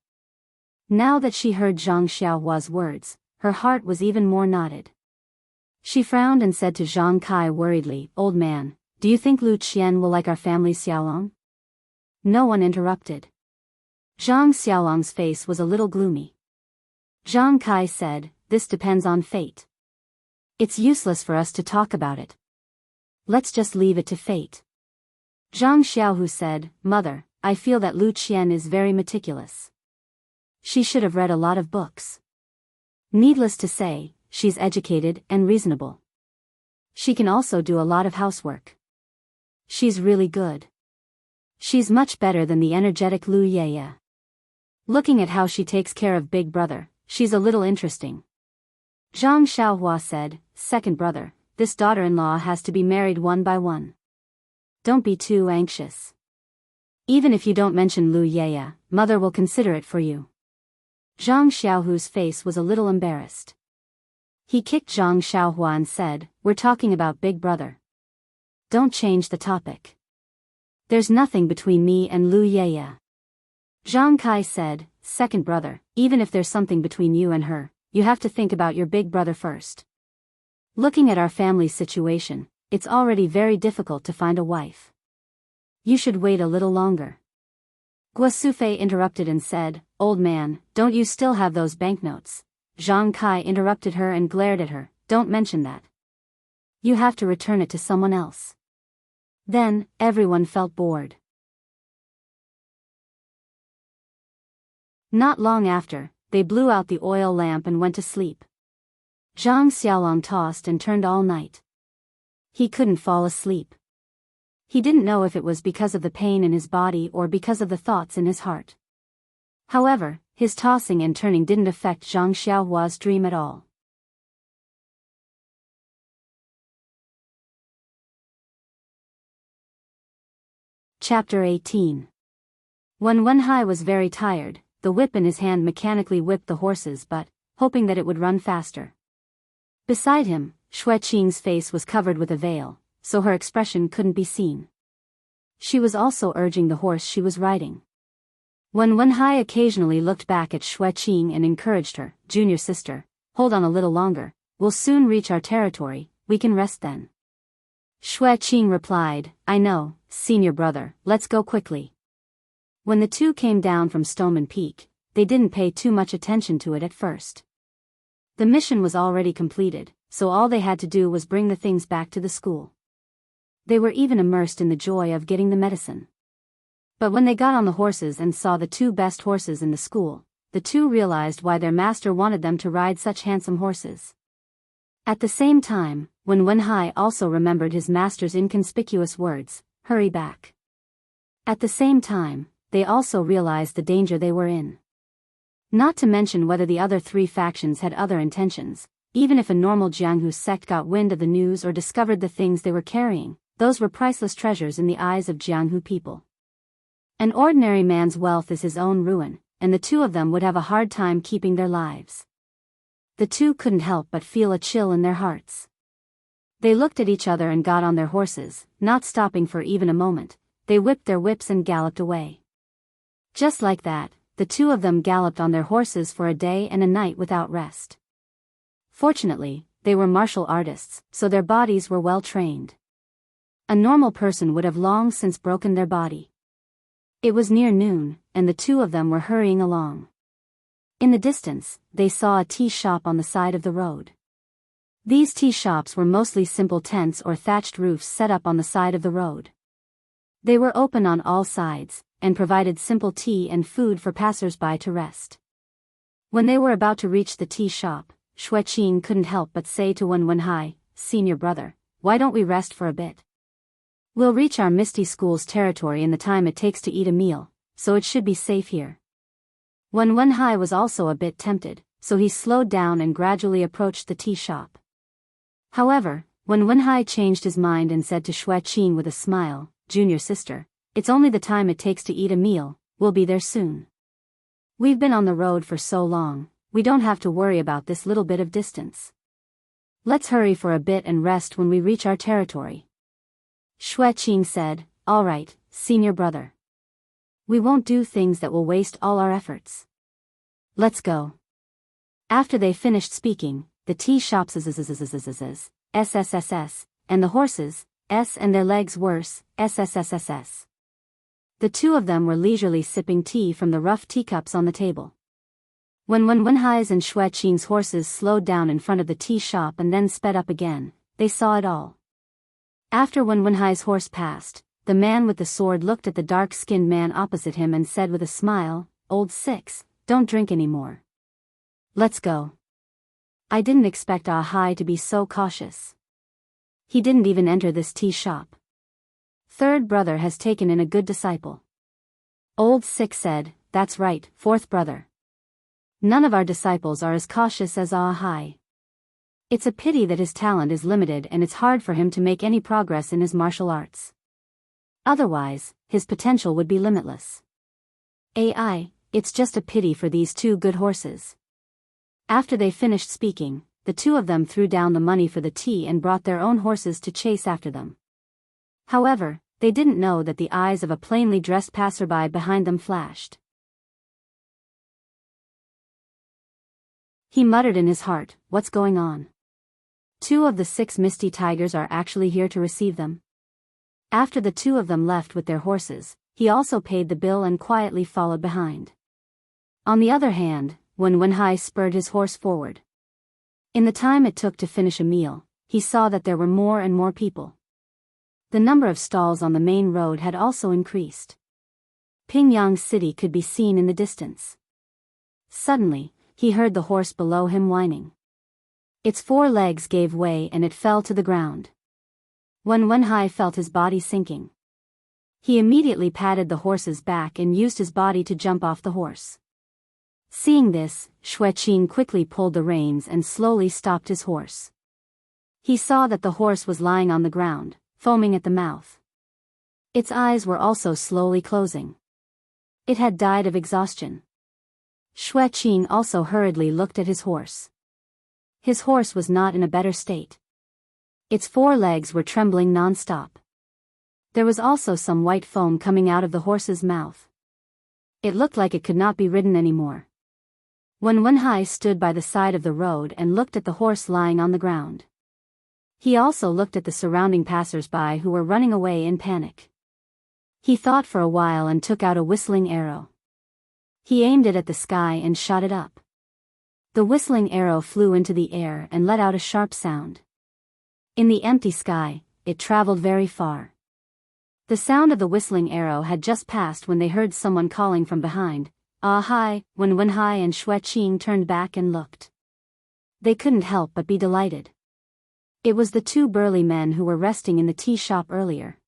Now that she heard Zhang Xiaohua's words, her heart was even more knotted. She frowned and said to Zhang Kai worriedly, "Old man, do you think Lu Qian will like our family's xiaolong?" No one interrupted. Zhang Xiaolong's face was a little gloomy. Zhang Kai said, "This depends on fate. It's useless for us to talk about it. Let's just leave it to fate." Zhang Xiaohu said, "Mother, I feel that Lu Qian is very meticulous. She should have read a lot of books. Needless to say, she's educated and reasonable. She can also do a lot of housework. She's really good. She's much better than the energetic Lu Yeye. Looking at how she takes care of Big Brother, she's a little interesting." Zhang Xiaohua said, "Second brother, this daughter-in-law has to be married one by one. Don't be too anxious. Even if you don't mention Lu Yeye, mother will consider it for you." Zhang Xiaohu's face was a little embarrassed. He kicked Zhang Xiaohua and said, "We're talking about Big Brother. Don't change the topic. There's nothing between me and Lu Yeye." Zhang Kai said, "Second brother, even if there's something between you and her, you have to think about your big brother first. Looking at our family's situation, it's already very difficult to find a wife. You should wait a little longer." Guo Sufei interrupted and said, "Old man, don't you still have those banknotes?" Zhang Kai interrupted her and glared at her, "Don't mention that. You have to return it to someone else." Then, everyone felt bored. Not long after, they blew out the oil lamp and went to sleep. Zhang Xiaolong tossed and turned all night. He couldn't fall asleep. He didn't know if it was because of the pain in his body or because of the thoughts in his heart. However, his tossing and turning didn't affect Zhang Xiaohua's dream at all. Chapter 18. When Wenhai was very tired, the whip in his hand mechanically whipped the horses but, hoping that it would run faster. Beside him, Xueqing's face was covered with a veil, so her expression couldn't be seen. She was also urging the horse she was riding. When Wenhai occasionally looked back at Xueqing and encouraged her, "Junior sister, hold on a little longer, we'll soon reach our territory, we can rest then." Xueqing replied, "I know, senior brother, let's go quickly." When the two came down from Stoneman Peak, they didn't pay too much attention to it at first. The mission was already completed, so all they had to do was bring the things back to the school. They were even immersed in the joy of getting the medicine. But when they got on the horses and saw the two best horses in the school, the two realized why their master wanted them to ride such handsome horses. At the same time, when Wenhai also remembered his master's inconspicuous words, "Hurry back." At the same time, they also realized the danger they were in. Not to mention whether the other three factions had other intentions, even if a normal Jianghu sect got wind of the news or discovered the things they were carrying, those were priceless treasures in the eyes of Jianghu people. An ordinary man's wealth is his own ruin, and the two of them would have a hard time keeping their lives. The two couldn't help but feel a chill in their hearts. They looked at each other and got on their horses, not stopping for even a moment. They whipped their whips and galloped away. Just like that, the two of them galloped on their horses for a day and a night without rest. Fortunately, they were martial artists, so their bodies were well trained. A normal person would have long since broken their body. It was near noon, and the two of them were hurrying along. In the distance, they saw a tea shop on the side of the road. These tea shops were mostly simple tents or thatched roofs set up on the side of the road. They were open on all sides, and provided simple tea and food for passers-by to rest. When they were about to reach the tea shop, Xueqing couldn't help but say to Wenhai, "Senior brother, why don't we rest for a bit? We'll reach our Misty School's territory in the time it takes to eat a meal, so it should be safe here." Wenhai was also a bit tempted, so he slowed down and gradually approached the tea shop. However, when Wenhai changed his mind and said to Xueqing with a smile, "Junior sister, it's only the time it takes to eat a meal, we'll be there soon. We've been on the road for so long, we don't have to worry about this little bit of distance. Let's hurry for a bit and rest when we reach our territory." Xueqing said, "All right, senior brother. We won't do things that will waste all our efforts. Let's go." After they finished speaking, the tea shops SSSS, and the horses, and their legs worse, SSSSS. The two of them were leisurely sipping tea from the rough teacups on the table. When Wenhai's and Xue Qing's horses slowed down in front of the tea shop and then sped up again, they saw it all. After Wenhai's horse passed, the man with the sword looked at the dark-skinned man opposite him and said with a smile, "Old Six, don't drink anymore. Let's go." I didn't expect Ah Hai to be so cautious. He didn't even enter this tea shop. Third brother has taken in a good disciple. Old Six said, "That's right, fourth brother. None of our disciples are as cautious as Ah Hai. It's a pity that his talent is limited and it's hard for him to make any progress in his martial arts. Otherwise, his potential would be limitless. AI, it's just a pity for these two good horses." After they finished speaking, the two of them threw down the money for the tea and brought their own horses to chase after them. However, they didn't know that the eyes of a plainly dressed passerby behind them flashed. He muttered in his heart, "What's going on? Two of the 6 misty tigers are actually here to receive them?" After the two of them left with their horses, he also paid the bill and quietly followed behind. On the other hand, when Wenhai spurred his horse forward, in the time it took to finish a meal, he saw that there were more and more people. The number of stalls on the main road had also increased. Pingyang City could be seen in the distance. Suddenly, he heard the horse below him whining. Its 4 legs gave way and it fell to the ground. When Wenhai felt his body sinking, he immediately patted the horse's back and used his body to jump off the horse. Seeing this, Xue Qing quickly pulled the reins and slowly stopped his horse. He saw that the horse was lying on the ground, foaming at the mouth. Its eyes were also slowly closing. It had died of exhaustion. Xue Qing also hurriedly looked at his horse. His horse was not in a better state. Its 4 legs were trembling non-stop. There was also some white foam coming out of the horse's mouth. It looked like it could not be ridden anymore. When Wenhai stood by the side of the road and looked at the horse lying on the ground, he also looked at the surrounding passers-by who were running away in panic. He thought for a while and took out a whistling arrow. He aimed it at the sky and shot it up. The whistling arrow flew into the air and let out a sharp sound. In the empty sky, it traveled very far. The sound of the whistling arrow had just passed when they heard someone calling from behind, "Ah Hai," when Wenhai and Xue Qing turned back and looked. They couldn't help but be delighted. It was the 2 burly men who were resting in the tea shop earlier.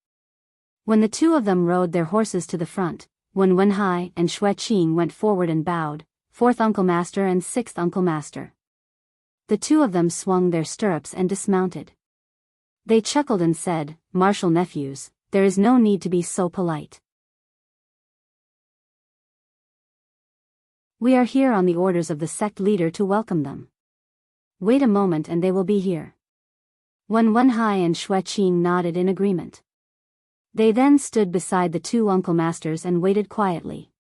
When the 2 of them rode their horses to the front, when Wenhai and Xue Qing went forward and bowed, "Fourth Uncle Master and 6th Uncle Master." The 2 of them swung their stirrups and dismounted. They chuckled and said, "Martial nephews, there is no need to be so polite. We are here on the orders of the sect leader to welcome them. Wait a moment and they will be here." When Wenhai and Xue Qing nodded in agreement, they then stood beside the 2 uncle masters and waited quietly.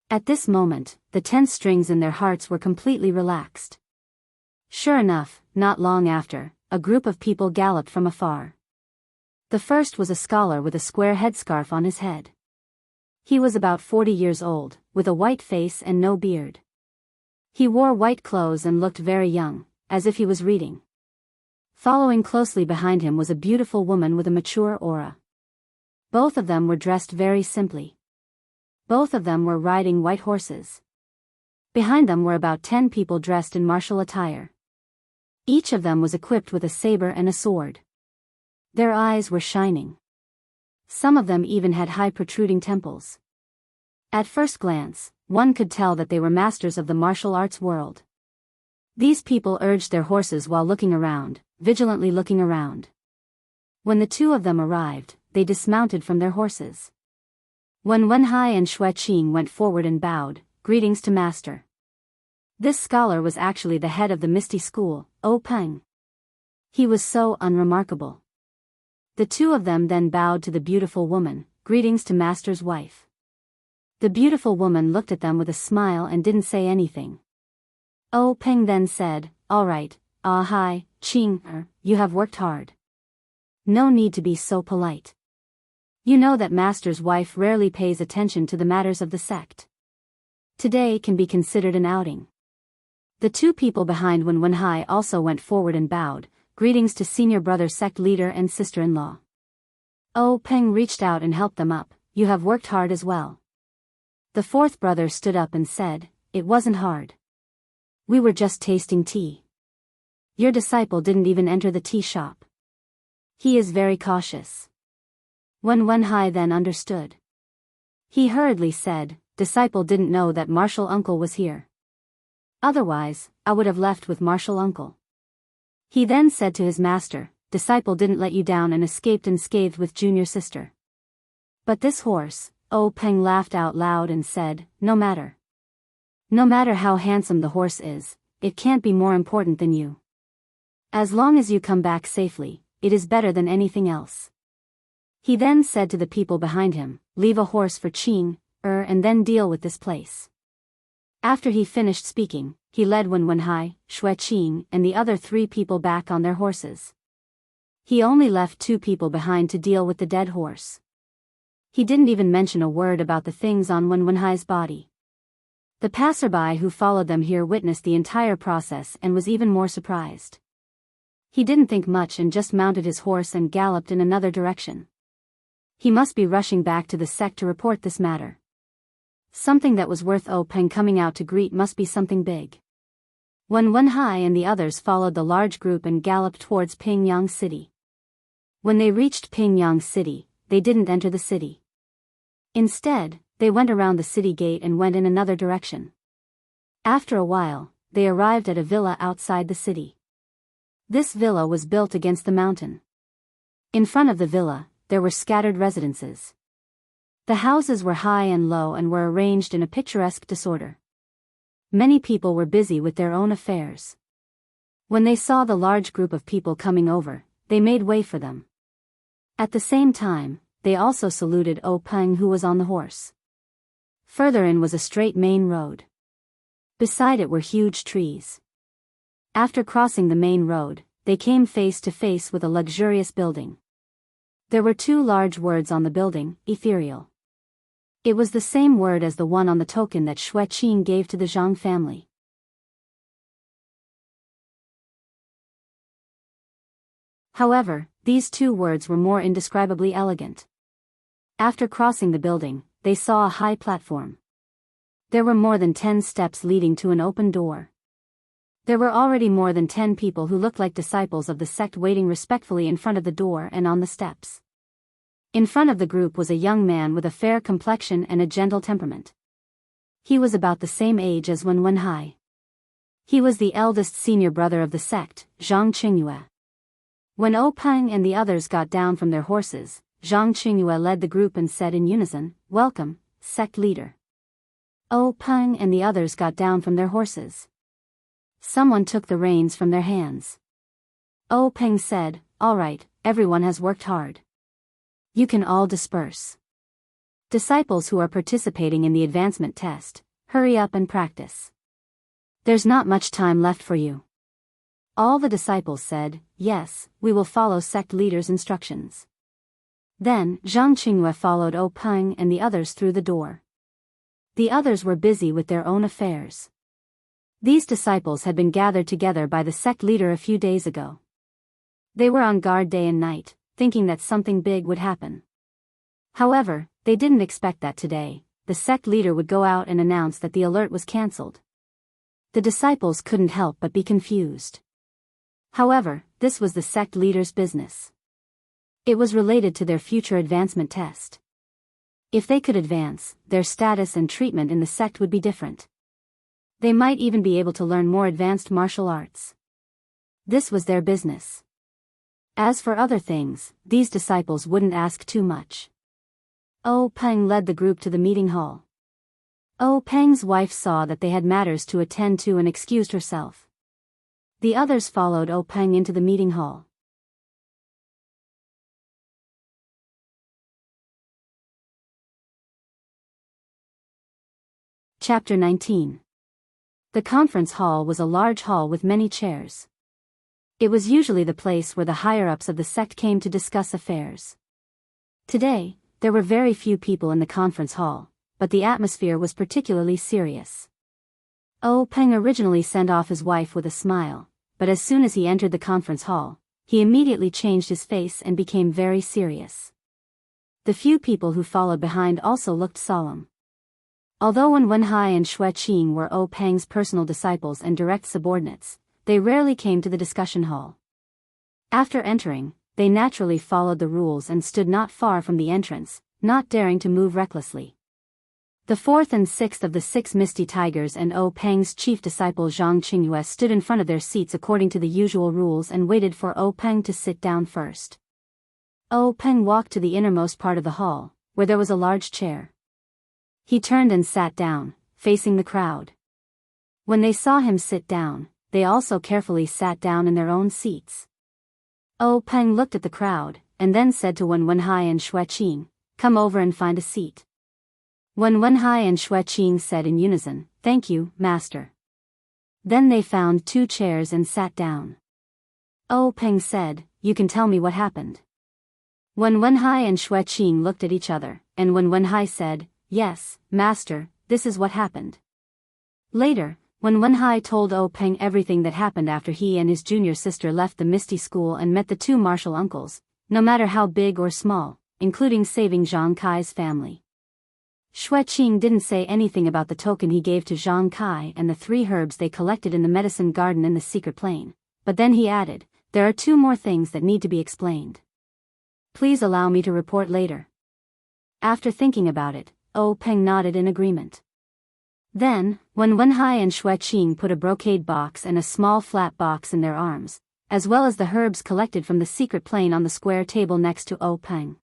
At this moment, the tense strings in their hearts were completely relaxed. Sure enough, not long after, a group of people galloped from afar. The first was a scholar with a square headscarf on his head. He was about 40 years old, with a white face and no beard. He wore white clothes and looked very young, as if he was reading. Following closely behind him was a beautiful woman with a mature aura. Both of them were dressed very simply. Both of them were riding white horses. Behind them were about 10 people dressed in martial attire. Each of them was equipped with a saber and a sword. Their eyes were shining. Some of them even had high protruding temples. At first glance, one could tell that they were masters of the martial arts world. These people urged their horses while looking around, vigilantly looking around. When the 2 of them arrived, they dismounted from their horses. When Wenhai and Xue Qing went forward and bowed, "Greetings to master." This scholar was actually the head of the Misty School, O Peng. He was so unremarkable. The 2 of them then bowed to the beautiful woman, "Greetings to master's wife." The beautiful woman looked at them with a smile and didn't say anything. O Peng then said, "All right, Ah Hai, Qing, you have worked hard. No need to be so polite. You know that master's wife rarely pays attention to the matters of the sect. Today can be considered an outing. The two people behind Wenwenhai also went forward and bowed, greetings to senior brother sect leader and sister-in-law. Peng reached out and helped them up. You have worked hard as well. The fourth brother stood up and said, it wasn't hard. We were just tasting tea. Your disciple didn't even enter the tea shop. He is very cautious. Wenwenhai then understood. He hurriedly said, disciple didn't know that martial uncle was here. Otherwise, I would have left with martial uncle. He then said to his master, disciple didn't let you down and escaped unscathed with junior sister. But this horse, Peng laughed out loud and said, no matter. No matter how handsome the horse is, it can't be more important than you. As long as you come back safely, it is better than anything else. He then said to the people behind him, leave a horse for Qing, and then deal with this place. After he finished speaking, he led Wenwenhai, Xueqing, and the other three people back on their horses. He only left two people behind to deal with the dead horse. He didn't even mention a word about the things on Wenwenhai's body. The passerby who followed them here witnessed the entire process and was even more surprised. He didn't think much and just mounted his horse and galloped in another direction. He must be rushing back to the sect to report this matter. Something that was worth Peng coming out to greet must be something big. Wenwenhai and the others followed the large group and galloped towards Pingyang City. When they reached Pingyang City, they didn't enter the city. Instead, they went around the city gate and went in another direction. After a while, they arrived at a villa outside the city. This villa was built against the mountain. In front of the villa, there were scattered residences. The houses were high and low and were arranged in a picturesque disorder. Many people were busy with their own affairs. When they saw the large group of people coming over, they made way for them. At the same time, they also saluted Peng who was on the horse. Further in was a straight main road. Beside it were huge trees. After crossing the main road, they came face to face with a luxurious building. There were two large words on the building, ethereal. It was the same word as the one on the token that Xueqing gave to the Zhang family. However, these two words were more indescribably elegant. After crossing the building, they saw a high platform. There were more than 10 steps leading to an open door. There were already more than 10 people who looked like disciples of the sect waiting respectfully in front of the door and on the steps. In front of the group was a young man with a fair complexion and a gentle temperament. He was about the same age as Wenwenhai. He was the eldest senior brother of the sect, Zhang Qingyue. When Peng and the others got down from their horses, Zhang Qingyue led the group and said in unison, welcome, sect leader. Peng and the others got down from their horses. Someone took the reins from their hands. Peng said, all right, everyone has worked hard. You can all disperse. Disciples who are participating in the advancement test, hurry up and practice. There's not much time left for you. All the disciples said, yes, we will follow sect leader's instructions. Then, Zhang Qingyue followed Peng and the others through the door. The others were busy with their own affairs. These disciples had been gathered together by the sect leader a few days ago. They were on guard day and night, thinking that something big would happen. However, they didn't expect that today, the sect leader would go out and announce that the alert was cancelled. The disciples couldn't help but be confused. However, this was the sect leader's business. It was related to their future advancement test. If they could advance, their status and treatment in the sect would be different. They might even be able to learn more advanced martial arts. This was their business. As for other things, these disciples wouldn't ask too much. Peng led the group to the meeting hall. Peng's wife saw that they had matters to attend to and excused herself. The others followed Peng into the meeting hall. Chapter 19. The conference hall was a large hall with many chairs. It was usually the place where the higher-ups of the sect came to discuss affairs. Today, there were very few people in the conference hall, but the atmosphere was particularly serious. Peng originally sent off his wife with a smile, but as soon as he entered the conference hall, he immediately changed his face and became very serious. The few people who followed behind also looked solemn. Although Wenhai and Xueqing were Peng's personal disciples and direct subordinates, they rarely came to the discussion hall. After entering, they naturally followed the rules and stood not far from the entrance, not daring to move recklessly. The fourth and sixth of the 6 Misty Tigers and Peng's chief disciple Zhang Qingyue stood in front of their seats according to the usual rules and waited for Peng to sit down first. Peng walked to the innermost part of the hall, where there was a large chair. He turned and sat down, facing the crowd. When they saw him sit down, they also carefully sat down in their own seats. Peng looked at the crowd, and then said to Wenhai and Xueqing, "Come over and find a seat." Wenhai and Xueqing said in unison, "Thank you, master." Then they found 2 chairs and sat down. Peng said, "You can tell me what happened." Wenhai and Xueqing looked at each other, and Wenhai said, "Yes, master, this is what happened." Later, Wenhai told Peng everything that happened after he and his junior sister left the Misty School and met the 2 martial uncles, no matter how big or small, including saving Zhang Kai's family. Xueqing didn't say anything about the token he gave to Zhang Kai and the 3 herbs they collected in the medicine garden in the secret plane, but then he added, "There are 2 more things that need to be explained. Please allow me to report later." After thinking about it, Peng nodded in agreement. Then, when Wenhai and Xueqing put a brocade box and a small flat box in their arms, as well as the herbs collected from the secret plane on the square table next to Peng.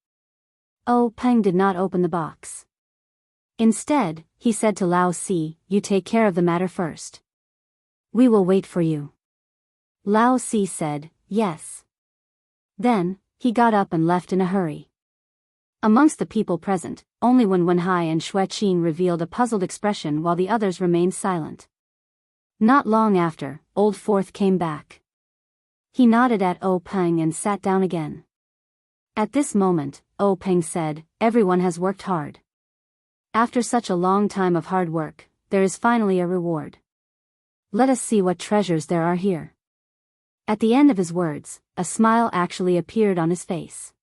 Peng did not open the box. Instead, he said to Lao Si, "You take care of the matter first. We will wait for you." Lao Si said, "Yes." Then, he got up and left in a hurry. Amongst the people present, only Wenhai and Xueqing revealed a puzzled expression while the others remained silent. Not long after, Old Fourth came back. He nodded at Peng and sat down again. At this moment, Peng said, "Everyone has worked hard. After such a long time of hard work, there is finally a reward. Let us see what treasures there are here." At the end of his words, a smile actually appeared on his face.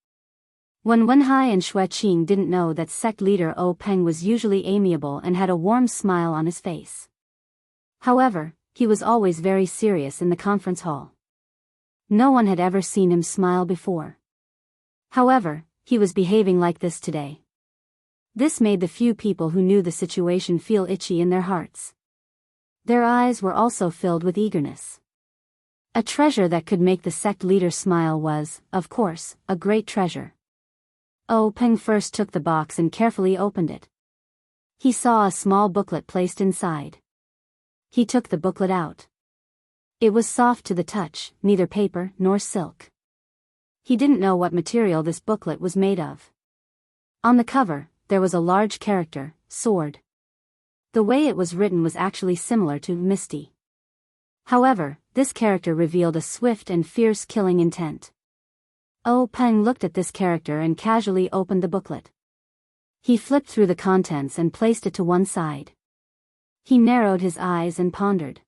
Wenhai and Xueqing didn't know that sect leader Peng was usually amiable and had a warm smile on his face. However, he was always very serious in the conference hall. No one had ever seen him smile before. However, he was behaving like this today. This made the few people who knew the situation feel itchy in their hearts. Their eyes were also filled with eagerness. A treasure that could make the sect leader smile was, of course, a great treasure. Peng first took the box and carefully opened it. He saw a small booklet placed inside. He took the booklet out. It was soft to the touch, neither paper nor silk. He didn't know what material this booklet was made of. On the cover, there was a large character, sword. The way it was written was actually similar to Misty. However, this character revealed a swift and fierce killing intent. Peng looked at this character and casually opened the booklet. He flipped through the contents and placed it to one side. He narrowed his eyes and pondered.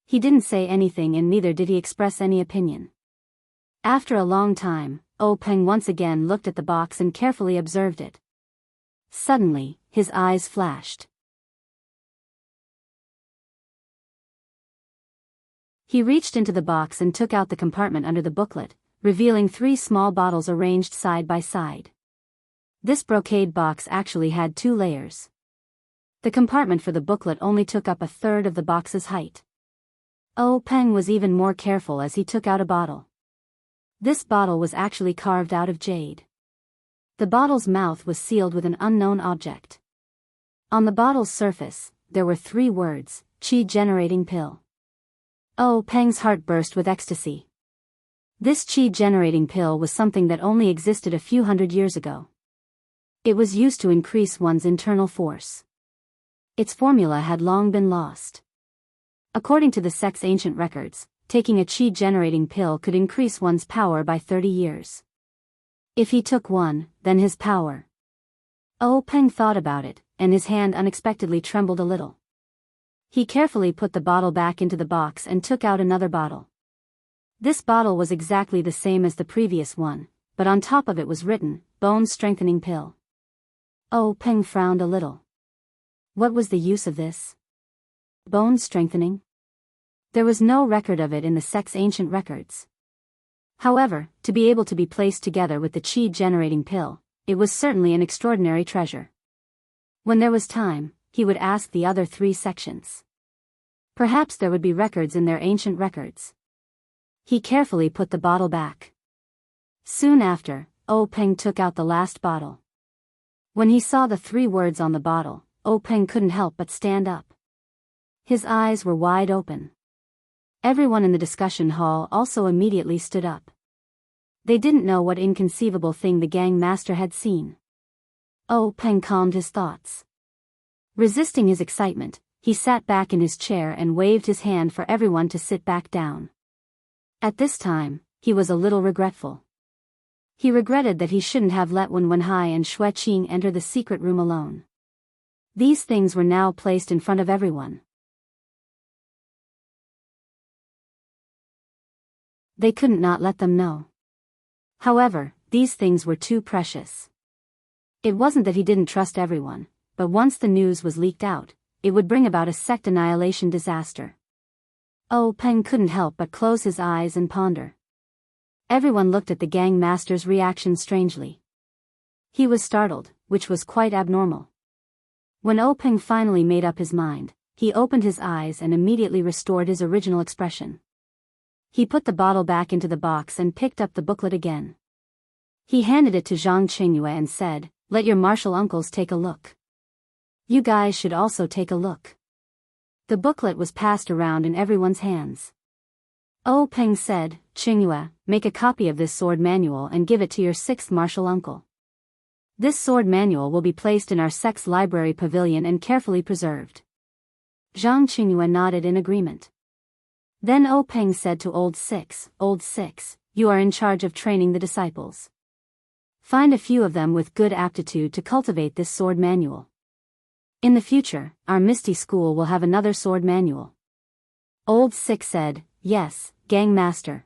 He didn't say anything and neither did he express any opinion. After a long time, Peng once again looked at the box and carefully observed it. Suddenly, his eyes flashed. He reached into the box and took out the compartment under the booklet, revealing 3 small bottles arranged side by side. This brocade box actually had 2 layers. The compartment for the booklet only took up a third of the box's height. Peng was even more careful as he took out a bottle. This bottle was actually carved out of jade. The bottle's mouth was sealed with an unknown object. On the bottle's surface, there were 3 words, "Qi-generating pill." Peng's heart burst with ecstasy. This qi-generating pill was something that only existed a few hundred years ago. It was used to increase one's internal force. Its formula had long been lost. According to the sect's ancient records, taking a qi-generating pill could increase one's power by 30 years. If he took one, then his power Peng thought about it, and his hand unexpectedly trembled a little. He carefully put the bottle back into the box and took out another bottle. This bottle was exactly the same as the previous one, but on top of it was written, Bone Strengthening Pill. Peng frowned a little. What was the use of this? Bone strengthening? There was no record of it in the sect's ancient records. However, to be able to be placed together with the qi-generating pill, it was certainly an extraordinary treasure. When there was time, he would ask the other 3 sections. Perhaps there would be records in their ancient records. He carefully put the bottle back. Soon after, Peng took out the last bottle. When he saw the 3 words on the bottle, Peng couldn't help but stand up. His eyes were wide open. Everyone in the discussion hall also immediately stood up. They didn't know what inconceivable thing the gang master had seen. Peng calmed his thoughts. Resisting his excitement, he sat back in his chair and waved his hand for everyone to sit back down. At this time, he was a little regretful. He regretted that he shouldn't have let Wen Wenhai and Xue Qing enter the secret room alone. These things were now placed in front of everyone. They couldn't not let them know. However, these things were too precious. It wasn't that he didn't trust everyone, but once the news was leaked out, it would bring about a sect annihilation disaster. Peng couldn't help but close his eyes and ponder. Everyone looked at the gang master's reaction strangely. He was startled, which was quite abnormal. When Peng finally made up his mind, he opened his eyes and immediately restored his original expression. He put the bottle back into the box and picked up the booklet again. He handed it to Zhang Qingyue and said, "Let your martial uncles take a look. You guys should also take a look." The booklet was passed around in everyone's hands. Peng said, "Qingyue, make a copy of this sword manual and give it to your 6th martial uncle. This sword manual will be placed in our sect's library pavilion and carefully preserved." Zhang Qingyue nodded in agreement. Then Peng said to Old Six, "You are in charge of training the disciples. Find a few of them with good aptitude to cultivate this sword manual. In the future, our Misty School will have another sword manual." Old Six said, "Yes, Gang Master.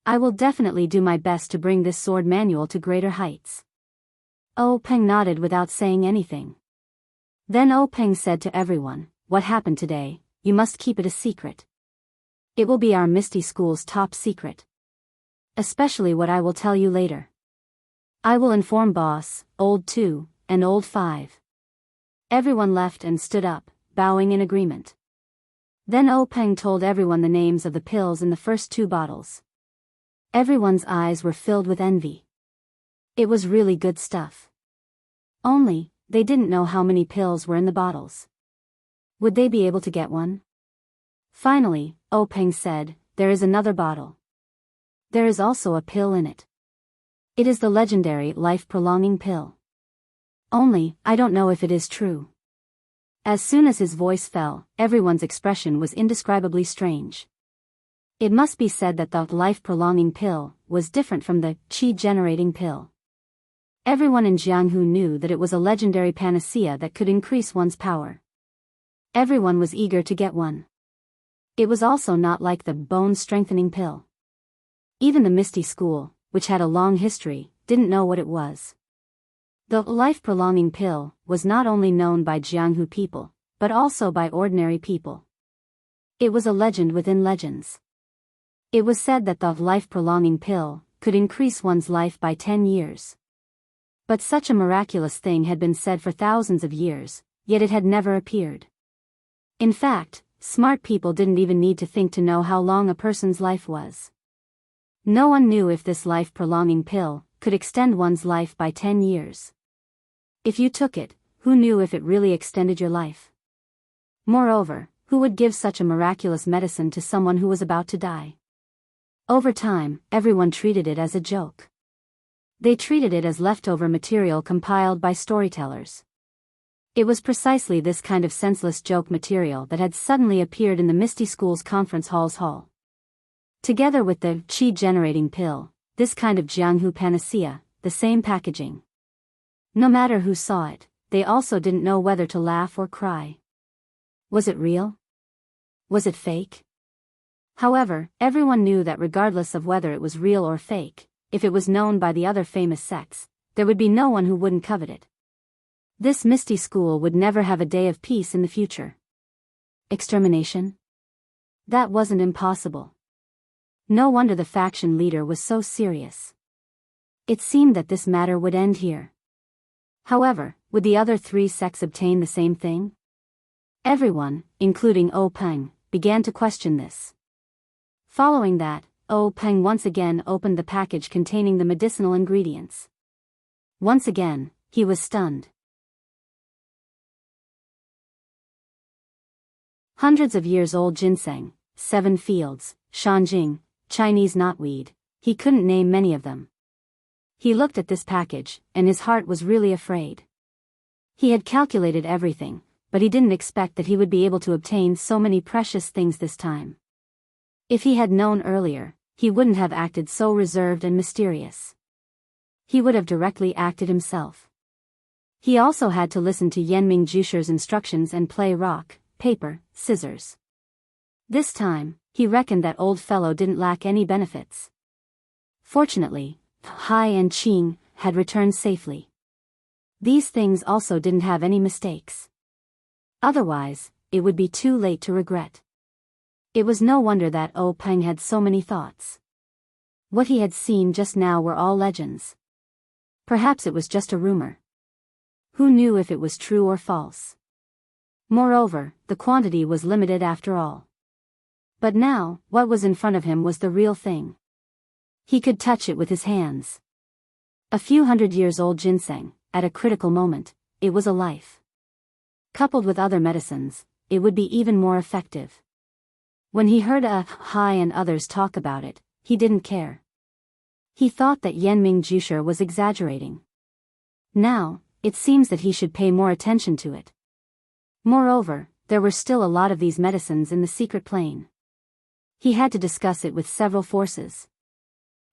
I will definitely do my best to bring this sword manual to greater heights." Peng nodded without saying anything. Then Peng said to everyone, "What happened today, you must keep it a secret. It will be our Misty School's top secret. Especially what I will tell you later. I will inform Boss, Old 2, and Old 5. Everyone left and stood up, bowing in agreement. Then Peng told everyone the names of the pills in the first 2 bottles. Everyone's eyes were filled with envy. It was really good stuff. Only, they didn't know how many pills were in the bottles. Would they be able to get one? Finally, Peng said, "There is another bottle. There is also a pill in it. It is the legendary life-prolonging pill. Only, I don't know if it is true." As soon as his voice fell, everyone's expression was indescribably strange. It must be said that the life-prolonging pill was different from the qi-generating pill. Everyone in Jianghu knew that it was a legendary panacea that could increase one's power. Everyone was eager to get one. It was also not like the bone-strengthening pill. Even the Misty School, which had a long history, didn't know what it was. The life-prolonging pill was not only known by Jianghu people, but also by ordinary people. It was a legend within legends. It was said that the life-prolonging pill could increase one's life by 10 years. But such a miraculous thing had been said for thousands of years, yet it had never appeared. In fact, smart people didn't even need to think to know how long a person's life was. No one knew if this life-prolonging pill could extend one's life by 10 years. If you took it, who knew if it really extended your life? Moreover, who would give such a miraculous medicine to someone who was about to die? Over time, everyone treated it as a joke. They treated it as leftover material compiled by storytellers. It was precisely this kind of senseless joke material that had suddenly appeared in the Misty School's conference hall's hall. Together with the qi-generating pill, this kind of Jianghu panacea, the same packaging. No matter who saw it, they also didn't know whether to laugh or cry. Was it real? Was it fake? However, everyone knew that regardless of whether it was real or fake, if it was known by the other famous sects, there would be no one who wouldn't covet it. This misty school would never have a day of peace in the future. Extermination? That wasn't impossible. No wonder the faction leader was so serious. It seemed that this matter would end here. However, would the other three sects obtain the same thing? Everyone, including O Peng, began to question this. Following that, O Peng once again opened the package containing the medicinal ingredients. Once again, he was stunned. Hundreds of years old ginseng, 7 fields, shanjing, Chinese knotweed, he couldn't name many of them. He looked at this package, and his heart was really afraid. He had calculated everything, but he didn't expect that he would be able to obtain so many precious things this time. If he had known earlier, he wouldn't have acted so reserved and mysterious. He would have directly acted himself. He also had to listen to Yanming Jusher's instructions and play rock, paper, scissors. This time, he reckoned that old fellow didn't lack any benefits. Fortunately, Hai and Qing had returned safely. These things also didn't have any mistakes. Otherwise, it would be too late to regret. It was no wonder that O Peng had so many thoughts. What he had seen just now were all legends. Perhaps it was just a rumor. Who knew if it was true or false? Moreover, the quantity was limited after all. But now, what was in front of him was the real thing. He could touch it with his hands. A few hundred years old ginseng, at a critical moment, it was a life. Coupled with other medicines, it would be even more effective. When he heard Hai and others talk about it, he didn't care. He thought that Yanming Jusher was exaggerating. Now, it seems that he should pay more attention to it. Moreover, there were still a lot of these medicines in the secret plane. He had to discuss it with several forces.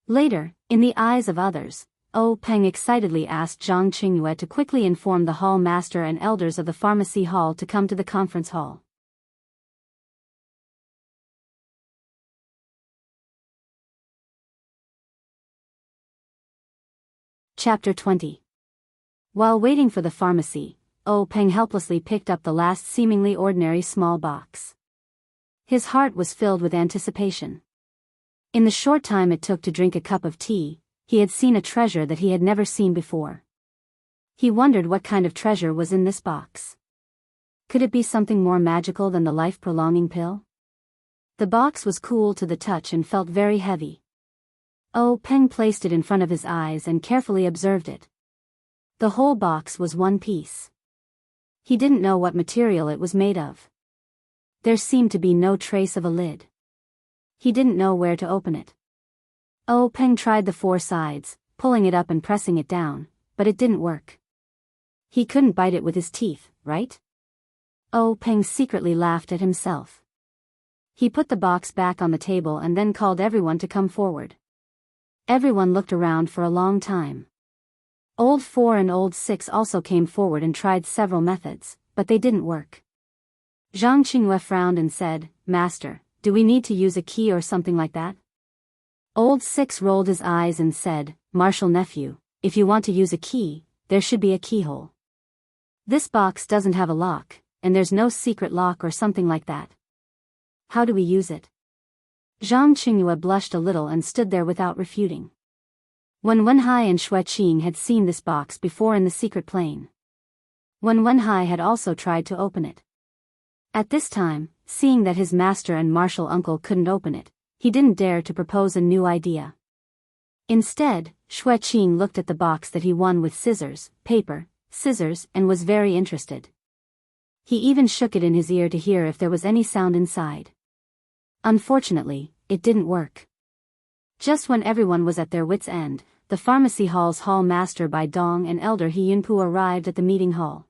Later, in the eyes of others, O Peng excitedly asked Zhang Qingyue to quickly inform the hall master and elders of the pharmacy hall to come to the conference hall. Chapter 20. While waiting for the pharmacy, O Peng helplessly picked up the last seemingly ordinary small box. His heart was filled with anticipation. In the short time it took to drink a cup of tea, he had seen a treasure that he had never seen before. He wondered what kind of treasure was in this box. Could it be something more magical than the life-prolonging pill? The box was cool to the touch and felt very heavy. O Peng placed it in front of his eyes and carefully observed it. The whole box was one piece. He didn't know what material it was made of. There seemed to be no trace of a lid. He didn't know where to open it. O Peng tried the 4 sides, pulling it up and pressing it down, but it didn't work. He couldn't bite it with his teeth, right? O Peng secretly laughed at himself. He put the box back on the table and then called everyone to come forward. Everyone looked around for a long time. Old 4 and Old 6 also came forward and tried several methods, but they didn't work. Zhang Qingyue frowned and said, "Master, do we need to use a key or something like that?" Old 6 rolled his eyes and said, "Martial nephew, if you want to use a key, there should be a keyhole. This box doesn't have a lock, and there's no secret lock or something like that. How do we use it?" Zhang Qingyue blushed a little and stood there without refuting. When Wenhai and Xueqing had seen this box before in the secret plane. When Wenhai had also tried to open it. At this time, seeing that his master and martial uncle couldn't open it, he didn't dare to propose a new idea. Instead, Xueqing looked at the box that he won with scissors, paper, scissors, and was very interested. He even shook it in his ear to hear if there was any sound inside. Unfortunately, it didn't work. Just when everyone was at their wits' end, the pharmacy hall's hall master Bai Dong and elder He Yunpu arrived at the meeting hall.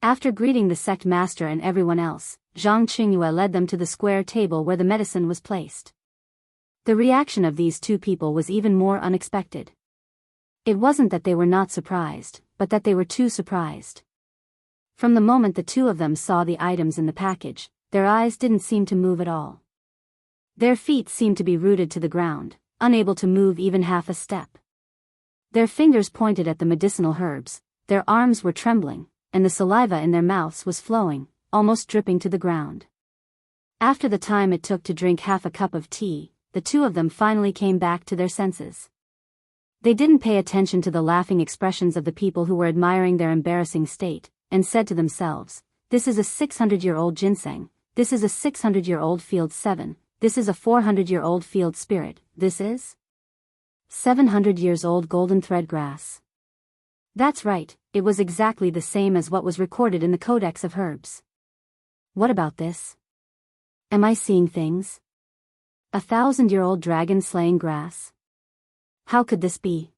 After greeting the sect master and everyone else, Zhang Qingyue led them to the square table where the medicine was placed. The reaction of these two people was even more unexpected. It wasn't that they were not surprised, but that they were too surprised. From the moment the two of them saw the items in the package, their eyes didn't seem to move at all. Their feet seemed to be rooted to the ground, unable to move even half a step. Their fingers pointed at the medicinal herbs, their arms were trembling, and the saliva in their mouths was flowing, almost dripping to the ground. After the time it took to drink half a cup of tea, the two of them finally came back to their senses. They didn't pay attention to the laughing expressions of the people who were admiring their embarrassing state, and said to themselves, "This is a 600-year-old ginseng, this is a 600-year-old field 7, this is a 400-year-old field spirit, this is 700 years old golden thread grass." That's right, it was exactly the same as what was recorded in the Codex of Herbs. What about this? Am I seeing things? 1,000-year-old dragon-slaying grass? How could this be?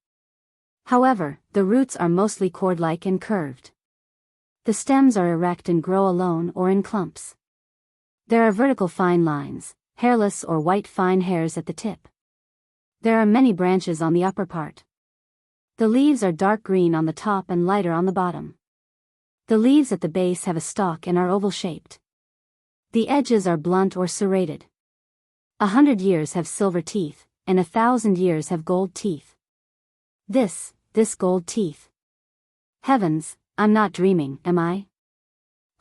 However, the roots are mostly cord-like and curved. The stems are erect and grow alone or in clumps. There are vertical fine lines, hairless or white fine hairs at the tip. There are many branches on the upper part. The leaves are dark green on the top and lighter on the bottom. The leaves at the base have a stalk and are oval-shaped. The edges are blunt or serrated. 100 years have silver teeth, and 1,000 years have gold teeth. This gold teeth. Heavens, I'm not dreaming, am I?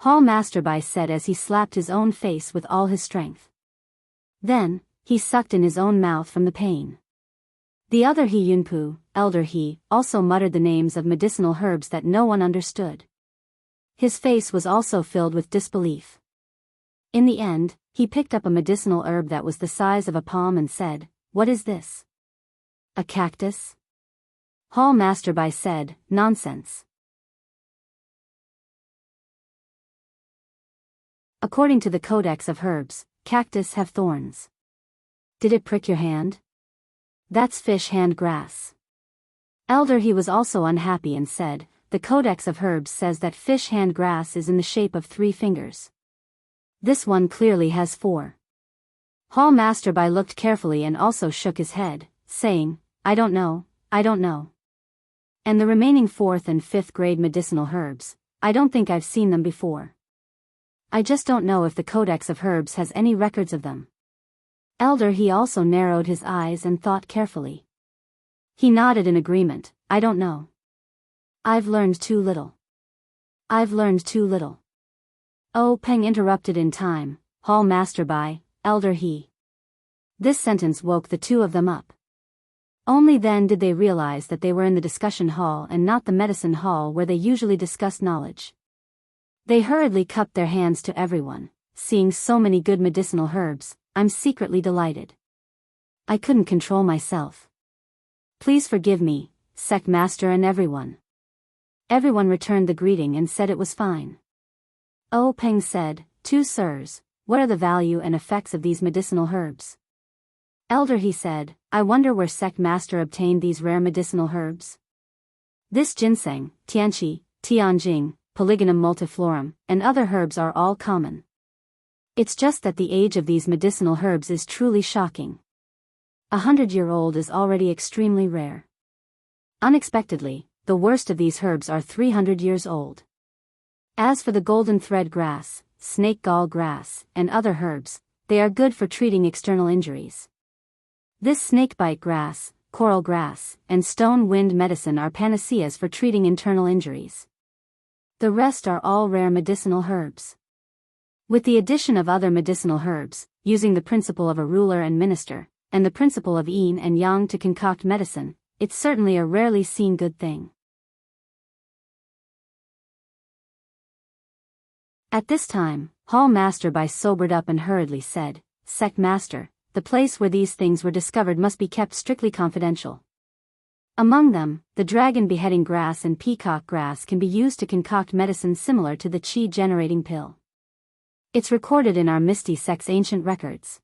Hall Masterby said as he slapped his own face with all his strength. Then, he sucked in his own mouth from the pain. The other He Yunpu, Elder He, also muttered the names of medicinal herbs that no one understood. His face was also filled with disbelief. In the end, he picked up a medicinal herb that was the size of a palm and said, "What is this? A cactus?" Hall Masterby said, "Nonsense. According to the Codex of Herbs, cactus have thorns. Did it prick your hand? That's fish hand grass." Elder He was also unhappy and said, "The Codex of Herbs says that fish hand grass is in the shape of 3 fingers. This one clearly has 4. Hall Masterby looked carefully and also shook his head, saying, I don't know. And the remaining 4th and 5th grade medicinal herbs, I don't think I've seen them before. I just don't know if the Codex of Herbs has any records of them." Elder He also narrowed his eyes and thought carefully. He nodded in agreement, "I don't know. I've learned too little. Oh, Peng interrupted in time, "Hall Masterby, Elder He." This sentence woke the two of them up. Only then did they realize that they were in the discussion hall and not the medicine hall where they usually discussed knowledge. They hurriedly cupped their hands to everyone, "Seeing so many good medicinal herbs, I'm secretly delighted. I couldn't control myself. Please forgive me, Sect Master and everyone." Everyone returned the greeting and said it was fine. Oh, Peng said, "Two sirs, what are the value and effects of these medicinal herbs?" Elder He said, "I wonder where Sect Master obtained these rare medicinal herbs. This ginseng, tianqi, tianjing, Polygonum multiflorum, and other herbs are all common. It's just that the age of these medicinal herbs is truly shocking. 100-year-old is already extremely rare. Unexpectedly, the worst of these herbs are 300 years old. As for the golden thread grass, snake gall grass, and other herbs, they are good for treating external injuries. This snakebite grass, coral grass, and stone wind medicine are panaceas for treating internal injuries. The rest are all rare medicinal herbs. With the addition of other medicinal herbs, using the principle of a ruler and minister, and the principle of yin and yang to concoct medicine, it's certainly a rarely seen good thing." At this time, Hall Masterby sobered up and hurriedly said, "Sect Master, the place where these things were discovered must be kept strictly confidential. Among them, the dragon beheading grass and peacock grass can be used to concoct medicine similar to the qi-generating pill. It's recorded in our Misty Sect's ancient records."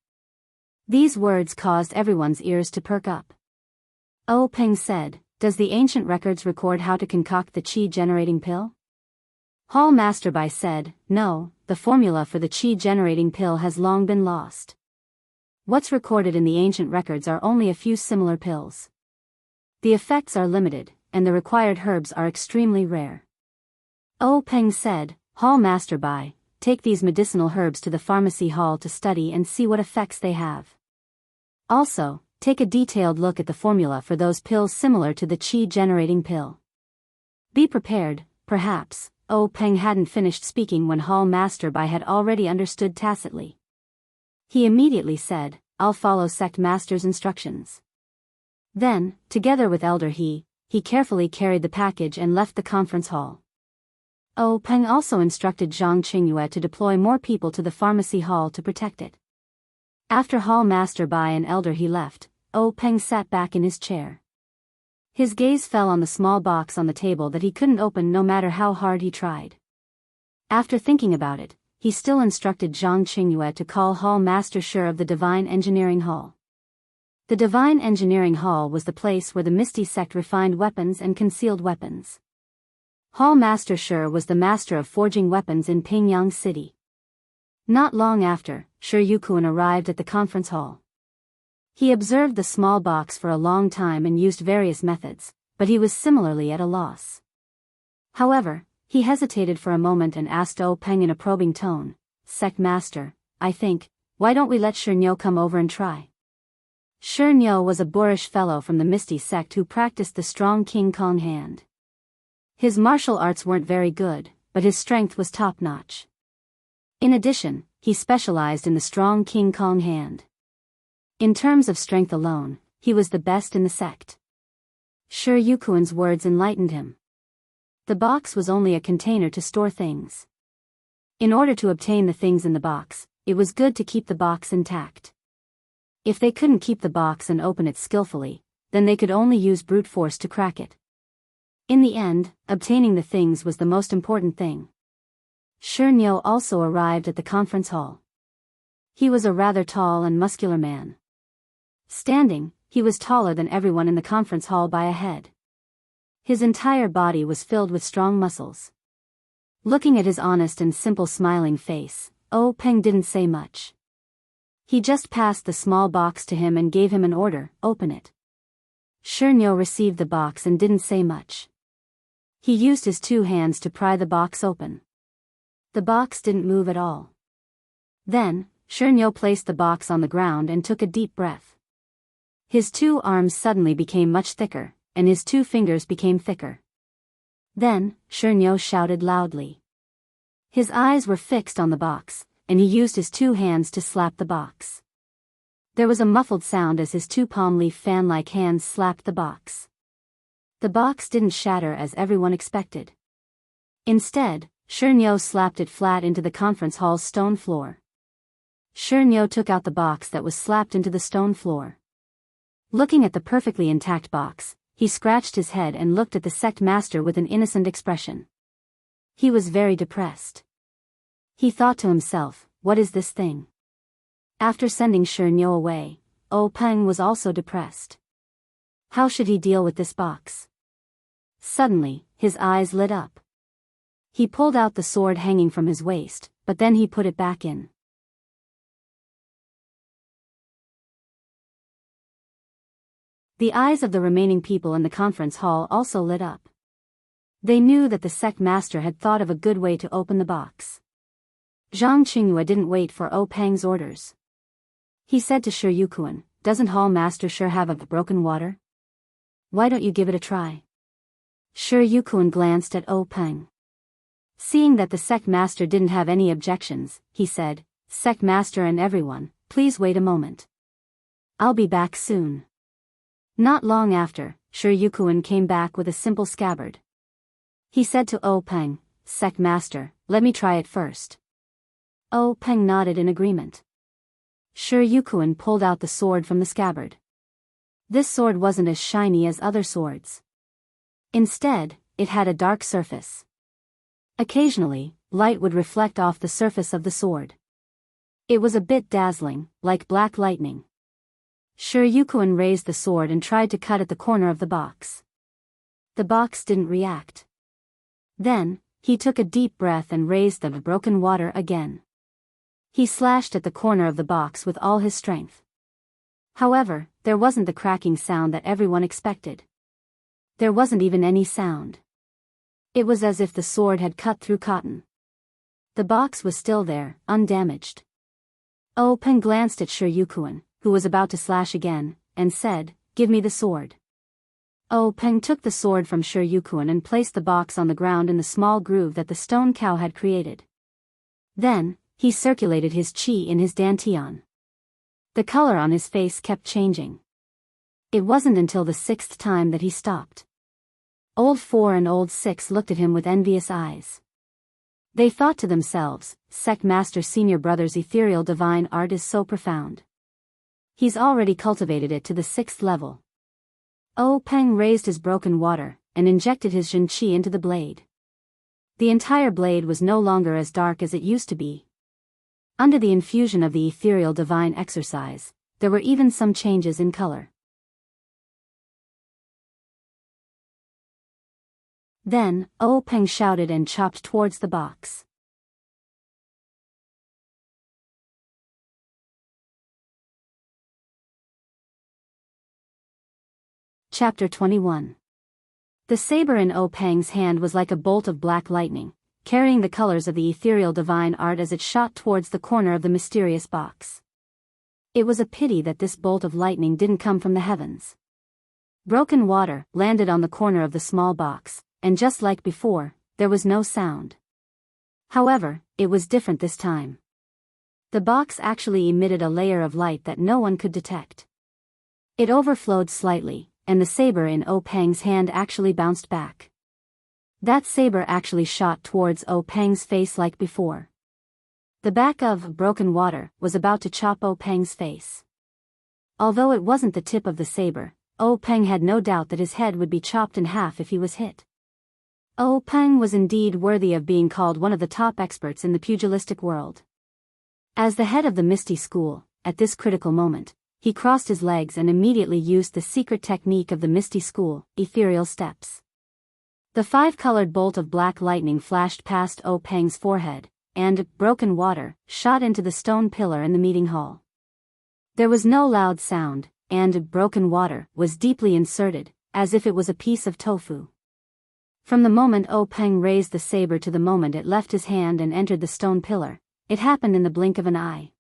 These words caused everyone's ears to perk up. Oh, Peng said, "Does the ancient records record how to concoct the qi-generating pill?" Hall Masterby said, "No, the formula for the qi-generating pill has long been lost. What's recorded in the ancient records are only a few similar pills. The effects are limited, and the required herbs are extremely rare. Peng said, Hall Master Bai, take these medicinal herbs to the pharmacy hall to study and see what effects they have. Also, take a detailed look at the formula for those pills similar to the qi-generating pill. Be prepared, perhaps. Peng hadn't finished speaking when Hall Master Bai had already understood tacitly. He immediately said, I'll follow Sect Master's instructions. Then, together with Elder He carefully carried the package and left the conference hall. Peng also instructed Zhang Qingyue to deploy more people to the pharmacy hall to protect it. After Hall Master Bai and Elder He left, Peng sat back in his chair. His gaze fell on the small box on the table that he couldn't open no matter how hard he tried. After thinking about it, he still instructed Zhang Qingyue to call Hall Master Shi of the Divine Engineering Hall. The Divine Engineering Hall was the place where the Misty Sect refined weapons and concealed weapons. Hall Master Shi was the master of forging weapons in Pingyang City. Not long after, Shi Yukuan arrived at the conference hall. He observed the small box for a long time and used various methods, but he was similarly at a loss. However, he hesitated for a moment and asked Peng in a probing tone, Sect Master, I think, why don't we let Shi Niu come over and try? Shi Niu was a boorish fellow from the Misty Sect who practiced the strong King Kong hand. His martial arts weren't very good, but his strength was top-notch. In addition, he specialized in the strong King Kong hand. In terms of strength alone, he was the best in the sect. Shi Yukuan's words enlightened him. The box was only a container to store things. In order to obtain the things in the box, it was good to keep the box intact. If they couldn't keep the box and open it skillfully, then they could only use brute force to crack it. In the end, obtaining the things was the most important thing. Shi Niu also arrived at the conference hall. He was a rather tall and muscular man. Standing, he was taller than everyone in the conference hall by a head. His entire body was filled with strong muscles. Looking at his honest and simple smiling face, Peng didn't say much. He just passed the small box to him and gave him an order, open it. Shi Niu received the box and didn't say much. He used his two hands to pry the box open. The box didn't move at all. Then, Shi Niu placed the box on the ground and took a deep breath. His two arms suddenly became much thicker, and his two fingers became thicker. Then, Shi Niu shouted loudly. His eyes were fixed on the box, and he used his two hands to slap the box. There was a muffled sound as his two palm leaf fan-like hands slapped the box. The box didn't shatter as everyone expected. Instead, Shi Niu slapped it flat into the conference hall's stone floor. Shi Niu took out the box that was slapped into the stone floor. Looking at the perfectly intact box, he scratched his head and looked at the sect master with an innocent expression. He was very depressed. He thought to himself, what is this thing? After sending Shi Niu away, Peng was also depressed. How should he deal with this box? Suddenly, his eyes lit up. He pulled out the sword hanging from his waist, but then he put it back in. The eyes of the remaining people in the conference hall also lit up. They knew that the sect master had thought of a good way to open the box. Zhang Qingyue didn't wait for Peng's orders. He said to Shi Yukuan, doesn't Hall Master Shi have a broken water? Why don't you give it a try? Shi Yukuan glanced at Peng. Seeing that the sect master didn't have any objections, he said, Sect master and everyone, please wait a moment. I'll be back soon. Not long after, Shi Yukuan came back with a simple scabbard. He said to Peng, Sect master, let me try it first. Peng nodded in agreement. Shi Yukuan pulled out the sword from the scabbard. This sword wasn't as shiny as other swords. Instead, it had a dark surface. Occasionally, light would reflect off the surface of the sword. It was a bit dazzling, like black lightning. Shi Yukuan raised the sword and tried to cut at the corner of the box. The box didn't react. Then, he took a deep breath and raised the broken water again. He slashed at the corner of the box with all his strength. However, there wasn't the cracking sound that everyone expected. There wasn't even any sound. It was as if the sword had cut through cotton. The box was still there, undamaged. Peng glanced at Shi Yuquan, who was about to slash again, and said, "Give me the sword." Peng took the sword from Shi Yuquan and placed the box on the ground in the small groove that the stone cow had created. Then, he circulated his qi in his dantian. The color on his face kept changing. It wasn't until the 6th time that he stopped. Old 4 and Old 6 looked at him with envious eyes. They thought to themselves, Sect Master Senior Brother's ethereal divine art is so profound. He's already cultivated it to the 6th level. Peng raised his broken water, and injected his Jin Qi into the blade. The entire blade was no longer as dark as it used to be. Under the infusion of the ethereal divine exercise, there were even some changes in color. Then, Peng shouted and chopped towards the box. Chapter 21. The saber in Peng's hand was like a bolt of black lightning, carrying the colors of the ethereal divine art as it shot towards the corner of the mysterious box. It was a pity that this bolt of lightning didn't come from the heavens. Broken water landed on the corner of the small box, and just like before, there was no sound. However, it was different this time. The box actually emitted a layer of light that no one could detect. It overflowed slightly, and the saber in Peng's hand actually bounced back. That saber actually shot towards Peng's face like before. The back of broken water was about to chop Peng's face. Although it wasn't the tip of the saber, Peng had no doubt that his head would be chopped in half if he was hit. Peng was indeed worthy of being called one of the top experts in the pugilistic world. As the head of the Misty School, at this critical moment, he crossed his legs and immediately used the secret technique of the Misty School, ethereal steps. The 5-colored bolt of black lightning flashed past Peng's forehead, and, broken water, shot into the stone pillar in the meeting hall. There was no loud sound, and, broken water, was deeply inserted, as if it was a piece of tofu. From the moment Peng raised the saber to the moment it left his hand and entered the stone pillar, it happened in the blink of an eye.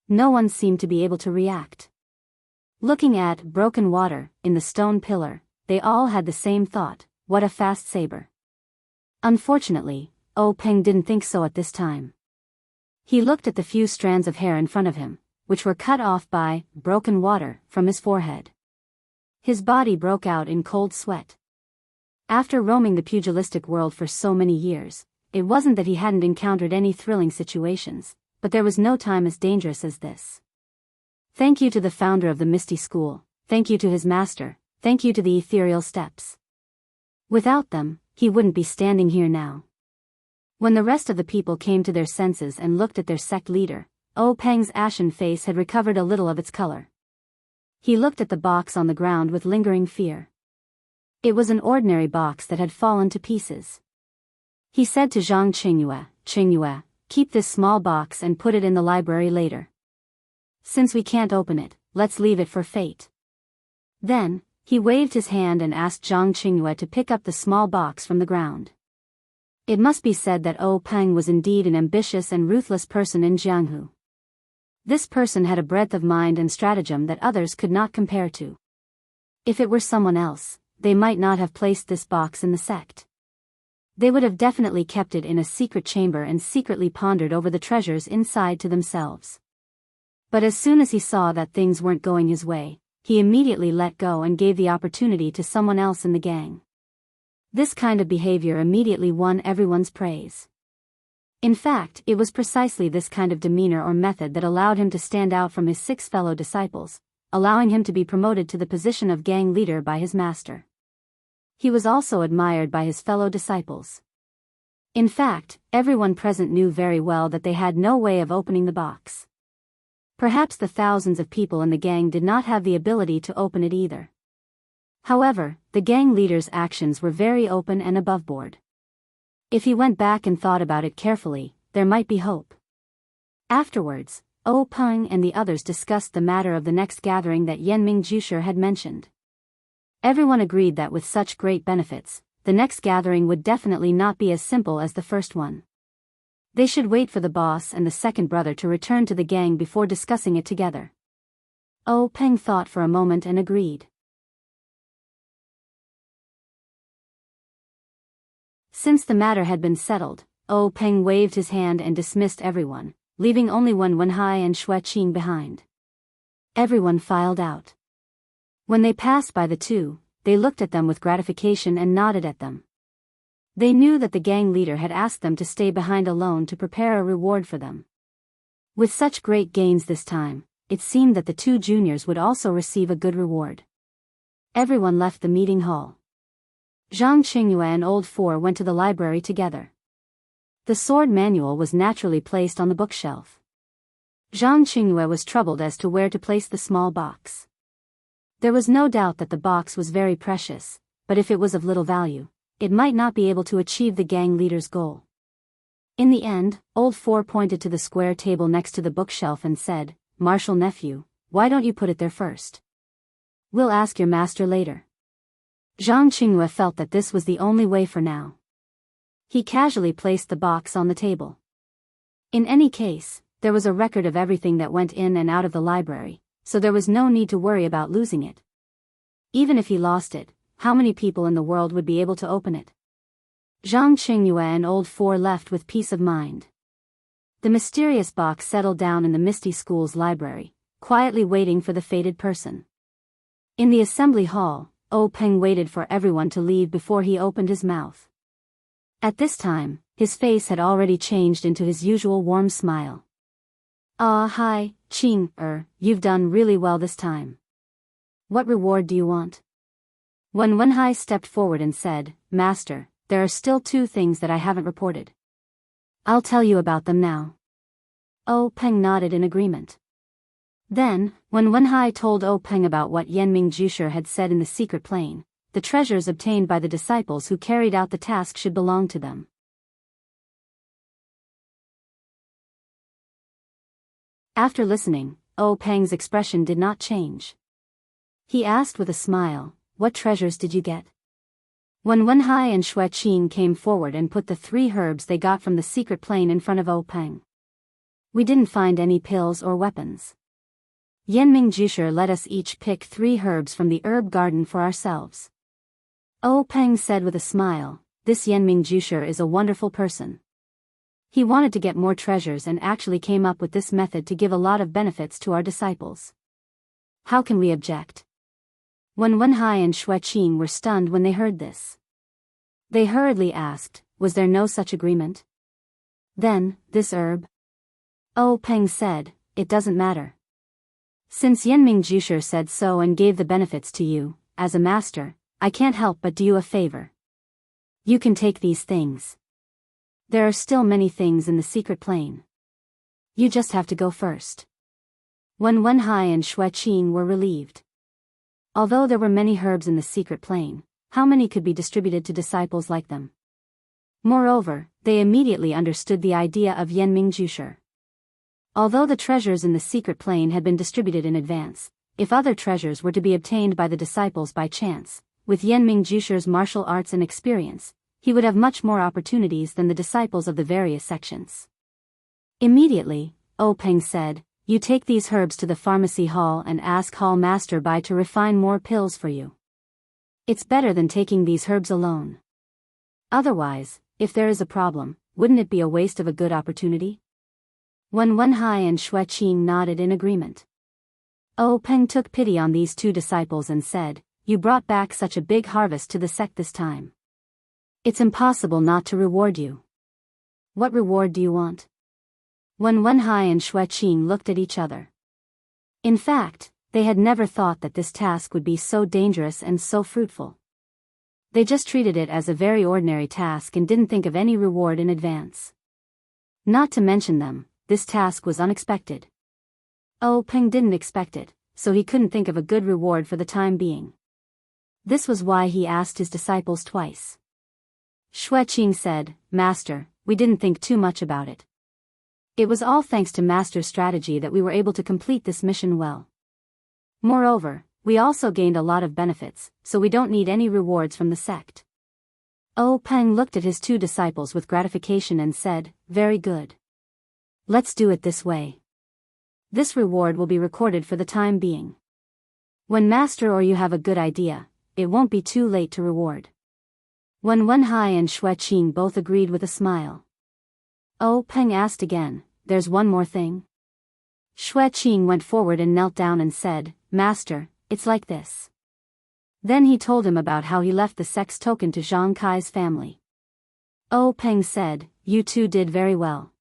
No one seemed to be able to react. Looking at broken water in the stone pillar, they all had the same thought, what a fast saber. Unfortunately, Peng didn't think so at this time. He looked at the few strands of hair in front of him, which were cut off by broken water from his forehead. His body broke out in cold sweat. After roaming the pugilistic world for so many years, it wasn't that he hadn't encountered any thrilling situations, but there was no time as dangerous as this. Thank you to the founder of the Misty School, thank you to his master, thank you to the ethereal steps. Without them, he wouldn't be standing here now. When the rest of the people came to their senses and looked at their sect leader, Peng's ashen face had recovered a little of its color. He looked at the box on the ground with lingering fear. It was an ordinary box that had fallen to pieces. He said to Zhang Qingyue, keep this small box and put it in the library later. Since we can't open it, let's leave it for fate. Then, he waved his hand and asked Zhang Qingyue to pick up the small box from the ground. It must be said that Peng was indeed an ambitious and ruthless person in Jianghu. This person had a breadth of mind and stratagem that others could not compare to. If it were someone else, they might not have placed this box in the sect. They would have definitely kept it in a secret chamber and secretly pondered over the treasures inside to themselves. But as soon as he saw that things weren't going his way, he immediately let go and gave the opportunity to someone else in the gang. This kind of behavior immediately won everyone's praise. In fact, it was precisely this kind of demeanor or method that allowed him to stand out from his 6 fellow disciples, allowing him to be promoted to the position of gang leader by his master. He was also admired by his fellow disciples. In fact, everyone present knew very well that they had no way of opening the box. Perhaps the thousands of people in the gang did not have the ability to open it either. However, the gang leader's actions were very open and aboveboard. If he went back and thought about it carefully, there might be hope. Afterwards, Peng and the others discussed the matter of the next gathering that Yanming Jusher had mentioned. Everyone agreed that with such great benefits, the next gathering would definitely not be as simple as the first one. They should wait for the boss and the second brother to return to the gang before discussing it together. Peng thought for a moment and agreed. Since the matter had been settled, Peng waved his hand and dismissed everyone, leaving only Wenhai and Xueqing behind. Everyone filed out. When they passed by the two, they looked at them with gratification and nodded at them. They knew that the gang leader had asked them to stay behind alone to prepare a reward for them. With such great gains this time, it seemed that the two juniors would also receive a good reward. Everyone left the meeting hall. Zhang Qingyue and Old Four went to the library together. The sword manual was naturally placed on the bookshelf. Zhang Qingyue was troubled as to where to place the small box. There was no doubt that the box was very precious, but if it was of little value, it might not be able to achieve the gang leader's goal. In the end, Old Four pointed to the square table next to the bookshelf and said, "Marshal nephew, why don't you put it there first? We'll ask your master later." Zhang Qingyue felt that this was the only way for now. He casually placed the box on the table. In any case, there was a record of everything that went in and out of the library, so there was no need to worry about losing it. Even if he lost it, how many people in the world would be able to open it? Zhang Qingyue and Old Four left with peace of mind. The mysterious box settled down in the Misty School's library, quietly waiting for the fated person. In the assembly hall, Peng waited for everyone to leave before he opened his mouth. At this time, his face had already changed into his usual warm smile. Hi, Qing, you've done really well this time. What reward do you want? When Wenhai stepped forward and said, "Master, there are still two things that I haven't reported. I'll tell you about them now." Peng nodded in agreement. Then, when Wenhai told Peng about what Yanming Jusher had said in the secret plane, the treasures obtained by the disciples who carried out the task should belong to them. After listening, Peng's expression did not change. He asked with a smile, "What treasures did you get?" When Wenhai and Xueqing came forward and put the 3 herbs they got from the secret plane in front of Peng. "We didn't find any pills or weapons. Yanming Jusher let us each pick 3 herbs from the herb garden for ourselves." Peng said with a smile, "This Yanming Jusher is a wonderful person. He wanted to get more treasures and actually came up with this method to give a lot of benefits to our disciples. How can we object?" When Wenhai and Xueqing were stunned when they heard this. They hurriedly asked, "Was there no such agreement?" Then, "This herb?" Peng said, "It doesn't matter. Since Yanming Jusher said so and gave the benefits to you, as a master, I can't help but do you a favor. You can take these things. There are still many things in the secret plane. You just have to go first." When Wenhai and Xueqing were relieved. Although there were many herbs in the secret plane, how many could be distributed to disciples like them? Moreover, they immediately understood the idea of Yanming Jusher. Although the treasures in the secret plane had been distributed in advance, if other treasures were to be obtained by the disciples by chance, with Yanming Jusher's martial arts and experience, he would have much more opportunities than the disciples of the various sections. Immediately, Peng said, "You take these herbs to the pharmacy hall and ask Hall Master Bai to refine more pills for you. It's better than taking these herbs alone. Otherwise, if there is a problem, wouldn't it be a waste of a good opportunity?" When Wenhai and Xueqing nodded in agreement. Peng took pity on these 2 disciples and said, "You brought back such a big harvest to the sect this time. It's impossible not to reward you. What reward do you want?" When Wenhai and Xueqing looked at each other. In fact, they had never thought that this task would be so dangerous and so fruitful. They just treated it as a very ordinary task and didn't think of any reward in advance. Not to mention them, this task was unexpected. Peng didn't expect it, so he couldn't think of a good reward for the time being. This was why he asked his disciples twice. Xueqing said, "Master, we didn't think too much about it. It was all thanks to Master's strategy that we were able to complete this mission well. Moreover, We also gained a lot of benefits, so we don't need any rewards from the sect. Peng looked at his two disciples with gratification and said, very good. Let's do it this way. This reward will be recorded for the time being. When master or you have a good idea, it won't be too late to reward. When Wenhai and Xueqing both agreed with a smile. Peng asked again, there's one more thing? Xueqing went forward and knelt down and said, Master, it's like this. Then he told him about how he left the sex token to Zhang Kai's family. Peng said, you two did very well.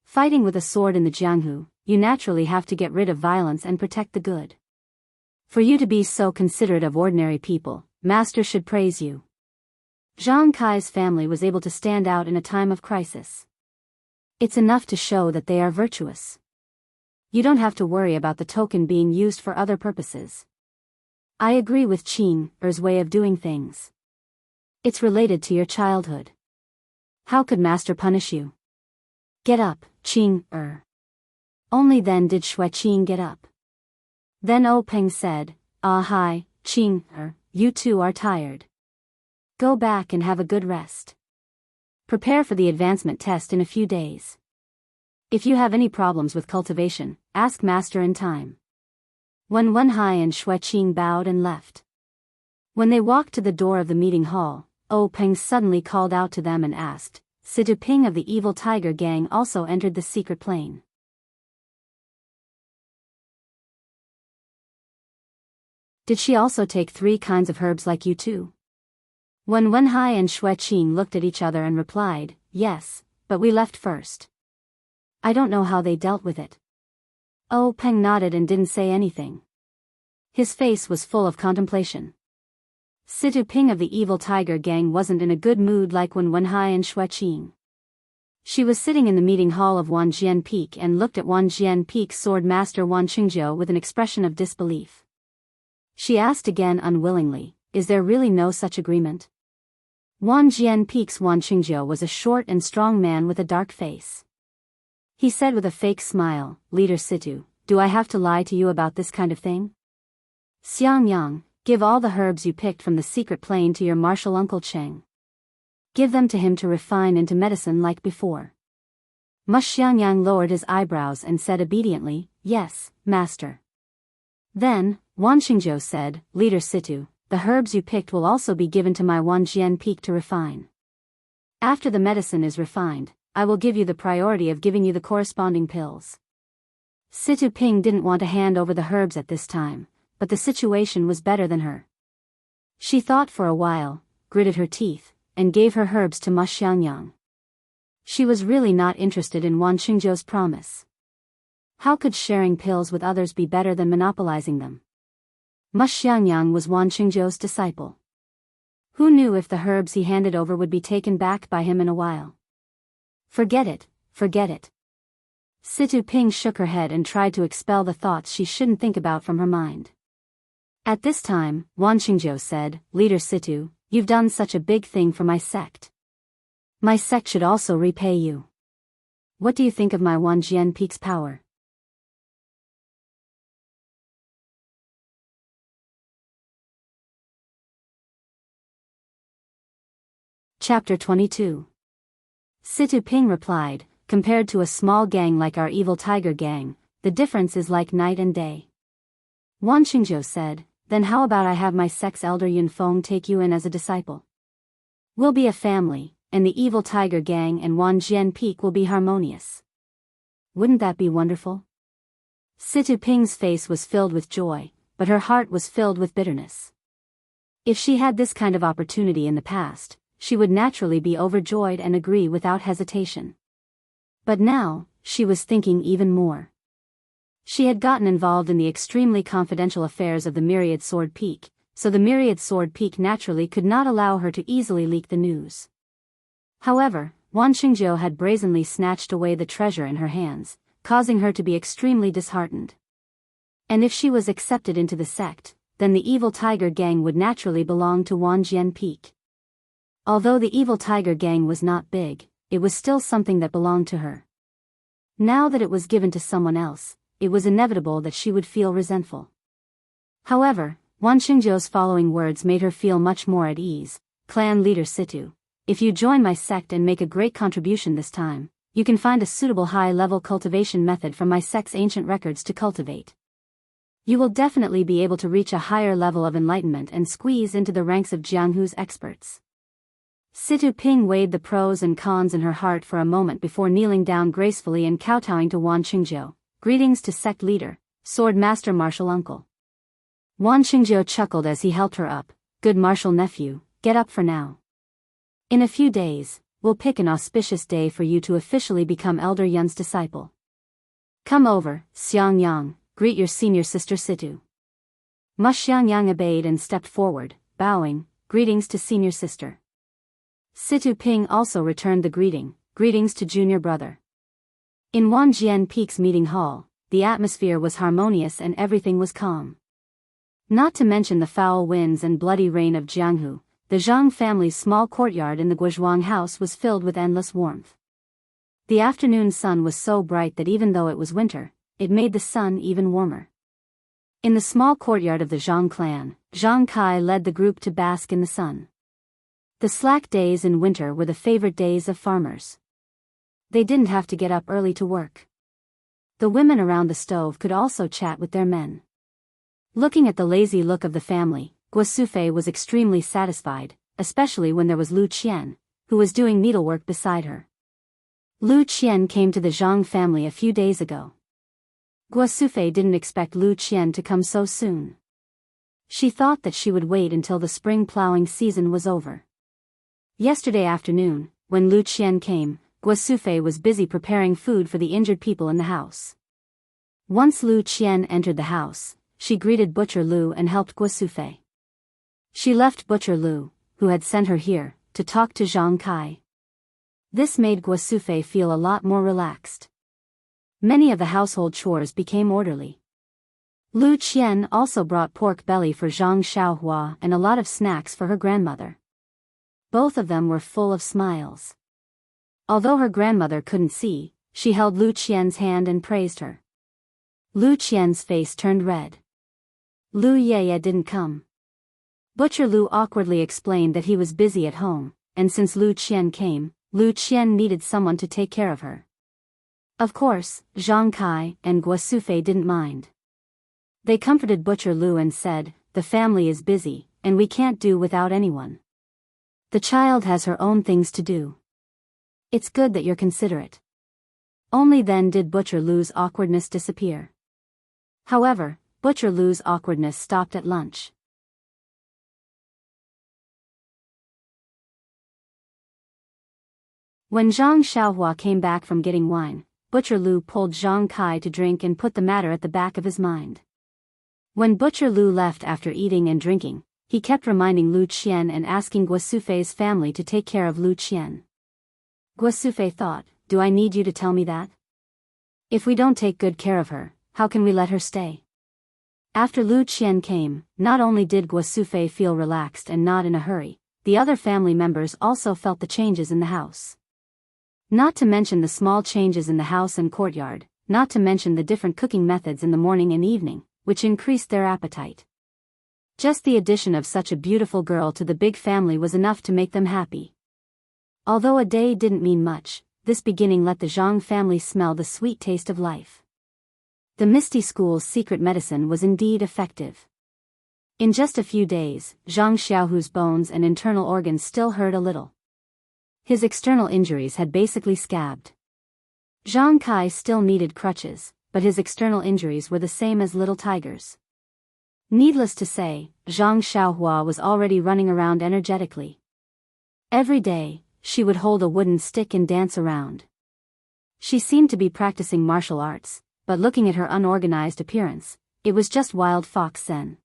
Fighting with a sword in the Jianghu, you naturally have to get rid of violence and protect the good. For you to be so considerate of ordinary people, Master should praise you. Zhang Kai's family was able to stand out in a time of crisis. It's enough to show that they are virtuous. You don't have to worry about the token being used for other purposes. I agree with Qing Er's way of doing things. It's related to your childhood. How could Master punish you? Get up, Qing Er. Only then did Xueqing get up. Then Peng said, hi, Qing Er, you two are tired. Go back and have a good rest. Prepare for the advancement test in a few days. If you have any problems with cultivation, ask Master in time. When Wenhai and Xueqing bowed and left. When they walked to the door of the meeting hall, Peng suddenly called out to them and asked, Situ Ping of the Evil Tiger Gang also entered the secret plane. Did she also take 3 kinds of herbs like you too? When Wenhai and Xueqing looked at each other and replied, yes, but we left first. I don't know how they dealt with it. Peng nodded and didn't say anything. His face was full of contemplation. Situ Ping of the Evil Tiger Gang wasn't in a good mood like when Wenhai and Xueqing. She was sitting in the meeting hall of Wanjian Peak and looked at Wanjian Peak's sword master Wan Qingjiu with an expression of disbelief. She asked again unwillingly, is there really no such agreement? Wanjian Peak's Wan Qingjiu was a short and strong man with a dark face. He said with a fake smile, Leader Situ, do I have to lie to you about this kind of thing? Xiangyang, give all the herbs you picked from the secret plane to your martial uncle Cheng. Give them to him to refine into medicine like before. Xiangyang lowered his eyebrows and said obediently, yes, master. Then, Wan Qingjiu said, Leader Situ, the herbs you picked will also be given to my Wanjian Peak to refine. After the medicine is refined, I will give you the priority of giving you the corresponding pills. Situ Ping didn't want to hand over the herbs at this time, but the situation was better than her. She thought for a while, gritted her teeth, and gave her herbs to Xiangyang. She was really not interested in Wan Qingjiu's promise. How could sharing pills with others be better than monopolizing them? Xiangyang was Wan Qingjiu's disciple. Who knew if the herbs he handed over would be taken back by him in a while? Forget it, forget it. Situ Ping shook her head and tried to expel the thoughts she shouldn't think about from her mind. At this time, Wan Qingjiu said, Leader Situ, you've done such a big thing for my sect. My sect should also repay you. What do you think of my Wanjian Peak's power? Chapter 22. Situ Ping replied, compared to a small gang like our evil tiger gang, the difference is like night and day. Wan Qingjiu said, then how about I have my sect's elder Yun Feng take you in as a disciple? We'll be a family, and the evil tiger gang and Wanjian Peak will be harmonious. Wouldn't that be wonderful? Situ Ping's face was filled with joy, but her heart was filled with bitterness. If she had this kind of opportunity in the past, she would naturally be overjoyed and agree without hesitation. But now, she was thinking even more. She had gotten involved in the extremely confidential affairs of the Myriad Sword Peak, so the Myriad Sword Peak naturally could not allow her to easily leak the news. However, Wan Qingjiu had brazenly snatched away the treasure in her hands, causing her to be extremely disheartened. And if she was accepted into the sect, then the evil tiger gang would naturally belong to Wanjian Peak. Although the evil tiger gang was not big, it was still something that belonged to her. Now that it was given to someone else, it was inevitable that she would feel resentful. However, Wan Xingjiu's following words made her feel much more at ease. Clan leader Situ, if you join my sect and make a great contribution this time, you can find a suitable high-level cultivation method from my sect's ancient records to cultivate. You will definitely be able to reach a higher level of enlightenment and squeeze into the ranks of Jianghu's experts. Situ Ping weighed the pros and cons in her heart for a moment before kneeling down gracefully and kowtowing to Wan Xingjiu. Greetings to sect leader, sword master martial uncle. Wan Xingjiu chuckled as he helped her up. Good martial nephew, get up for now. In a few days, we'll pick an auspicious day for you to officially become Elder Yun's disciple. Come over, Xiangyang, greet your senior sister Situ. Ma Xiangyang obeyed and stepped forward, bowing. Greetings to senior sister. Situ Ping also returned the greeting. Greetings to junior brother. In Wanjian Peak's meeting hall, the atmosphere was harmonious and everything was calm. Not to mention the foul winds and bloody rain of Jianghu, the Zhang family's small courtyard in the Guozhuang house was filled with endless warmth. The afternoon sun was so bright that even though it was winter, it made the sun even warmer. In the small courtyard of the Zhang clan, Zhang Kai led the group to bask in the sun. The slack days in winter were the favorite days of farmers. They didn't have to get up early to work. The women around the stove could also chat with their men. Looking at the lazy look of the family, Guosufei was extremely satisfied, especially when there was Lu Qian, who was doing needlework beside her. Lu Qian came to the Zhang family a few days ago. Guosufei didn't expect Lu Qian to come so soon. She thought that she would wait until the spring plowing season was over. Yesterday afternoon, when Lu Qian came, Guosufei was busy preparing food for the injured people in the house. Once Lu Qian entered the house, she greeted Butcher Lu and helped Guosufei. She left Butcher Lu, who had sent her here, to talk to Zhang Kai. This made Guosufei feel a lot more relaxed. Many of the household chores became orderly. Lu Qian also brought pork belly for Zhang Xiaohua and a lot of snacks for her grandmother. Both of them were full of smiles. Although her grandmother couldn't see, she held Lu Qian's hand and praised her. Lu Qian's face turned red. Lu Yeye didn't come. Butcher Lu awkwardly explained that he was busy at home, and since Lu Qian came, Lu Qian needed someone to take care of her. Of course, Zhang Kai and Guosufei didn't mind. They comforted Butcher Lu and said, the family is busy, and we can't do without anyone. The child has her own things to do. It's good that you're considerate. Only then did Butcher Lu's awkwardness disappear. However, Butcher Lu's awkwardness stopped at lunch. When Zhang Xiaohua came back from getting wine, Butcher Lu pulled Zhang Kai to drink and put the matter at the back of his mind. When Butcher Lu left after eating and drinking, he kept reminding Lu Qian and asking Guosufei's family to take care of Lu Qian. Guosufei thought, do I need you to tell me that? If we don't take good care of her, how can we let her stay? After Lu Qian came, not only did Guosufei feel relaxed and not in a hurry, the other family members also felt the changes in the house. Not to mention the small changes in the house and courtyard, not to mention the different cooking methods in the morning and evening, which increased their appetite. Just the addition of such a beautiful girl to the big family was enough to make them happy. Although a day didn't mean much, this beginning let the Zhang family smell the sweet taste of life. The Misty School's secret medicine was indeed effective. In just a few days, Zhang Xiaohu's bones and internal organs still hurt a little. His external injuries had basically scabbed. Zhang Kai still needed crutches, but his external injuries were the same as little tigers. Needless to say, Zhang Xiaohua was already running around energetically. Every day, she would hold a wooden stick and dance around. She seemed to be practicing martial arts, but looking at her unorganized appearance, it was just wild fox Zen.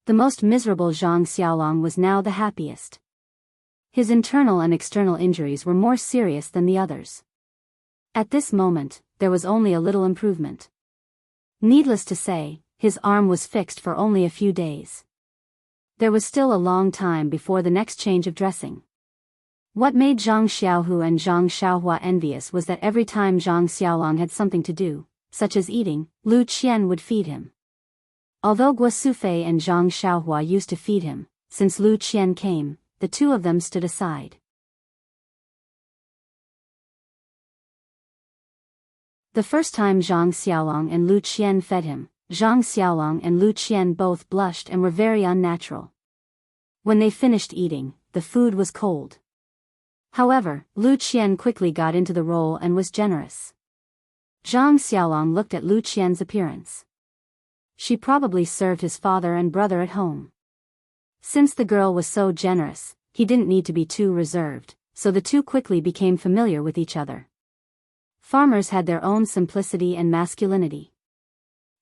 The most miserable Zhang Xiaolong was now the happiest. His internal and external injuries were more serious than the others. At this moment, there was only a little improvement. Needless to say, his arm was fixed for only a few days. There was still a long time before the next change of dressing. What made Zhang Xiaohu and Zhang Xiaohua envious was that every time Zhang Xiaolong had something to do, such as eating, Lu Qian would feed him. Although Guo Sufei and Zhang Xiaohua used to feed him, since Lu Qian came, the two of them stood aside. The first time Zhang Xiaolong and Lu Qian fed him, Zhang Xiaolong and Lu Qian both blushed and were very unnatural. When they finished eating, the food was cold. However, Lu Qian quickly got into the role and was generous. Zhang Xiaolong looked at Lu Qian's appearance. She probably served his father and brother at home. Since the girl was so generous, he didn't need to be too reserved, so the two quickly became familiar with each other. Farmers had their own simplicity and masculinity.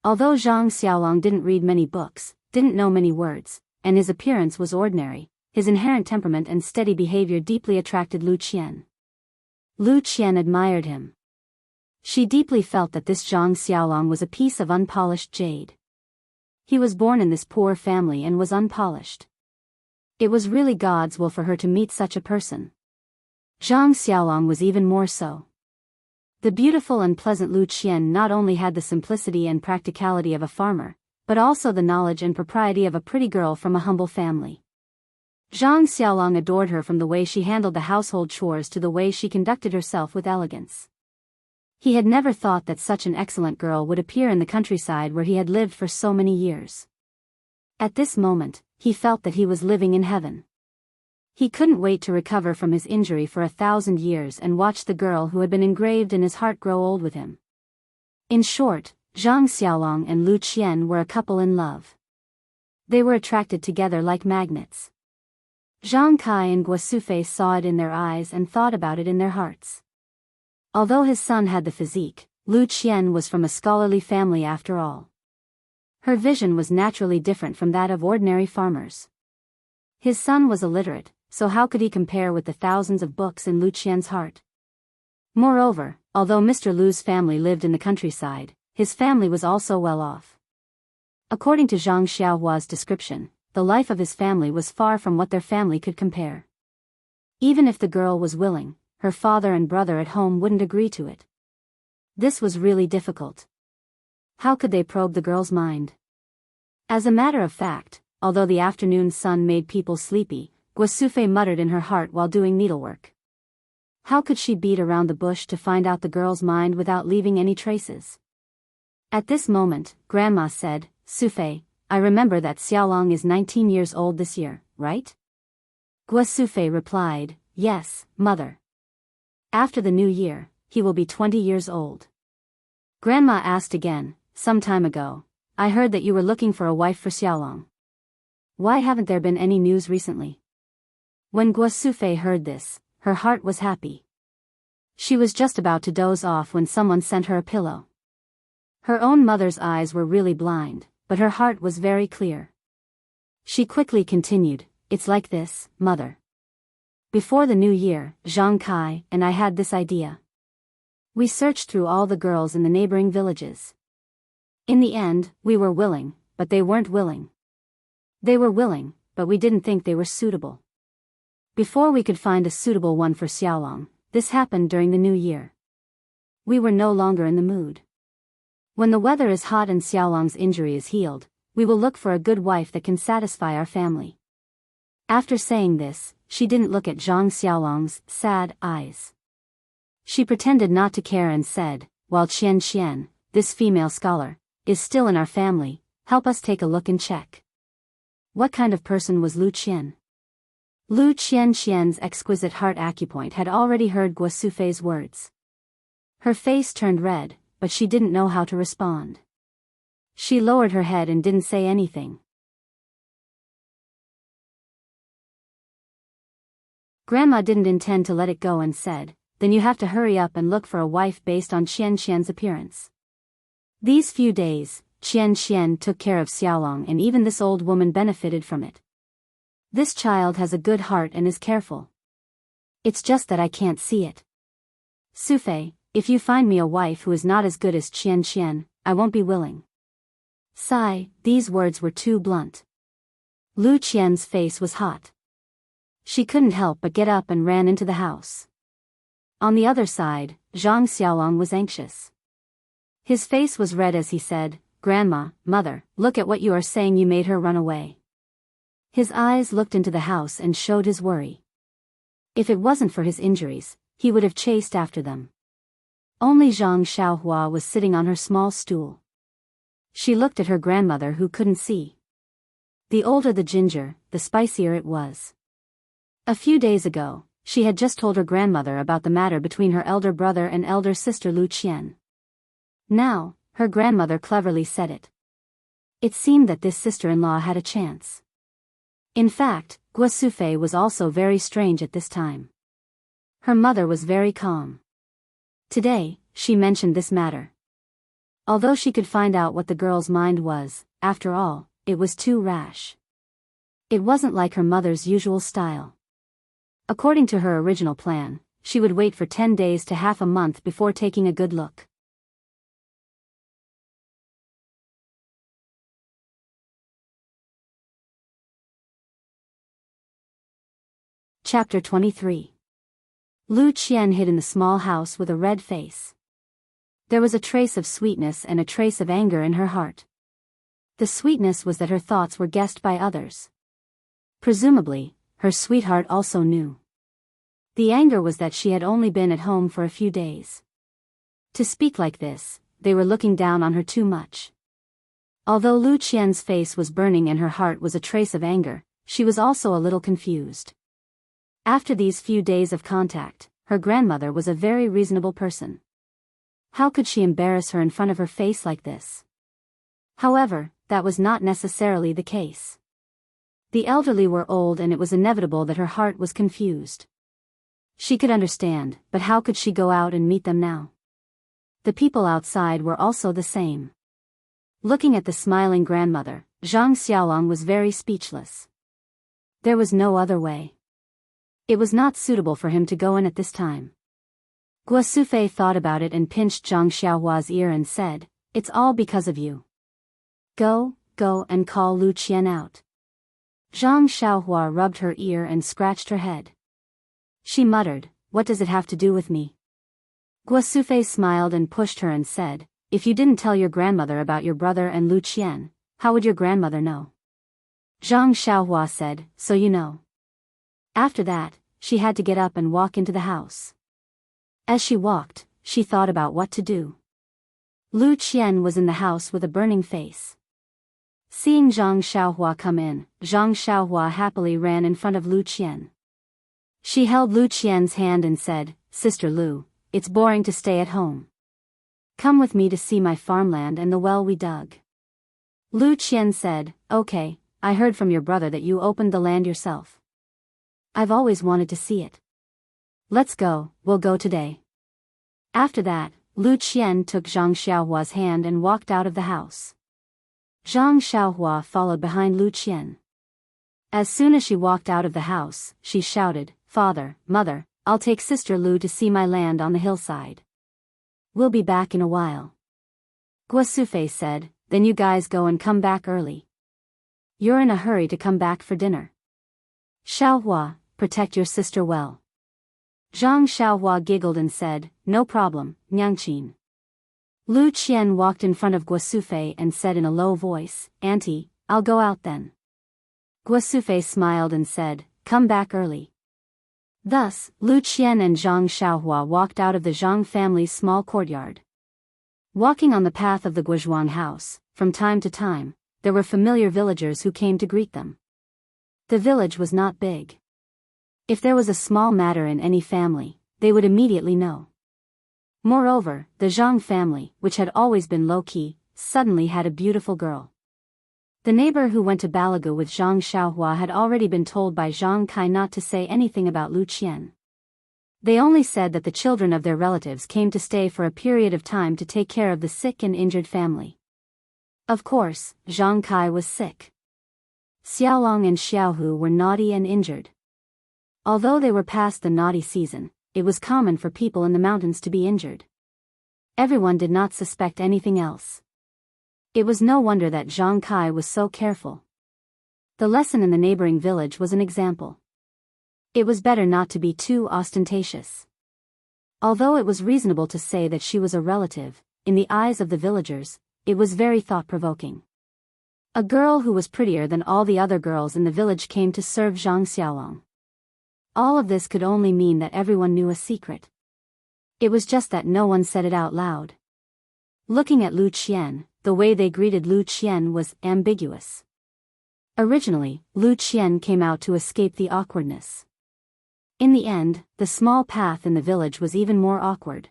Although Zhang Xiaolong didn't read many books, didn't know many words, and his appearance was ordinary, his inherent temperament and steady behavior deeply attracted Lu Qian. Lu Qian admired him. She deeply felt that this Zhang Xiaolong was a piece of unpolished jade. He was born in this poor family and was unpolished. It was really God's will for her to meet such a person. Zhang Xiaolong was even more so. The beautiful and pleasant Lu Qian not only had the simplicity and practicality of a farmer, but also the knowledge and propriety of a pretty girl from a humble family. Zhang Xiaolong adored her from the way she handled the household chores to the way she conducted herself with elegance. He had never thought that such an excellent girl would appear in the countryside where he had lived for so many years. At this moment, he felt that he was living in heaven. He couldn't wait to recover from his injury for 1,000 years and watch the girl who had been engraved in his heart grow old with him. In short, Zhang Xiaolong and Lu Qian were a couple in love. They were attracted together like magnets. Zhang Kai and Guo Sufei saw it in their eyes and thought about it in their hearts. Although his son had the physique, Lu Qian was from a scholarly family after all. Her vision was naturally different from that of ordinary farmers. His son was illiterate, so how could he compare with the thousands of books in Lu Qian's heart? Moreover, although Mr. Lu's family lived in the countryside, his family was also well off. According to Zhang Xiaohua's description, the life of his family was far from what their family could compare. Even if the girl was willing, her father and brother at home wouldn't agree to it. This was really difficult. How could they probe the girl's mind? As a matter of fact, although the afternoon sun made people sleepy, Guo Sufei muttered in her heart while doing needlework. How could she beat around the bush to find out the girl's mind without leaving any traces? At this moment, Grandma said, "Sufei, I remember that Xiaolong is 19 years old this year, right?" Guo Sufei replied, "Yes, mother. After the new year, he will be 20 years old." Grandma asked again, "Some time ago, I heard that you were looking for a wife for Xiaolong. Why haven't there been any news recently?" When Guo Sufei heard this, her heart was happy. She was just about to doze off when someone sent her a pillow. Her own mother's eyes were really blind, but her heart was very clear. She quickly continued, "It's like this, mother. Before the new year, Zhang Kai and I had this idea. We searched through all the girls in the neighboring villages. In the end, we were willing, but they weren't willing. They were willing, but we didn't think they were suitable. Before we could find a suitable one for Xiaolong, this happened during the new year. We were no longer in the mood. When the weather is hot and Xiaolong's injury is healed, we will look for a good wife that can satisfy our family." After saying this, she didn't look at Zhang Xiaolong's sad eyes. She pretended not to care and said, "While Qian Qian, this female scholar, is still in our family, help us take a look and check." What kind of person was Lu Qian? Lu Qian's exquisite heart acupoint had already heard Guo Sufei's words. Her face turned red, but she didn't know how to respond. She lowered her head and didn't say anything. Grandma didn't intend to let it go and said, "Then you have to hurry up and look for a wife based on Qian's appearance." These few days, Qian took care of Xiaolong and even this old woman benefited from it. This child has a good heart and is careful. It's just that I can't see it. Sufei, if you find me a wife who is not as good as Qian, I won't be willing. Sigh, these words were too blunt. Lu Qian's face was hot. She couldn't help but get up and ran into the house. On the other side, Zhang Xiaolong was anxious. His face was red as he said, "Grandma, Mother, look at what you are saying, you made her run away." His eyes looked into the house and showed his worry. If it wasn't for his injuries, he would have chased after them. Only Zhang Xiaohua was sitting on her small stool. She looked at her grandmother, who couldn't see. The older the ginger, the spicier it was. A few days ago, she had just told her grandmother about the matter between her elder brother and elder sister Lu Qian. Now, her grandmother cleverly said it. It seemed that this sister-in-law had a chance. In fact, Guosufei was also very strange at this time. Her mother was very calm. Today, she mentioned this matter. Although she could find out what the girl's mind was, after all, it was too rash. It wasn't like her mother's usual style. According to her original plan, she would wait for 10 days to half a month before taking a good look. Chapter 23. Lu Qian hid in the small house with a red face. There was a trace of sweetness and a trace of anger in her heart. The sweetness was that her thoughts were guessed by others. Presumably, her sweetheart also knew. The anger was that she had only been at home for a few days. To speak like this, they were looking down on her too much. Although Lu Qian's face was burning and her heart was a trace of anger, she was also a little confused. After these few days of contact, her grandmother was a very reasonable person. How could she embarrass her in front of her face like this? However, that was not necessarily the case. The elderly were old and it was inevitable that her heart was confused. She could understand, but how could she go out and meet them now? The people outside were also the same. Looking at the smiling grandmother, Zhang Xiaolong was very speechless. There was no other way. It was not suitable for him to go in at this time. Guosufei thought about it and pinched Zhang Xiaohua's ear and said, "It's all because of you. Go and call Lu Qian out." Zhang Xiaohua rubbed her ear and scratched her head. She muttered, "What does it have to do with me?" Guosufei smiled and pushed her and said, "If you didn't tell your grandmother about your brother and Lu Qian, how would your grandmother know?" Zhang Xiaohua said, "So you know." After that, she had to get up and walk into the house. As she walked, she thought about what to do. Lu Qian was in the house with a burning face. Seeing Zhang Xiaohua come in, Zhang Xiaohua happily ran in front of Lu Qian. She held Lu Qian's hand and said, "Sister Lu, it's boring to stay at home. Come with me to see my farmland and the well we dug." Lu Qian said, "Okay, I heard from your brother that you opened the land yourself. I've always wanted to see it. Let's go, we'll go today." After that, Lu Qian took Zhang Xiaohua's hand and walked out of the house. Zhang Xiaohua followed behind Lu Qian. As soon as she walked out of the house, she shouted, "Father, Mother, I'll take Sister Lu to see my land on the hillside. We'll be back in a while." Guosufei said, "Then you guys go and come back early. You're in a hurry to come back for dinner. Xiaohua, protect your sister well." Zhang Xiaohua giggled and said, "No problem, Nyangqin." Lu Qian walked in front of Guosufei and said in a low voice, "Auntie, I'll go out then." Guosufei smiled and said, "Come back early." Thus, Lu Qian and Zhang Xiaohua walked out of the Zhang family's small courtyard. Walking on the path of the Guozhuang house, from time to time, there were familiar villagers who came to greet them. The village was not big. If there was a small matter in any family, they would immediately know. Moreover, the Zhang family, which had always been low-key, suddenly had a beautiful girl. The neighbor who went to Balagu with Zhang Xiaohua had already been told by Zhang Kai not to say anything about Lu Qian. They only said that the children of their relatives came to stay for a period of time to take care of the sick and injured family. Of course, Zhang Kai was sick. Xiaolong and Xiaohu were naughty and injured. Although they were past the naughty season, it was common for people in the mountains to be injured. Everyone did not suspect anything else. It was no wonder that Zhang Kai was so careful. The lesson in the neighboring village was an example. It was better not to be too ostentatious. Although it was reasonable to say that she was a relative, in the eyes of the villagers, it was very thought-provoking. A girl who was prettier than all the other girls in the village came to serve Zhang Xiaolong. All of this could only mean that everyone knew a secret. It was just that no one said it out loud. Looking at Lu Qian, the way they greeted Lu Qian was ambiguous. Originally, Lu Qian came out to escape the awkwardness. In the end, the small path in the village was even more awkward.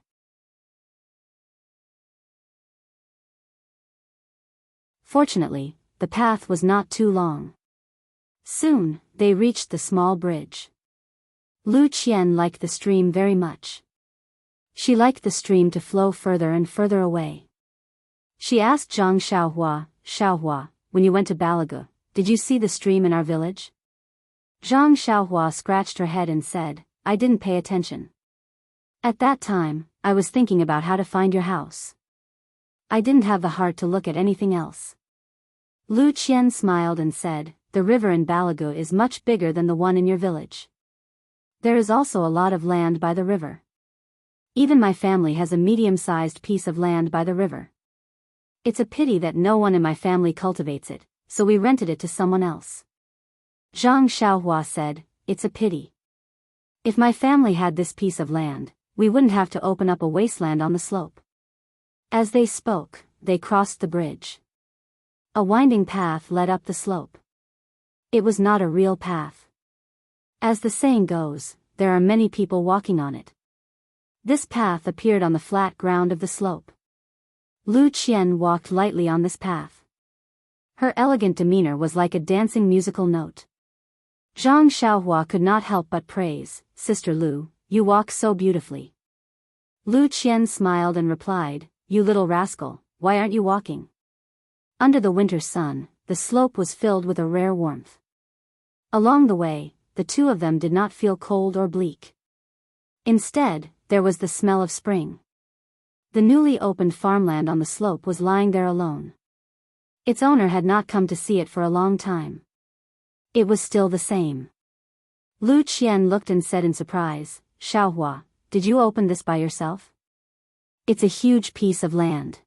Fortunately, the path was not too long. Soon, they reached the small bridge. Lu Qian liked the stream very much. She liked the stream to flow further and further away. She asked Zhang Xiaohua, when you went to Balagu, did you see the stream in our village? Zhang Xiaohua scratched her head and said, I didn't pay attention. At that time, I was thinking about how to find your house. I didn't have the heart to look at anything else. Lu Qian smiled and said, the river in Balagu is much bigger than the one in your village. There is also a lot of land by the river. Even my family has a medium-sized piece of land by the river. It's a pity that no one in my family cultivates it, so we rented it to someone else. Zhang Xiaohua said, it's a pity. If my family had this piece of land, we wouldn't have to open up a wasteland on the slope. As they spoke, they crossed the bridge. A winding path led up the slope. It was not a real path. As the saying goes, there are many people walking on it. This path appeared on the flat ground of the slope. Lu Qian walked lightly on this path. Her elegant demeanor was like a dancing musical note. Zhang Xiaohua could not help but praise, Sister Lu, you walk so beautifully. Lu Qian smiled and replied, you little rascal, why aren't you walking? Under the winter sun, the slope was filled with a rare warmth. Along the way, the two of them did not feel cold or bleak. Instead, there was the smell of spring. The newly opened farmland on the slope was lying there alone. Its owner had not come to see it for a long time. It was still the same. Lu Qian looked and said in surprise, Xiaohua, did you open this by yourself? It's a huge piece of land.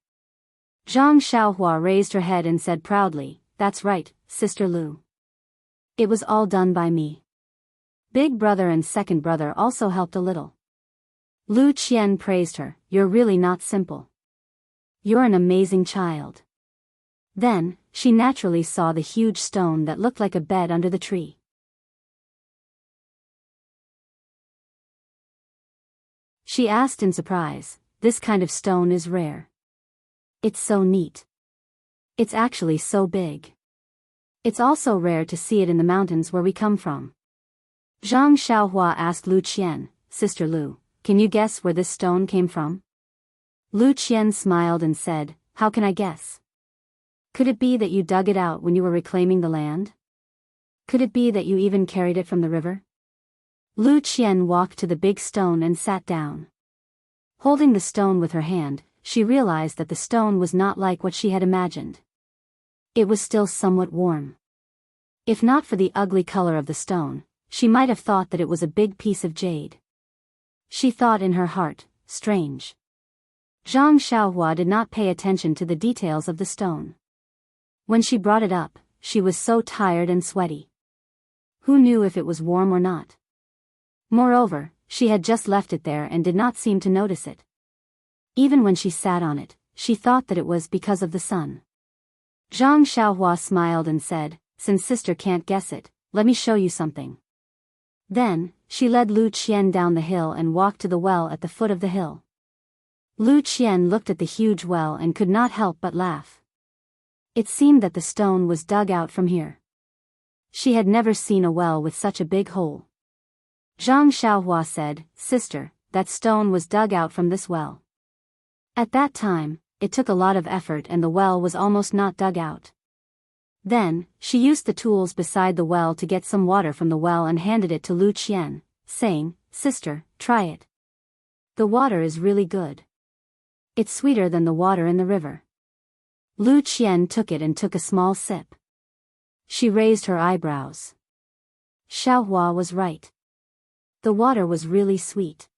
Zhang Xiaohua raised her head and said proudly, that's right, Sister Lu. It was all done by me. Big brother and second brother also helped a little. Lu Qian praised her, you're really not simple. You're an amazing child. Then, she naturally saw the huge stone that looked like a bed under the tree. She asked in surprise, this kind of stone is rare. It's so neat. It's actually so big. It's also rare to see it in the mountains where we come from. Zhang Xiaohua asked Lu Qian, Sister Lu, can you guess where this stone came from? Lu Qian smiled and said, how can I guess? Could it be that you dug it out when you were reclaiming the land? Could it be that you even carried it from the river? Lu Qian walked to the big stone and sat down. Holding the stone with her hand, she realized that the stone was not like what she had imagined. It was still somewhat warm. If not for the ugly color of the stone, she might have thought that it was a big piece of jade. She thought in her heart, strange. Zhang Xiaohua did not pay attention to the details of the stone. When she brought it up, she was so tired and sweaty. Who knew if it was warm or not? Moreover, she had just left it there and did not seem to notice it. Even when she sat on it, she thought that it was because of the sun. Zhang Xiaohua smiled and said, since sister can't guess it, let me show you something. Then, she led Lu Qian down the hill and walked to the well at the foot of the hill. Lu Qian looked at the huge well and could not help but laugh. It seemed that the stone was dug out from here. She had never seen a well with such a big hole. Zhang Xiaohua said, Sister, that stone was dug out from this well. At that time, it took a lot of effort and the well was almost not dug out. Then, she used the tools beside the well to get some water from the well and handed it to Lu Qian, saying, Sister, try it. The water is really good. It's sweeter than the water in the river. Lu Qian took it and took a small sip. She raised her eyebrows. Xiaohua was right. The water was really sweet.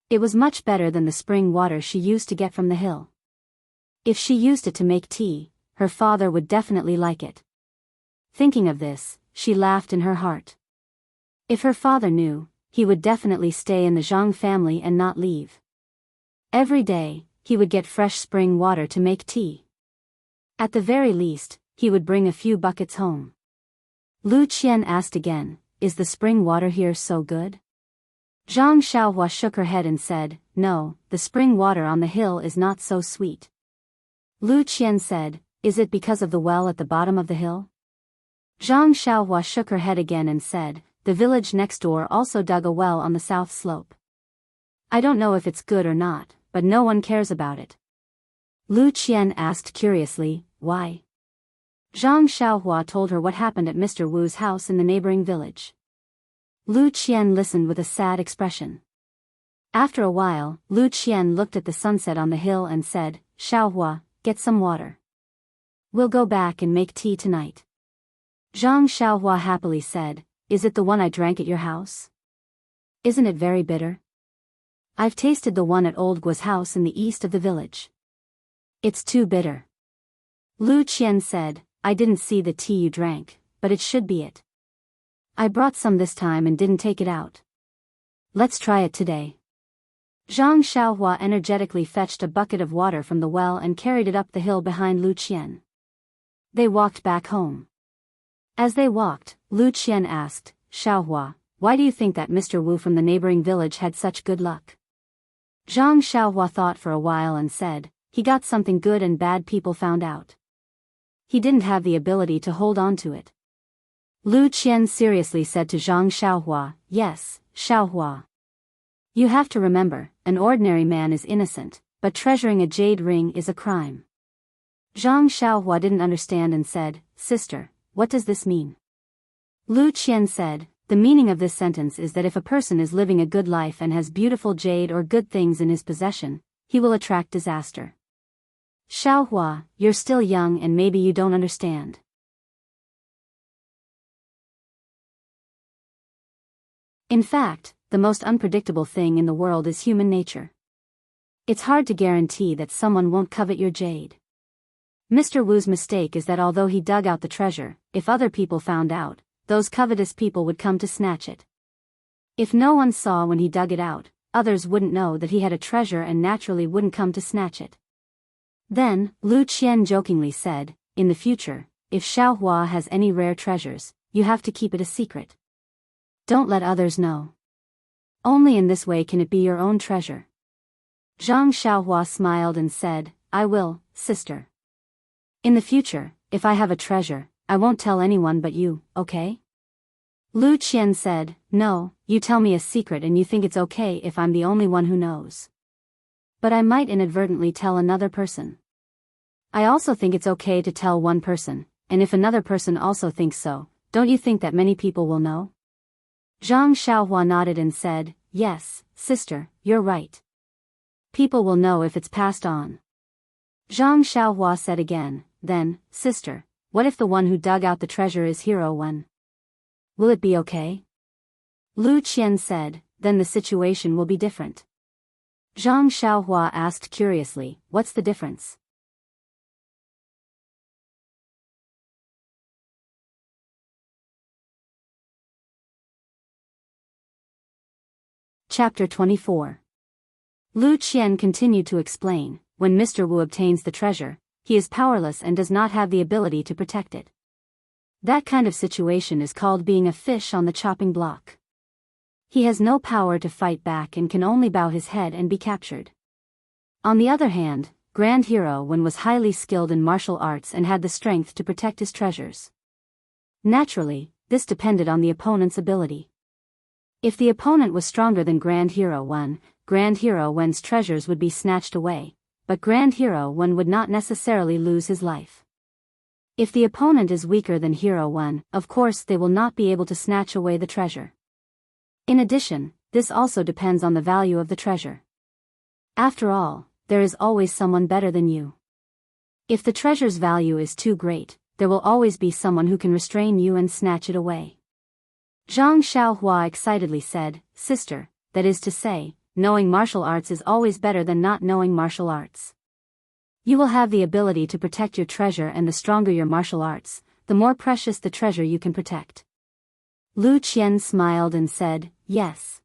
It was much better than the spring water she used to get from the hill. If she used it to make tea, her father would definitely like it. Thinking of this, she laughed in her heart. If her father knew, he would definitely stay in the Zhang family and not leave. Every day, he would get fresh spring water to make tea. At the very least, he would bring a few buckets home. Lu Qian asked again, "Is the spring water here so good?" Zhang Xiaohua shook her head and said, "No, the spring water on the hill is not so sweet." Lu Qian said, "Is it because of the well at the bottom of the hill?" Zhang Xiaohua shook her head again and said, "The village next door also dug a well on the south slope. I don't know if it's good or not, but no one cares about it." Lu Qian asked curiously, "Why?" Zhang Xiaohua told her what happened at Mr. Wu's house in the neighboring village. Lu Qian listened with a sad expression. After a while, Lu Qian looked at the sunset on the hill and said, "Xiaohua, get some water. We'll go back and make tea tonight." Zhang Xiaohua happily said, "Is it the one I drank at your house? Isn't it very bitter? I've tasted the one at old Guo's house in the east of the village. It's too bitter." Lu Qian said, "I didn't see the tea you drank, but it should be it. I brought some this time and didn't take it out. Let's try it today." Zhang Xiaohua energetically fetched a bucket of water from the well and carried it up the hill behind Lu Qian. They walked back home. As they walked, Lu Qian asked, "Xiaohua, why do you think that Mr. Wu from the neighboring village had such good luck?" Zhang Xiaohua thought for a while and said, "He got something good and bad people found out. He didn't have the ability to hold on to it." Lu Qian seriously said to Zhang Xiaohua, "Yes, Xiaohua. You have to remember, an ordinary man is innocent, but treasuring a jade ring is a crime." Zhang Xiaohua didn't understand and said, "Sister, what does this mean?" Lu Qian said, "The meaning of this sentence is that if a person is living a good life and has beautiful jade or good things in his possession, he will attract disaster. Xiaohua, you're still young and maybe you don't understand." In fact, the most unpredictable thing in the world is human nature. It's hard to guarantee that someone won't covet your jade. Mr. Wu's mistake is that although he dug out the treasure, if other people found out, those covetous people would come to snatch it. If no one saw when he dug it out, others wouldn't know that he had a treasure and naturally wouldn't come to snatch it. Then, Lu Qian jokingly said, "In the future, if Xiaohua has any rare treasures, you have to keep it a secret. Don't let others know. Only in this way can it be your own treasure." Zhang Xiaohua smiled and said, "I will, sister. In the future, if I have a treasure, I won't tell anyone but you, okay?" Lu Qian said, "No, you tell me a secret and you think it's okay if I'm the only one who knows. But I might inadvertently tell another person. I also think it's okay to tell one person, and if another person also thinks so, don't you think that many people will know?" Zhang Xiaohua nodded and said, "Yes, sister, you're right. People will know if it's passed on." Zhang Xiaohua said again, "Then, sister, what if the one who dug out the treasure is Hero One? Will it be okay?" Lu Qian said, "Then the situation will be different." Zhang Xiaohua asked curiously, "What's the difference?" Chapter 24. Lu Qian continued to explain, "When Mr. Wu obtains the treasure, he is powerless and does not have the ability to protect it. That kind of situation is called being a fish on the chopping block. He has no power to fight back and can only bow his head and be captured. On the other hand, Grand Hero Wen was highly skilled in martial arts and had the strength to protect his treasures. Naturally, this depended on the opponent's ability. If the opponent was stronger than Grand Hero Wen, Grand Hero Wen's treasures would be snatched away, but Grand Hero Wen would not necessarily lose his life. If the opponent is weaker than Hero Wen, of course they will not be able to snatch away the treasure. In addition, this also depends on the value of the treasure. After all, there is always someone better than you. If the treasure's value is too great, there will always be someone who can restrain you and snatch it away." Zhang Xiaohua excitedly said, "Sister, that is to say, knowing martial arts is always better than not knowing martial arts." You will have the ability to protect your treasure, and the stronger your martial arts, the more precious the treasure you can protect. Lu Qian smiled and said, yes.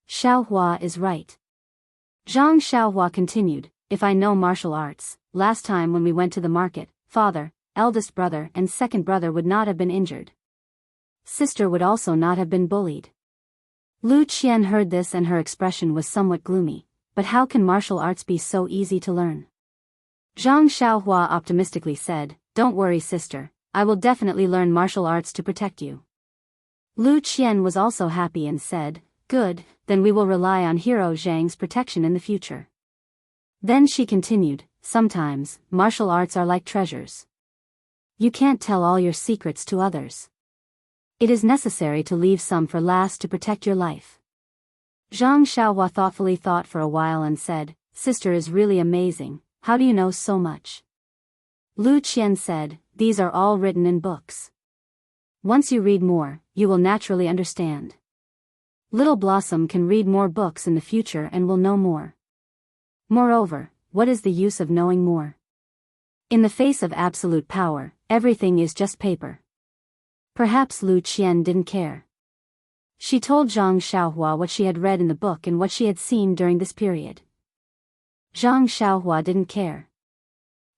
Xiaohua is right. Zhang Xiaohua continued, if I know martial arts, last time when we went to the market, father, eldest brother and second brother would not have been injured. Sister would also not have been bullied. Lu Qian heard this and her expression was somewhat gloomy, but how can martial arts be so easy to learn? Zhang Xiaohua optimistically said, don't worry sister, I will definitely learn martial arts to protect you. Lu Qian was also happy and said, good, then we will rely on Hero Zhang's protection in the future. Then she continued, sometimes, martial arts are like treasures. You can't tell all your secrets to others. It is necessary to leave some for last to protect your life. Zhang Xiaohua thoughtfully thought for a while and said, sister is really amazing, how do you know so much? Lu Qian said, these are all written in books. Once you read more, you will naturally understand. Little Blossom can read more books in the future and will know more. Moreover, what is the use of knowing more? In the face of absolute power, everything is just paper. Perhaps Lu Qian didn't care. She told Zhang Xiaohua what she had read in the book and what she had seen during this period. Zhang Xiaohua didn't care.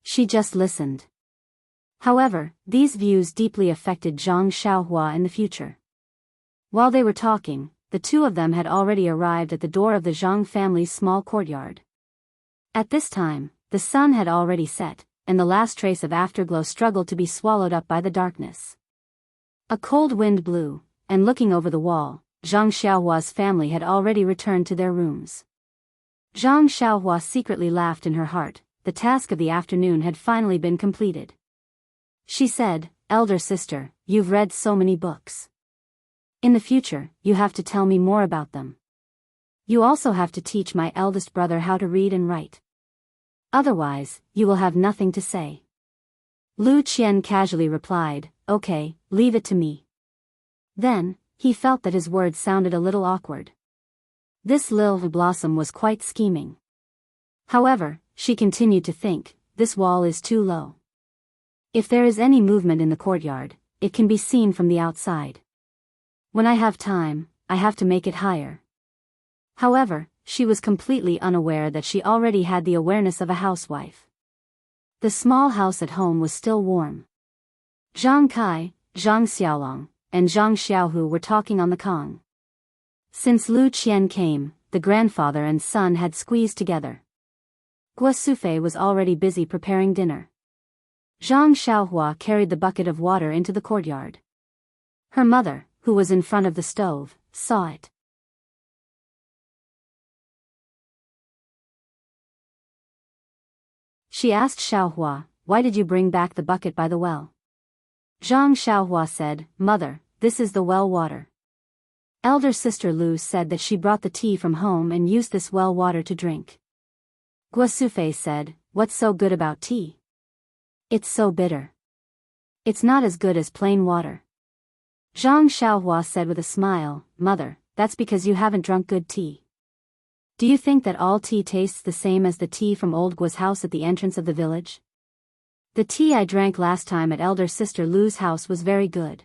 She just listened. However, these views deeply affected Zhang Xiaohua in the future. While they were talking, the two of them had already arrived at the door of the Zhang family's small courtyard. At this time, the sun had already set, and the last trace of afterglow struggled to be swallowed up by the darkness. A cold wind blew, and looking over the wall, Zhang Xiaohua's family had already returned to their rooms. Zhang Xiaohua secretly laughed in her heart, the task of the afternoon had finally been completed. She said, elder sister, you've read so many books. In the future, you have to tell me more about them. You also have to teach my eldest brother how to read and write. Otherwise, you will have nothing to say. Lu Qian casually replied, okay, leave it to me. Then, he felt that his words sounded a little awkward. This Little Blossom was quite scheming. However, she continued to think, this wall is too low. If there is any movement in the courtyard, it can be seen from the outside. When I have time, I have to make it higher. However, she was completely unaware that she already had the awareness of a housewife. The small house at home was still warm. Zhang Kai, Zhang Xiaolong, and Zhang Xiaohu were talking on the Kong. Since Lu Qian came, the grandfather and son had squeezed together. Guo Sufei was already busy preparing dinner. Zhang Xiaohua carried the bucket of water into the courtyard. Her mother, who was in front of the stove, saw it. She asked Xiaohua, why did you bring back the bucket by the well? Zhang Xiaohua said, Mother, this is the well water. Elder sister Lu said that she brought the tea from home and used this well water to drink. Guo Sufei said, what's so good about tea? It's so bitter. It's not as good as plain water. Zhang Xiaohua said with a smile, Mother, that's because you haven't drunk good tea. Do you think that all tea tastes the same as the tea from old Guo's house at the entrance of the village? The tea I drank last time at elder sister Lu's house was very good.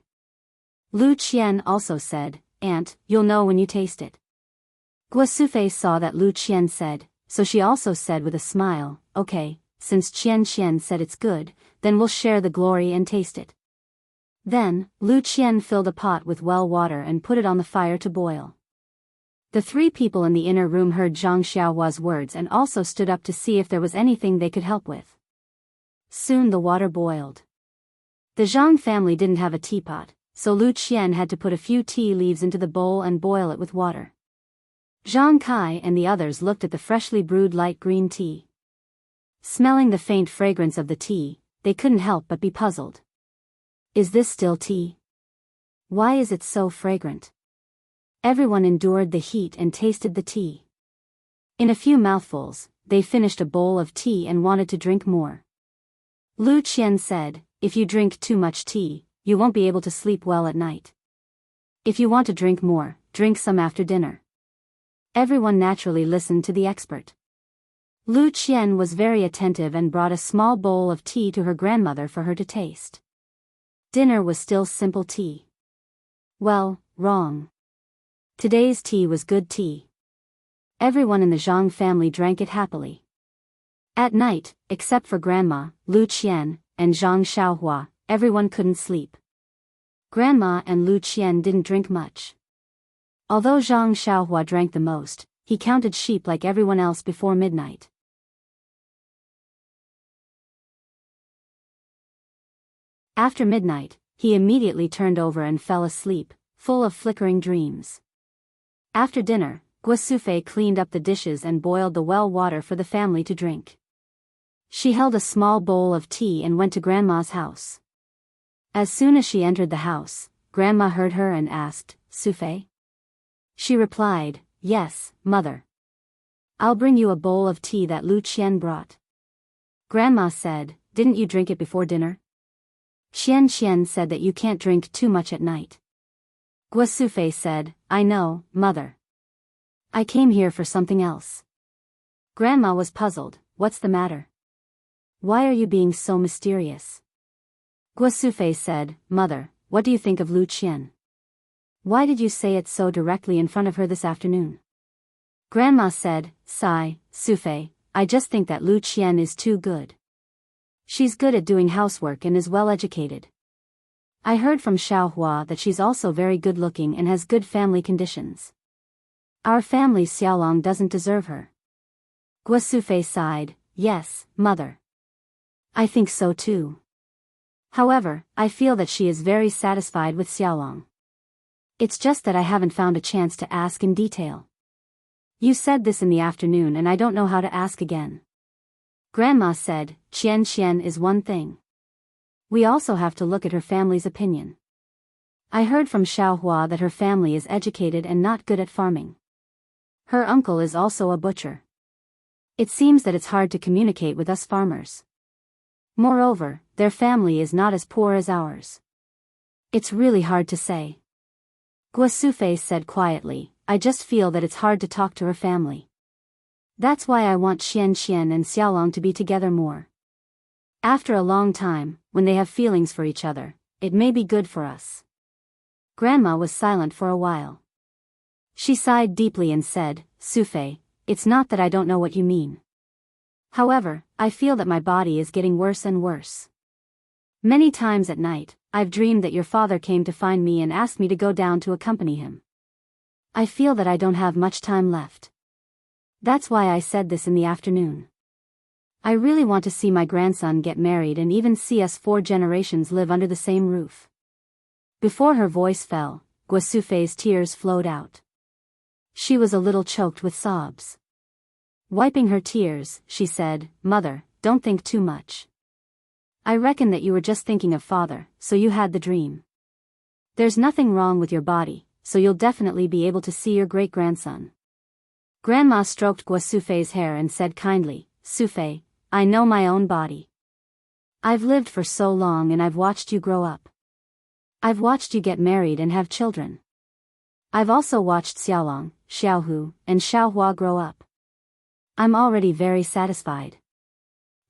Lu Qian also said, Aunt, you'll know when you taste it. Guo Sufei saw that Lu Qian said, so she also said with a smile, okay, since Qian said it's good, then we'll share the glory and taste it. Then, Lu Qian filled a pot with well water and put it on the fire to boil. The three people in the inner room heard Zhang Xiaohua's words and also stood up to see if there was anything they could help with. Soon the water boiled. The Zhang family didn't have a teapot, so Lu Qian had to put a few tea leaves into the bowl and boil it with water. Zhang Kai and the others looked at the freshly brewed light green tea. Smelling the faint fragrance of the tea, they couldn't help but be puzzled. Is this still tea? Why is it so fragrant? Everyone endured the heat and tasted the tea. In a few mouthfuls, they finished a bowl of tea and wanted to drink more. Lu Qian said, if you drink too much tea, you won't be able to sleep well at night. If you want to drink more, drink some after dinner. Everyone naturally listened to the expert. Lu Qian was very attentive and brought a small bowl of tea to her grandmother for her to taste. Dinner was still simple tea. Well, wrong. Today's tea was good tea. Everyone in the Zhang family drank it happily. At night, except for Grandma, Lu Qian, and Zhang Xiaohua, everyone couldn't sleep. Grandma and Lu Qian didn't drink much. Although Zhang Xiaohua drank the most, he counted sheep like everyone else before midnight. After midnight, he immediately turned over and fell asleep, full of flickering dreams. After dinner, Guosufei cleaned up the dishes and boiled the well water for the family to drink. She held a small bowl of tea and went to Grandma's house. As soon as she entered the house, Grandma heard her and asked, "Sufei?" She replied, "Yes, Mother. I'll bring you a bowl of tea that Lu Qian brought." Grandma said, "Didn't you drink it before dinner?" Xian said that you can't drink too much at night. Guosufei said, "I know, Mother. I came here for something else." Grandma was puzzled. "What's the matter? Why are you being so mysterious?" Guosufei said, "Mother, what do you think of Lu Qian? Why did you say it so directly in front of her this afternoon?" Grandma said, Sufei, I just think that Lu Qian is too good. She's good at doing housework and is well educated. I heard from Xiaohua that she's also very good looking and has good family conditions. Our family Xiaolong doesn't deserve her." Guosufei sighed, "Yes, Mother. I think so too. However, I feel that she is very satisfied with Xiaolong. It's just that I haven't found a chance to ask in detail. You said this in the afternoon and I don't know how to ask again." Grandma said, Qian is one thing. We also have to look at her family's opinion. I heard from Xiaohua that her family is educated and not good at farming. Her uncle is also a butcher. It seems that it's hard to communicate with us farmers. Moreover, their family is not as poor as ours. It's really hard to say. Guosufei said quietly, "I just feel that it's hard to talk to her family. That's why I want Xian and Xiaolong to be together more. After a long time, when they have feelings for each other, it may be good for us." Grandma was silent for a while. She sighed deeply and said, "Sufei, it's not that I don't know what you mean. However, I feel that my body is getting worse and worse. Many times at night, I've dreamed that your father came to find me and asked me to go down to accompany him. I feel that I don't have much time left. That's why I said this in the afternoon. I really want to see my grandson get married and even see us 4 generations live under the same roof." Before her voice fell, Guosufei's tears flowed out. She was a little choked with sobs. Wiping her tears, she said, "Mother, don't think too much. I reckon that you were just thinking of father, so you had the dream. There's nothing wrong with your body, so you'll definitely be able to see your great-grandson." Grandma stroked Guosufei's hair and said kindly, "Sufei, I know my own body. I've lived for so long and I've watched you grow up. I've watched you get married and have children. I've also watched Xiaolong, Xiaohu, and Xiaohua grow up. I'm already very satisfied.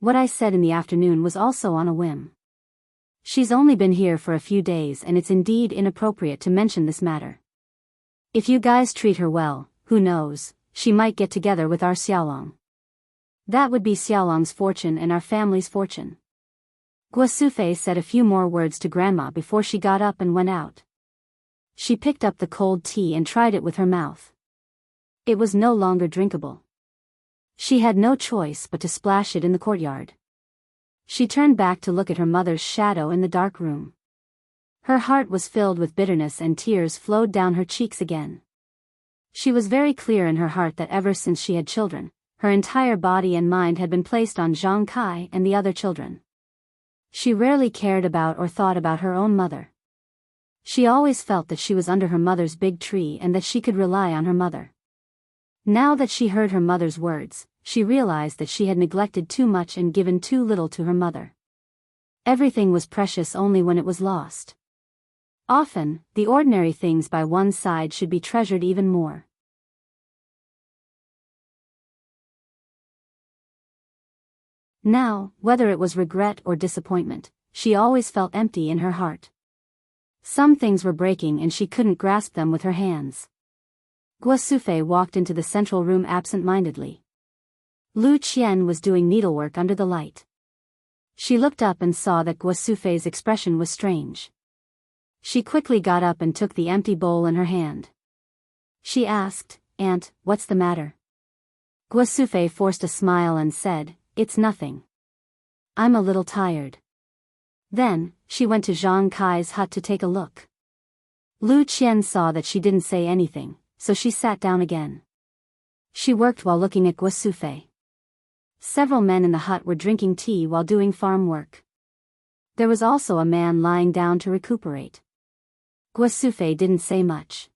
What I said in the afternoon was also on a whim. She's only been here for a few days and it's indeed inappropriate to mention this matter. If you guys treat her well, who knows, she might get together with our Xiaolong. That would be Xiaolong's fortune and our family's fortune." Guosufei said a few more words to Grandma before she got up and went out. She picked up the cold tea and tried it with her mouth. It was no longer drinkable. She had no choice but to splash it in the courtyard. She turned back to look at her mother's shadow in the dark room. Her heart was filled with bitterness and tears flowed down her cheeks again. She was very clear in her heart that ever since she had children, her entire body and mind had been placed on Zhang Kai and the other children. She rarely cared about or thought about her own mother. She always felt that she was under her mother's big tree and that she could rely on her mother. Now that she heard her mother's words, she realized that she had neglected too much and given too little to her mother. Everything was precious only when it was lost. Often, the ordinary things by one's side should be treasured even more. Now, whether it was regret or disappointment, she always felt empty in her heart. Some things were breaking and she couldn't grasp them with her hands. Guo Sufei walked into the central room absent-mindedly. Lu Qian was doing needlework under the light. She looked up and saw that Guo Sufei's expression was strange. She quickly got up and took the empty bowl in her hand. She asked, "Aunt, what's the matter?" Guo Sufei forced a smile and said, "It's nothing. I'm a little tired." Then, she went to Zhang Kai's hut to take a look. Lu Qian saw that she didn't say anything, so she sat down again. She worked while looking at Guo Sufei. Several men in the hut were drinking tea while doing farm work. There was also a man lying down to recuperate. Guo Sufei didn't say much.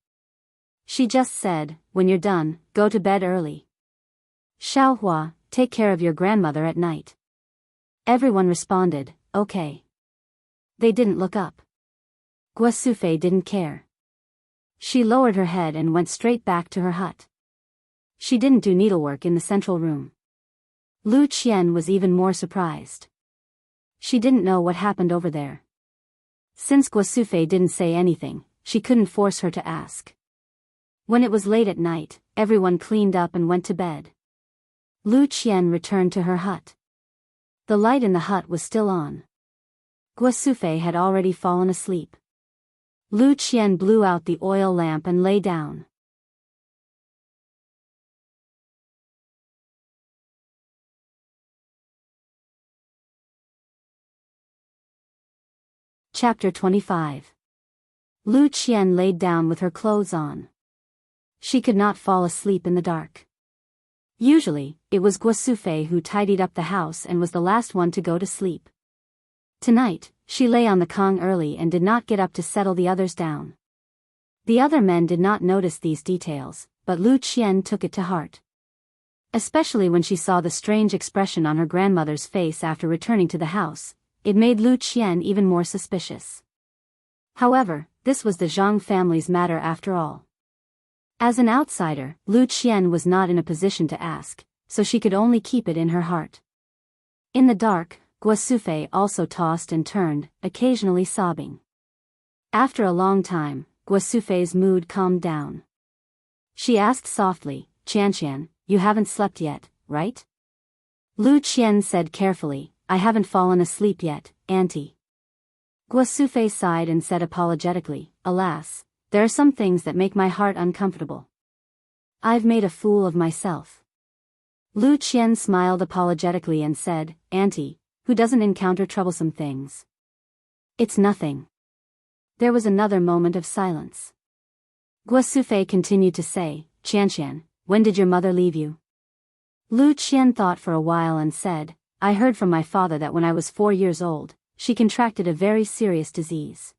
She just said, "When you're done, go to bed early. Xiaohua, take care of your grandmother at night." Everyone responded, "Okay." They didn't look up. Guo Sufei didn't care. She lowered her head and went straight back to her hut. She didn't do needlework in the central room. Lu Qian was even more surprised. She didn't know what happened over there. Since Guo Sufei didn't say anything, she couldn't force her to ask. When it was late at night, everyone cleaned up and went to bed. Lu Qian returned to her hut. The light in the hut was still on. Guo Sufei had already fallen asleep. Lu Qian blew out the oil lamp and lay down. Chapter 25. Lu Qian laid down with her clothes on. She could not fall asleep in the dark. Usually, it was Guo Sufei who tidied up the house and was the last one to go to sleep. Tonight, she lay on the Kong early and did not get up to settle the others down. The other men did not notice these details, but Lu Qian took it to heart. Especially when she saw the strange expression on her grandmother's face after returning to the house, it made Lu Qian even more suspicious. However, this was the Zhang family's matter after all. As an outsider, Lu Qian was not in a position to ask, so she could only keep it in her heart. In the dark, Guo Sufei also tossed and turned, occasionally sobbing. After a long time, Guo Sufei's mood calmed down. She asked softly, "Qianqian, you haven't slept yet, right?" Lu Qian said carefully, "I haven't fallen asleep yet, auntie." Guo Sufei sighed and said apologetically, "Alas, there are some things that make my heart uncomfortable. I've made a fool of myself." Lu Qian smiled apologetically and said, "Auntie, who doesn't encounter troublesome things?" "It's nothing." There was another moment of silence. Guo Sufei continued to say, "Qianqian, when did your mother leave you?" Lu Qian thought for a while and said, "I heard from my father that when I was 4 years old, she contracted a very serious disease.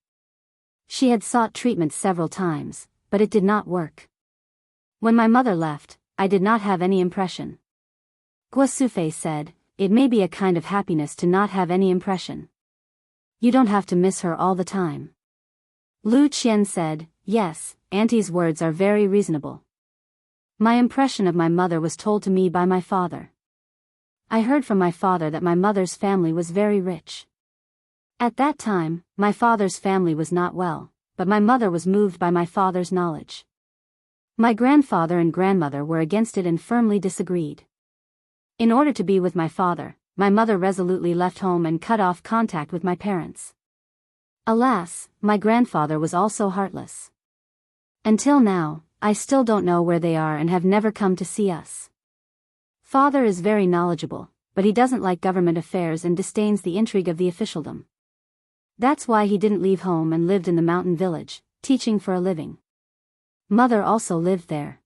She had sought treatment several times, but it did not work. When my mother left, I did not have any impression." Guo Sufei said, "It may be a kind of happiness to not have any impression. You don't have to miss her all the time." Lu Qian said, "Yes, auntie's words are very reasonable. My impression of my mother was told to me by my father. I heard from my father that my mother's family was very rich. At that time, my father's family was not well, but my mother was moved by my father's knowledge. My grandfather and grandmother were against it and firmly disagreed. In order to be with my father, my mother resolutely left home and cut off contact with my parents. Alas, my grandfather was also heartless. Until now, I still don't know where they are and have never come to see us. Father is very knowledgeable, but he doesn't like government affairs and disdains the intrigue of the officialdom. That's why he didn't leave home and lived in the mountain village, teaching for a living. Mother also lived there."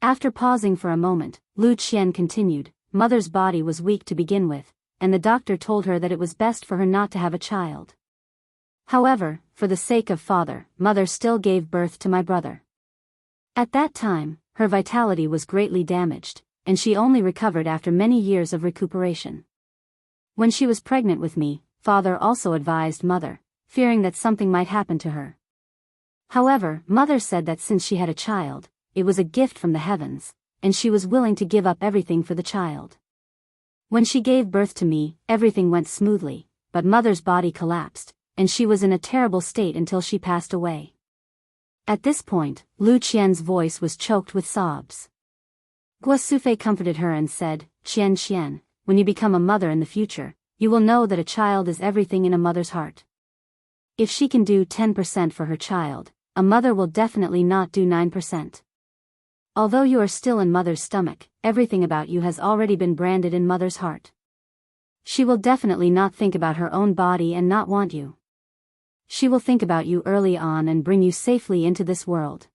After pausing for a moment, Lu Qian continued, "Mother's body was weak to begin with, and the doctor told her that it was best for her not to have a child. However, for the sake of father, mother still gave birth to my brother. At that time, her vitality was greatly damaged, and she only recovered after many years of recuperation. When she was pregnant with me, father also advised mother, fearing that something might happen to her. However, mother said that since she had a child, it was a gift from the heavens, and she was willing to give up everything for the child. When she gave birth to me, everything went smoothly, but mother's body collapsed, and she was in a terrible state until she passed away. At this point, Lu Qian's voice was choked with sobs. Guo Sufei comforted her and said, Qian, when you become a mother in the future, you will know that a child is everything in a mother's heart. If she can do 10% for her child, a mother will definitely not do 9%. Although you are still in mother's stomach, everything about you has already been branded in mother's heart. She will definitely not think about her own body and not want you. She will think about you early on and bring you safely into this world.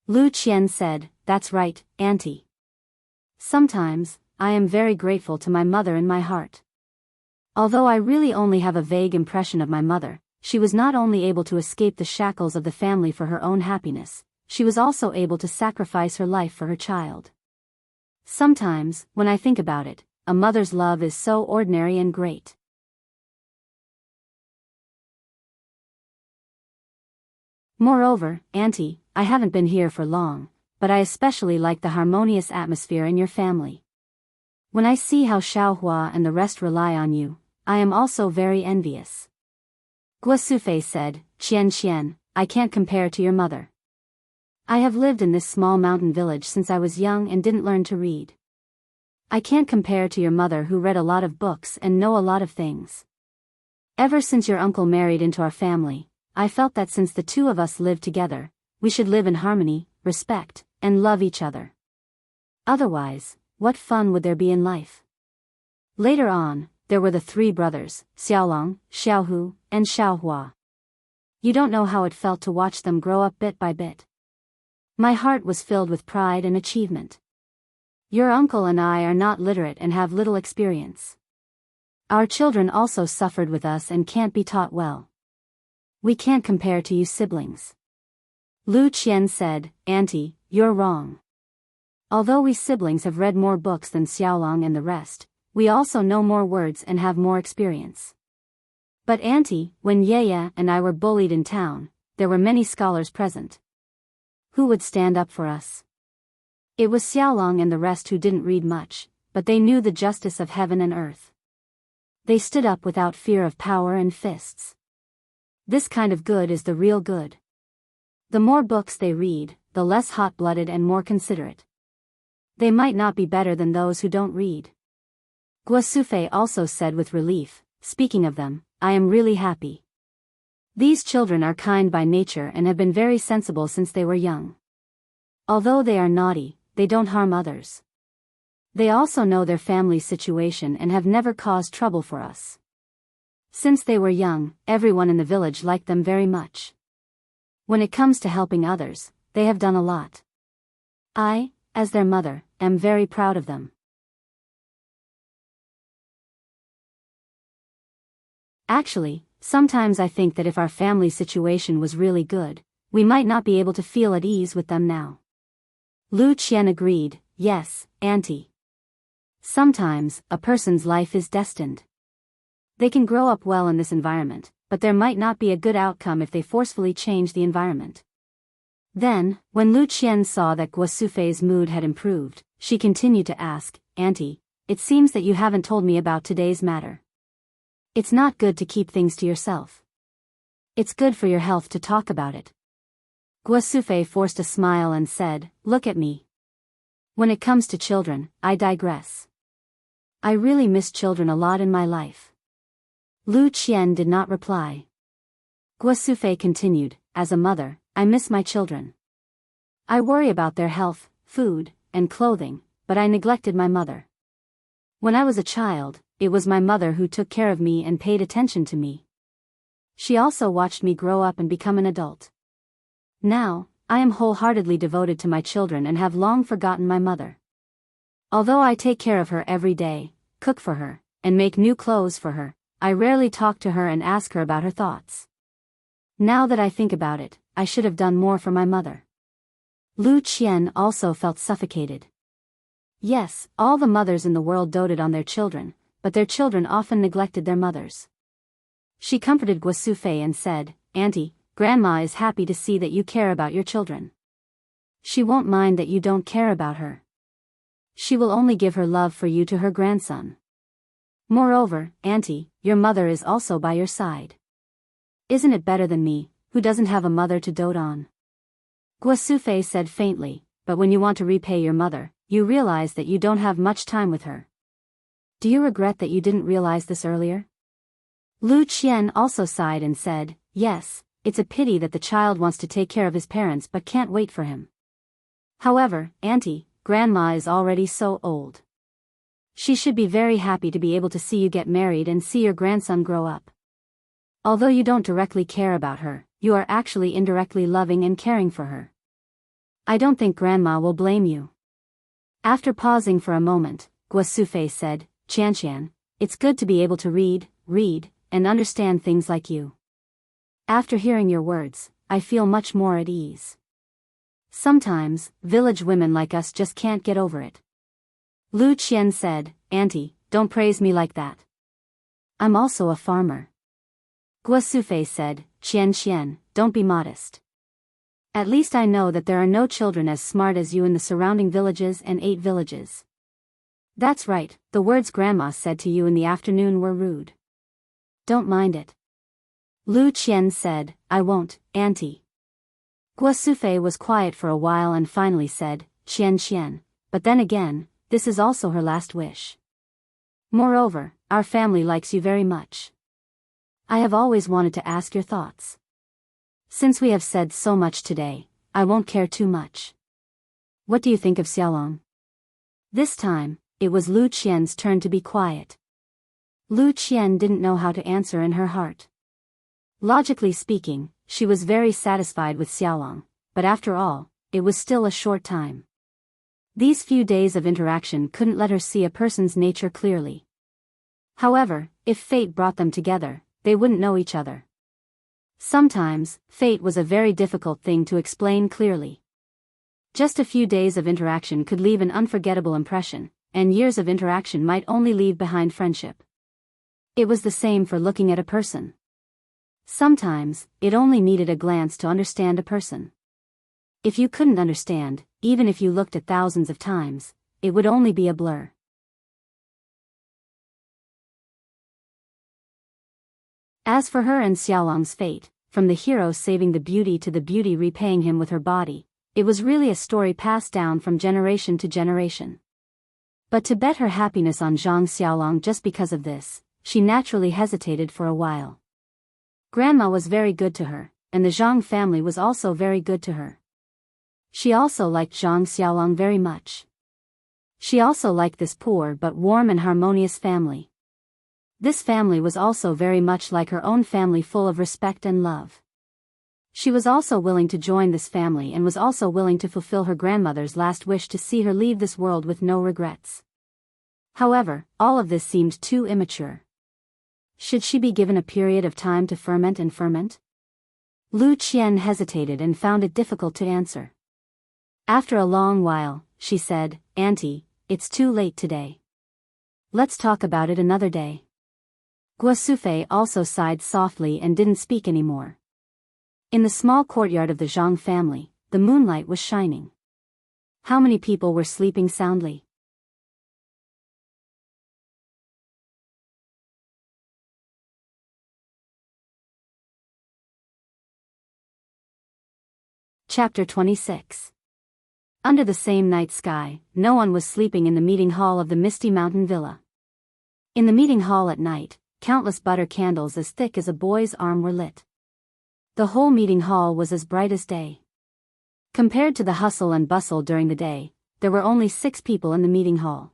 Lu Qian said, That's right, Auntie. Sometimes, I am very grateful to my mother in my heart. Although I really only have a vague impression of my mother, she was not only able to escape the shackles of the family for her own happiness, she was also able to sacrifice her life for her child. Sometimes, when I think about it, a mother's love is so ordinary and great. Moreover, Auntie, I haven't been here for long, but I especially like the harmonious atmosphere in your family. When I see how Xiaohua and the rest rely on you, I am also very envious. Guo Sufei said, Qian, I can't compare to your mother. I have lived in this small mountain village since I was young and didn't learn to read. I can't compare to your mother who read a lot of books and know a lot of things. Ever since your uncle married into our family, I felt that since the two of us lived together, we should live in harmony, respect, and love each other. Otherwise, what fun would there be in life? Later on, there were the three brothers, Xiaolong, Xiaohu, and Xiaohua. You don't know how it felt to watch them grow up bit by bit. My heart was filled with pride and achievement. Your uncle and I are not literate and have little experience. Our children also suffered with us and can't be taught well. We can't compare to you siblings. Lu Qian said, Auntie, you're wrong. Although we siblings have read more books than Xiaolong and the rest, we also know more words and have more experience. But Auntie, when Yaya and I were bullied in town, there were many scholars present. Who would stand up for us? It was Xiaolong and the rest who didn't read much, but they knew the justice of heaven and earth. They stood up without fear of power and fists. This kind of good is the real good. The more books they read, the less hot-blooded and more considerate. They might not be better than those who don't read. Guo Sufei also said with relief, Speaking of them, I am really happy. These children are kind by nature and have been very sensible since they were young. Although they are naughty, they don't harm others. They also know their family's situation and have never caused trouble for us. Since they were young, everyone in the village liked them very much. When it comes to helping others, they have done a lot. I, as their mother, am very proud of them. Actually, sometimes I think that if our family situation was really good, we might not be able to feel at ease with them now. Lu Qian agreed, Yes, Auntie. Sometimes, a person's life is destined. They can grow up well in this environment, but there might not be a good outcome if they forcefully change the environment. Then, when Lu Qian saw that Guo Sufei's mood had improved, she continued to ask, Auntie, it seems that you haven't told me about today's matter. It's not good to keep things to yourself. It's good for your health to talk about it. Guo Sufei forced a smile and said, Look at me. When it comes to children, I digress. I really miss children a lot in my life. Lu Qian did not reply. Guo Sufei continued, As a mother, I miss my children. I worry about their health, food, and clothing, but I neglected my mother. When I was a child, it was my mother who took care of me and paid attention to me. She also watched me grow up and become an adult. Now, I am wholeheartedly devoted to my children and have long forgotten my mother. Although I take care of her every day, cook for her, and make new clothes for her, I rarely talk to her and ask her about her thoughts. Now that I think about it, I should have done more for my mother. Lu Qian also felt suffocated. Yes, all the mothers in the world doted on their children, but their children often neglected their mothers. She comforted Guo Sufei and said, Auntie, Grandma is happy to see that you care about your children. She won't mind that you don't care about her. She will only give her love for you to her grandson. Moreover, Auntie, your mother is also by your side. Isn't it better than me, who doesn't have a mother to dote on? Guosufei said faintly, but when you want to repay your mother, you realize that you don't have much time with her. Do you regret that you didn't realize this earlier? Lu Qian also sighed and said, yes, it's a pity that the child wants to take care of his parents but can't wait for him. However, Auntie, Grandma is already so old. She should be very happy to be able to see you get married and see your grandson grow up. Although you don't directly care about her, you are actually indirectly loving and caring for her. I don't think Grandma will blame you. After pausing for a moment, Guosufei said, Qianxian, it's good to be able to read, and understand things like you. After hearing your words, I feel much more at ease. Sometimes, village women like us just can't get over it. Lu Qian said, Auntie, don't praise me like that. I'm also a farmer. Guosufei said, Qian, don't be modest. At least I know that there are no children as smart as you in the surrounding villages and 8 villages. That's right, the words Grandma said to you in the afternoon were rude. Don't mind it. Lu Qian said, I won't, Auntie. Guosufei was quiet for a while and finally said, Qian, but then again, this is also her last wish. Moreover, our family likes you very much. I have always wanted to ask your thoughts. Since we have said so much today, I won't care too much. What do you think of Xiaolong? This time, it was Lu Qian's turn to be quiet. Lu Qian didn't know how to answer in her heart. Logically speaking, she was very satisfied with Xiaolong, but after all, it was still a short time. These few days of interaction couldn't let her see a person's nature clearly. However, if fate brought them together, they wouldn't know each other. Sometimes, fate was a very difficult thing to explain clearly. Just a few days of interaction could leave an unforgettable impression, and years of interaction might only leave behind friendship. It was the same for looking at a person. Sometimes, it only needed a glance to understand a person. If you couldn't understand, even if you looked at thousands of times, it would only be a blur. As for her and Xiaolong's fate, from the hero saving the beauty to the beauty repaying him with her body, it was really a story passed down from generation to generation. But to bet her happiness on Zhang Xiaolong just because of this, she naturally hesitated for a while. Grandma was very good to her, and the Zhang family was also very good to her. She also liked Zhang Xiaolong very much. She also liked this poor but warm and harmonious family. This family was also very much like her own family, full of respect and love. She was also willing to join this family and was also willing to fulfill her grandmother's last wish to see her leave this world with no regrets. However, all of this seemed too immature. Should she be given a period of time to ferment and ferment? Lu Qian hesitated and found it difficult to answer. After a long while, she said, Auntie, it's too late today. Let's talk about it another day. Guosufei also sighed softly and didn't speak anymore. In the small courtyard of the Zhang family, the moonlight was shining. How many people were sleeping soundly? Chapter 26. Under the same night sky, no one was sleeping in the meeting hall of the Misty Mountain Villa. In the meeting hall at night, countless butter candles as thick as a boy's arm were lit. The whole meeting hall was as bright as day. Compared to the hustle and bustle during the day, there were only 6 people in the meeting hall.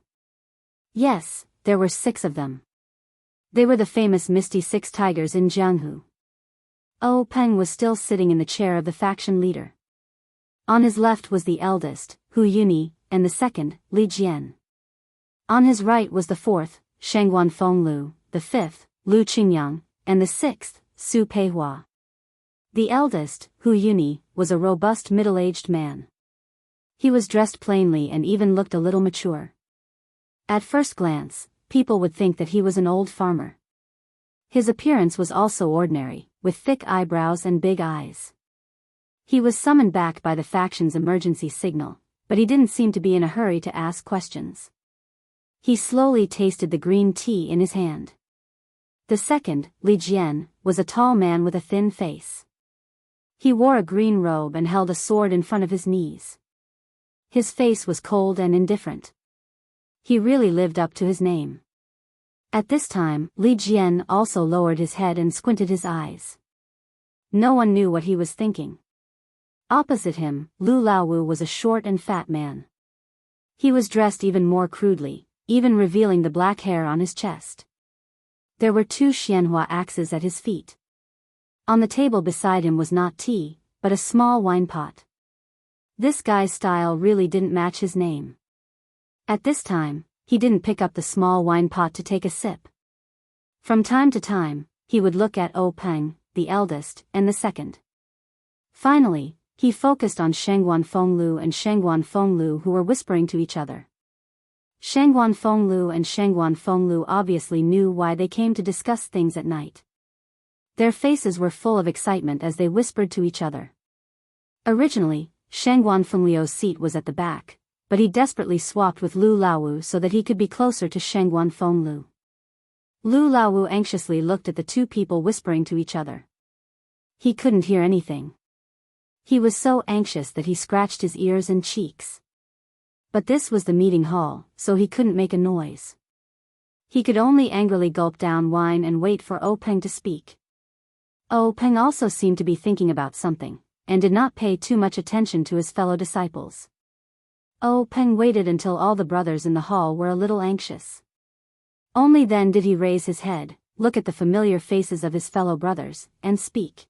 Yes, there were 6 of them. They were the famous Misty 6 Tigers in Jianghu. Oh Peng was still sitting in the chair of the faction leader. On his left was the eldest, Hu Yuni, and the second, Li Jian. On his right was the 4th, Shengguan Fenglu, the 5th, Lu Qingyang, and the 6th, Su Peihua. The eldest, Hu Yuni, was a robust middle-aged man. He was dressed plainly and even looked a little mature. At first glance, people would think that he was an old farmer. His appearance was also ordinary, with thick eyebrows and big eyes. He was summoned back by the faction's emergency signal, but he didn't seem to be in a hurry to ask questions. He slowly tasted the green tea in his hand. The second, Li Jian, was a tall man with a thin face. He wore a green robe and held a sword in front of his knees. His face was cold and indifferent. He really lived up to his name. At this time, Li Jian also lowered his head and squinted his eyes. No one knew what he was thinking. Opposite him, Lu Laowu was a short and fat man. He was dressed even more crudely, even revealing the black hair on his chest. There were 2 Xianhua axes at his feet. On the table beside him was not tea, but a small wine pot. This guy's style really didn't match his name. At this time, he didn't pick up the small wine pot to take a sip. From time to time, he would look at Peng, the eldest, and the second. Finally, he focused on Shangguan Fenglu and Shangguan Fenglu, who were whispering to each other. Shangguan Fenglu and Shangguan Fenglu obviously knew why they came to discuss things at night. Their faces were full of excitement as they whispered to each other. Originally, Shangguan Fenglu's seat was at the back, but he desperately swapped with Lu Laowu so that he could be closer to Shangguan Fenglu. Lu Laowu anxiously looked at the 2 people whispering to each other. He couldn't hear anything. He was so anxious that he scratched his ears and cheeks. But this was the meeting hall, so he couldn't make a noise. He could only angrily gulp down wine and wait for Peng to speak. Peng also seemed to be thinking about something, and did not pay too much attention to his fellow disciples. Peng waited until all the brothers in the hall were a little anxious. Only then did he raise his head, look at the familiar faces of his fellow brothers, and speak.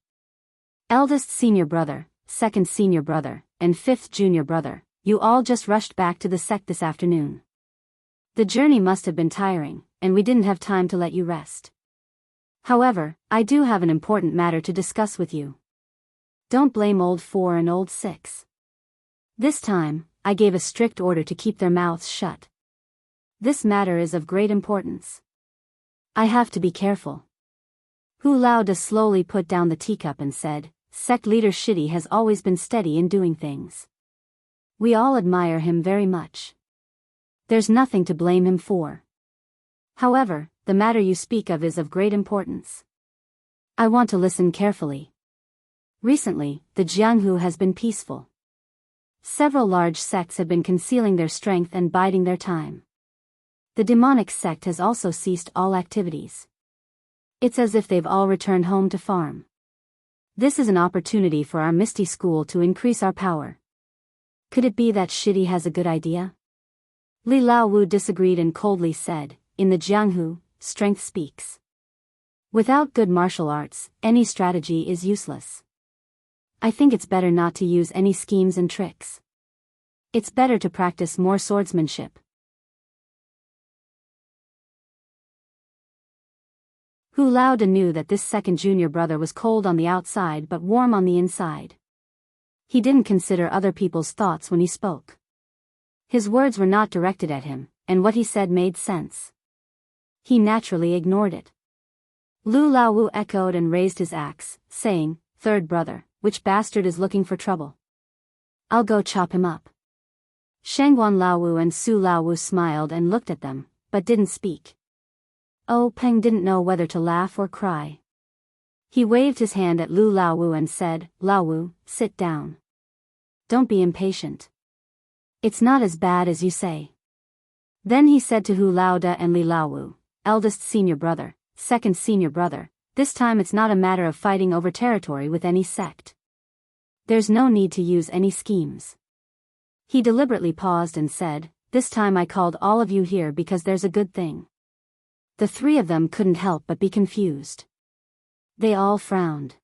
Eldest senior brother, second senior brother, and fifth junior brother, you all just rushed back to the sect this afternoon. The journey must have been tiring, and we didn't have time to let you rest. However, I do have an important matter to discuss with you. Don't blame old 4 and old 6. This time, I gave a strict order to keep their mouths shut. This matter is of great importance. I have to be careful. Hu Laoda slowly put down the teacup and said, Sect leader Shidi has always been steady in doing things. We all admire him very much. There's nothing to blame him for. However, the matter you speak of is of great importance. I want to listen carefully. Recently, the Jianghu has been peaceful. Several large sects have been concealing their strength and biding their time. The demonic sect has also ceased all activities. It's as if they've all returned home to farm. This is an opportunity for our Misty School to increase our power. Could it be that Shidi has a good idea? Li Laowu disagreed and coldly said, in the Jianghu, strength speaks. Without good martial arts, any strategy is useless. I think it's better not to use any schemes and tricks. It's better to practice more swordsmanship. Hu Laoda knew that this second junior brother was cold on the outside but warm on the inside. He didn't consider other people's thoughts when he spoke. His words were not directed at him, and what he said made sense. He naturally ignored it. Lu Laowu echoed and raised his axe, saying, Third brother, which bastard is looking for trouble? I'll go chop him up. Shangguan Laowu and Su Laowu smiled and looked at them, but didn't speak. Peng didn't know whether to laugh or cry. He waved his hand at Lu Laowu and said, Laowu, sit down. Don't be impatient. It's not as bad as you say. Then he said to Hu Laoda and Li Laowu, eldest senior brother, second senior brother, this time it's not a matter of fighting over territory with any sect. There's no need to use any schemes. He deliberately paused and said, this time I called all of you here because there's a good thing. The 3 of them couldn't help but be confused. They all frowned.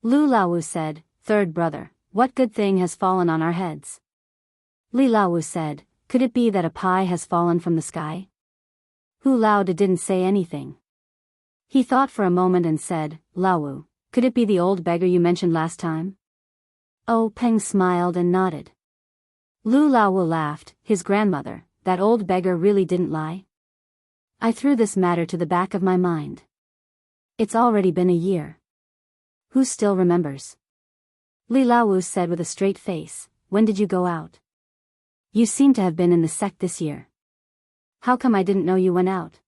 Lu Laowu said, Third brother, what good thing has fallen on our heads? Li Laowu said, could it be that a pie has fallen from the sky? Hu Laoda didn't say anything. He thought for a moment and said, Laowu, could it be the old beggar you mentioned last time? Peng smiled and nodded. Lu Laowu laughed, his grandmother, that old beggar really didn't lie? I threw this matter to the back of my mind. It's already been a year. Who still remembers? Li Laowu said with a straight face, when did you go out? You seem to have been in the sect this year. How come I didn't know you went out?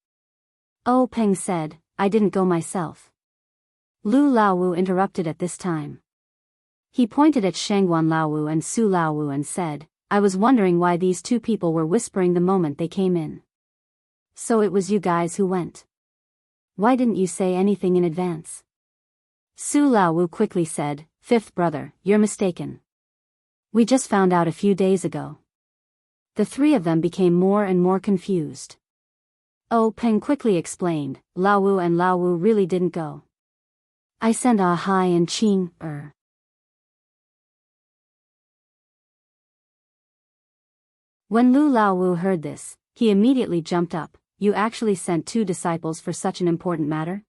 Oh Peng said, I didn't go myself. Lu Laowu interrupted at this time. He pointed at Shangguan Laowu and Su Laowu and said, I was wondering why these two people were whispering the moment they came in. So it was you guys who went. Why didn't you say anything in advance? Su Laowu quickly said, Fifth brother, you're mistaken. We just found out a few days ago. The three of them became more and more confused. Oh Peng quickly explained, Laowu and Laowu really didn't go. I sent Ah Hai and Qing, When Lu Laowu heard this, he immediately jumped up. You actually sent two disciples for such an important matter?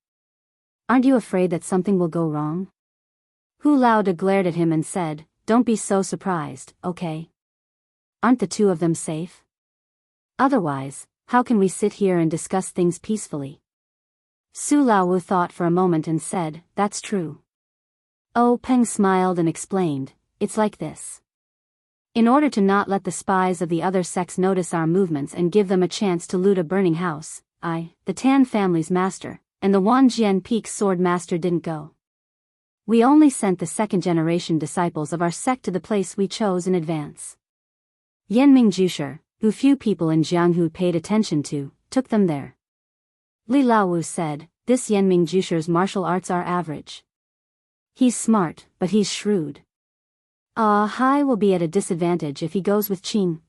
Aren't you afraid that something will go wrong? Hu Laoda glared at him and said, Don't be so surprised, okay? Aren't the two of them safe? Otherwise, how can we sit here and discuss things peacefully? Su Laowu thought for a moment and said, That's true. Oh Peng smiled and explained, It's like this. In order to not let the spies of the other sects notice our movements and give them a chance to loot a burning house, I, the Tan family's master, and the Wanjian Peak's sword master didn't go. We only sent the second-generation disciples of our sect to the place we chose in advance. Yanming Jusher, who few people in Jianghu paid attention to, took them there. Li Laowu said, This Yanming Jusher's martial arts are average. He's smart, but he's shrewd. Ah Hai will be at a disadvantage if he goes with Qing,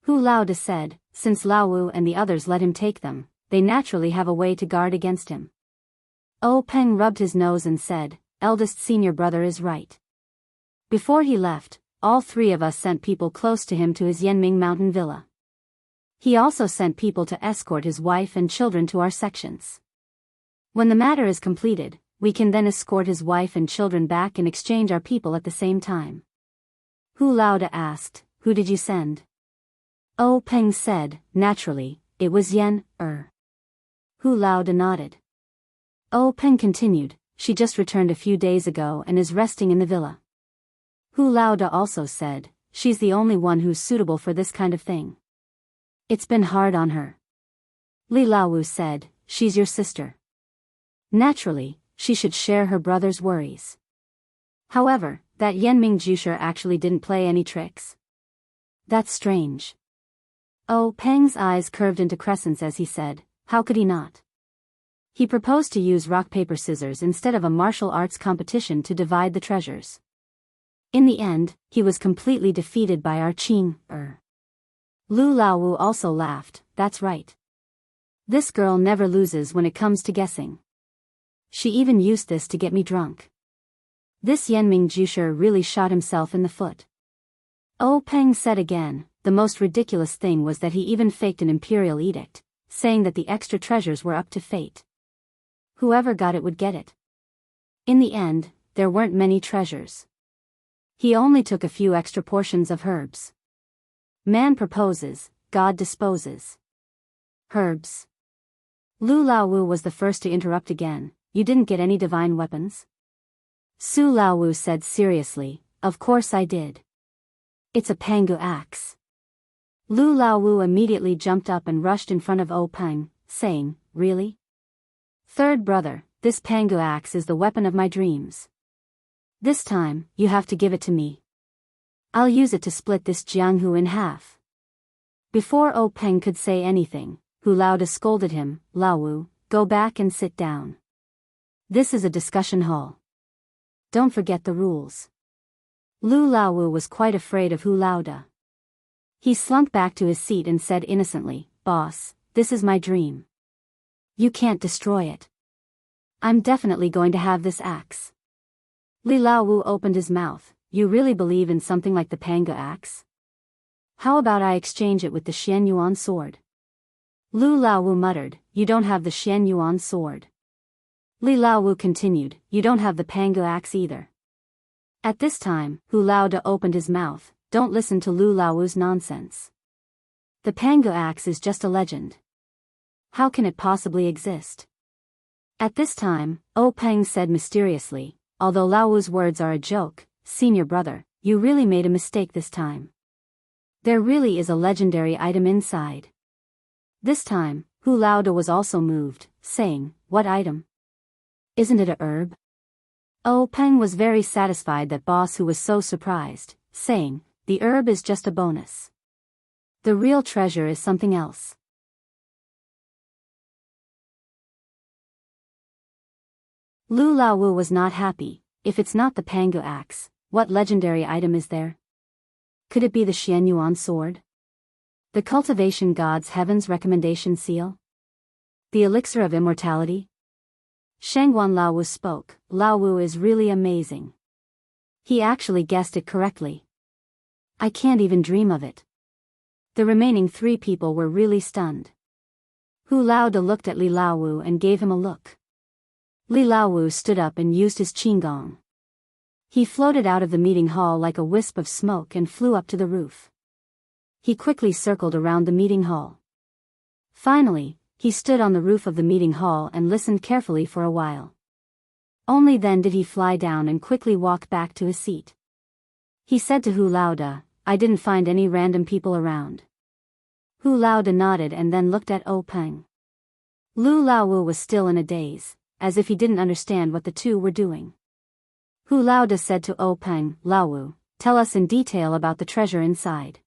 Hu Laoda said, Since Laowu and the others let him take them, they naturally have a way to guard against him. Oh Peng rubbed his nose and said, Eldest senior brother is right. Before he left, all three of us sent people close to him to his Yanming mountain villa. He also sent people to escort his wife and children to our sections. When the matter is completed, we can then escort his wife and children back and exchange our people at the same time. Hu Laoda asked, Who did you send? Oh Peng said, Naturally, it was Yen, Hu Laoda nodded. Oh Peng continued, She just returned a few days ago and is resting in the villa. Hu Laoda also said, She's the only one who's suitable for this kind of thing. It's been hard on her. Li Laowu said, She's your sister. Naturally, she should share her brother's worries. However, that Yanming Jusher actually didn't play any tricks. That's strange. Oh Peng's eyes curved into crescents as he said, How could he not? He proposed to use rock-paper-scissors instead of a martial arts competition to divide the treasures. In the end, he was completely defeated by our Qing, Lu Laowu also laughed, That's right. This girl never loses when it comes to guessing. She even used this to get me drunk. This Yanming Jusher really shot himself in the foot. Oh Peng said again, the most ridiculous thing was that he even faked an imperial edict, saying that the extra treasures were up to fate. Whoever got it would get it. In the end, there weren't many treasures. He only took a few extra portions of herbs. Man proposes, God disposes. Herbs. Lu Laowu was the first to interrupt again. You didn't get any divine weapons? Su Laowu said seriously, Of course I did. It's a Pangu axe. Lu Laowu immediately jumped up and rushed in front of Oh Peng, saying, Really? Third brother, this Pangu axe is the weapon of my dreams. This time, you have to give it to me. I'll use it to split this Jianghu in half. Before Oh Peng could say anything, Hu Laoda scolded him, Laowu, go back and sit down. This is a discussion hall. Don't forget the rules. Lu Laowu was quite afraid of Hu Laoda. He slunk back to his seat and said innocently, Boss, this is my dream. You can't destroy it. I'm definitely going to have this axe. Li Laowu opened his mouth, You really believe in something like the Panga axe? How about I exchange it with the Xian Yuan sword? Lu Laowu muttered, You don't have the Xian Yuan sword. Li Laowu continued, You don't have the Pangu axe either. At this time, Hu Laoda opened his mouth, Don't listen to Lu Laowu's nonsense. The Pangu axe is just a legend. How can it possibly exist? At this time, Oh Peng said mysteriously, Although Laowu's words are a joke, senior brother, you really made a mistake this time. There really is a legendary item inside. This time, Hu Laoda was also moved, saying, "What item? Isn't it a herb?" Peng was very satisfied that boss Hu was so surprised, saying, "The herb is just a bonus. The real treasure is something else." Lu Laowu was not happy. If it's not the Pangu axe, what legendary item is there? Could it be the Xianyuan sword? The Cultivation God's Heaven's Recommendation Seal? The Elixir of Immortality? Shangguan Laowu spoke. Laowu is really amazing. He actually guessed it correctly. I can't even dream of it. The remaining 3 people were really stunned. Hu Laoda looked at Li Laowu and gave him a look. Li Laowu stood up and used his qinggong. He floated out of the meeting hall like a wisp of smoke and flew up to the roof. He quickly circled around the meeting hall. Finally, he stood on the roof of the meeting hall and listened carefully for a while. Only then did he fly down and quickly walk back to his seat. He said to Hu Laoda, "I didn't find any random people around." Hu Laoda nodded and then looked at Peng. Lu Laowu was still in a daze, as if he didn't understand what the two were doing. Hu Laoda said to Peng, "Laowu, tell us in detail about the treasure inside."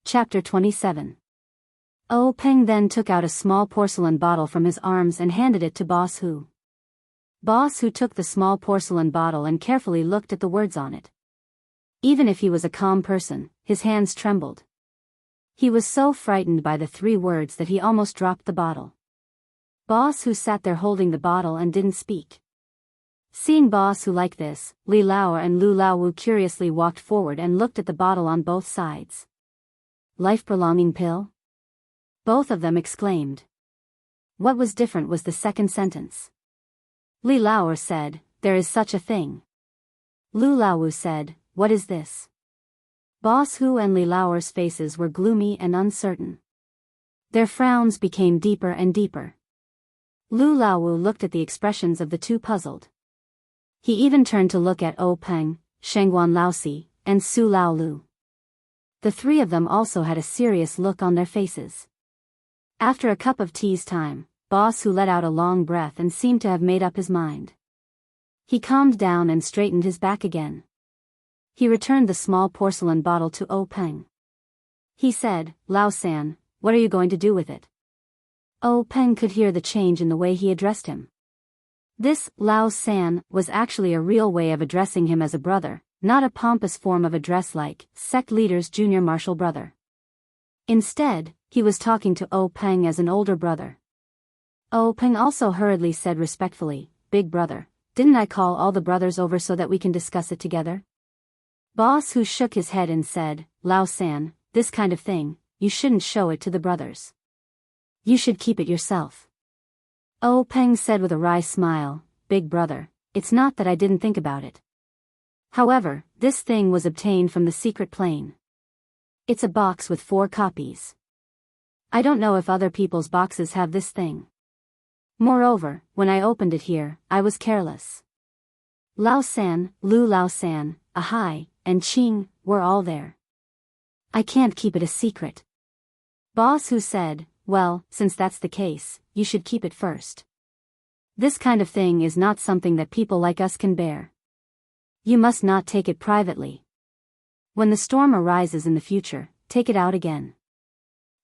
Chapter 27. Peng then took out a small porcelain bottle from his arms and handed it to Boss Hu. Boss Hu took the small porcelain bottle and carefully looked at the words on it. Even if he was a calm person, his hands trembled. He was so frightened by the 3 words that he almost dropped the bottle. Boss Hu sat there holding the bottle and didn't speak. Seeing Boss Hu like this, Li Lao and Lu Laowu curiously walked forward and looked at the bottle on both sides. "Life-prolonging pill?" Both of them exclaimed. What was different was the second sentence. Li Lao said, "There is such a thing." Lu Laowu said, "What is this?" Boss Hu and Li Lao's faces were gloomy and uncertain. Their frowns became deeper and deeper. Lu Laowu looked at the expressions of the two puzzled. He even turned to look at Peng, Shangguan Laosi, and Su Laolu. The 3 of them also had a serious look on their faces. After a cup of tea's time, Boss Hu let out a long breath and seemed to have made up his mind. He calmed down and straightened his back again. He returned the small porcelain bottle to Peng. He said, "Lao-san, what are you going to do with it?" Peng could hear the change in the way he addressed him. This Lao-san was actually a real way of addressing him as a brother, not a pompous form of address like sect leader's junior martial brother. Instead, he was talking to Peng as an older brother. Peng also hurriedly said respectfully, "Big brother, didn't I call all the brothers over so that we can discuss it together?" Boss Hu shook his head and said, "Lao-san, this kind of thing, you shouldn't show it to the brothers. You should keep it yourself." Peng said with a wry smile, "Big brother, it's not that I didn't think about it. However, this thing was obtained from the secret plane. It's a box with 4 copies. I don't know if other people's boxes have this thing. Moreover, when I opened it here, I was careless. Lao-san, Lu Lao-san, Ahai, and Qing were all there. I can't keep it a secret." Boss Hu said, "Well, since that's the case, you should keep it first. This kind of thing is not something that people like us can bear. You must not take it privately. When the storm arises in the future, take it out again.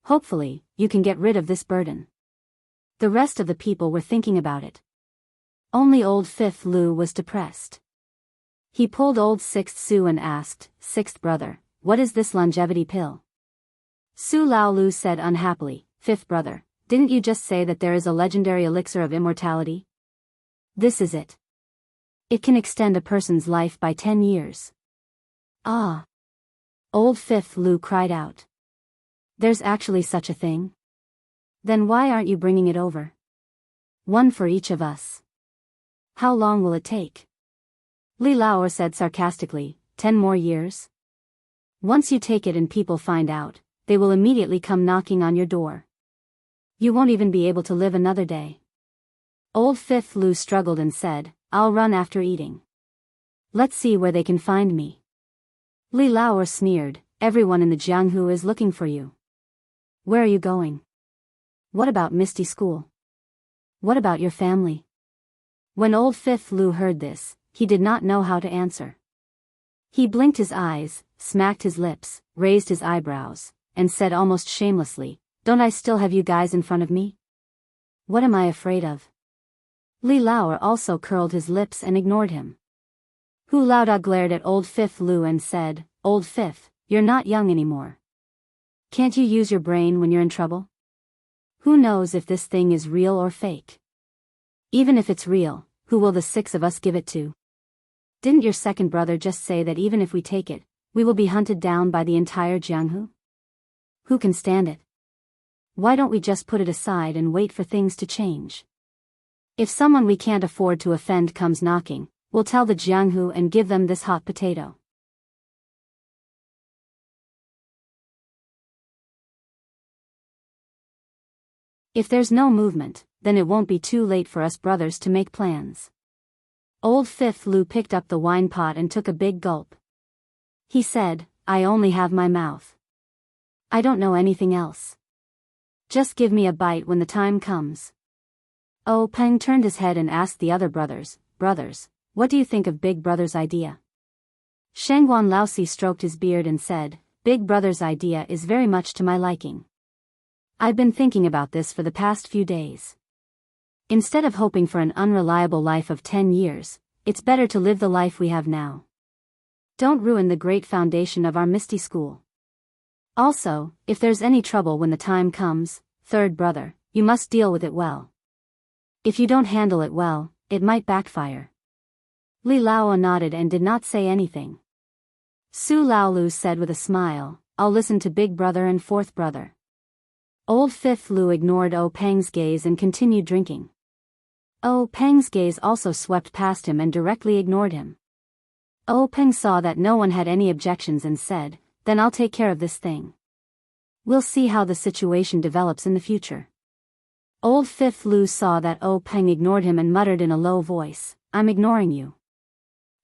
Hopefully, you can get rid of this burden." The rest of the people were thinking about it. Only old 5th Lu was depressed. He pulled old 6th Su and asked, "6th brother, what is this longevity pill?" Su Laolu said unhappily, "5th brother, didn't you just say that there is a legendary elixir of immortality? This is it. It can extend a person's life by 10 years. Ah! Old 5th Lu cried out. "There's actually such a thing? Then why aren't you bringing it over? One for each of us. How long will it take?" Li Lao said sarcastically, 10 more years? Once you take it and people find out, they will immediately come knocking on your door. You won't even be able to live another day." Old 5th Lu struggled and said, I'll run after eating. Let's see where they can find me. Li Lao sneered, everyone in the Jianghu is looking for you. Where are you going? What about Misty School? What about your family? When old Fifth Lu heard this, he did not know how to answer. He blinked his eyes, smacked his lips, raised his eyebrows, and said almost shamelessly, don't I still have you guys in front of me? What am I afraid of? Li Lao also curled his lips and ignored him. Hu Laoda glared at old Fifth Lu and said, Old Fifth, you're not young anymore. Can't you use your brain when you're in trouble? Who knows if this thing is real or fake? Even if it's real, who will the 6 of us give it to? Didn't your second brother just say that even if we take it, we will be hunted down by the entire Jianghu? Who can stand it? Why don't we just put it aside and wait for things to change? If someone we can't afford to offend comes knocking, we'll tell the Jianghu and give them this hot potato. If there's no movement, then it won't be too late for us brothers to make plans. Old Fifth Lu picked up the wine pot and took a big gulp. He said, I only have my mouth. I don't know anything else. Just give me a bite when the time comes. Oh Peng turned his head and asked the other brothers, Brothers, what do you think of Big Brother's idea? Shangguan Laosi stroked his beard and said, Big Brother's idea is very much to my liking. I've been thinking about this for the past few days. Instead of hoping for an unreliable life of 10 years, it's better to live the life we have now. Don't ruin the great foundation of our Misty School. Also, if there's any trouble when the time comes, third brother, you must deal with it well. If you don't handle it well, it might backfire. Li Lao nodded and did not say anything. Su Laolu said with a smile, I'll listen to Big Brother and fourth brother. Old Fifth Lu ignored O Peng's gaze and continued drinking. O Peng's gaze also swept past him and directly ignored him. O Peng saw that no one had any objections and said, Then I'll take care of this thing. We'll see how the situation develops in the future. Old Fifth Lu saw that O Peng ignored him and muttered in a low voice, I'm ignoring you.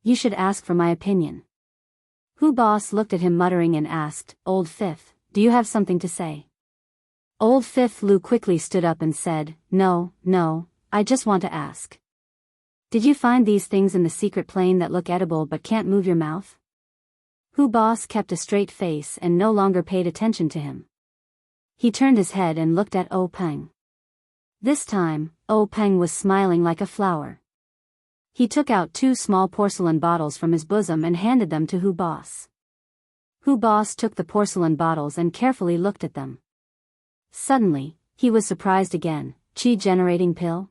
You should ask for my opinion. Hu Boss looked at him muttering and asked, Old Fifth, do you have something to say? Old Fifth Lu quickly stood up and said, No, I just want to ask. Did you find these things in the secret plane that look edible but can't move your mouth? Hu Boss kept a straight face and no longer paid attention to him. He turned his head and looked at O Peng. This time, O Peng was smiling like a flower. He took out 2 small porcelain bottles from his bosom and handed them to Hu Boss. Hu Boss took the porcelain bottles and carefully looked at them. Suddenly, he was surprised again. Qi-generating pill?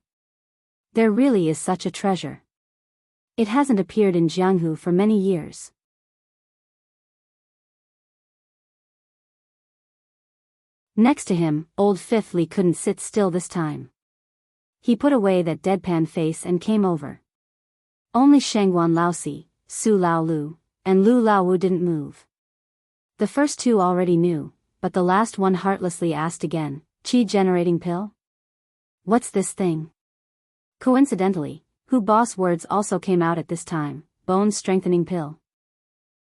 There really is such a treasure. It hasn't appeared in Jianghu for many years. Next to him, old Fifth Li couldn't sit still this time. He put away that deadpan face and came over. Only Shangguan Laosi, Su Laolu, and Lu Laowu didn't move. The first 2 already knew, but the last one heartlessly asked again, Qi-generating pill? What's this thing? Coincidentally, Hu Boss words also came out at this time, bone-strengthening pill.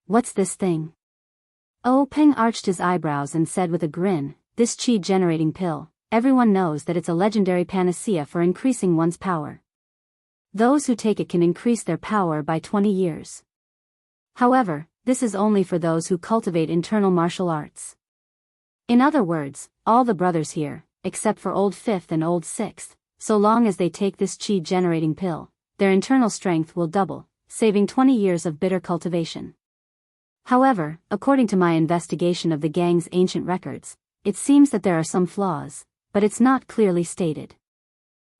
What's this thing? O Peng arched his eyebrows and said with a grin, this Qi-generating pill, everyone knows that it's a legendary panacea for increasing one's power. Those who take it can increase their power by 20 years. However, this is only for those who cultivate internal martial arts. In other words, all the brothers here, except for Old Fifth and Old Sixth, so long as they take this Qi-generating pill, their internal strength will double, saving 20 years of bitter cultivation. However, according to my investigation of the gang's ancient records, it seems that there are some flaws, but it's not clearly stated.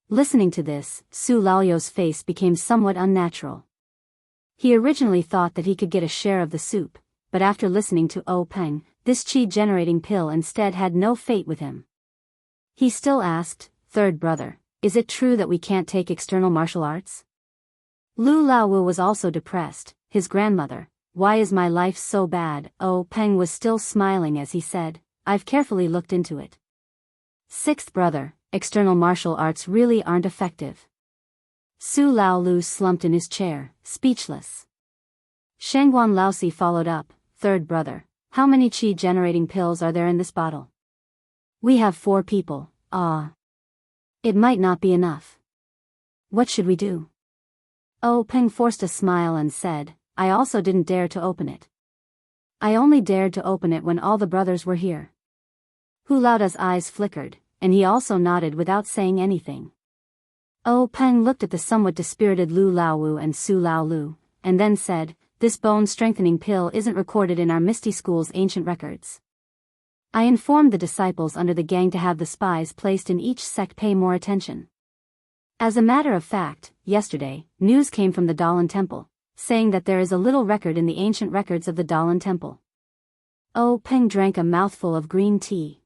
Listening to this, Su Laoyo's face became somewhat unnatural. He originally thought that he could get a share of the soup, but after listening to O Peng, this Qi-generating pill instead had no fate with him. He still asked, Third brother, is it true that we can't take external martial arts? Lu Laowu was also depressed, his grandmother, why is my life so bad? O Peng was still smiling as he said, I've carefully looked into it. Sixth brother, external martial arts really aren't effective. Su Lao Lu slumped in his chair, speechless. Shangguan Laosi followed up, third brother, how many qi generating pills are there in this bottle? We have 4 people, It might not be enough. What should we do? Oh Peng forced a smile and said, I also didn't dare to open it. I only dared to open it when all the brothers were here. Hu Laoda's eyes flickered, and he also nodded without saying anything. Oh Peng looked at the somewhat dispirited Lu Laowu and Su Lao Lu, and then said, this bone-strengthening pill isn't recorded in our Misty School's ancient records. I informed the disciples under the gang to have the spies placed in each sect pay more attention. As a matter of fact, yesterday, news came from the Daolan Temple, saying that there is a little record in the ancient records of the Daolan Temple. Oh Peng drank a mouthful of green tea.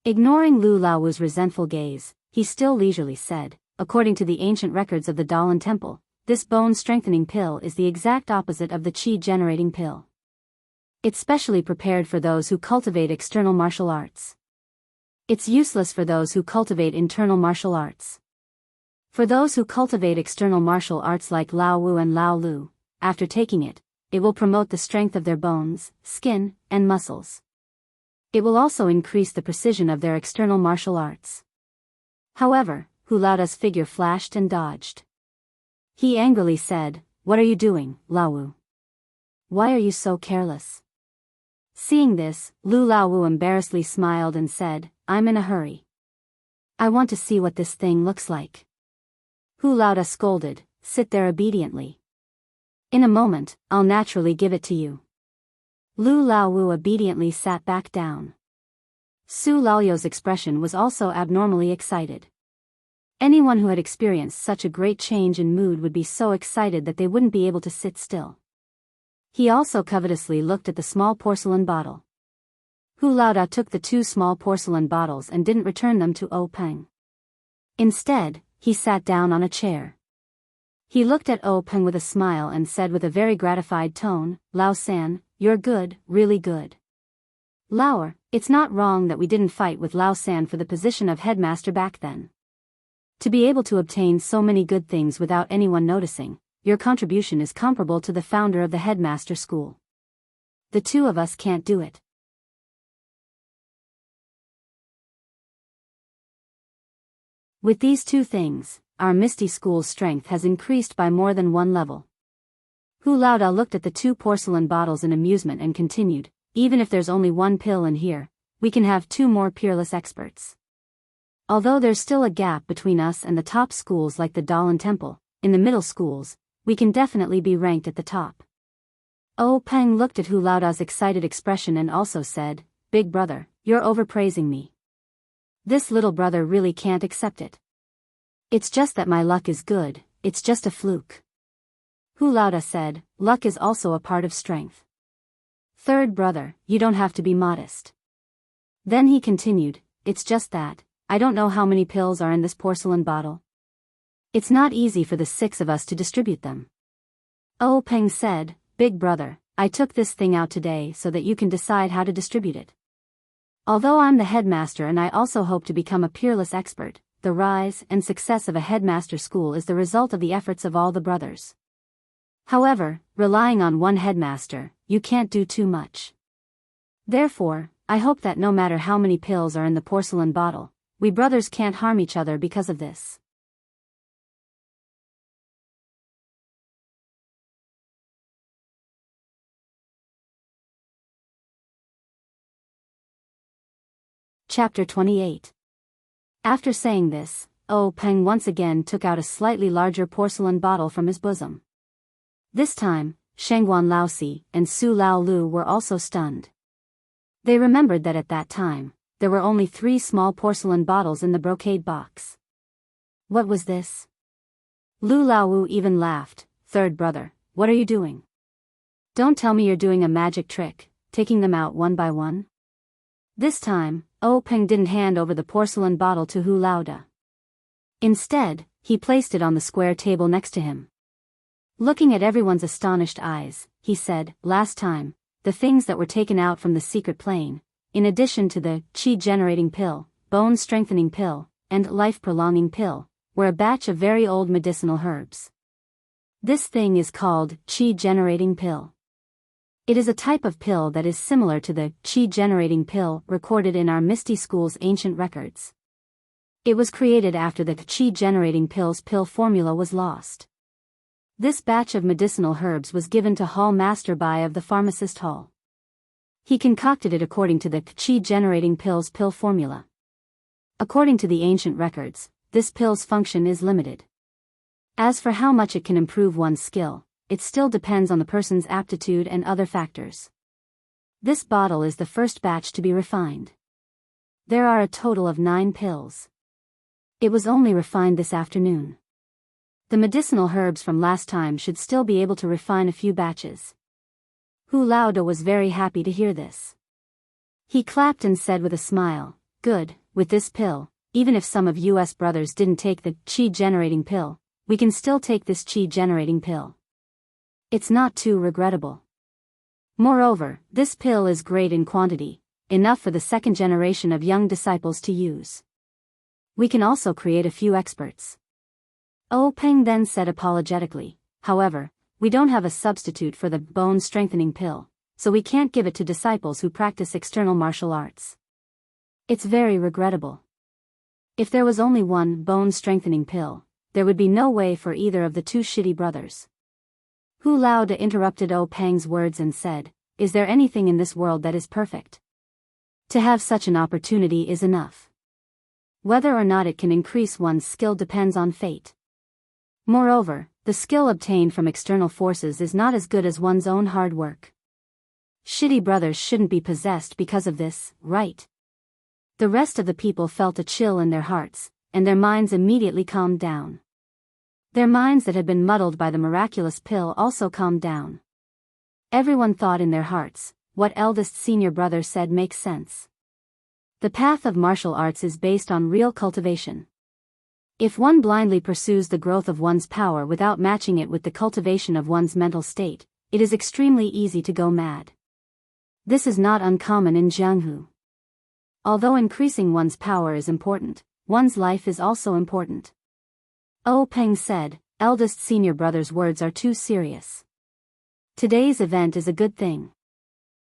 Ignoring Lu Laowu's resentful gaze, he still leisurely said, according to the ancient records of the Daolan Temple, this bone-strengthening pill is the exact opposite of the qi-generating pill. It's specially prepared for those who cultivate external martial arts. It's useless for those who cultivate internal martial arts. For those who cultivate external martial arts like Lao Wu and Lao Lu, after taking it, it will promote the strength of their bones, skin, and muscles. It will also increase the precision of their external martial arts. However, Hu Laoda's figure flashed and dodged. He angrily said, what are you doing, Lao Wu? Why are you so careless? Seeing this, Lu Laowu embarrassedly smiled and said, I'm in a hurry. I want to see what this thing looks like. Hu Laoda scolded, sit there obediently. In a moment, I'll naturally give it to you. Lu Laowu obediently sat back down. Su Laoyo's expression was also abnormally excited. Anyone who had experienced such a great change in mood would be so excited that they wouldn't be able to sit still. He also covetously looked at the small porcelain bottle. Hu Laoda took the 2 small porcelain bottles and didn't return them to Oh Peng. Instead, he sat down on a chair. He looked at Oh Peng with a smile and said with a very gratified tone, Lao San, you're good, really good. Laoer, it's not wrong that we didn't fight with Lao San for the position of headmaster back then. To be able to obtain so many good things without anyone noticing, your contribution is comparable to the founder of the headmaster school. The 2 of us can't do it. With these 2 things, our Misty School's strength has increased by more than 1 level. Hu Laoda looked at the 2 porcelain bottles in amusement and continued, even if there's only 1 pill in here, we can have 2 more peerless experts. Although there's still a gap between us and the top schools like the Daolan Temple, in the middle schools, we can definitely be ranked at the top. Oh Peng looked at Hu Laoda's excited expression and also said, Big brother, you're overpraising me. This little brother really can't accept it. It's just that my luck is good, it's just a fluke. Hu Laoda said, luck is also a part of strength. Third brother, you don't have to be modest. Then he continued, it's just that, I don't know how many pills are in this porcelain bottle. It's not easy for the 6 of us to distribute them. Oh Peng said, Big brother, I took this thing out today so that you can decide how to distribute it. Although I'm the headmaster and I also hope to become a peerless expert, the rise and success of a headmaster school is the result of the efforts of all the brothers. However, relying on one headmaster, you can't do too much. Therefore, I hope that no matter how many pills are in the porcelain bottle, we brothers can't harm each other because of this. Chapter 28. After saying this, Oh Peng once again took out a slightly larger porcelain bottle from his bosom. This time, Shangguan Laosi and Su Lao Lu were also stunned. They remembered that at that time, there were only 3 small porcelain bottles in the brocade box. What was this? Lu Laowu even laughed, third brother, what are you doing? Don't tell me you're doing a magic trick, taking them out one by one? This time, Oh Peng didn't hand over the porcelain bottle to Hu Laoda. Instead, he placed it on the square table next to him. Looking at everyone's astonished eyes, he said, last time, the things that were taken out from the secret plane, in addition to the qi-generating pill, bone-strengthening pill, and life-prolonging pill, were a batch of very old medicinal herbs. This thing is called qi-generating pill. It is a type of pill that is similar to the qi-generating pill recorded in our Misty School's ancient records. It was created after the qi-generating pill's pill formula was lost. This batch of medicinal herbs was given to Hall Master Bai of the pharmacist hall. He concocted it according to the qi-generating pill's pill formula. According to the ancient records, this pill's function is limited. As for how much it can improve one's skill, it still depends on the person's aptitude and other factors. This bottle is the first batch to be refined. There are a total of 9 pills. It was only refined this afternoon. The medicinal herbs from last time should still be able to refine a few batches. Hu Laoda was very happy to hear this. He clapped and said with a smile, "Good, with this pill, even if some of US brothers didn't take the qi-generating pill, we can still take this qi-generating pill. It's not too regrettable. Moreover, this pill is great in quantity, enough for the second generation of young disciples to use. We can also create a few experts." O Peng then said apologetically, "However, we don't have a substitute for the bone-strengthening pill, so we can't give it to disciples who practice external martial arts. It's very regrettable. If there was only one bone-strengthening pill, there would be no way for either of the two shitty brothers." Hu Laoda interrupted O Peng's words and said, "Is there anything in this world that is perfect? To have such an opportunity is enough. Whether or not it can increase one's skill depends on fate. Moreover, the skill obtained from external forces is not as good as one's own hard work. Shitty brothers shouldn't be possessed because of this, right?" The rest of the people felt a chill in their hearts, and their minds immediately calmed down. Their minds that had been muddled by the miraculous pill also calmed down. Everyone thought in their hearts, what eldest senior brother said makes sense. The path of martial arts is based on real cultivation. If one blindly pursues the growth of one's power without matching it with the cultivation of one's mental state, it is extremely easy to go mad. This is not uncommon in Jianghu. Although increasing one's power is important, one's life is also important. O Peng said, "Eldest senior brother's words are too serious. Today's event is a good thing.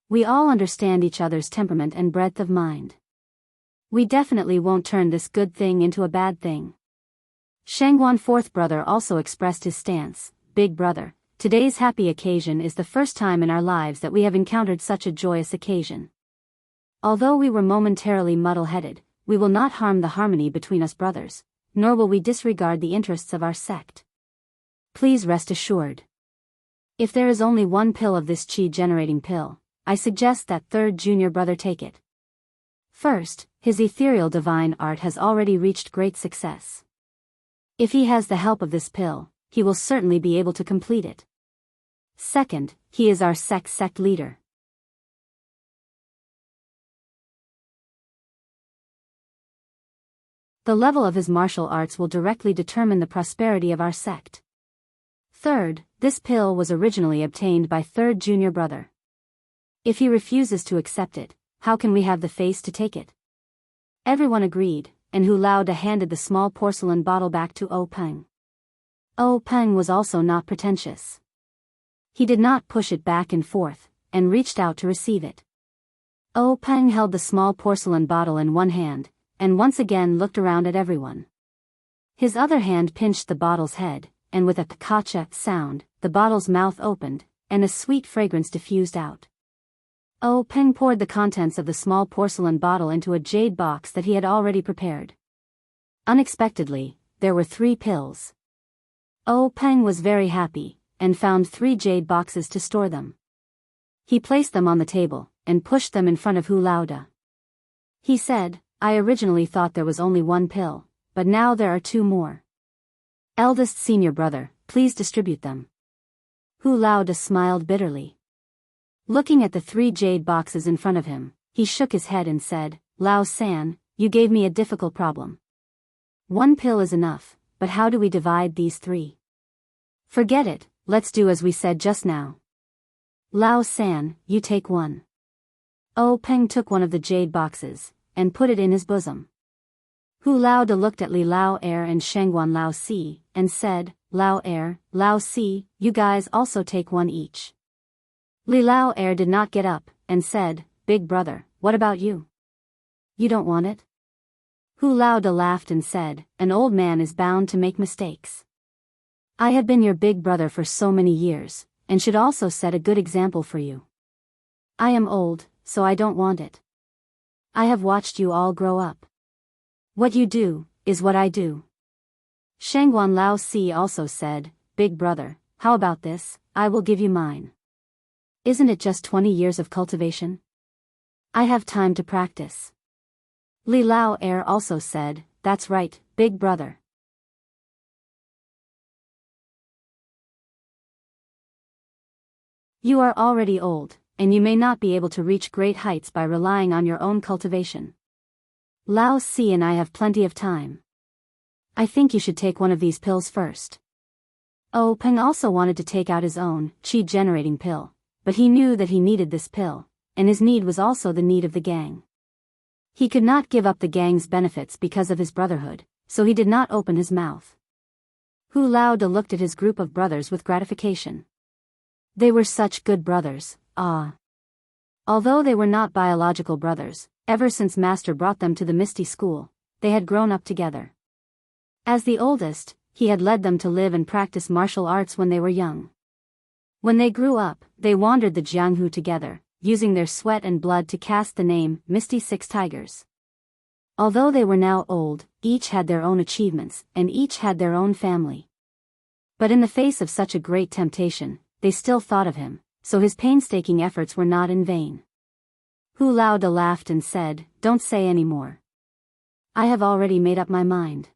We all understand each other's temperament and breadth of mind. We definitely won't turn this good thing into a bad thing." Shangguan fourth brother also expressed his stance, "Big brother, today's happy occasion is the first time in our lives that we have encountered such a joyous occasion. Although we were momentarily muddle-headed, we will not harm the harmony between us brothers, nor will we disregard the interests of our sect. Please rest assured. If there is only one pill of this qi-generating pill, I suggest that third junior brother take it. First, his ethereal divine art has already reached great success. If he has the help of this pill, he will certainly be able to complete it. Second, he is our sect leader. The level of his martial arts will directly determine the prosperity of our sect. Third, this pill was originally obtained by third junior brother. If he refuses to accept it, how can we have the face to take it?" Everyone agreed, and Hu Laoda handed the small porcelain bottle back to O Peng. O Peng was also not pretentious. He did not push it back and forth, and reached out to receive it. O Peng held the small porcelain bottle in one hand, and once again looked around at everyone. His other hand pinched the bottle's head, and with a kacha sound, the bottle's mouth opened, and a sweet fragrance diffused out. O Peng poured the contents of the small porcelain bottle into a jade box that he had already prepared. Unexpectedly, there were 3 pills. O Peng was very happy, and found 3 jade boxes to store them. He placed them on the table, and pushed them in front of Hu Laoda. He said, "I originally thought there was only 1 pill, but now there are 2 more. Eldest senior brother, please distribute them." Hu Laoda smiled bitterly. Looking at the 3 jade boxes in front of him, he shook his head and said, "Lao San, you gave me a difficult problem. 1 pill is enough, but how do we divide these 3? Forget it, let's do as we said just now. Lao San, you take 1. O Peng took one of the jade boxes, and put it in his bosom. Hu Lao De looked at Li Lao Er and Shangguan Lao Si, and said, Lao Er, Lao Si, you guys also take one each. Li Lao Er did not get up, and said, Big brother, what about you? You don't want it? Hu Lao De laughed and said, an old man is bound to make mistakes. I have been your big brother for so many years, and should also set a good example for you. I am old, so I don't want it. I have watched you all grow up. What you do, is what I do. Shangguan Lao Si also said, Big brother, how about this, I will give you mine. Isn't it just 20 years of cultivation? I have time to practice. Li Lao Er also said, that's right, big brother. You are already old, and you may not be able to reach great heights by relying on your own cultivation. Lao Si and I have plenty of time. I think you should take one of these pills first. Oh, Peng also wanted to take out his own qi-generating pill, but he knew that he needed this pill, and his need was also the need of the gang. He could not give up the gang's benefits because of his brotherhood, so he did not open his mouth. Hu Lao De looked at his group of brothers with gratification. They were such good brothers, ah. Although they were not biological brothers, ever since Master brought them to the Misty School, they had grown up together. As the oldest, he had led them to live and practice martial arts when they were young. When they grew up, they wandered the Jianghu together, using their sweat and blood to cast the name Misty Six Tigers. Although they were now old, each had their own achievements, and each had their own family. But in the face of such a great temptation, they still thought of him, so his painstaking efforts were not in vain. Hu Lao De laughed and said, don't say any more. I have already made up my mind.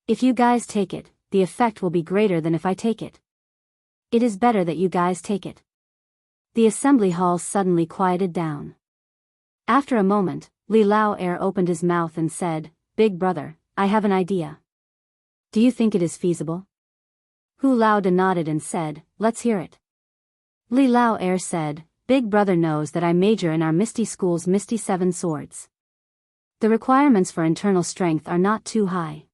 If you guys take it, the effect will be greater than if I take it. It is better that you guys take it. The assembly hall suddenly quieted down. After a moment, Li Lao Er opened his mouth and said, Big brother, I have an idea. Do you think it is feasible? Hu Lao De nodded and said, let's hear it. Li Lao Er said, Big brother knows that I major in our Misty School's Misty Seven Swords. The requirements for internal strength are not too high.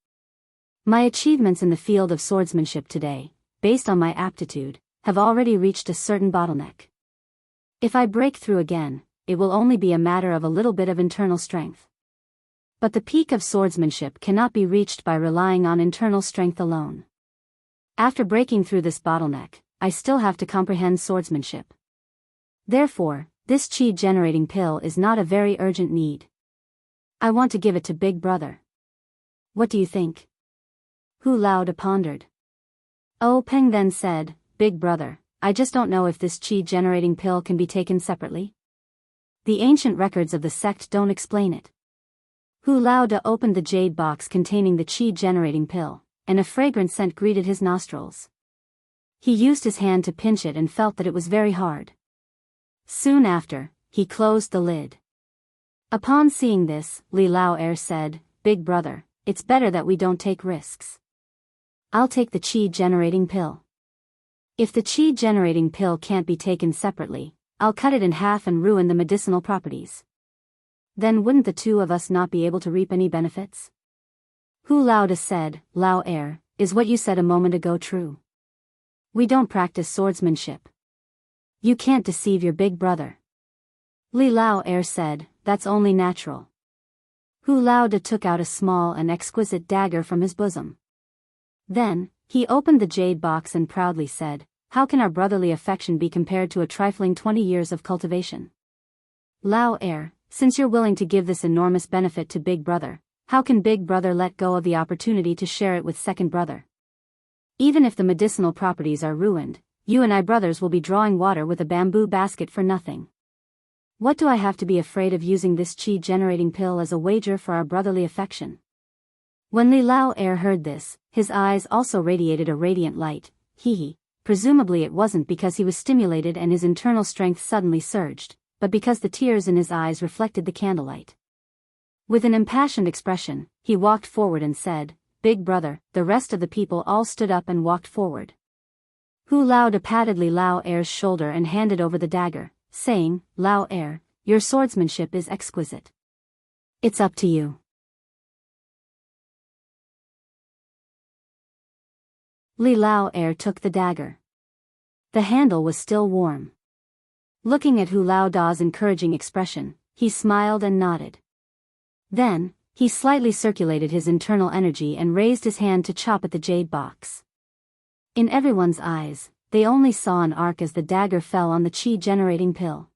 My achievements in the field of swordsmanship today, based on my aptitude, have already reached a certain bottleneck. If I break through again, it will only be a matter of a little bit of internal strength. But the peak of swordsmanship cannot be reached by relying on internal strength alone. After breaking through this bottleneck, I still have to comprehend swordsmanship. Therefore, this qi-generating pill is not a very urgent need. I want to give it to Big brother. What do you think? Hu Lao De pondered. Oh, Peng then said, Big brother, I just don't know if this qi-generating pill can be taken separately. The ancient records of the sect don't explain it. Hu Lao De opened the jade box containing the qi-generating pill, and a fragrant scent greeted his nostrils. He used his hand to pinch it and felt that it was very hard. Soon after, he closed the lid. Upon seeing this, Li Lao Er said, Big brother, it's better that we don't take risks. I'll take the qi-generating pill. If the qi-generating pill can't be taken separately, I'll cut it in half and ruin the medicinal properties. Then wouldn't the two of us not be able to reap any benefits? Hu Lao De said, Lao Er, is what you said a moment ago true? We don't practice swordsmanship. You can't deceive your big brother. Li Lao Er said, that's only natural. Hu Lao De took out a small and exquisite dagger from his bosom. Then, he opened the jade box and proudly said, how can our brotherly affection be compared to a trifling 20 years of cultivation? Lao Er, since you're willing to give this enormous benefit to Big brother, how can Big brother let go of the opportunity to share it with second brother? Even if the medicinal properties are ruined, you and I brothers will be drawing water with a bamboo basket for nothing. What do I have to be afraid of using this qi-generating pill as a wager for our brotherly affection? When Li Lao Er heard this, his eyes also radiated a radiant light. Presumably it wasn't because he was stimulated and his internal strength suddenly surged, but because the tears in his eyes reflected the candlelight. With an impassioned expression, he walked forward and said, Big brother. The rest of the people all stood up and walked forward. Hu Lao De patted Li Lao Er's shoulder and handed over the dagger, saying, Lao Er, your swordsmanship is exquisite. It's up to you. Li Lao Er took the dagger. The handle was still warm. Looking at Hu Lao Da's encouraging expression, he smiled and nodded. Then, he slightly circulated his internal energy and raised his hand to chop at the jade box. In everyone's eyes, they only saw an arc as the dagger fell on the chi-generating pill.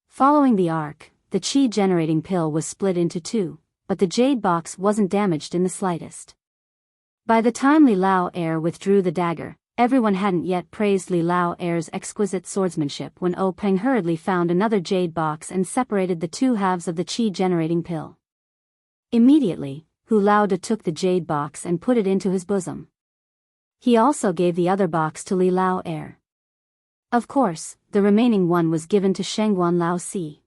Following the arc, the chi-generating pill was split into two, but the jade box wasn't damaged in the slightest. By the time Li Lao Er withdrew the dagger, everyone hadn't yet praised Li Lao Er's exquisite swordsmanship when O Peng hurriedly found another jade box and separated the two halves of the chi-generating pill. Immediately, Hu Lao Da took the jade box and put it into his bosom. He also gave the other box to Li Lao Er. Of course, the remaining one was given to Shengguan Lao Si.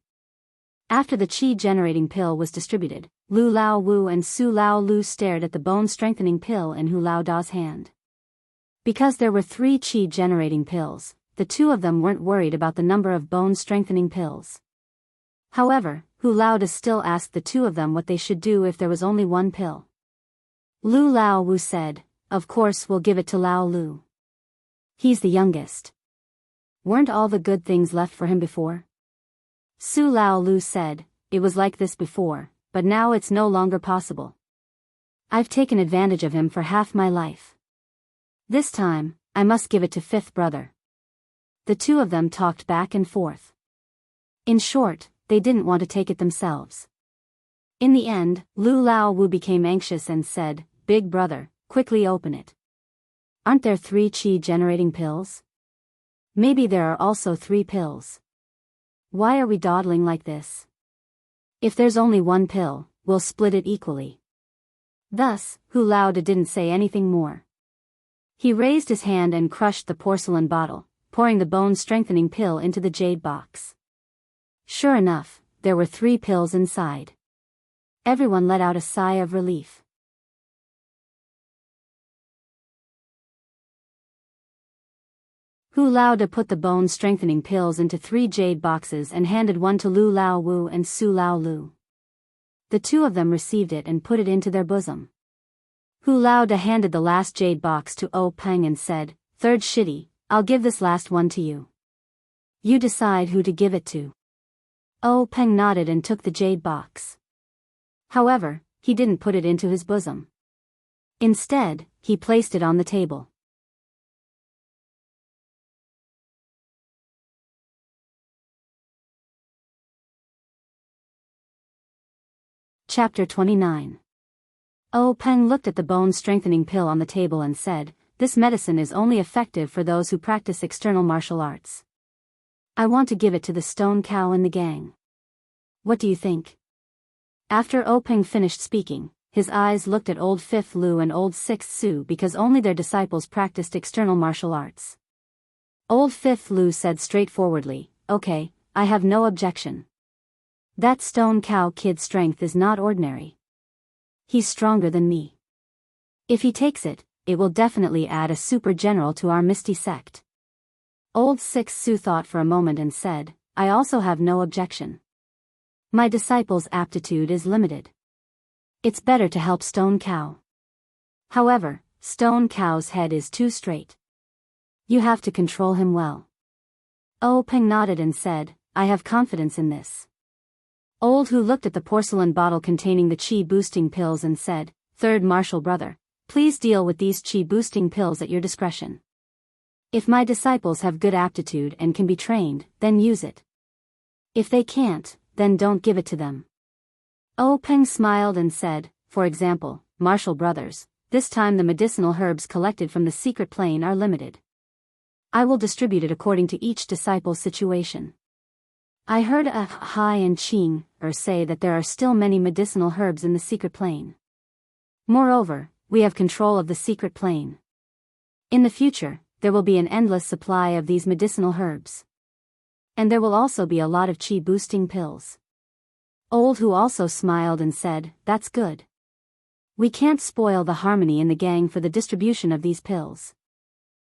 After the chi-generating pill was distributed, Lu Lao Wu and Su Lao Lu stared at the bone-strengthening pill in Hu Lao Da's hand. Because there were 3 chi-generating pills, the two of them weren't worried about the number of bone-strengthening pills. However, Hu Lao Da still asked the two of them what they should do if there was only one pill. Lu Lao Wu said, "Of course we'll give it to Lao Lu. He's the youngest. Weren't all the good things left for him before?" Su Lao Lu said, "It was like this before, but now it's no longer possible. I've taken advantage of him for half my life. This time, I must give it to fifth brother." The two of them talked back and forth. In short, they didn't want to take it themselves. In the end, Lu Lao Wu became anxious and said, "Big brother, quickly open it. Aren't there 3 chi-generating pills? Maybe there are also 3 pills. Why are we dawdling like this? If there's only one pill, we'll split it equally." Thus, Hu Lao Da didn't say anything more. He raised his hand and crushed the porcelain bottle, pouring the bone-strengthening pill into the jade box. Sure enough, there were 3 pills inside. Everyone let out a sigh of relief. Hu Lao Da put the bone-strengthening pills into 3 jade boxes and handed one to Lu Lao Wu and Su Lao Lu. The two of them received it and put it into their bosom. Hu Lao Da handed the last jade box to O Peng and said, "Third Shitty, I'll give this last one to you. You decide who to give it to." O Peng nodded and took the jade box. However, he didn't put it into his bosom. Instead, he placed it on the table. Chapter 29. O Peng looked at the bone-strengthening pill on the table and said, "This medicine is only effective for those who practice external martial arts. I want to give it to the stone cow in the gang. What do you think?" After O Peng finished speaking, his eyes looked at Old Fifth Lu and Old Sixth Su because only their disciples practiced external martial arts. Old Fifth Lu said straightforwardly, "Okay, I have no objection. That stone cow kid's strength is not ordinary. He's stronger than me. If he takes it, it will definitely add a super general to our Misty sect." Old Sixth Su thought for a moment and said, "I also have no objection. My disciple's aptitude is limited. It's better to help Stone Cow. However, Stone Cow's head is too straight. You have to control him well." O Peng nodded and said, "I have confidence in this." Old Hu looked at the porcelain bottle containing the chi-boosting pills and said, "Third Martial Brother, please deal with these chi-boosting pills at your discretion. If my disciples have good aptitude and can be trained, then use it. If they can't, then don't give it to them." O Peng smiled and said, "For example, Martial Brothers, this time the medicinal herbs collected from the secret plane are limited. I will distribute it according to each disciple's situation. I heard a Hai and Qing say that there are still many medicinal herbs in the secret plane. Moreover, we have control of the secret plane. In the future, there will be an endless supply of these medicinal herbs. And there will also be a lot of chi-boosting pills." Old Hu also smiled and said, "That's good. We can't spoil the harmony in the gang for the distribution of these pills.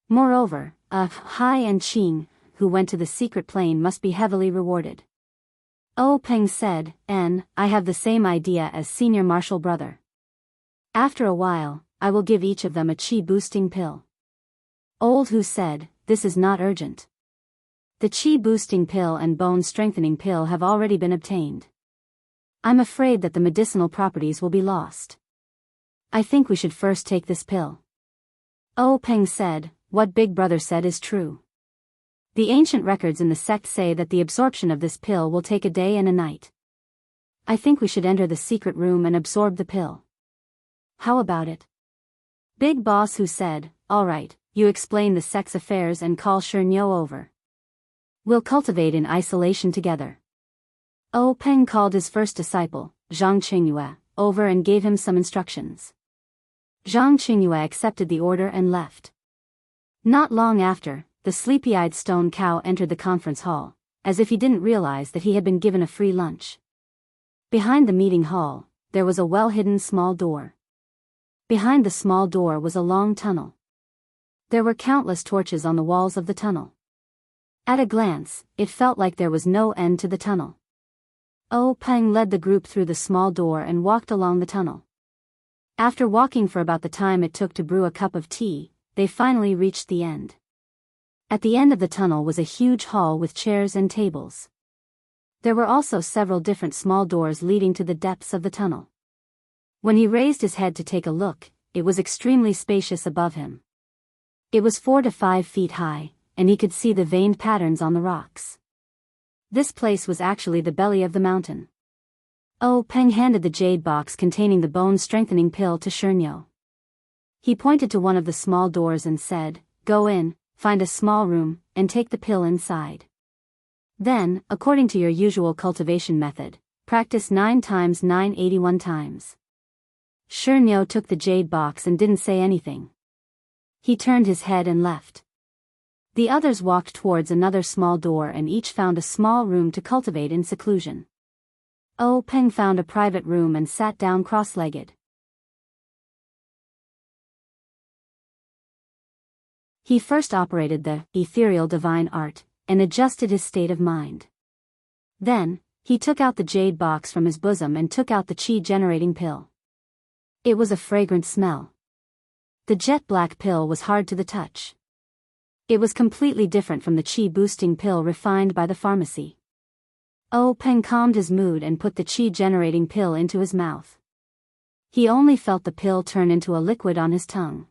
Moreover, Hai and Qing, who went to the secret plane, must be heavily rewarded." O Peng said, "I have the same idea as Senior Martial Brother." After a while, I will give each of them a chi-boosting pill. Old Hu said, this is not urgent. The chi-boosting pill and bone-strengthening pill have already been obtained. I'm afraid that the medicinal properties will be lost. I think we should first take this pill. Peng said, what Big Brother said is true. The ancient records in the sect say that the absorption of this pill will take a day and a night. I think we should enter the secret room and absorb the pill. How about it? Big Boss Hu said, alright, you explain the sect's affairs and call Xianxia over. We'll cultivate in isolation together. Peng called his first disciple, Zhang Qingyue, over and gave him some instructions. Zhang Qingyue accepted the order and left. Not long after, the sleepy-eyed stone cow entered the conference hall, as if he didn't realize that he had been given a free lunch. Behind the meeting hall, there was a well-hidden small door. Behind the small door was a long tunnel. There were countless torches on the walls of the tunnel. At a glance, it felt like there was no end to the tunnel. Peng led the group through the small door and walked along the tunnel. After walking for about the time it took to brew a cup of tea, they finally reached the end. At the end of the tunnel was a huge hall with chairs and tables. There were also several different small doors leading to the depths of the tunnel. When he raised his head to take a look, it was extremely spacious above him. It was 4 to 5 feet high, and he could see the veined patterns on the rocks. This place was actually the belly of the mountain. Peng handed the jade box containing the bone-strengthening pill to Xianxia. He pointed to one of the small doors and said, go in, find a small room, and take the pill inside. Then, according to your usual cultivation method, practice 9 times 9 81 times. Xianxia took the jade box and didn't say anything. He turned his head and left. The others walked towards another small door and each found a small room to cultivate in seclusion. Peng found a private room and sat down cross-legged. He first operated the ethereal divine art and adjusted his state of mind. Then, he took out the jade box from his bosom and took out the chi-generating pill. It was a fragrant smell. The jet-black pill was hard to the touch. It was completely different from the chi-boosting pill refined by the pharmacy. Peng calmed his mood and put the chi-generating pill into his mouth. He only felt the pill turn into a liquid on his tongue.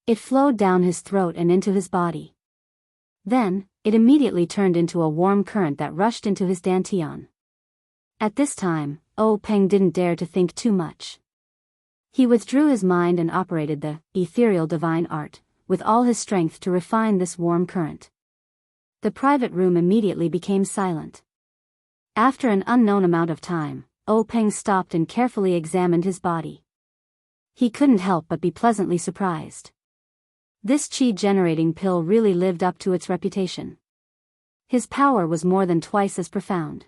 It flowed down his throat and into his body. Then, it immediately turned into a warm current that rushed into his dantian. At this time, Peng didn't dare to think too much. He withdrew his mind and operated the ethereal divine art with all his strength to refine this warm current. The private room immediately became silent. After an unknown amount of time, Peng stopped and carefully examined his body. He couldn't help but be pleasantly surprised. This chi-generating pill really lived up to its reputation. His power was more than twice as profound.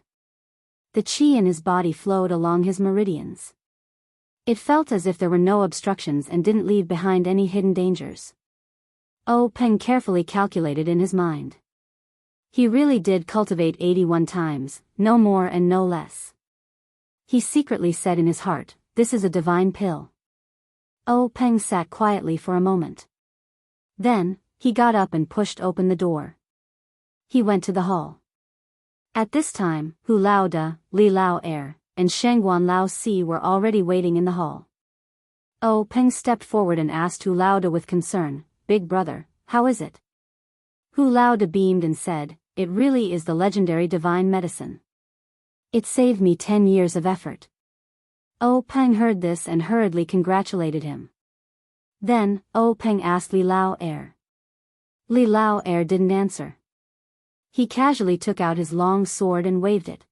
The chi in his body flowed along his meridians. It felt as if there were no obstructions and didn't leave behind any hidden dangers. Peng carefully calculated in his mind. He really did cultivate 81 times, no more and no less. He secretly said in his heart, this is a divine pill. Peng sat quietly for a moment. Then, he got up and pushed open the door. He went to the hall. At this time, Hu Lao De, Li Lao Er, and Shengguan Lao Si were already waiting in the hall. Peng stepped forward and asked Hu Lao De with concern, Big Brother, how is it? Hu Lao De beamed and said, it really is the legendary divine medicine. It saved me 10 years of effort. Peng heard this and hurriedly congratulated him. Then, Peng asked Li Lao Er. Li Lao Er didn't answer. He casually took out his long sword and waved it.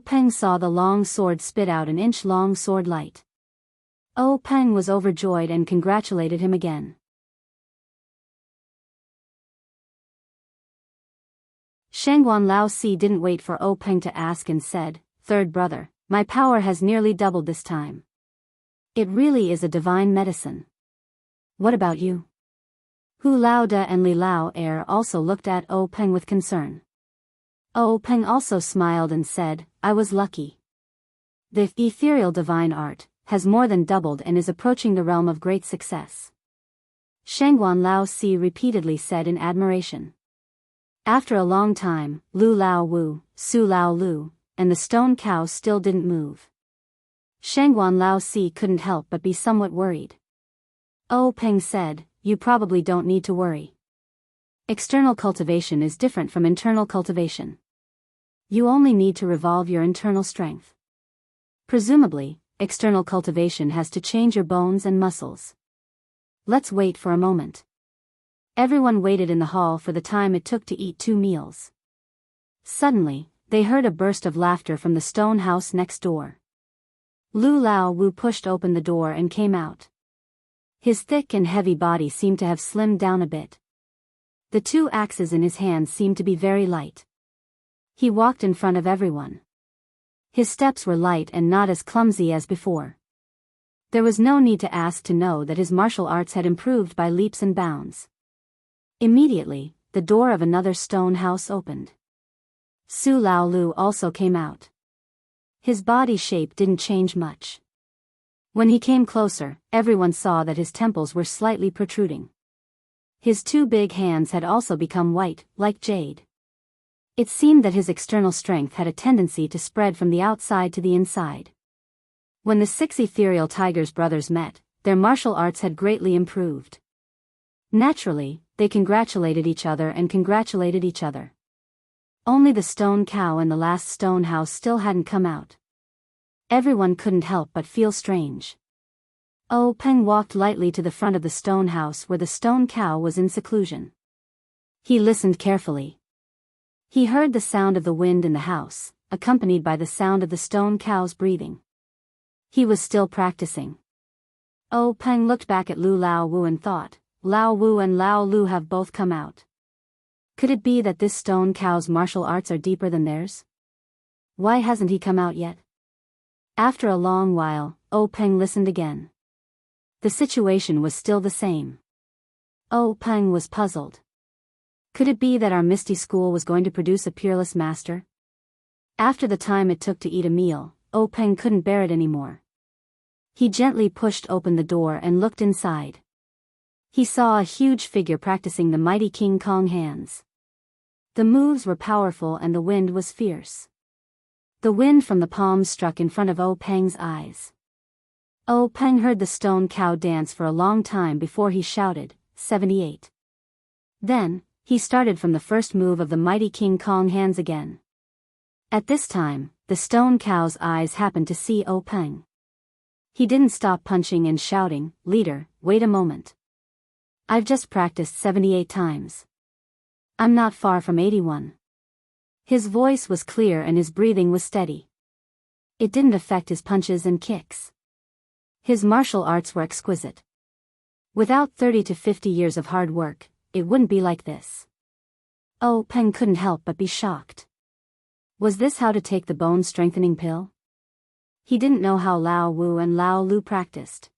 Peng saw the long sword spit out an inch-long sword light. Peng was overjoyed and congratulated him again. Shengguan Lao Si didn't wait for Peng to ask and said, Third brother, my power has nearly doubled this time. It really is a divine medicine. What about you? Hu Lao De and Li Lao Er also looked at Peng with concern. Peng also smiled and said, I was lucky. The ethereal divine art, has more than doubled and is approaching the realm of great success. Shangguan Lao Si repeatedly said in admiration. After a long time, Lu Lao Wu, Su Lao Lu, and the stone cow still didn't move. Shangguan Lao Si couldn't help but be somewhat worried. Oh Peng said, you probably don't need to worry. External cultivation is different from internal cultivation. You only need to revolve your internal strength. Presumably, external cultivation has to change your bones and muscles. Let's wait for a moment. Everyone waited in the hall for the time it took to eat 2 meals. Suddenly, they heard a burst of laughter from the stone house next door. Lu Lao Wu pushed open the door and came out. His thick and heavy body seemed to have slimmed down a bit. The 2 axes in his hands seemed to be very light. He walked in front of everyone. His steps were light and not as clumsy as before. There was no need to ask to know that his martial arts had improved by leaps and bounds. Immediately, the door of another stone house opened. Su Lao Lu also came out. His body shape didn't change much. When he came closer, everyone saw that his temples were slightly protruding. His 2 big hands had also become white, like jade. It seemed that his external strength had a tendency to spread from the outside to the inside. When the 6 ethereal tigers brothers met, their martial arts had greatly improved. Naturally, they congratulated each other and congratulated each other. Only the stone cow and the last stone house still hadn't come out. Everyone couldn't help but feel strange. Oh Peng walked lightly to the front of the stone house where the stone cow was in seclusion. He listened carefully. He heard the sound of the wind in the house, accompanied by the sound of the stone cow's breathing. He was still practicing. Oh Peng looked back at Lu Lao Wu and thought, Lao Wu and Lao Lu have both come out. Could it be that this stone cow's martial arts are deeper than theirs? Why hasn't he come out yet? After a long while, Oh Peng listened again. The situation was still the same. Oh Peng was puzzled. Could it be that our Misty School was going to produce a peerless master? After the time it took to eat a meal, Oh Peng couldn't bear it anymore. He gently pushed open the door and looked inside. He saw a huge figure practicing the mighty King Kong hands. The moves were powerful and the wind was fierce. The wind from the palms struck in front of Oh Peng's eyes. Oh Peng heard the stone cow dance for a long time before he shouted, 78. Then, he started from the first move of the mighty King Kong hands again. At this time, the stone cow's eyes happened to see Oh Peng. He didn't stop punching and shouting, Leader, wait a moment. I've just practiced 78 times. I'm not far from 81. His voice was clear and his breathing was steady. It didn't affect his punches and kicks. His martial arts were exquisite. Without 30 to 50 years of hard work, it wouldn't be like this. Oh Peng couldn't help but be shocked. Was this how to take the bone-strengthening pill? He didn't know how Lao Wu and Lao Lu practiced.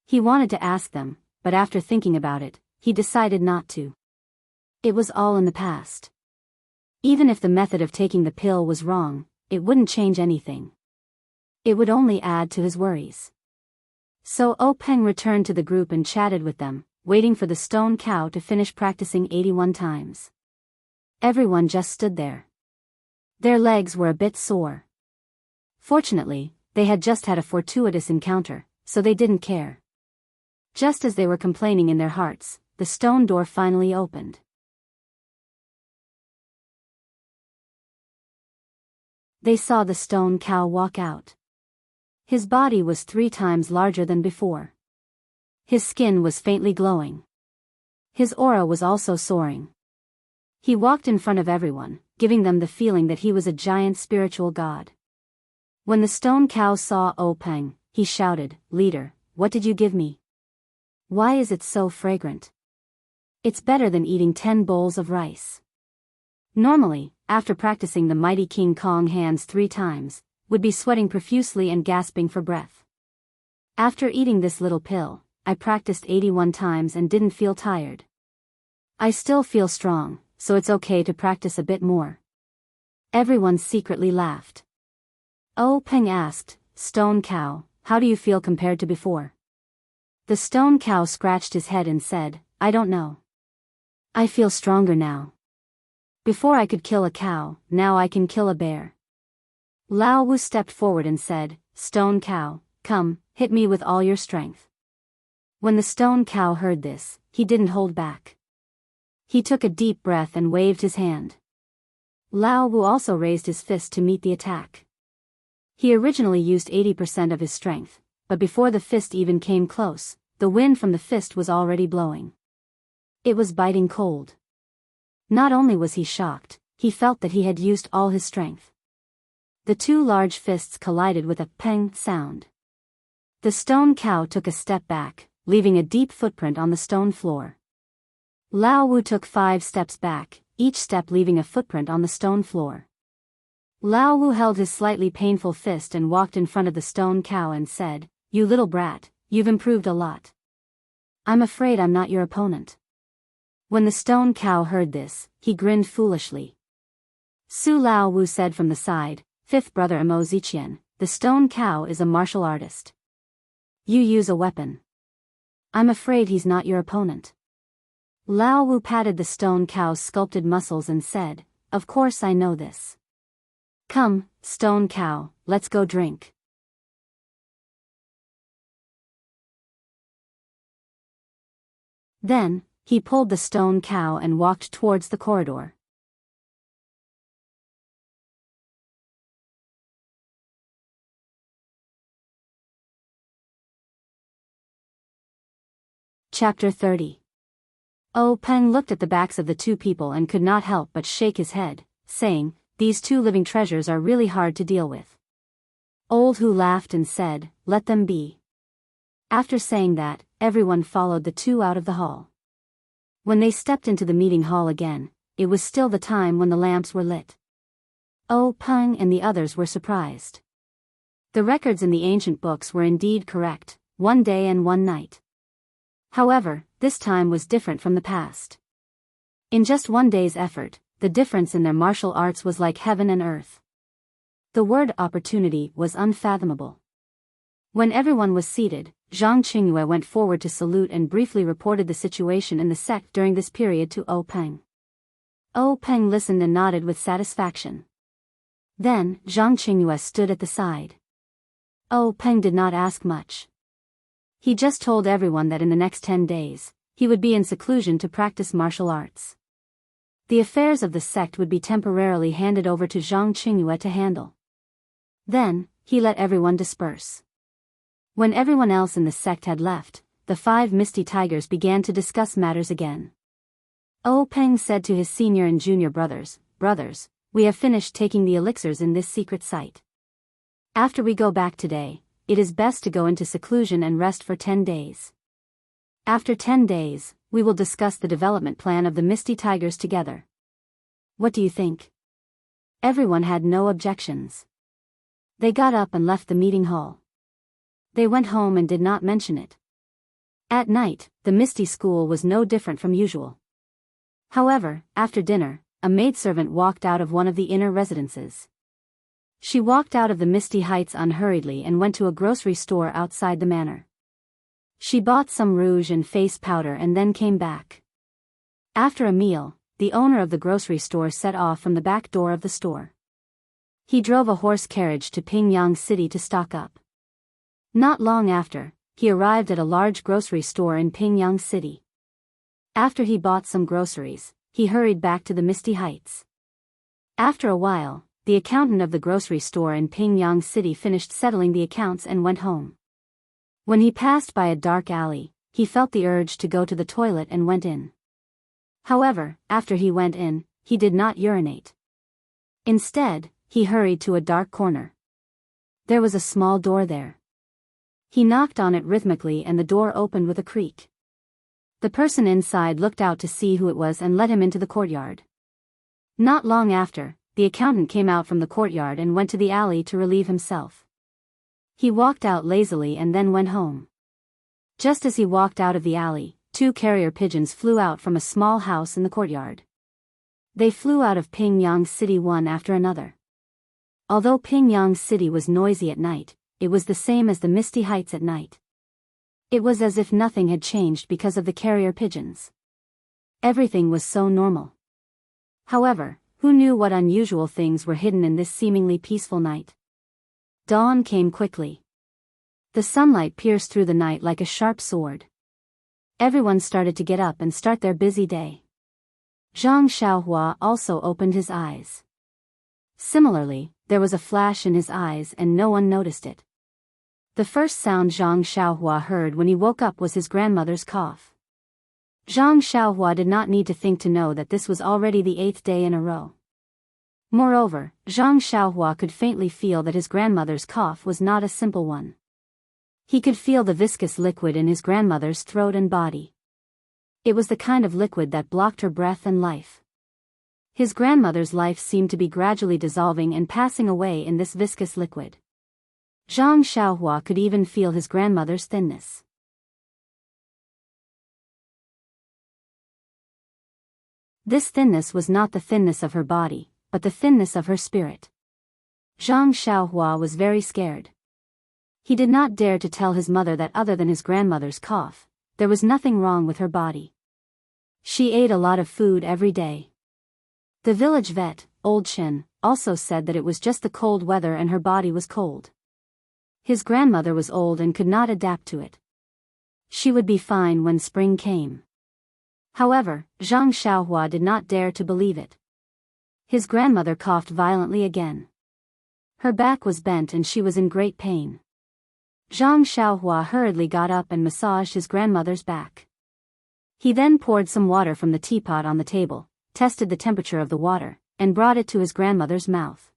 He wanted to ask them, but after thinking about it, he decided not to. It was all in the past. Even if the method of taking the pill was wrong, it wouldn't change anything. It would only add to his worries. So Oh Peng returned to the group and chatted with them, waiting for the stone cow to finish practicing 81 times. Everyone just stood there. Their legs were a bit sore. Fortunately, they had just had a fortuitous encounter, so they didn't care. Just as they were complaining in their hearts, the stone door finally opened. They saw the stone cow walk out. His body was 3 times larger than before. His skin was faintly glowing. His aura was also soaring. He walked in front of everyone, giving them the feeling that he was a giant spiritual god. When the stone cow saw Oh Peng, he shouted, Leader, what did you give me? Why is it so fragrant? It's better than eating 10 bowls of rice. Normally, after practicing the mighty King Kong hands 3 times, would be sweating profusely and gasping for breath. After eating this little pill, I practiced 81 times and didn't feel tired. I still feel strong, so it's okay to practice a bit more. Everyone secretly laughed. Oh Peng asked, Stone cow, how do you feel compared to before? The stone cow scratched his head and said, I don't know. I feel stronger now. Before I could kill a cow, now I can kill a bear. Lao Wu stepped forward and said, Stone cow, come, hit me with all your strength. When the stone cow heard this, he didn't hold back. He took a deep breath and waved his hand. Lao Wu also raised his fist to meet the attack. He originally used 80% of his strength, but before the fist even came close, the wind from the fist was already blowing. It was biting cold. Not only was he shocked, he felt that he had used all his strength. The two large fists collided with a peng sound. The stone cow took a step back, leaving a deep footprint on the stone floor. Lao Wu took 5 steps back, each step leaving a footprint on the stone floor. Lao Wu held his slightly painful fist and walked in front of the stone cow and said, You little brat, you've improved a lot. I'm afraid I'm not your opponent. When the stone cow heard this, he grinned foolishly. Su Lao Wu said from the side, Fifth brother Imo Ziqian, the stone cow is a martial artist. You use a weapon. I'm afraid he's not your opponent. Lao Wu patted the stone cow's sculpted muscles and said, Of course I know this. Come, stone cow, let's go drink. Then, he pulled the stone cow and walked towards the corridor. Chapter 30. Peng looked at the backs of the two people and could not help but shake his head, saying, These two living treasures are really hard to deal with. Old Hu laughed and said, Let them be. After saying that, everyone followed the two out of the hall. When they stepped into the meeting hall again, it was still the time when the lamps were lit. Peng and the others were surprised. The records in the ancient books were indeed correct, 1 day and 1 night. However, this time was different from the past. In just 1 day's effort, the difference in their martial arts was like heaven and earth. The word opportunity was unfathomable. When everyone was seated, Zhang Qingyue went forward to salute and briefly reported the situation in the sect during this period to Peng. Peng listened and nodded with satisfaction. Then, Zhang Qingyue stood at the side. Peng did not ask much. He just told everyone that in the next 10 days, he would be in seclusion to practice martial arts. The affairs of the sect would be temporarily handed over to Zhang Qingyue to handle. Then, he let everyone disperse. When everyone else in the sect had left, the 5 misty tigers began to discuss matters again. Peng said to his senior and junior brothers, Brothers, we have finished taking the elixirs in this secret site. After we go back today, it is best to go into seclusion and rest for 10 days. After 10 days, we will discuss the development plan of the Misty Tigers together. What do you think? Everyone had no objections. They got up and left the meeting hall. They went home and did not mention it. At night, the Misty School was no different from usual. However, after dinner, a maidservant walked out of one of the inner residences. She walked out of the Misty Heights unhurriedly and went to a grocery store outside the manor. She bought some rouge and face powder and then came back. After a meal, the owner of the grocery store set off from the back door of the store. He drove a horse carriage to Pingyang City to stock up. Not long after, he arrived at a large grocery store in Pingyang City. After he bought some groceries, he hurried back to the Misty Heights. After a while, the accountant of the grocery store in Pingyang City finished settling the accounts and went home. When he passed by a dark alley, he felt the urge to go to the toilet and went in. However, after he went in, he did not urinate. Instead, he hurried to a dark corner. There was a small door there. He knocked on it rhythmically and the door opened with a creak. The person inside looked out to see who it was and let him into the courtyard. Not long after, the accountant came out from the courtyard and went to the alley to relieve himself. He walked out lazily and then went home. Just as he walked out of the alley, 2 carrier pigeons flew out from a small house in the courtyard. They flew out of Pingyang City one after another. Although Pingyang City was noisy at night, it was the same as the misty heights at night. It was as if nothing had changed because of the carrier pigeons. Everything was so normal. However, who knew what unusual things were hidden in this seemingly peaceful night? Dawn came quickly. The sunlight pierced through the night like a sharp sword. Everyone started to get up and start their busy day. Zhang Xiaohua also opened his eyes. Similarly, there was a flash in his eyes and no one noticed it. The first sound Zhang Xiaohua heard when he woke up was his grandmother's cough. Zhang Xiaohua did not need to think to know that this was already the 8th day in a row. Moreover, Zhang Xiaohua could faintly feel that his grandmother's cough was not a simple one. He could feel the viscous liquid in his grandmother's throat and body. It was the kind of liquid that blocked her breath and life. His grandmother's life seemed to be gradually dissolving and passing away in this viscous liquid. Zhang Xiaohua could even feel his grandmother's thinness. This thinness was not the thinness of her body, but the thinness of her spirit. Zhang Xiaohua was very scared. He did not dare to tell his mother that other than his grandmother's cough, there was nothing wrong with her body. She ate a lot of food every day. The village vet, Old Chen, also said that it was just the cold weather and her body was cold. His grandmother was old and could not adapt to it. She would be fine when spring came. However, Zhang Xiaohua did not dare to believe it. His grandmother coughed violently again. Her back was bent and she was in great pain. Zhang Xiaohua hurriedly got up and massaged his grandmother's back. He then poured some water from the teapot on the table, tested the temperature of the water, and brought it to his grandmother's mouth.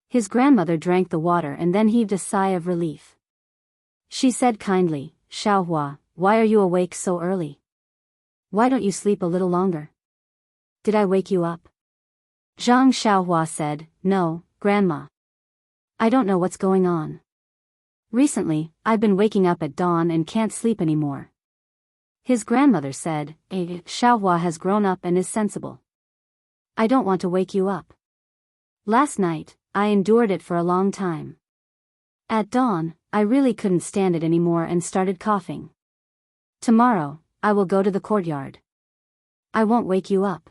His grandmother drank the water and then heaved a sigh of relief. She said kindly, "Xiaohua, why are you awake so early? Why don't you sleep a little longer? Did I wake you up?" Zhang Xiaohua said, "No, Grandma. I don't know what's going on. Recently, I've been waking up at dawn and can't sleep anymore." His grandmother said, "Xiaohua has grown up and is sensible. I don't want to wake you up. Last night, I endured it for a long time. At dawn, I really couldn't stand it anymore and started coughing. Tomorrow, I will go to the courtyard. I won't wake you up."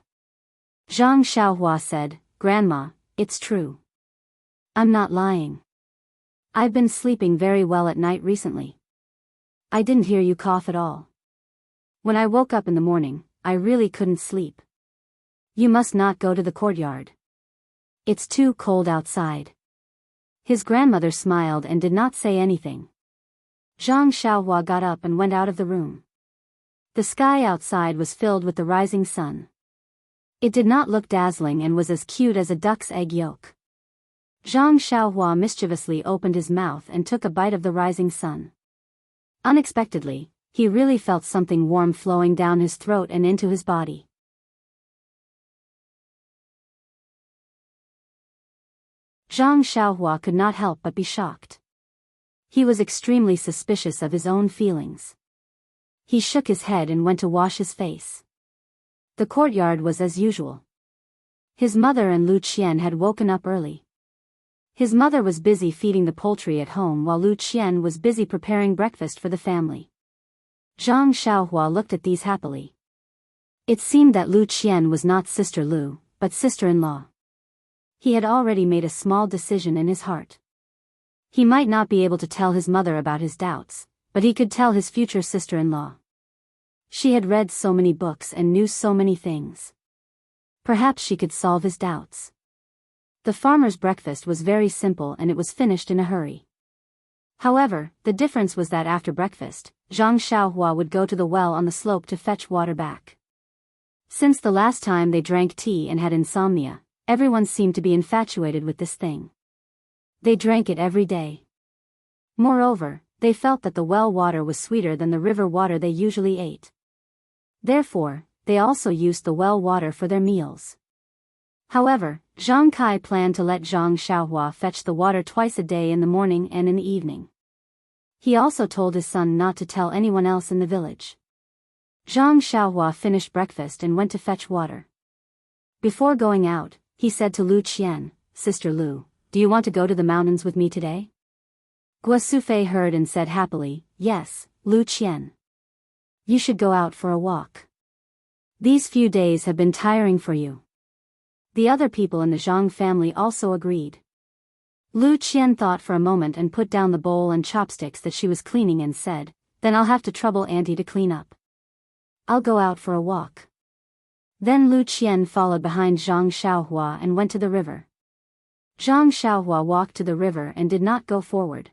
Zhang Xiaohua said, "Grandma, it's true. I'm not lying. I've been sleeping very well at night recently. I didn't hear you cough at all. When I woke up in the morning, I really couldn't sleep. You must not go to the courtyard. It's too cold outside." His grandmother smiled and did not say anything. Zhang Xiaohua got up and went out of the room. The sky outside was filled with the rising sun. It did not look dazzling and was as cute as a duck's egg yolk. Zhang Xiaohua mischievously opened his mouth and took a bite of the rising sun. Unexpectedly, he really felt something warm flowing down his throat and into his body. Zhang Xiaohua could not help but be shocked. He was extremely suspicious of his own feelings. He shook his head and went to wash his face. The courtyard was as usual. His mother and Lu Qian had woken up early. His mother was busy feeding the poultry at home while Lu Qian was busy preparing breakfast for the family. Zhang Xiaohua looked at these happily. It seemed that Lu Qian was not Sister Lu, but sister-in-law. He had already made a small decision in his heart. He might not be able to tell his mother about his doubts, but he could tell his future sister-in-law. She had read so many books and knew so many things. Perhaps she could solve his doubts. The farmer's breakfast was very simple and it was finished in a hurry. However, the difference was that after breakfast, Zhang Xiaohua would go to the well on the slope to fetch water back. Since the last time they drank tea and had insomnia, everyone seemed to be infatuated with this thing. They drank it every day. Moreover, they felt that the well water was sweeter than the river water they usually ate. Therefore, they also used the well water for their meals. However, Zhang Kai planned to let Zhang Xiaohua fetch the water twice a day in the morning and in the evening. He also told his son not to tell anyone else in the village. Zhang Xiaohua finished breakfast and went to fetch water. Before going out, he said to Lu Qian, "Sister Lu, do you want to go to the mountains with me today?" Guosufei heard and said happily, "Yes, Lu Qian. You should go out for a walk. These few days have been tiring for you." The other people in the Zhang family also agreed. Lu Qian thought for a moment and put down the bowl and chopsticks that she was cleaning and said, "Then I'll have to trouble Auntie to clean up. I'll go out for a walk." Then Lu Qian followed behind Zhang Xiaohua and went to the river. Zhang Xiaohua walked to the river and did not go forward.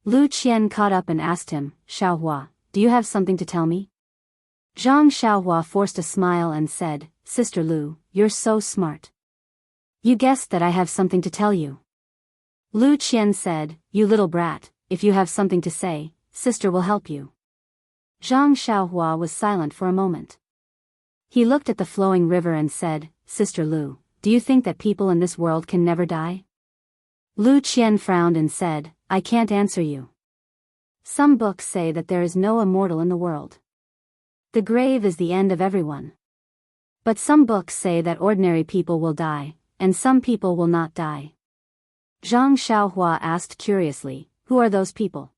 Lu Qian caught up and asked him, "Xiaohua, do you have something to tell me?" Zhang Xiaohua forced a smile and said, "Sister Lu, you're so smart. You guessed that I have something to tell you." Lu Qian said, "You little brat, if you have something to say, sister will help you." Zhang Xiaohua was silent for a moment. He looked at the flowing river and said, "Sister Lu, do you think that people in this world can never die?" Lu Qian frowned and said, "I can't answer you. Some books say that there is no immortal in the world. The grave is the end of everyone. But some books say that ordinary people will die, and some people will not die." Zhang Xiaohua asked curiously, "Who are those people?"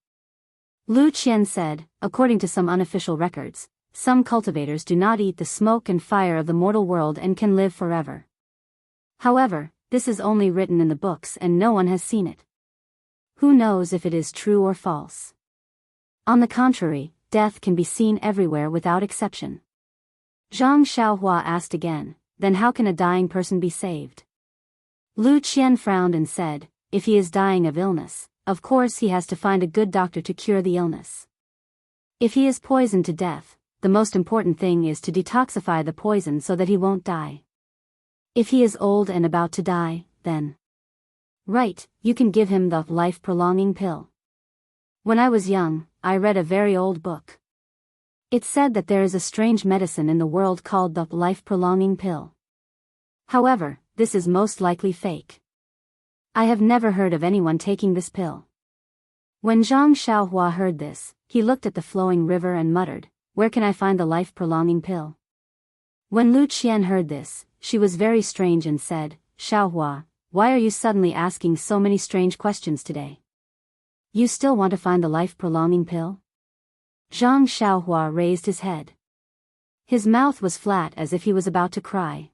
Lu Qian said, "According to some unofficial records, some cultivators do not eat the smoke and fire of the mortal world and can live forever. However, this is only written in the books and no one has seen it. Who knows if it is true or false? On the contrary, death can be seen everywhere without exception." Zhang Xiaohua asked again, "Then how can a dying person be saved?" Lu Qian frowned and said, "If he is dying of illness, of course he has to find a good doctor to cure the illness. If he is poisoned to death, the most important thing is to detoxify the poison so that he won't die. If he is old and about to die, then right, you can give him the life-prolonging pill. When I was young, I read a very old book. It said that there is a strange medicine in the world called the life-prolonging pill. However, this is most likely fake. I have never heard of anyone taking this pill." When Zhang Xiaohua heard this, he looked at the flowing river and muttered, "Where can I find the life-prolonging pill?" When Lu Qian heard this, she was very strange and said, "Xiaohua, why are you suddenly asking so many strange questions today? You still want to find the life-prolonging pill?" Zhang Xiaohua raised his head. His mouth was flat as if he was about to cry.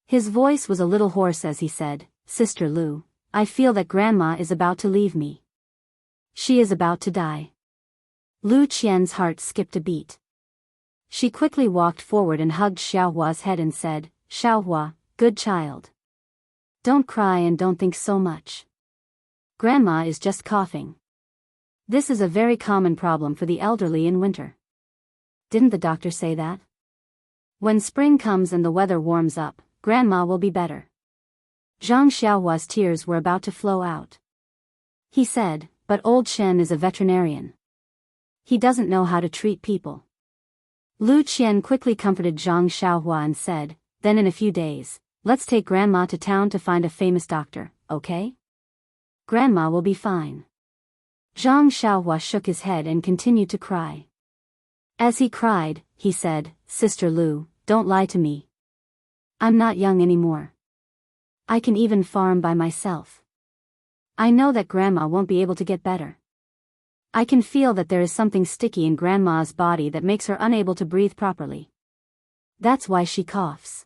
His voice was a little hoarse as he said, "Sister Lu, I feel that Grandma is about to leave me. She is about to die." Lu Qian's heart skipped a beat. She quickly walked forward and hugged Xiaohua's head and said, "Xiaohua, good child. Don't cry and don't think so much. Grandma is just coughing. This is a very common problem for the elderly in winter. Didn't the doctor say that? When spring comes and the weather warms up, Grandma will be better." Zhang Xiaohua's tears were about to flow out. He said, "But old Shen is a veterinarian. He doesn't know how to treat people." Lu Qian quickly comforted Zhang Xiaohua and said, "Then in a few days, let's take Grandma to town to find a famous doctor, okay? Grandma will be fine." Zhang Xiaohua shook his head and continued to cry. As he cried, he said, "Sister Lu, don't lie to me. I'm not young anymore. I can even farm by myself. I know that Grandma won't be able to get better. I can feel that there is something sticky in Grandma's body that makes her unable to breathe properly. That's why she coughs.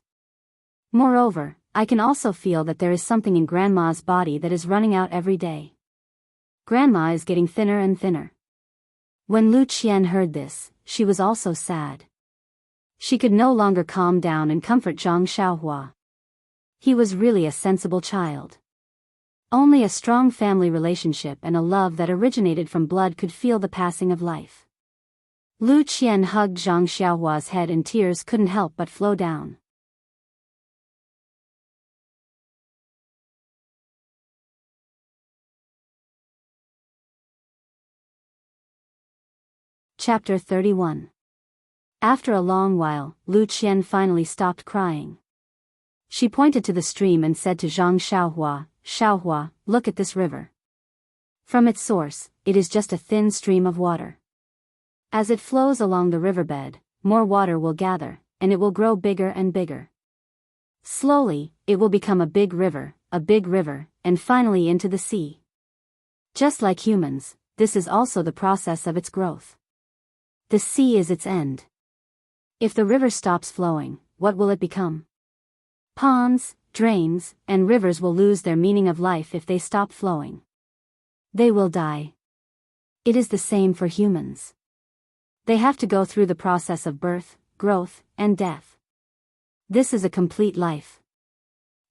Moreover, I can also feel that there is something in Grandma's body that is running out every day. Grandma is getting thinner and thinner." When Lu Qian heard this, she was also sad. She could no longer calm down and comfort Zhang Xiaohua. He was really a sensible child. Only a strong family relationship and a love that originated from blood could feel the passing of life. Lu Qian hugged Zhang Xiaohua's head and tears couldn't help but flow down. Chapter 31. After a long while, Lu Qian finally stopped crying. She pointed to the stream and said to Zhang Xiaohua, "Xiaohua, look at this river. From its source, it is just a thin stream of water. As it flows along the riverbed, more water will gather, and it will grow bigger and bigger. Slowly, it will become a big river, and finally into the sea. Just like humans, this is also the process of its growth. The sea is its end. If the river stops flowing, what will it become? Ponds, drains, and rivers will lose their meaning of life if they stop flowing. They will die. It is the same for humans. They have to go through the process of birth, growth, and death. This is a complete life.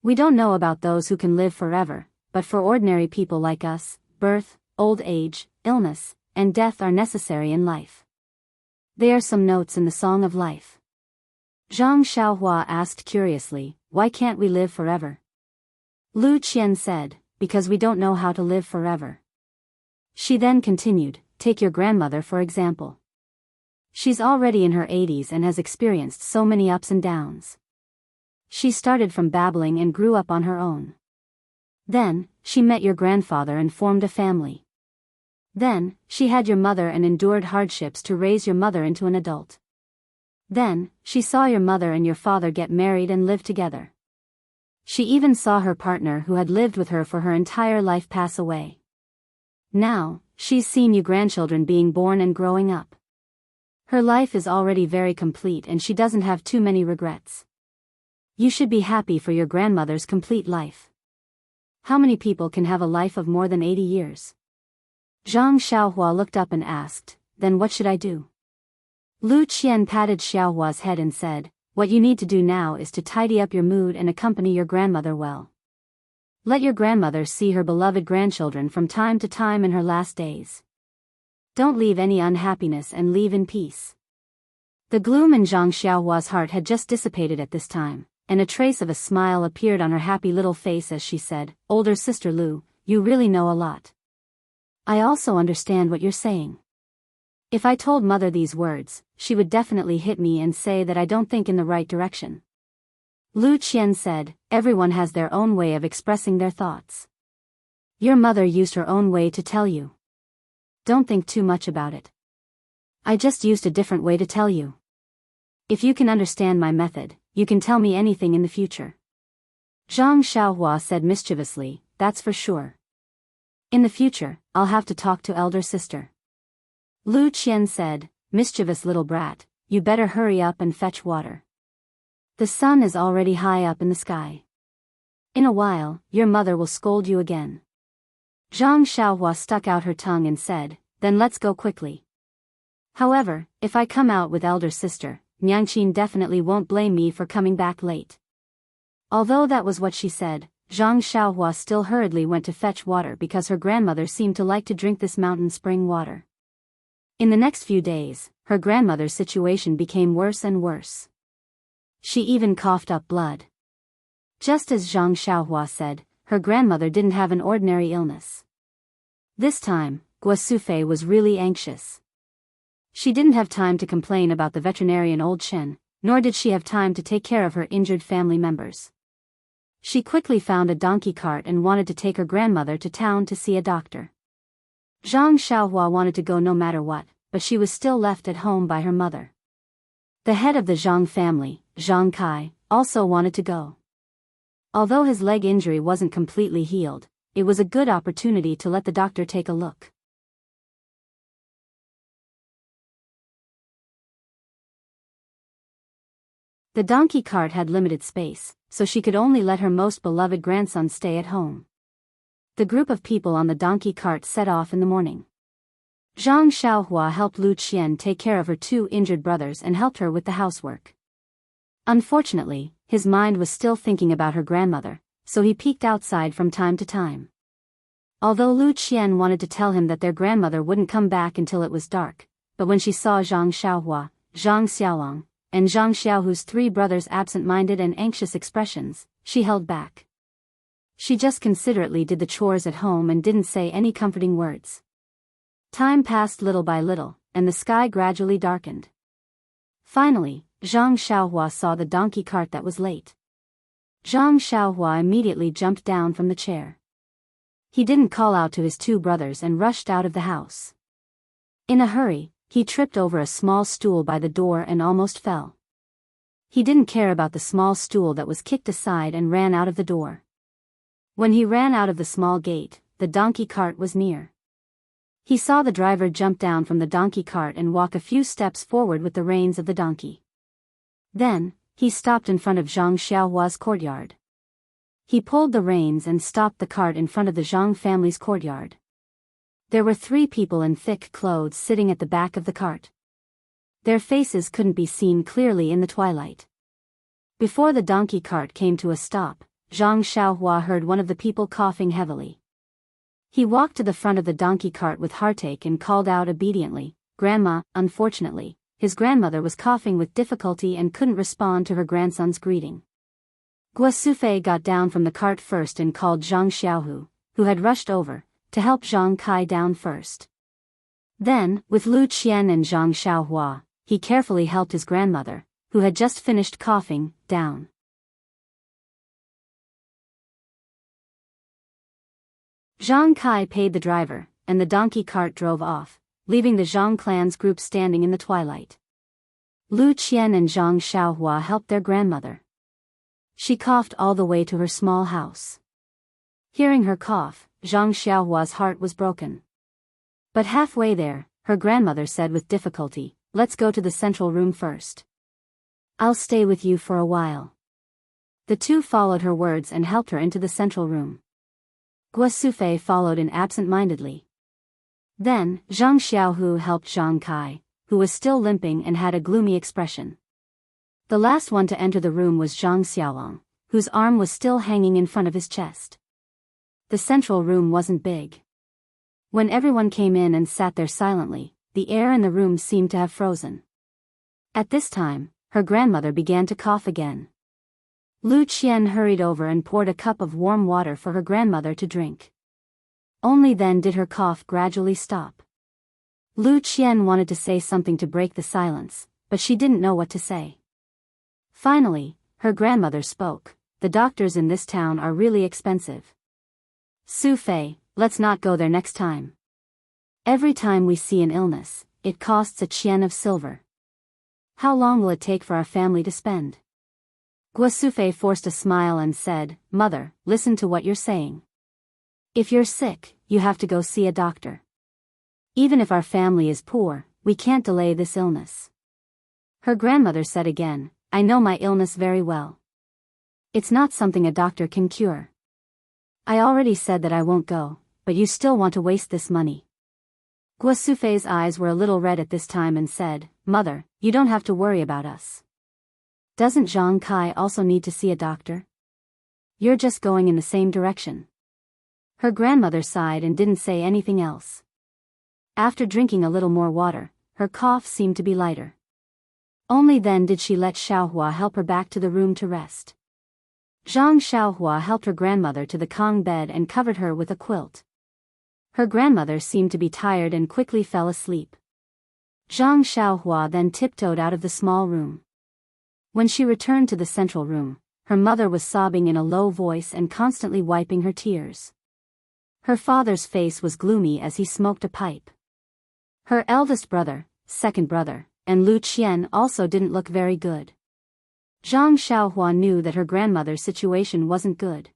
We don't know about those who can live forever, but for ordinary people like us, birth, old age, illness, and death are necessary in life. They are some notes in the Song of Life. Zhang Xiaohua asked curiously, "Why can't we live forever?" Lu Qian said, "Because we don't know how to live forever." She then continued, "Take your grandmother for example. She's already in her 80s and has experienced so many ups and downs. She started from babbling and grew up on her own. Then, she met your grandfather and formed a family. Then, she had your mother and endured hardships to raise your mother into an adult. Then, she saw your mother and your father get married and live together. She even saw her partner who had lived with her for her entire life pass away. Now, she's seen you grandchildren being born and growing up. Her life is already very complete and she doesn't have too many regrets. You should be happy for your grandmother's complete life. How many people can have a life of more than 80 years? Zhang Xiaohua looked up and asked, "Then what should I do?" Lu Qian patted Xiaohua's head and said, "What you need to do now is to tidy up your mood and accompany your grandmother well. Let your grandmother see her beloved grandchildren from time to time in her last days. Don't leave any unhappiness and leave in peace." The gloom in Zhang Xiaohua's heart had just dissipated at this time, and a trace of a smile appeared on her happy little face as she said, "Older sister Lu, you really know a lot. I also understand what you're saying. If I told mother these words, she would definitely hit me and say that I don't think in the right direction." Lu Qian said, "Everyone has their own way of expressing their thoughts. Your mother used her own way to tell you. Don't think too much about it. I just used a different way to tell you. If you can understand my method, you can tell me anything in the future." Zhang Xiaohua said mischievously, "That's for sure. In the future, I'll have to talk to elder sister." Lu Qian said, "Mischievous little brat, you better hurry up and fetch water. The sun is already high up in the sky. In a while, your mother will scold you again." Zhang Xiaohua stuck out her tongue and said, "Then let's go quickly. However, if I come out with elder sister, Niangqin definitely won't blame me for coming back late." Although that was what she said, Zhang Xiaohua still hurriedly went to fetch water because her grandmother seemed to like to drink this mountain spring water. In the next few days, her grandmother's situation became worse and worse. She even coughed up blood. Just as Zhang Xiaohua said, her grandmother didn't have an ordinary illness. This time, Guosufei was really anxious. She didn't have time to complain about the veterinarian old Chen, nor did she have time to take care of her injured family members. She quickly found a donkey cart and wanted to take her grandmother to town to see a doctor. Zhang Xiaohua wanted to go no matter what, but she was still left at home by her mother. The head of the Zhang family, Zhang Kai, also wanted to go. Although his leg injury wasn't completely healed, it was a good opportunity to let the doctor take a look. The donkey cart had limited space, so she could only let her most beloved grandson stay at home. The group of people on the donkey cart set off in the morning. Zhang Xiaohua helped Lu Qian take care of her two injured brothers and helped her with the housework. Unfortunately, his mind was still thinking about her grandmother, so he peeked outside from time to time. Although Lu Qian wanted to tell him that their grandmother wouldn't come back until it was dark, but when she saw Zhang Xiaohua, Zhang Xiaolong, and Zhang Xiaohu's three brothers' absent-minded and anxious expressions, she held back. She just considerately did the chores at home and didn't say any comforting words. Time passed little by little, and the sky gradually darkened. Finally, Zhang Xiaohua saw the donkey cart that was late. Zhang Xiaohua immediately jumped down from the chair. He didn't call out to his two brothers and rushed out of the house. In a hurry, he tripped over a small stool by the door and almost fell. He didn't care about the small stool that was kicked aside and ran out of the door. When he ran out of the small gate, the donkey cart was near. He saw the driver jump down from the donkey cart and walk a few steps forward with the reins of the donkey. Then, he stopped in front of Zhang Xiaohua's courtyard. He pulled the reins and stopped the cart in front of the Zhang family's courtyard. There were 3 people in thick clothes sitting at the back of the cart. Their faces couldn't be seen clearly in the twilight. Before the donkey cart came to a stop, Zhang Xiaohua heard one of the people coughing heavily. He walked to the front of the donkey cart with heartache and called out obediently, "Grandma." Unfortunately, his grandmother was coughing with difficulty and couldn't respond to her grandson's greeting. Guo Sufei got down from the cart first and called Zhang Xiaohu, who had rushed over, to help Zhang Kai down first. Then, with Lu Qian and Zhang Xiaohua, he carefully helped his grandmother, who had just finished coughing, down. Zhang Kai paid the driver, and the donkey cart drove off, leaving the Zhang clan's group standing in the twilight. Lu Qian and Zhang Xiaohua helped their grandmother. She coughed all the way to her small house. Hearing her cough, Zhang Xiaohua's heart was broken. But halfway there, her grandmother said with difficulty, "Let's go to the central room first. I'll stay with you for a while." The 2 followed her words and helped her into the central room. Guo Sufei followed in absent-mindedly. Then, Zhang Xiaohu helped Zhang Kai, who was still limping and had a gloomy expression. The last one to enter the room was Zhang Xiaolong, whose arm was still hanging in front of his chest. The central room wasn't big. When everyone came in and sat there silently, the air in the room seemed to have frozen. At this time, her grandmother began to cough again. Lu Qian hurried over and poured a cup of warm water for her grandmother to drink. Only then did her cough gradually stop. Lu Qian wanted to say something to break the silence, but she didn't know what to say. Finally, her grandmother spoke, "The doctors in this town are really expensive. Su Fei, let's not go there next time. Every time we see an illness, it costs a qian of silver. How long will it take for our family to spend?" Guo Sufei forced a smile and said, "Mother, listen to what you're saying. If you're sick, you have to go see a doctor. Even if our family is poor, we can't delay this illness." Her grandmother said again, "I know my illness very well. It's not something a doctor can cure. I already said that I won't go, but you still want to waste this money." Guo Sufei's eyes were a little red at this time and said, "Mother, you don't have to worry about us. Doesn't Zhang Kai also need to see a doctor? You're just going in the same direction." Her grandmother sighed and didn't say anything else. After drinking a little more water, her cough seemed to be lighter. Only then did she let Xiaohua help her back to the room to rest. Zhang Xiaohua helped her grandmother to the Kong bed and covered her with a quilt. Her grandmother seemed to be tired and quickly fell asleep. Zhang Xiaohua then tiptoed out of the small room. When she returned to the central room, her mother was sobbing in a low voice and constantly wiping her tears. Her father's face was gloomy as he smoked a pipe. Her eldest brother, second brother, and Lu Qian also didn't look very good. Zhang Xiaohua knew that her grandmother's situation wasn't good.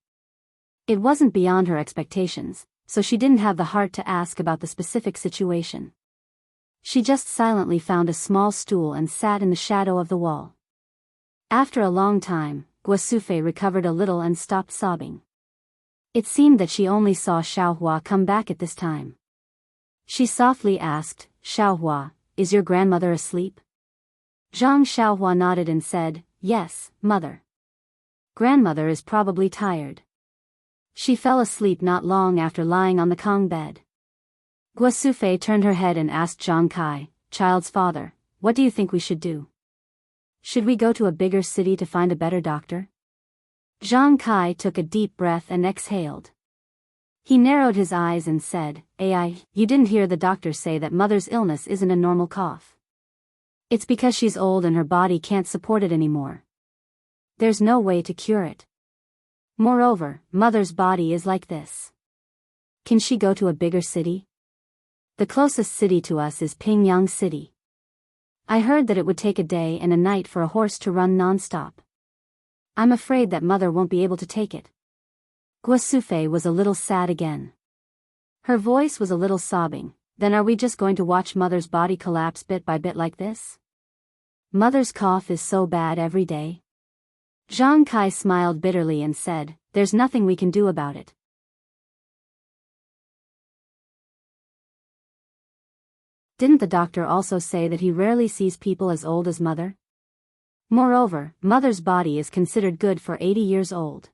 It wasn't beyond her expectations, so she didn't have the heart to ask about the specific situation. She just silently found a small stool and sat in the shadow of the wall. After a long time, Guo Sufei recovered a little and stopped sobbing. It seemed that she only saw Xiaohua come back at this time. She softly asked, "Xiaohua, is your grandmother asleep?" Zhang Xiaohua nodded and said, "Yes, mother. Grandmother is probably tired. She fell asleep not long after lying on the Kong bed." Guo Sufei turned her head and asked Zhang Kai, "Child's father, what do you think we should do? Should we go to a bigger city to find a better doctor?" Zhang Kai took a deep breath and exhaled. He narrowed his eyes and said, "Ai, you didn't hear the doctor say that mother's illness isn't a normal cough. It's because she's old and her body can't support it anymore. There's no way to cure it. Moreover, mother's body is like this. Can she go to a bigger city? The closest city to us is Pingyang City. I heard that it would take a day and a night for a horse to run non-stop. I'm afraid that mother won't be able to take it. Guosufei was a little sad again. Her voice was a little sobbing. Then are we just going to watch mother's body collapse bit by bit like this? Mother's cough is so bad every day. Zhang Kai smiled bitterly and said, there's nothing we can do about it. Didn't the doctor also say that he rarely sees people as old as mother? Moreover, mother's body is considered good for 80 years old.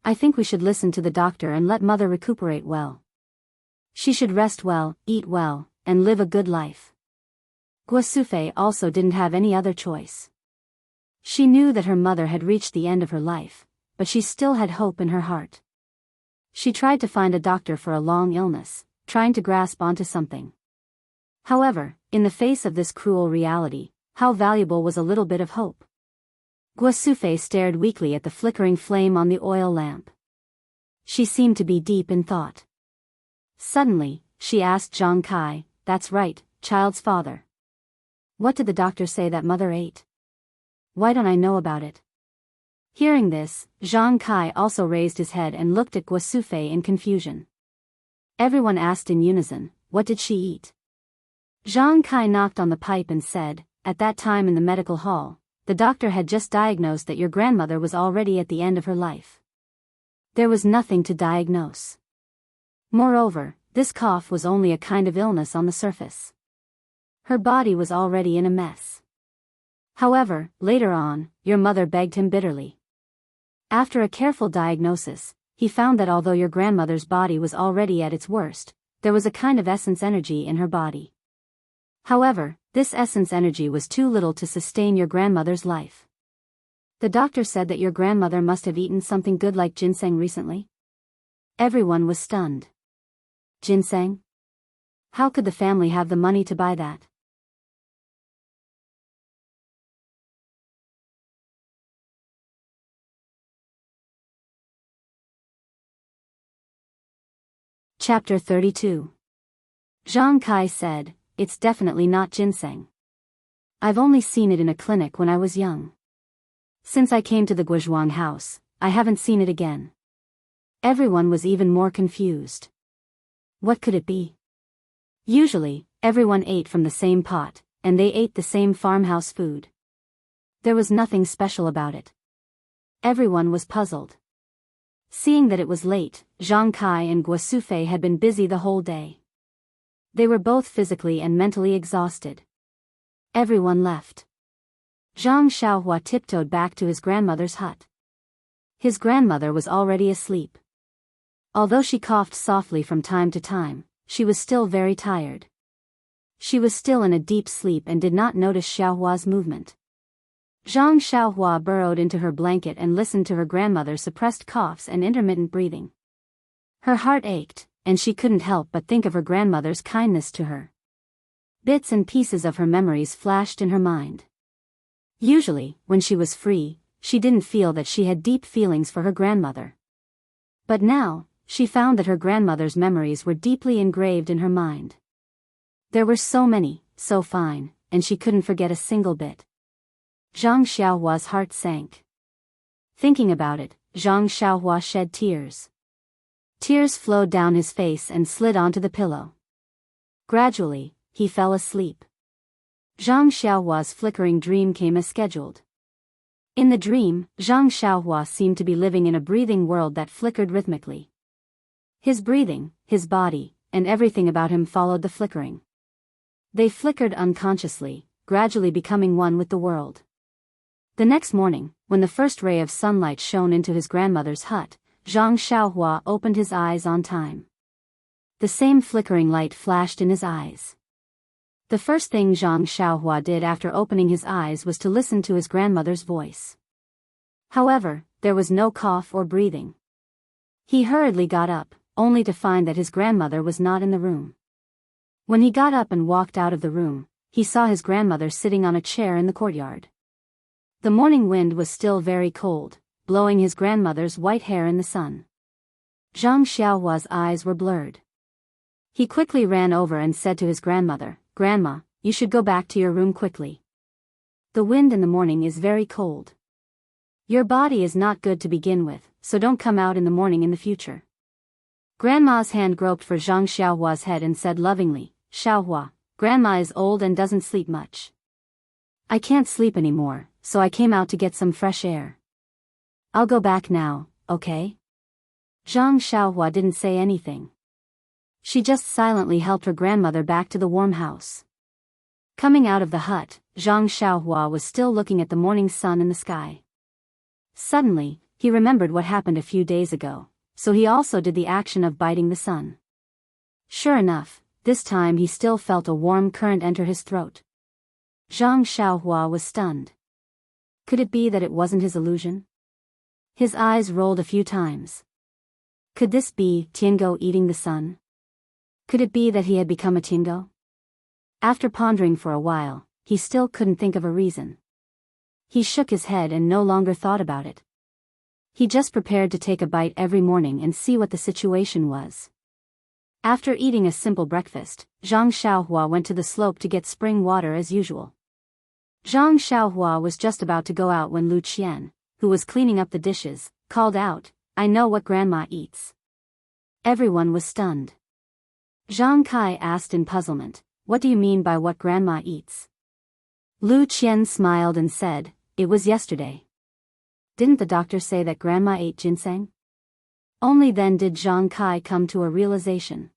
I think we should listen to the doctor and let mother recuperate well. She should rest well, eat well, and live a good life. Guosufei also didn't have any other choice. She knew that her mother had reached the end of her life, but she still had hope in her heart. She tried to find a doctor for a long illness, trying to grasp onto something. However, in the face of this cruel reality, how valuable was a little bit of hope? Guosufei stared weakly at the flickering flame on the oil lamp. She seemed to be deep in thought. Suddenly, she asked Zhang Kai, that's right, child's father. What did the doctor say that mother ate? Why don't I know about it? Hearing this, Zhang Kai also raised his head and looked at Guosufei in confusion. Everyone asked in unison, what did she eat? Zhang Kai knocked on the pipe and said, at that time in the medical hall, the doctor had just diagnosed that your grandmother was already at the end of her life. There was nothing to diagnose. Moreover, this cough was only a kind of illness on the surface. Her body was already in a mess. However, later on, your mother begged him bitterly. After a careful diagnosis, he found that although your grandmother's body was already at its worst, there was a kind of essence energy in her body. However, this essence energy was too little to sustain your grandmother's life. The doctor said that your grandmother must have eaten something good like ginseng recently. Everyone was stunned. Ginseng? How could the family have the money to buy that? Chapter 32. Zhang Kai said, it's definitely not ginseng. I've only seen it in a clinic when I was young. Since I came to the Guozhuang house, I haven't seen it again. Everyone was even more confused. What could it be? Usually, everyone ate from the same pot, and they ate the same farmhouse food. There was nothing special about it. Everyone was puzzled. Seeing that it was late, Zhang Kai and Guosufei had been busy the whole day. They were both physically and mentally exhausted. Everyone left. Zhang Xiaohua tiptoed back to his grandmother's hut. His grandmother was already asleep. Although she coughed softly from time to time, she was still very tired. She was still in a deep sleep and did not notice Xiaohua's movement. Zhang Xiaohua burrowed into her blanket and listened to her grandmother's suppressed coughs and intermittent breathing. Her heart ached, and she couldn't help but think of her grandmother's kindness to her. Bits and pieces of her memories flashed in her mind. Usually, when she was free, she didn't feel that she had deep feelings for her grandmother. But now, she found that her grandmother's memories were deeply engraved in her mind. There were so many, so fine, and she couldn't forget a single bit. Zhang Xiaohua's heart sank. Thinking about it, Zhang Xiaohua shed tears. Tears flowed down his face and slid onto the pillow. Gradually, he fell asleep. Zhang Xiaohua's flickering dream came as scheduled. In the dream, Zhang Xiaohua seemed to be living in a breathing world that flickered rhythmically. His breathing, his body, and everything about him followed the flickering. They flickered unconsciously, gradually becoming one with the world. The next morning, when the first ray of sunlight shone into his grandmother's hut, Zhang Xiaohua opened his eyes on time. The same flickering light flashed in his eyes. The first thing Zhang Xiaohua did after opening his eyes was to listen to his grandmother's voice. However, there was no cough or breathing. He hurriedly got up, only to find that his grandmother was not in the room. When he got up and walked out of the room, he saw his grandmother sitting on a chair in the courtyard. The morning wind was still very cold, blowing his grandmother's white hair in the sun. Zhang Xiaohua's eyes were blurred. He quickly ran over and said to his grandmother, "Grandma, you should go back to your room quickly. The wind in the morning is very cold. Your body is not good to begin with, so don't come out in the morning in the future. Grandma's hand groped for Zhang Xiaohua's head and said lovingly, Xiaohua, Grandma is old and doesn't sleep much. I can't sleep anymore, so I came out to get some fresh air. I'll go back now, okay? Zhang Xiaohua didn't say anything. She just silently helped her grandmother back to the warm house. Coming out of the hut, Zhang Xiaohua was still looking at the morning sun in the sky. Suddenly, he remembered what happened a few days ago, so he also did the action of biting the sun. Sure enough, this time he still felt a warm current enter his throat. Zhang Xiaohua was stunned. Could it be that it wasn't his illusion? His eyes rolled a few times. Could this be Tiango eating the sun? Could it be that he had become a Tiango? After pondering for a while, he still couldn't think of a reason. He shook his head and no longer thought about it. He just prepared to take a bite every morning and see what the situation was. After eating a simple breakfast, Zhang Xiaohua went to the slope to get spring water as usual. Zhang Xiaohua was just about to go out when Lu Qian, who was cleaning up the dishes, called out, I know what Grandma eats. Everyone was stunned. Zhang Kai asked in puzzlement, what do you mean by what Grandma eats? Lu Qian smiled and said, it was yesterday. Didn't the doctor say that Grandma ate ginseng? Only then did Zhang Kai come to a realization.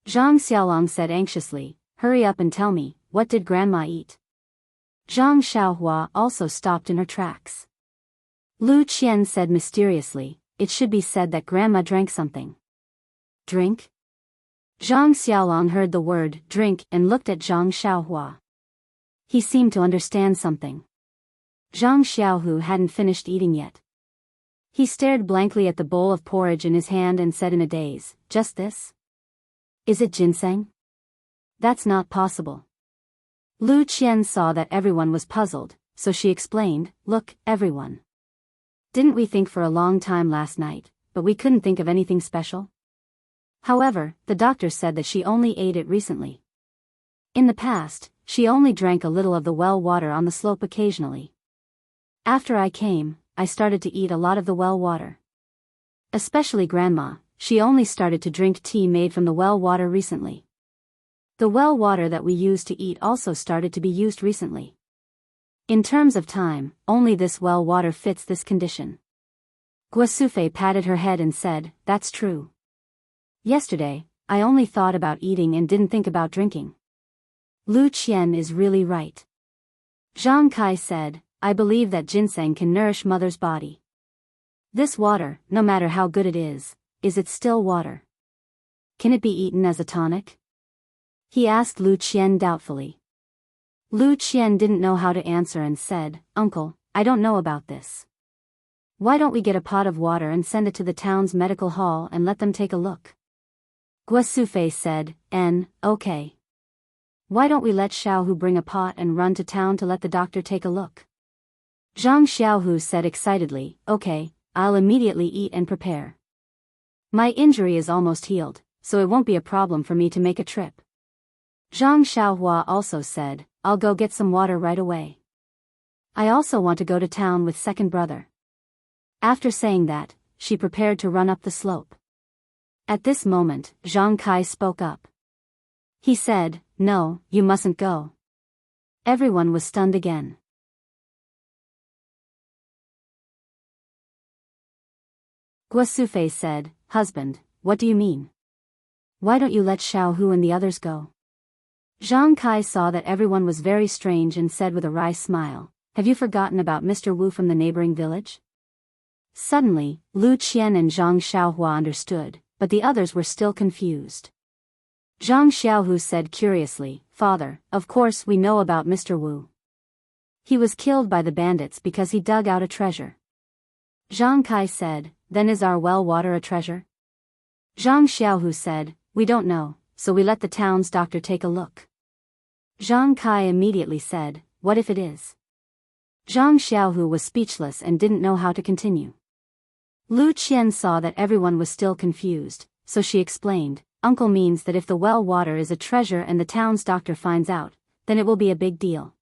Zhang Xiaolong said anxiously, hurry up and tell me, what did Grandma eat? Zhang Xiaohua also stopped in her tracks. Lu Qian said mysteriously, it should be said that Grandma drank something. Drink? Zhang Xiaolong heard the word drink and looked at Zhang Xiaohua. He seemed to understand something. Zhang Xiaohu hadn't finished eating yet. He stared blankly at the bowl of porridge in his hand and said in a daze, just this? Is it ginseng? That's not possible. Lu Qian saw that everyone was puzzled, so she explained, look, everyone. Didn't we think for a long time last night, but we couldn't think of anything special? However, the doctor said that she only ate it recently. In the past, she only drank a little of the well water on the slope occasionally. After I came, I started to eat a lot of the well water. Especially Grandma, she only started to drink tea made from the well water recently. The well water that we used to eat also started to be used recently. In terms of time, only this well water fits this condition. Guosufei patted her head and said, that's true. Yesterday, I only thought about eating and didn't think about drinking. Lu Qian is really right. Zhang Kai said, I believe that ginseng can nourish mother's body. This water, no matter how good it is it still water? Can it be eaten as a tonic? He asked Lu Qian doubtfully. Lu Qian didn't know how to answer and said, Uncle, I don't know about this. Why don't we get a pot of water and send it to the town's medical hall and let them take a look? Guosufei said, okay. Why don't we let Xiaohu bring a pot and run to town to let the doctor take a look? Zhang Xiaohu said excitedly, okay, I'll immediately eat and prepare. My injury is almost healed, so it won't be a problem for me to make a trip. Zhang Xiaohua also said, I'll go get some water right away. I also want to go to town with second brother. After saying that, she prepared to run up the slope. At this moment, Zhang Kai spoke up. He said, no, you mustn't go. Everyone was stunned again. Guosufei said, husband, what do you mean? Why don't you let Xiaohu and the others go? Zhang Kai saw that everyone was very strange and said with a wry smile, have you forgotten about Mr. Wu from the neighboring village? Suddenly, Lu Qian and Zhang Xiaohua understood, but the others were still confused. Zhang Xiaohu said curiously, Father, of course we know about Mr. Wu. He was killed by the bandits because he dug out a treasure. Zhang Kai said, then is our well water a treasure? Zhang Xiaohu said, we don't know, so we let the town's doctor take a look. Zhang Kai immediately said, what if it is? Zhang Xiaohu was speechless and didn't know how to continue. Lu Qian saw that everyone was still confused, so she explained, "Uncle means that if the well water is a treasure and the town's doctor finds out, then it will be a big deal.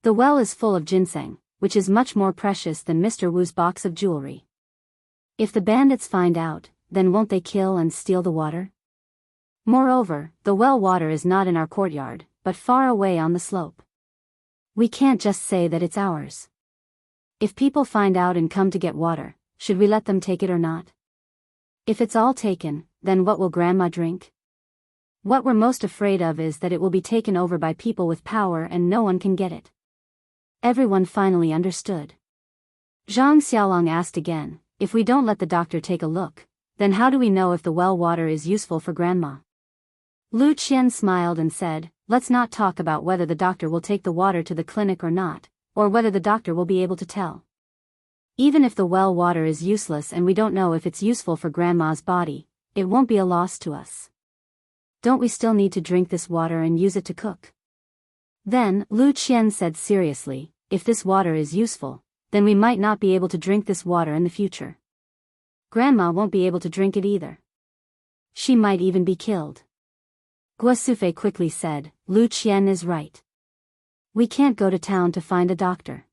The well is full of ginseng, which is much more precious than Mr. Wu's box of jewelry. If the bandits find out, then won't they kill and steal the water? Moreover, the well water is not in our courtyard, but far away on the slope. We can't just say that it's ours. If people find out and come to get water, should we let them take it or not? If it's all taken, then what will Grandma drink? What we're most afraid of is that it will be taken over by people with power and no one can get it." Everyone finally understood. Zhang Xiaolong asked again, "If we don't let the doctor take a look, then how do we know if the well water is useful for Grandma?" Lu Qian smiled and said, "Let's not talk about whether the doctor will take the water to the clinic or not, or whether the doctor will be able to tell. Even if the well water is useless and we don't know if it's useful for Grandma's body, it won't be a loss to us. Don't we still need to drink this water and use it to cook?" Then, Lu Qian said seriously, "If this water is useful, then we might not be able to drink this water in the future. Grandma won't be able to drink it either. She might even be killed." Guo Sufei quickly said, "Lu Qian is right. We can't go to town to find a doctor.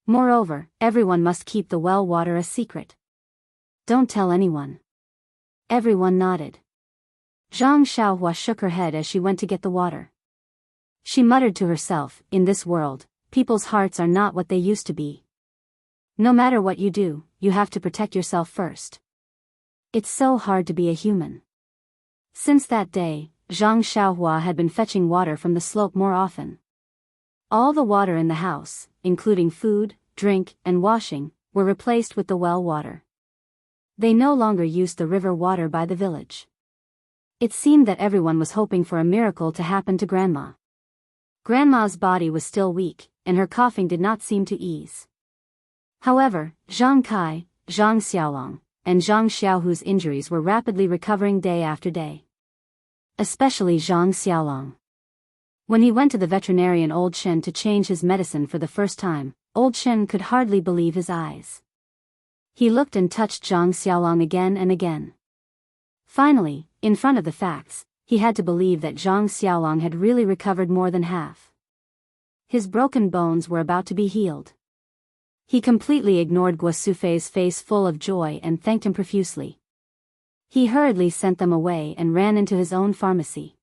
Moreover, everyone must keep the well water a secret. Don't tell anyone." Everyone nodded. Zhang Xiaohua shook her head as she went to get the water. She muttered to herself, "In this world, people's hearts are not what they used to be. No matter what you do, you have to protect yourself first. It's so hard to be a human." Since that day, Zhang Xiaohua had been fetching water from the slope more often. All the water in the house, including food, drink, and washing, were replaced with the well water. They no longer used the river water by the village. It seemed that everyone was hoping for a miracle to happen to Grandma. Grandma's body was still weak, and her coughing did not seem to ease. However, Zhang Kai, Zhang Xiaolong, and Zhang Xiaohu's injuries were rapidly recovering day after day. Especially Zhang Xiaolong. When he went to the veterinarian Old Chen to change his medicine for the first time, Old Chen could hardly believe his eyes. He looked and touched Zhang Xiaolong again and again. Finally, in front of the facts, he had to believe that Zhang Xiaolong had really recovered more than half. His broken bones were about to be healed. He completely ignored Guo Sufei's face full of joy and thanked him profusely. He hurriedly sent them away and ran into his own pharmacy.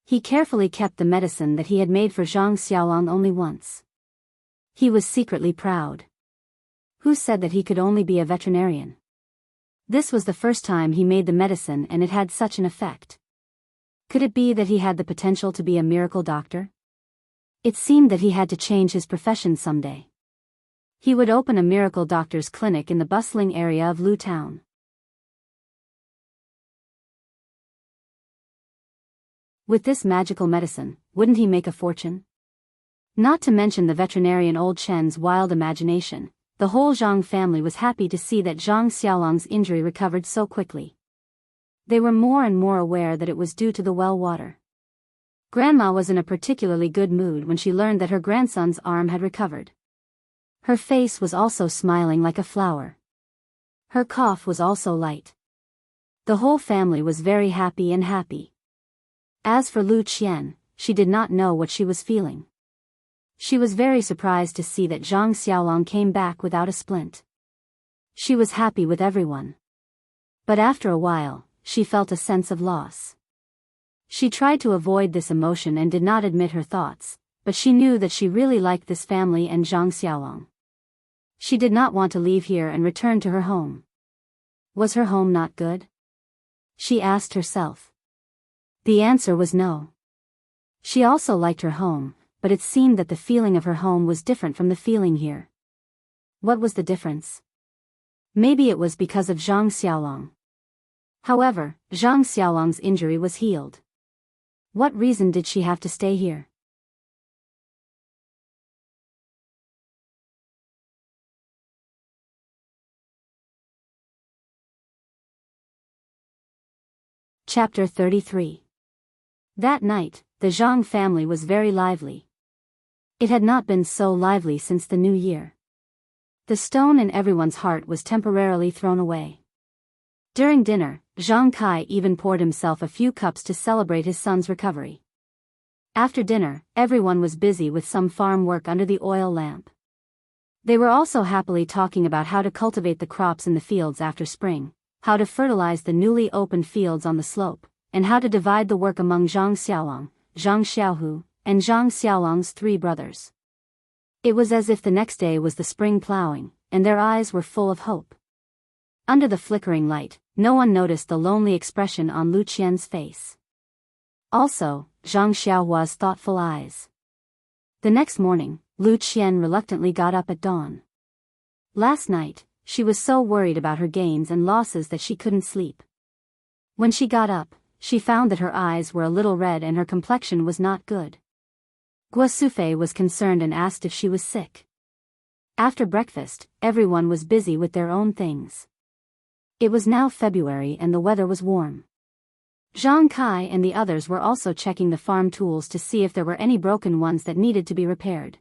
He carefully kept the medicine that he had made for Zhang Xiaolong only once. He was secretly proud. Who said that he could only be a veterinarian? This was the first time he made the medicine and it had such an effect. Could it be that he had the potential to be a miracle doctor? It seemed that he had to change his profession someday. He would open a miracle doctor's clinic in the bustling area of Lu Town. With this magical medicine, wouldn't he make a fortune? Not to mention the veterinarian Old Chen's wild imagination, the whole Zhang family was happy to see that Zhang Xiaolong's injury recovered so quickly. They were more and more aware that it was due to the well water. Grandma was in a particularly good mood when she learned that her grandson's arm had recovered. Her face was also smiling like a flower. Her cough was also light. The whole family was very happy and happy. As for Lu Qian, she did not know what she was feeling. She was very surprised to see that Zhang Xiaolong came back without a splint. She was happy with everyone. But after a while, she felt a sense of loss. She tried to avoid this emotion and did not admit her thoughts, but she knew that she really liked this family and Zhang Xiaolong. She did not want to leave here and return to her home. Was her home not good? She asked herself. The answer was no. She also liked her home, but it seemed that the feeling of her home was different from the feeling here. What was the difference? Maybe it was because of Zhang Xiaolong. However, Zhang Xiaolong's injury was healed. What reason did she have to stay here? Chapter 33. That night, the Zhang family was very lively. It had not been so lively since the new year. The stone in everyone's heart was temporarily thrown away. During dinner, Zhang Kai even poured himself a few cups to celebrate his son's recovery. After dinner, everyone was busy with some farm work under the oil lamp. They were also happily talking about how to cultivate the crops in the fields after spring, how to fertilize the newly opened fields on the slope, and how to divide the work among Zhang Xiaolong, Zhang Xiaohu, and Zhang Xiaolong's 3 brothers. It was as if the next day was the spring plowing, and their eyes were full of hope. Under the flickering light, no one noticed the lonely expression on Lu Qian's face. Also, Zhang Xiaohua's thoughtful eyes. The next morning, Lu Qian reluctantly got up at dawn. Last night, she was so worried about her gains and losses that she couldn't sleep. When she got up, she found that her eyes were a little red and her complexion was not good. Guo Sufei was concerned and asked if she was sick. After breakfast, everyone was busy with their own things. It was now February and the weather was warm. Zhang Kai and the others were also checking the farm tools to see if there were any broken ones that needed to be repaired.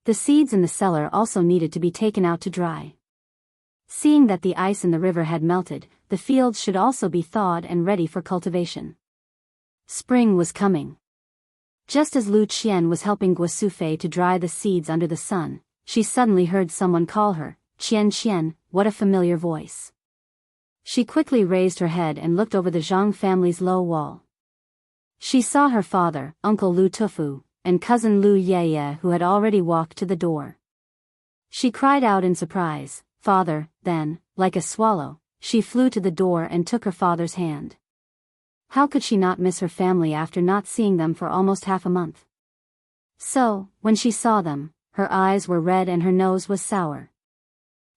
The seeds in the cellar also needed to be taken out to dry. Seeing that the ice in the river had melted, the fields should also be thawed and ready for cultivation. Spring was coming. Just as Lu Qian was helping Guo Sufei to dry the seeds under the sun, she suddenly heard someone call her, "Qian Qian," what a familiar voice. She quickly raised her head and looked over the Zhang family's low wall. She saw her father, Uncle Lu Tufu, and cousin Lu Yeye who had already walked to the door. She cried out in surprise, "Father," then, like a swallow, she flew to the door and took her father's hand. How could she not miss her family after not seeing them for almost half a month? So, when she saw them, her eyes were red and her nose was sour.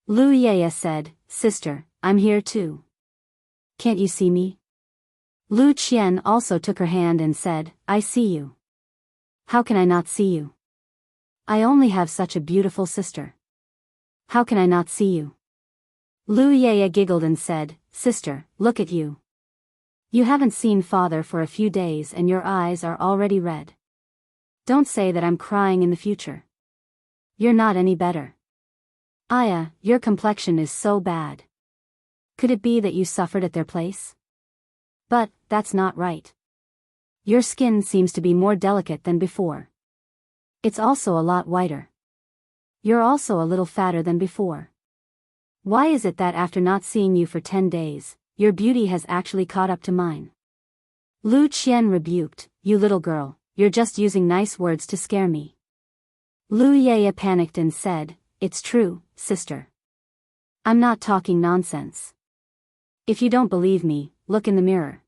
Lu Yeye said, "Sister, I'm here too. Can't you see me?" Lu Qian also took her hand and said, "I see you. How can I not see you? I only have such a beautiful sister. How can I not see you?" Lu Yeye giggled and said, "Sister, look at you. You haven't seen father for a few days and your eyes are already red. Don't say that I'm crying in the future. You're not any better. Aya, your complexion is so bad. Could it be that you suffered at their place? But, that's not right. Your skin seems to be more delicate than before. It's also a lot whiter. You're also a little fatter than before. Why is it that after not seeing you for 10 days, your beauty has actually caught up to mine?" Lu Qian rebuked, "You little girl, you're just using nice words to scare me." Lu Yeye panicked and said, "It's true, sister. I'm not talking nonsense. If you don't believe me, look in the mirror."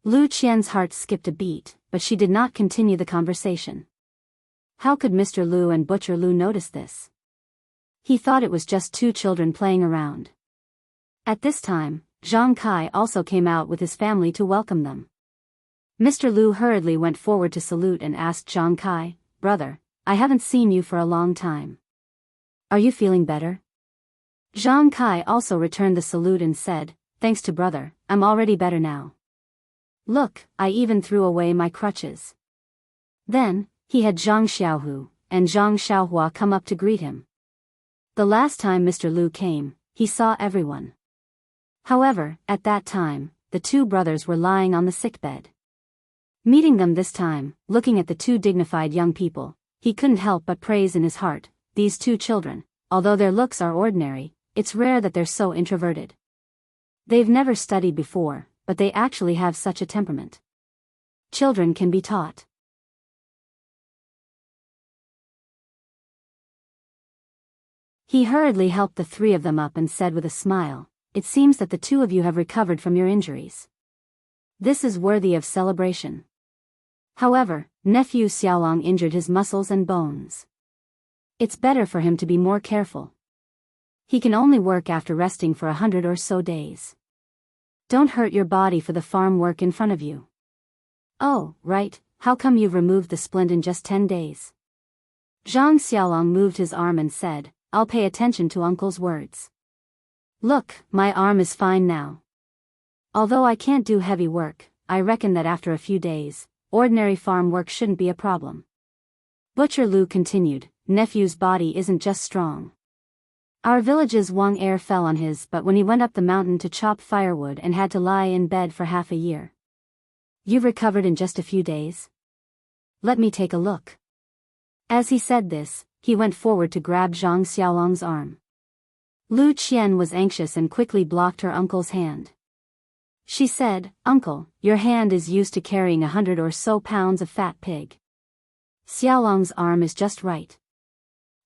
Lu Qian's heart skipped a beat, but she did not continue the conversation. How could Mr. Lu and Butcher Lu notice this? He thought it was just 2 children playing around. At this time, Zhang Kai also came out with his family to welcome them. Mr. Lu hurriedly went forward to salute and asked Zhang Kai, "Brother, I haven't seen you for a long time. Are you feeling better?" Zhang Kai also returned the salute and said, "Thanks to brother, I'm already better now. Look, I even threw away my crutches." Then, he had Zhang Xiaohu and Zhang Xiaohua come up to greet him. The last time Mr. Lu came, he saw everyone. However, at that time, the 2 brothers were lying on the sickbed. Meeting them this time, looking at the 2 dignified young people, he couldn't help but praise in his heart, these 2 children, although their looks are ordinary, it's rare that they're so introverted. They've never studied before, but they actually have such a temperament. Children can be taught. He hurriedly helped the 3 of them up and said with a smile, "It seems that the 2 of you have recovered from your injuries. This is worthy of celebration. However, nephew Xiaolong injured his muscles and bones. It's better for him to be more careful. He can only work after resting for 100 or so days. Don't hurt your body for the farm work in front of you." "Oh, right, how come you've removed the splint in just 10 days? Zhang Xiaolong moved his arm and said, "I'll pay attention to uncle's words. Look, my arm is fine now. Although I can't do heavy work, I reckon that after a few days, ordinary farm work shouldn't be a problem." Butcher Lu continued, "Nephew's body isn't just strong. Our village's Wang heir fell on his but when he went up the mountain to chop firewood and had to lie in bed for half a year. You've recovered in just a few days? Let me take a look. As he said this, he went forward to grab Zhang Xiaolong's arm. Lu Qian was anxious and quickly blocked her uncle's hand. She said, "Uncle, your hand is used to carrying 100 or so pounds of fat pig. Xiaolong's arm is just right.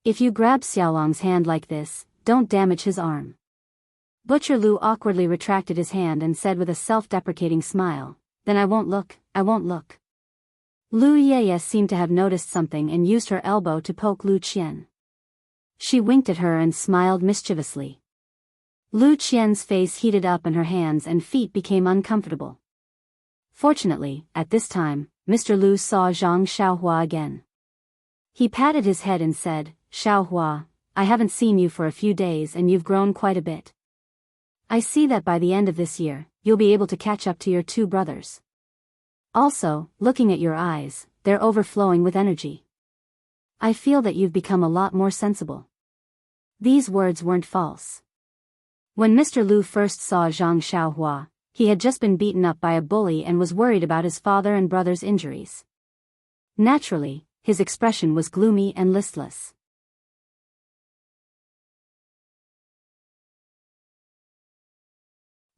If you grab Xiaolong's hand like this, don't damage his arm." Butcher Lu awkwardly retracted his hand and said with a self-deprecating smile, "Then I won't look, I won't look." Lu Yeye seemed to have noticed something and used her elbow to poke Lu Qian. She winked at her and smiled mischievously. Lu Qian's face heated up and her hands and feet became uncomfortable. Fortunately, at this time, Mr. Lu saw Zhang Xiaohua again. He patted his head and said, "Xiaohua, I haven't seen you for a few days and you've grown quite a bit. I see that by the end of this year, you'll be able to catch up to your two brothers. Also, looking at your eyes, they're overflowing with energy. I feel that you've become a lot more sensible." These words weren't false. When Mr. Lu first saw Zhang Xiaohua, he had just been beaten up by a bully and was worried about his father and brother's injuries. Naturally, his expression was gloomy and listless.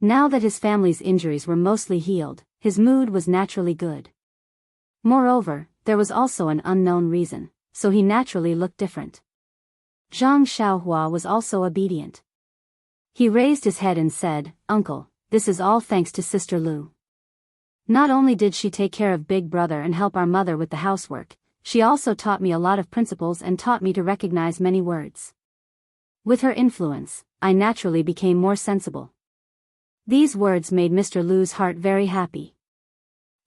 Now that his family's injuries were mostly healed, his mood was naturally good. Moreover, there was also an unknown reason, so he naturally looked different. Zhang Xiaohua was also obedient. He raised his head and said, "Uncle, this is all thanks to Sister Lu. Not only did she take care of Big Brother and help our mother with the housework, she also taught me a lot of principles and taught me to recognize many words. With her influence, I naturally became more sensible." These words made Mr. Lu's heart very happy.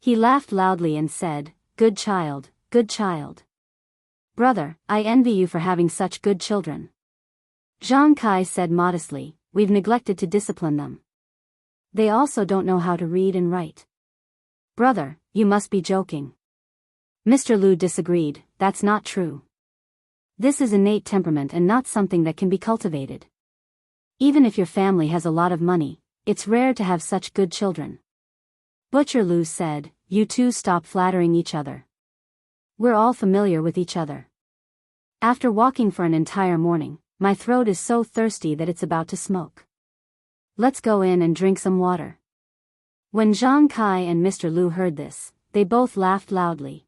He laughed loudly and said, "Good child, good child. Brother, I envy you for having such good children." Zhang Kai said modestly, "We've neglected to discipline them. They also don't know how to read and write." "Brother, you must be joking." Mr. Lu disagreed, "That's not true. This is innate temperament and not something that can be cultivated. Even if your family has a lot of money, it's rare to have such good children." Butcher Lu said, "You two stop flattering each other. We're all familiar with each other. After walking for an entire morning, my throat is so thirsty that it's about to smoke. Let's go in and drink some water." When Zhang Kai and Mr. Lu heard this, they both laughed loudly.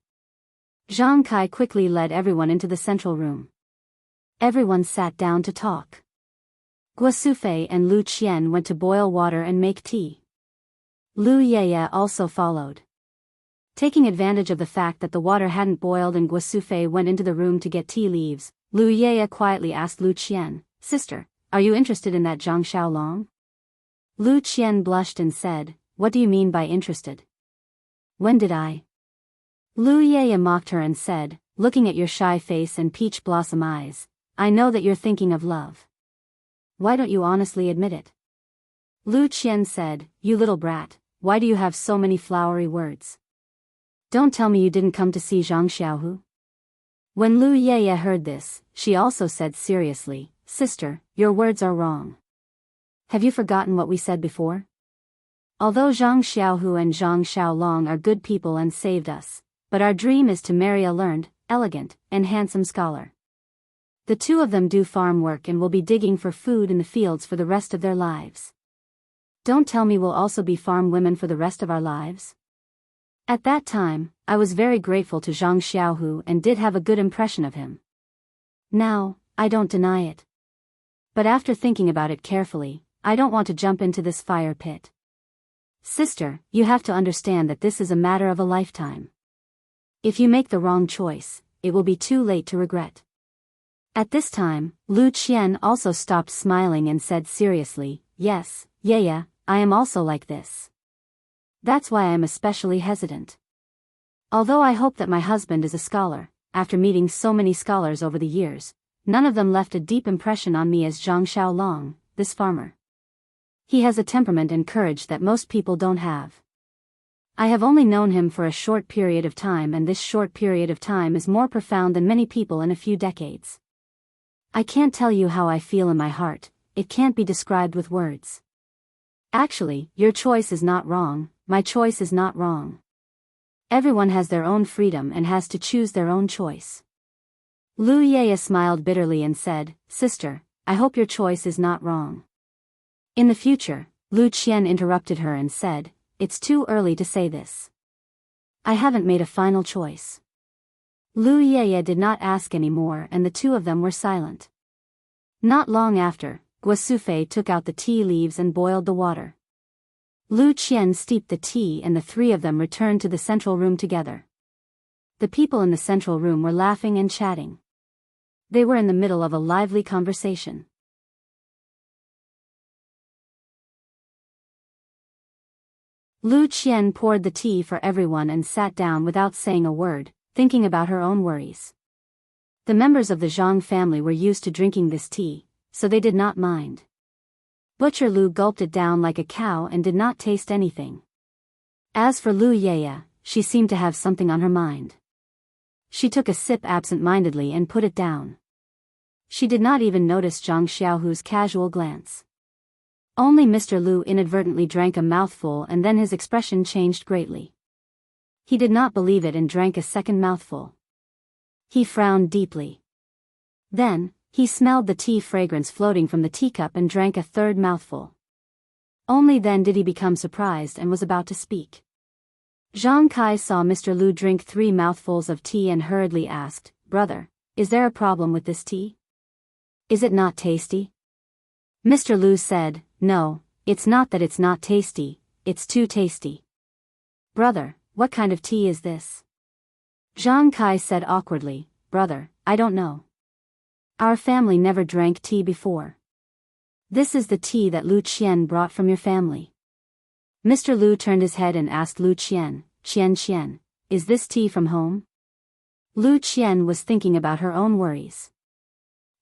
Zhang Kai quickly led everyone into the central room. Everyone sat down to talk. Guo Sufei and Lu Qian went to boil water and make tea. Lu Yeye also followed. Taking advantage of the fact that the water hadn't boiled and Guo Sufei went into the room to get tea leaves, Lu Yeye quietly asked Lu Qian, "Sister, are you interested in that Zhang Xiaolong?" Lu Qian blushed and said, "What do you mean by interested? When did I?" Lu Yeye mocked her and said, "Looking at your shy face and peach blossom eyes, I know that you're thinking of love. Why don't you honestly admit it?" Lu Qian said, "You little brat, why do you have so many flowery words? Don't tell me you didn't come to see Zhang Xiaohu." When Lu Yeye heard this, she also said seriously, "Sister, your words are wrong. Have you forgotten what we said before? Although Zhang Xiaohu and Zhang Xiaolong are good people and saved us, but our dream is to marry a learned, elegant, and handsome scholar. The two of them do farm work and will be digging for food in the fields for the rest of their lives. Don't tell me we'll also be farm women for the rest of our lives." At that time, I was very grateful to Zhang Xiaohu and did have a good impression of him. Now, I don't deny it. But after thinking about it carefully, I don't want to jump into this fire pit. Sister, you have to understand that this is a matter of a lifetime. If you make the wrong choice, it will be too late to regret. At this time, Lu Qian also stopped smiling and said seriously, "Yes, Yeye, I am also like this. That's why I am especially hesitant. Although I hope that my husband is a scholar, after meeting so many scholars over the years, none of them left a deep impression on me as Zhang Xiaolong, this farmer. He has a temperament and courage that most people don't have. I have only known him for a short period of time and this short period of time is more profound than many people in a few decades. I can't tell you how I feel in my heart, it can't be described with words. Actually, your choice is not wrong, my choice is not wrong. Everyone has their own freedom and has to choose their own choice. Lu Yaya smiled bitterly and said, Sister, I hope your choice is not wrong. In the future, Lu Qian interrupted her and said, It's too early to say this. I haven't made a final choice. Lu Yaya did not ask any more and the two of them were silent. Not long after, Guosufei took out the tea leaves and boiled the water. Lu Qian steeped the tea and the three of them returned to the central room together. The people in the central room were laughing and chatting. They were in the middle of a lively conversation. Lu Qian poured the tea for everyone and sat down without saying a word, thinking about her own worries. The members of the Zhang family were used to drinking this tea, so they did not mind. Butcher Lu gulped it down like a cow and did not taste anything. As for Lu Yaya, she seemed to have something on her mind. She took a sip absent-mindedly and put it down. She did not even notice Zhang Xiaohu's casual glance. Only Mr. Lu inadvertently drank a mouthful and then his expression changed greatly. He did not believe it and drank a second mouthful. He frowned deeply. Then, he smelled the tea fragrance floating from the teacup and drank a third mouthful. Only then did he become surprised and was about to speak. Zhang Kai saw Mr. Lu drink 3 mouthfuls of tea and hurriedly asked, Brother, is there a problem with this tea? Is it not tasty? Mr. Lu said, No, it's not that it's not tasty, it's too tasty. Brother, what kind of tea is this? Zhang Kai said awkwardly, Brother, I don't know. Our family never drank tea before. This is the tea that Lu Qian brought from your family. Mr. Lu turned his head and asked Lu Qian, Qian, is this tea from home? Lu Qian was thinking about her own worries.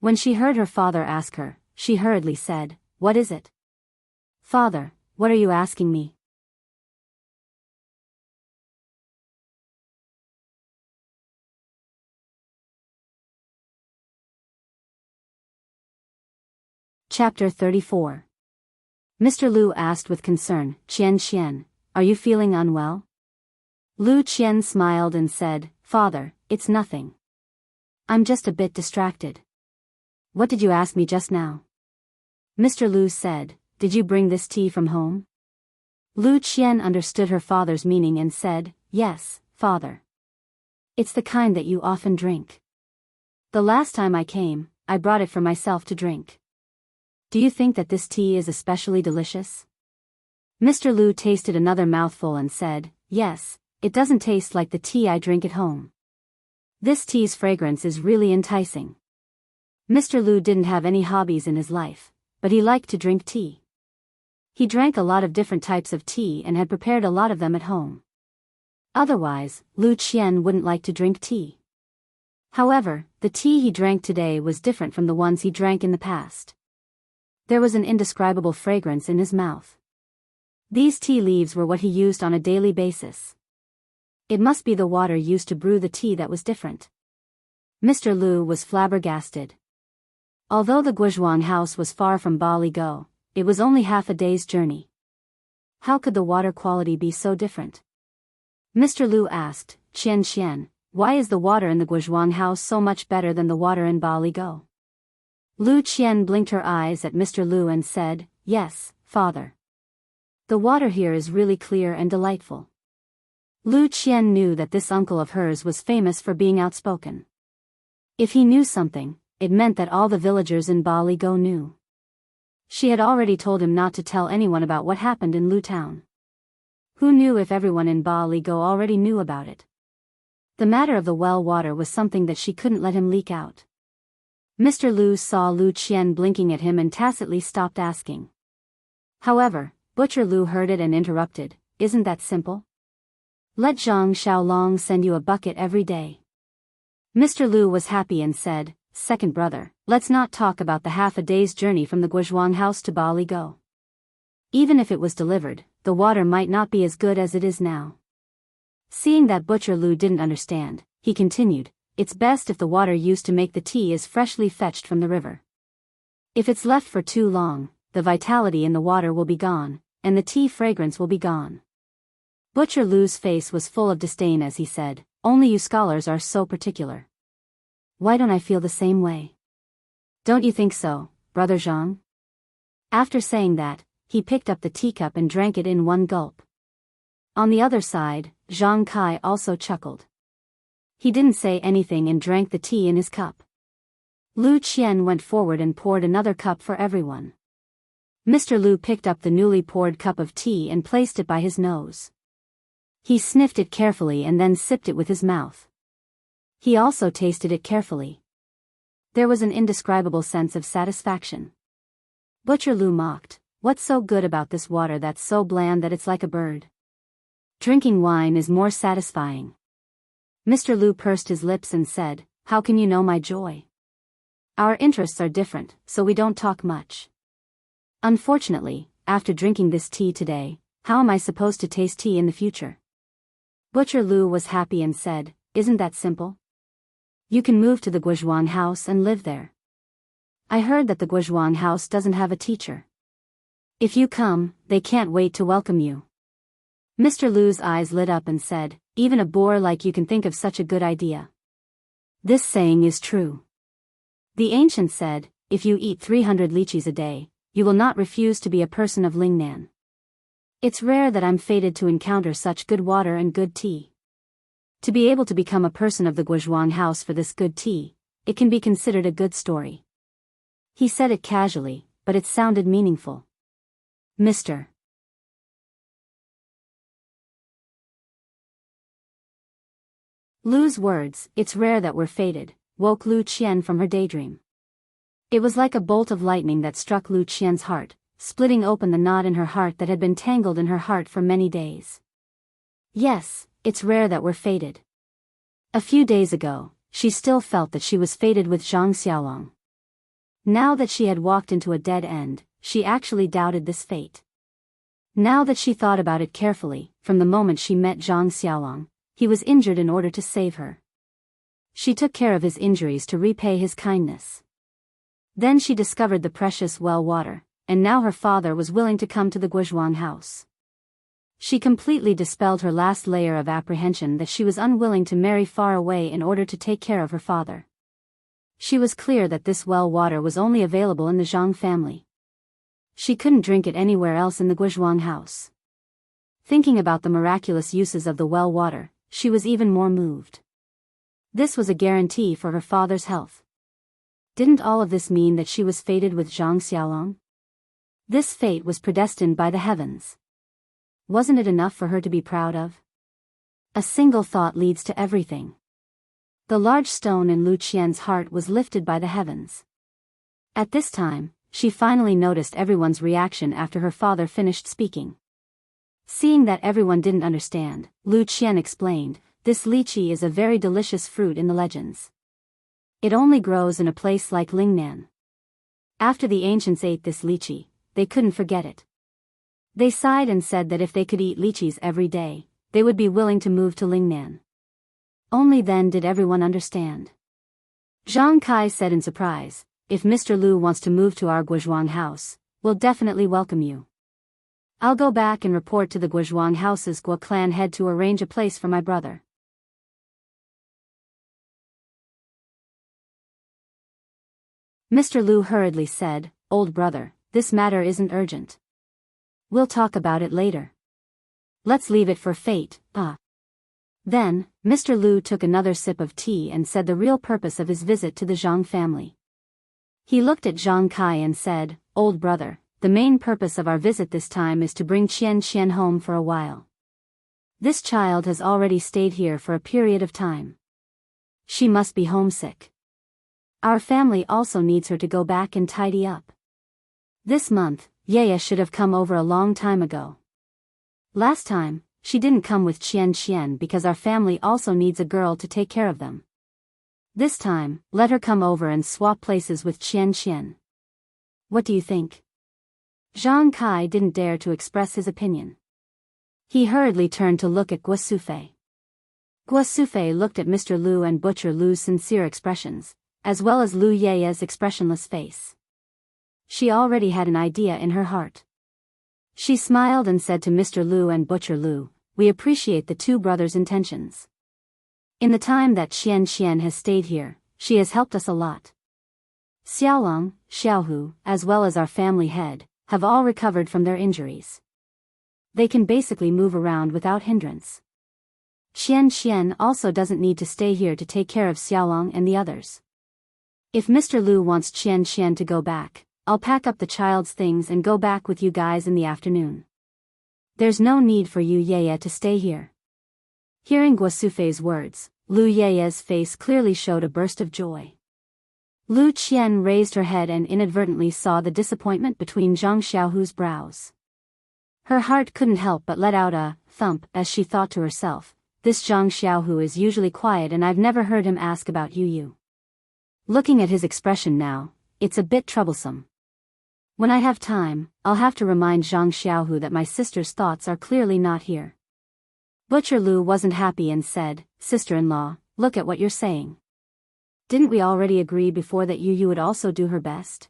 When she heard her father ask her, she hurriedly said, What is it? Father, what are you asking me? Chapter 34. Mr. Lu asked with concern, Qian, are you feeling unwell? Lu Qian smiled and said, Father, it's nothing. I'm just a bit distracted. What did you ask me just now? Mr. Lu said, Did you bring this tea from home? Lu Qian understood her father's meaning and said, Yes, father. It's the kind that you often drink. The last time I came, I brought it for myself to drink. Do you think that this tea is especially delicious? Mr. Lu tasted another mouthful and said, Yes, it doesn't taste like the tea I drink at home. This tea's fragrance is really enticing. Mr. Lu didn't have any hobbies in his life, but he liked to drink tea. He drank a lot of different types of tea and had prepared a lot of them at home. Otherwise, Lu Qian wouldn't like to drink tea. However, the tea he drank today was different from the ones he drank in the past. There was an indescribable fragrance in his mouth. These tea leaves were what he used on a daily basis. It must be the water used to brew the tea that was different. Mr. Lu was flabbergasted. Although the Guozhuang house was far from Baligo, it was only half a day's journey. How could the water quality be so different? Mr. Lu asked, Qian, why is the water in the Guozhuang house so much better than the water in Baligo? Lu Qian blinked her eyes at Mr. Lu and said, Yes, father. The water here is really clear and delightful. Lu Qian knew that this uncle of hers was famous for being outspoken. If he knew something, it meant that all the villagers in Baligo knew. She had already told him not to tell anyone about what happened in Lu Town. Who knew if everyone in Baligo already knew about it? The matter of the well water was something that she couldn't let him leak out. Mr. Lu saw Lu Qian blinking at him and tacitly stopped asking. However, Butcher Lu heard it and interrupted, Isn't that simple? Let Zhang Xiaolong send you a bucket every day. Mr. Lu was happy and said, Second brother, let's not talk about the half a day's journey from the Guozhuang house to Baligo. Even if it was delivered, the water might not be as good as it is now. Seeing that Butcher Lu didn't understand, he continued, it's best if the water used to make the tea is freshly fetched from the river. If it's left for too long, the vitality in the water will be gone, and the tea fragrance will be gone. Butcher Lu's face was full of disdain as he said, "Only you scholars are so particular. Why don't I feel the same way? Don't you think so, Brother Zhang?" After saying that, he picked up the teacup and drank it in one gulp. On the other side, Zhang Kai also chuckled. He didn't say anything and drank the tea in his cup. Lu Qian went forward and poured another cup for everyone. Mr. Lu picked up the newly poured cup of tea and placed it by his nose. He sniffed it carefully and then sipped it with his mouth. He also tasted it carefully. There was an indescribable sense of satisfaction. Butcher Lu mocked, "What's so good about this water that's so bland that it's like a bird? Drinking wine is more satisfying." Mr. Lu pursed his lips and said, "How can you know my joy? Our interests are different, so we don't talk much. Unfortunately, after drinking this tea today, how am I supposed to taste tea in the future?" Butcher Lu was happy and said, "Isn't that simple? You can move to the Guozhuang house and live there. I heard that the Guozhuang house doesn't have a teacher. If you come, they can't wait to welcome you." Mr. Lu's eyes lit up and said, "Even a boor like you can think of such a good idea. This saying is true. The ancient said, if you eat 300 lychees a day, you will not refuse to be a person of Lingnan. It's rare that I'm fated to encounter such good water and good tea. To be able to become a person of the Guozhuang house for this good tea, it can be considered a good story." He said it casually, but it sounded meaningful. Mr. Lu's words, "It's rare that we're fated," woke Lu Qian from her daydream. It was like a bolt of lightning that struck Lu Qian's heart, splitting open the knot in her heart that had been tangled in her heart for many days. Yes, it's rare that we're fated. A few days ago, she still felt that she was fated with Zhang Xiaolong. Now that she had walked into a dead end, she actually doubted this fate. Now that she thought about it carefully, from the moment she met Zhang Xiaolong, he was injured in order to save her. She took care of his injuries to repay his kindness. Then she discovered the precious well water, and now her father was willing to come to the Guozhuang house. She completely dispelled her last layer of apprehension that she was unwilling to marry far away in order to take care of her father. She was clear that this well water was only available in the Zhang family. She couldn't drink it anywhere else in the Guozhuang house. Thinking about the miraculous uses of the well water, she was even more moved. This was a guarantee for her father's health. Didn't all of this mean that she was fated with Zhang Xiaolong? This fate was predestined by the heavens. Wasn't it enough for her to be proud of? A single thought leads to everything. The large stone in Lu Qian's heart was lifted by the heavens. At this time, she finally noticed everyone's reaction after her father finished speaking. Seeing that everyone didn't understand, Lu Qian explained, "This lychee is a very delicious fruit in the legends. It only grows in a place like Lingnan. After the ancients ate this lychee, they couldn't forget it. They sighed and said that if they could eat lychees every day, they would be willing to move to Lingnan." Only then did everyone understand. Zhang Kai said in surprise, "If Mr. Lu wants to move to our Guozhuang house, we'll definitely welcome you. I'll go back and report to the Guozhuang house's Guo clan head to arrange a place for my brother." Mr. Lu hurriedly said, "Old brother, this matter isn't urgent. We'll talk about it later. Let's leave it for fate, Then, Mr. Lu took another sip of tea and said the real purpose of his visit to the Zhang family. He looked at Zhang Kai and said, "Old brother, the main purpose of our visit this time is to bring Qian Qian home for a while. This child has already stayed here for a period of time. She must be homesick. Our family also needs her to go back and tidy up. This month, Yaya should have come over a long time ago. Last time, she didn't come with Qian Qian because our family also needs a girl to take care of them. This time, let her come over and swap places with Qian Qian. What do you think?" Zhang Kai didn't dare to express his opinion. He hurriedly turned to look at Guo Sufei. Guo Sufei looked at Mr. Lu and Butcher Lu's sincere expressions, as well as Lu Yeye's expressionless face. She already had an idea in her heart. She smiled and said to Mr. Lu and Butcher Lu, "We appreciate the two brothers' intentions. In the time that Xianxian has stayed here, she has helped us a lot. Xiaolong, Xiaohu, as well as our family head, have all recovered from their injuries. They can basically move around without hindrance. Xianxian also doesn't need to stay here to take care of Xiaolong and the others. If Mr. Lu wants Xianxian to go back, I'll pack up the child's things and go back with you guys in the afternoon. There's no need for you Yeye to stay here." Hearing Guo Sufei's words, Lu Yeye's face clearly showed a burst of joy. Lu Qian raised her head and inadvertently saw the disappointment between Zhang Xiaohu's brows. Her heart couldn't help but let out a thump as she thought to herself, "This Zhang Xiaohu is usually quiet and I've never heard him ask about Yu. Looking at his expression now, it's a bit troublesome. When I have time, I'll have to remind Zhang Xiaohu that my sister's thoughts are clearly not here." Butcher Lu wasn't happy and said, "Sister-in-law, look at what you're saying. Didn't we already agree before that Yu would also do her best?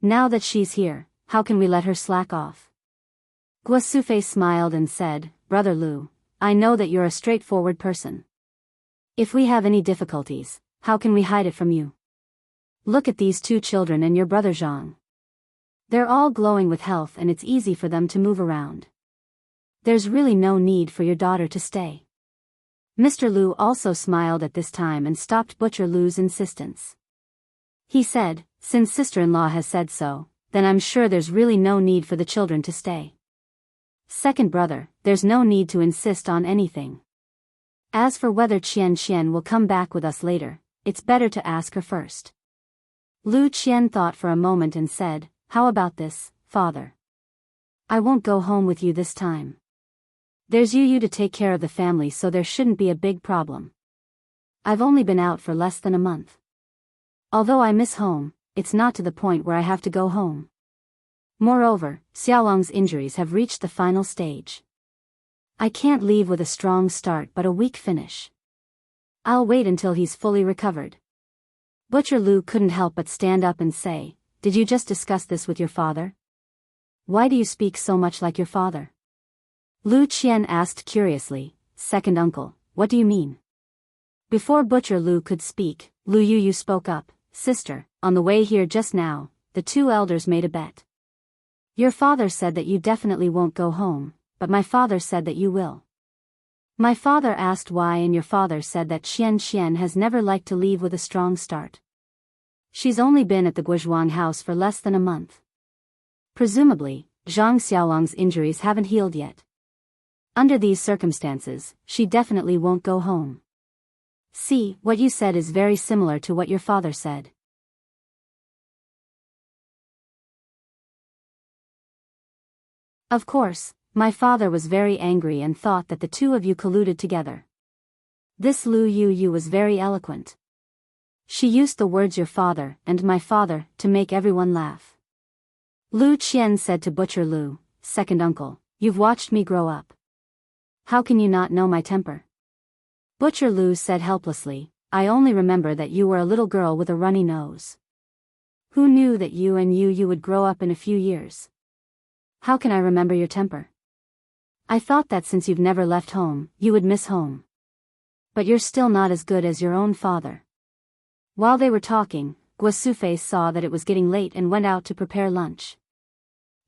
Now that she's here, how can we let her slack off?" Guo Sufei smiled and said, "Brother Lu, I know that you're a straightforward person. If we have any difficulties, how can we hide it from you? Look at these two children and your brother Zhang. They're all glowing with health and it's easy for them to move around. There's really no need for your daughter to stay." Mr. Lu also smiled at this time and stopped Butcher Lu's insistence. He said, "Since sister-in-law has said so, then I'm sure there's really no need for the children to stay. Second brother, there's no need to insist on anything. As for whether Qian will come back with us later, it's better to ask her first." Lu Qian thought for a moment and said, "How about this, father? I won't go home with you this time. There's Yu to take care of the family, so there shouldn't be a big problem. I've only been out for less than a month. Although I miss home, it's not to the point where I have to go home. Moreover, Xiaolong's injuries have reached the final stage. I can't leave with a strong start but a weak finish. I'll wait until he's fully recovered." Butcher Lu couldn't help but stand up and say, "Did you just discuss this with your father? Why do you speak so much like your father?" Lu Qian asked curiously, "Second uncle, what do you mean?" Before Butcher Lu could speak, Lu Yu spoke up, "Sister, on the way here just now, the two elders made a bet. Your father said that you definitely won't go home, but my father said that you will. My father asked why and your father said that Xian has never liked to leave with a strong start. She's only been at the Guozhuang house for less than a month. Presumably, Zhang Xiaolong's injuries haven't healed yet. Under these circumstances, she definitely won't go home. See, what you said is very similar to what your father said." Of course, my father was very angry and thought that the two of you colluded together. This Lu Yu was very eloquent. She used the words "your father" and "my father" to make everyone laugh. Lu Qian said to Butcher Lu, "Second uncle, you've watched me grow up. How can you not know my temper?" Butcher Lu said helplessly, "I only remember that you were a little girl with a runny nose. Who knew that you and Yu would grow up in a few years? How can I remember your temper? I thought that since you've never left home, you would miss home. But you're still not as good as your own father." While they were talking, Guo Sufei saw that it was getting late and went out to prepare lunch.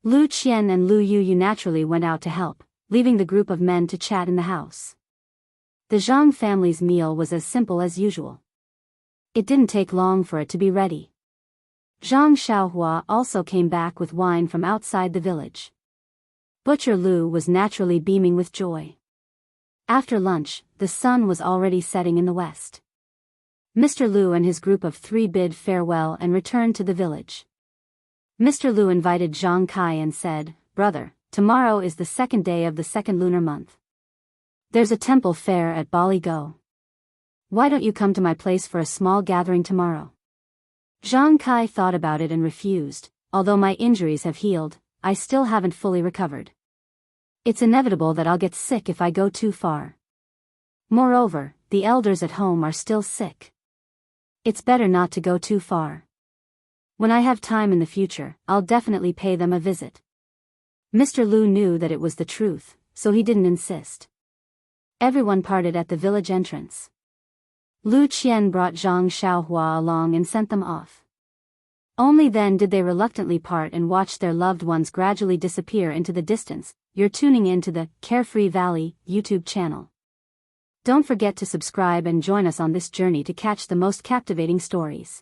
Lu Qian and Lu Yu naturally went out to help, leaving the group of men to chat in the house. The Zhang family's meal was as simple as usual. It didn't take long for it to be ready. Zhang Xiaohua also came back with wine from outside the village. Butcher Lu was naturally beaming with joy. After lunch, the sun was already setting in the west. Mr. Lu and his group of three bid farewell and returned to the village. Mr. Lu invited Zhang Kai and said, "Brother, tomorrow is the second day of the second lunar month. There's a temple fair at Bali Go. Why don't you come to my place for a small gathering tomorrow?" Zhang Kai thought about it and refused. "Although my injuries have healed, I still haven't fully recovered. It's inevitable that I'll get sick if I go too far." Moreover, the elders at home are still sick. It's better not to go too far. When I have time in the future, I'll definitely pay them a visit. Mr. Lu knew that it was the truth, so he didn't insist. Everyone parted at the village entrance. Lu Qian brought Zhang Xiaohua along and sent them off. Only then did they reluctantly part and watch their loved ones gradually disappear into the distance. You're tuning in to the Carefree Valley YouTube channel. Don't forget to subscribe and join us on this journey to catch the most captivating stories.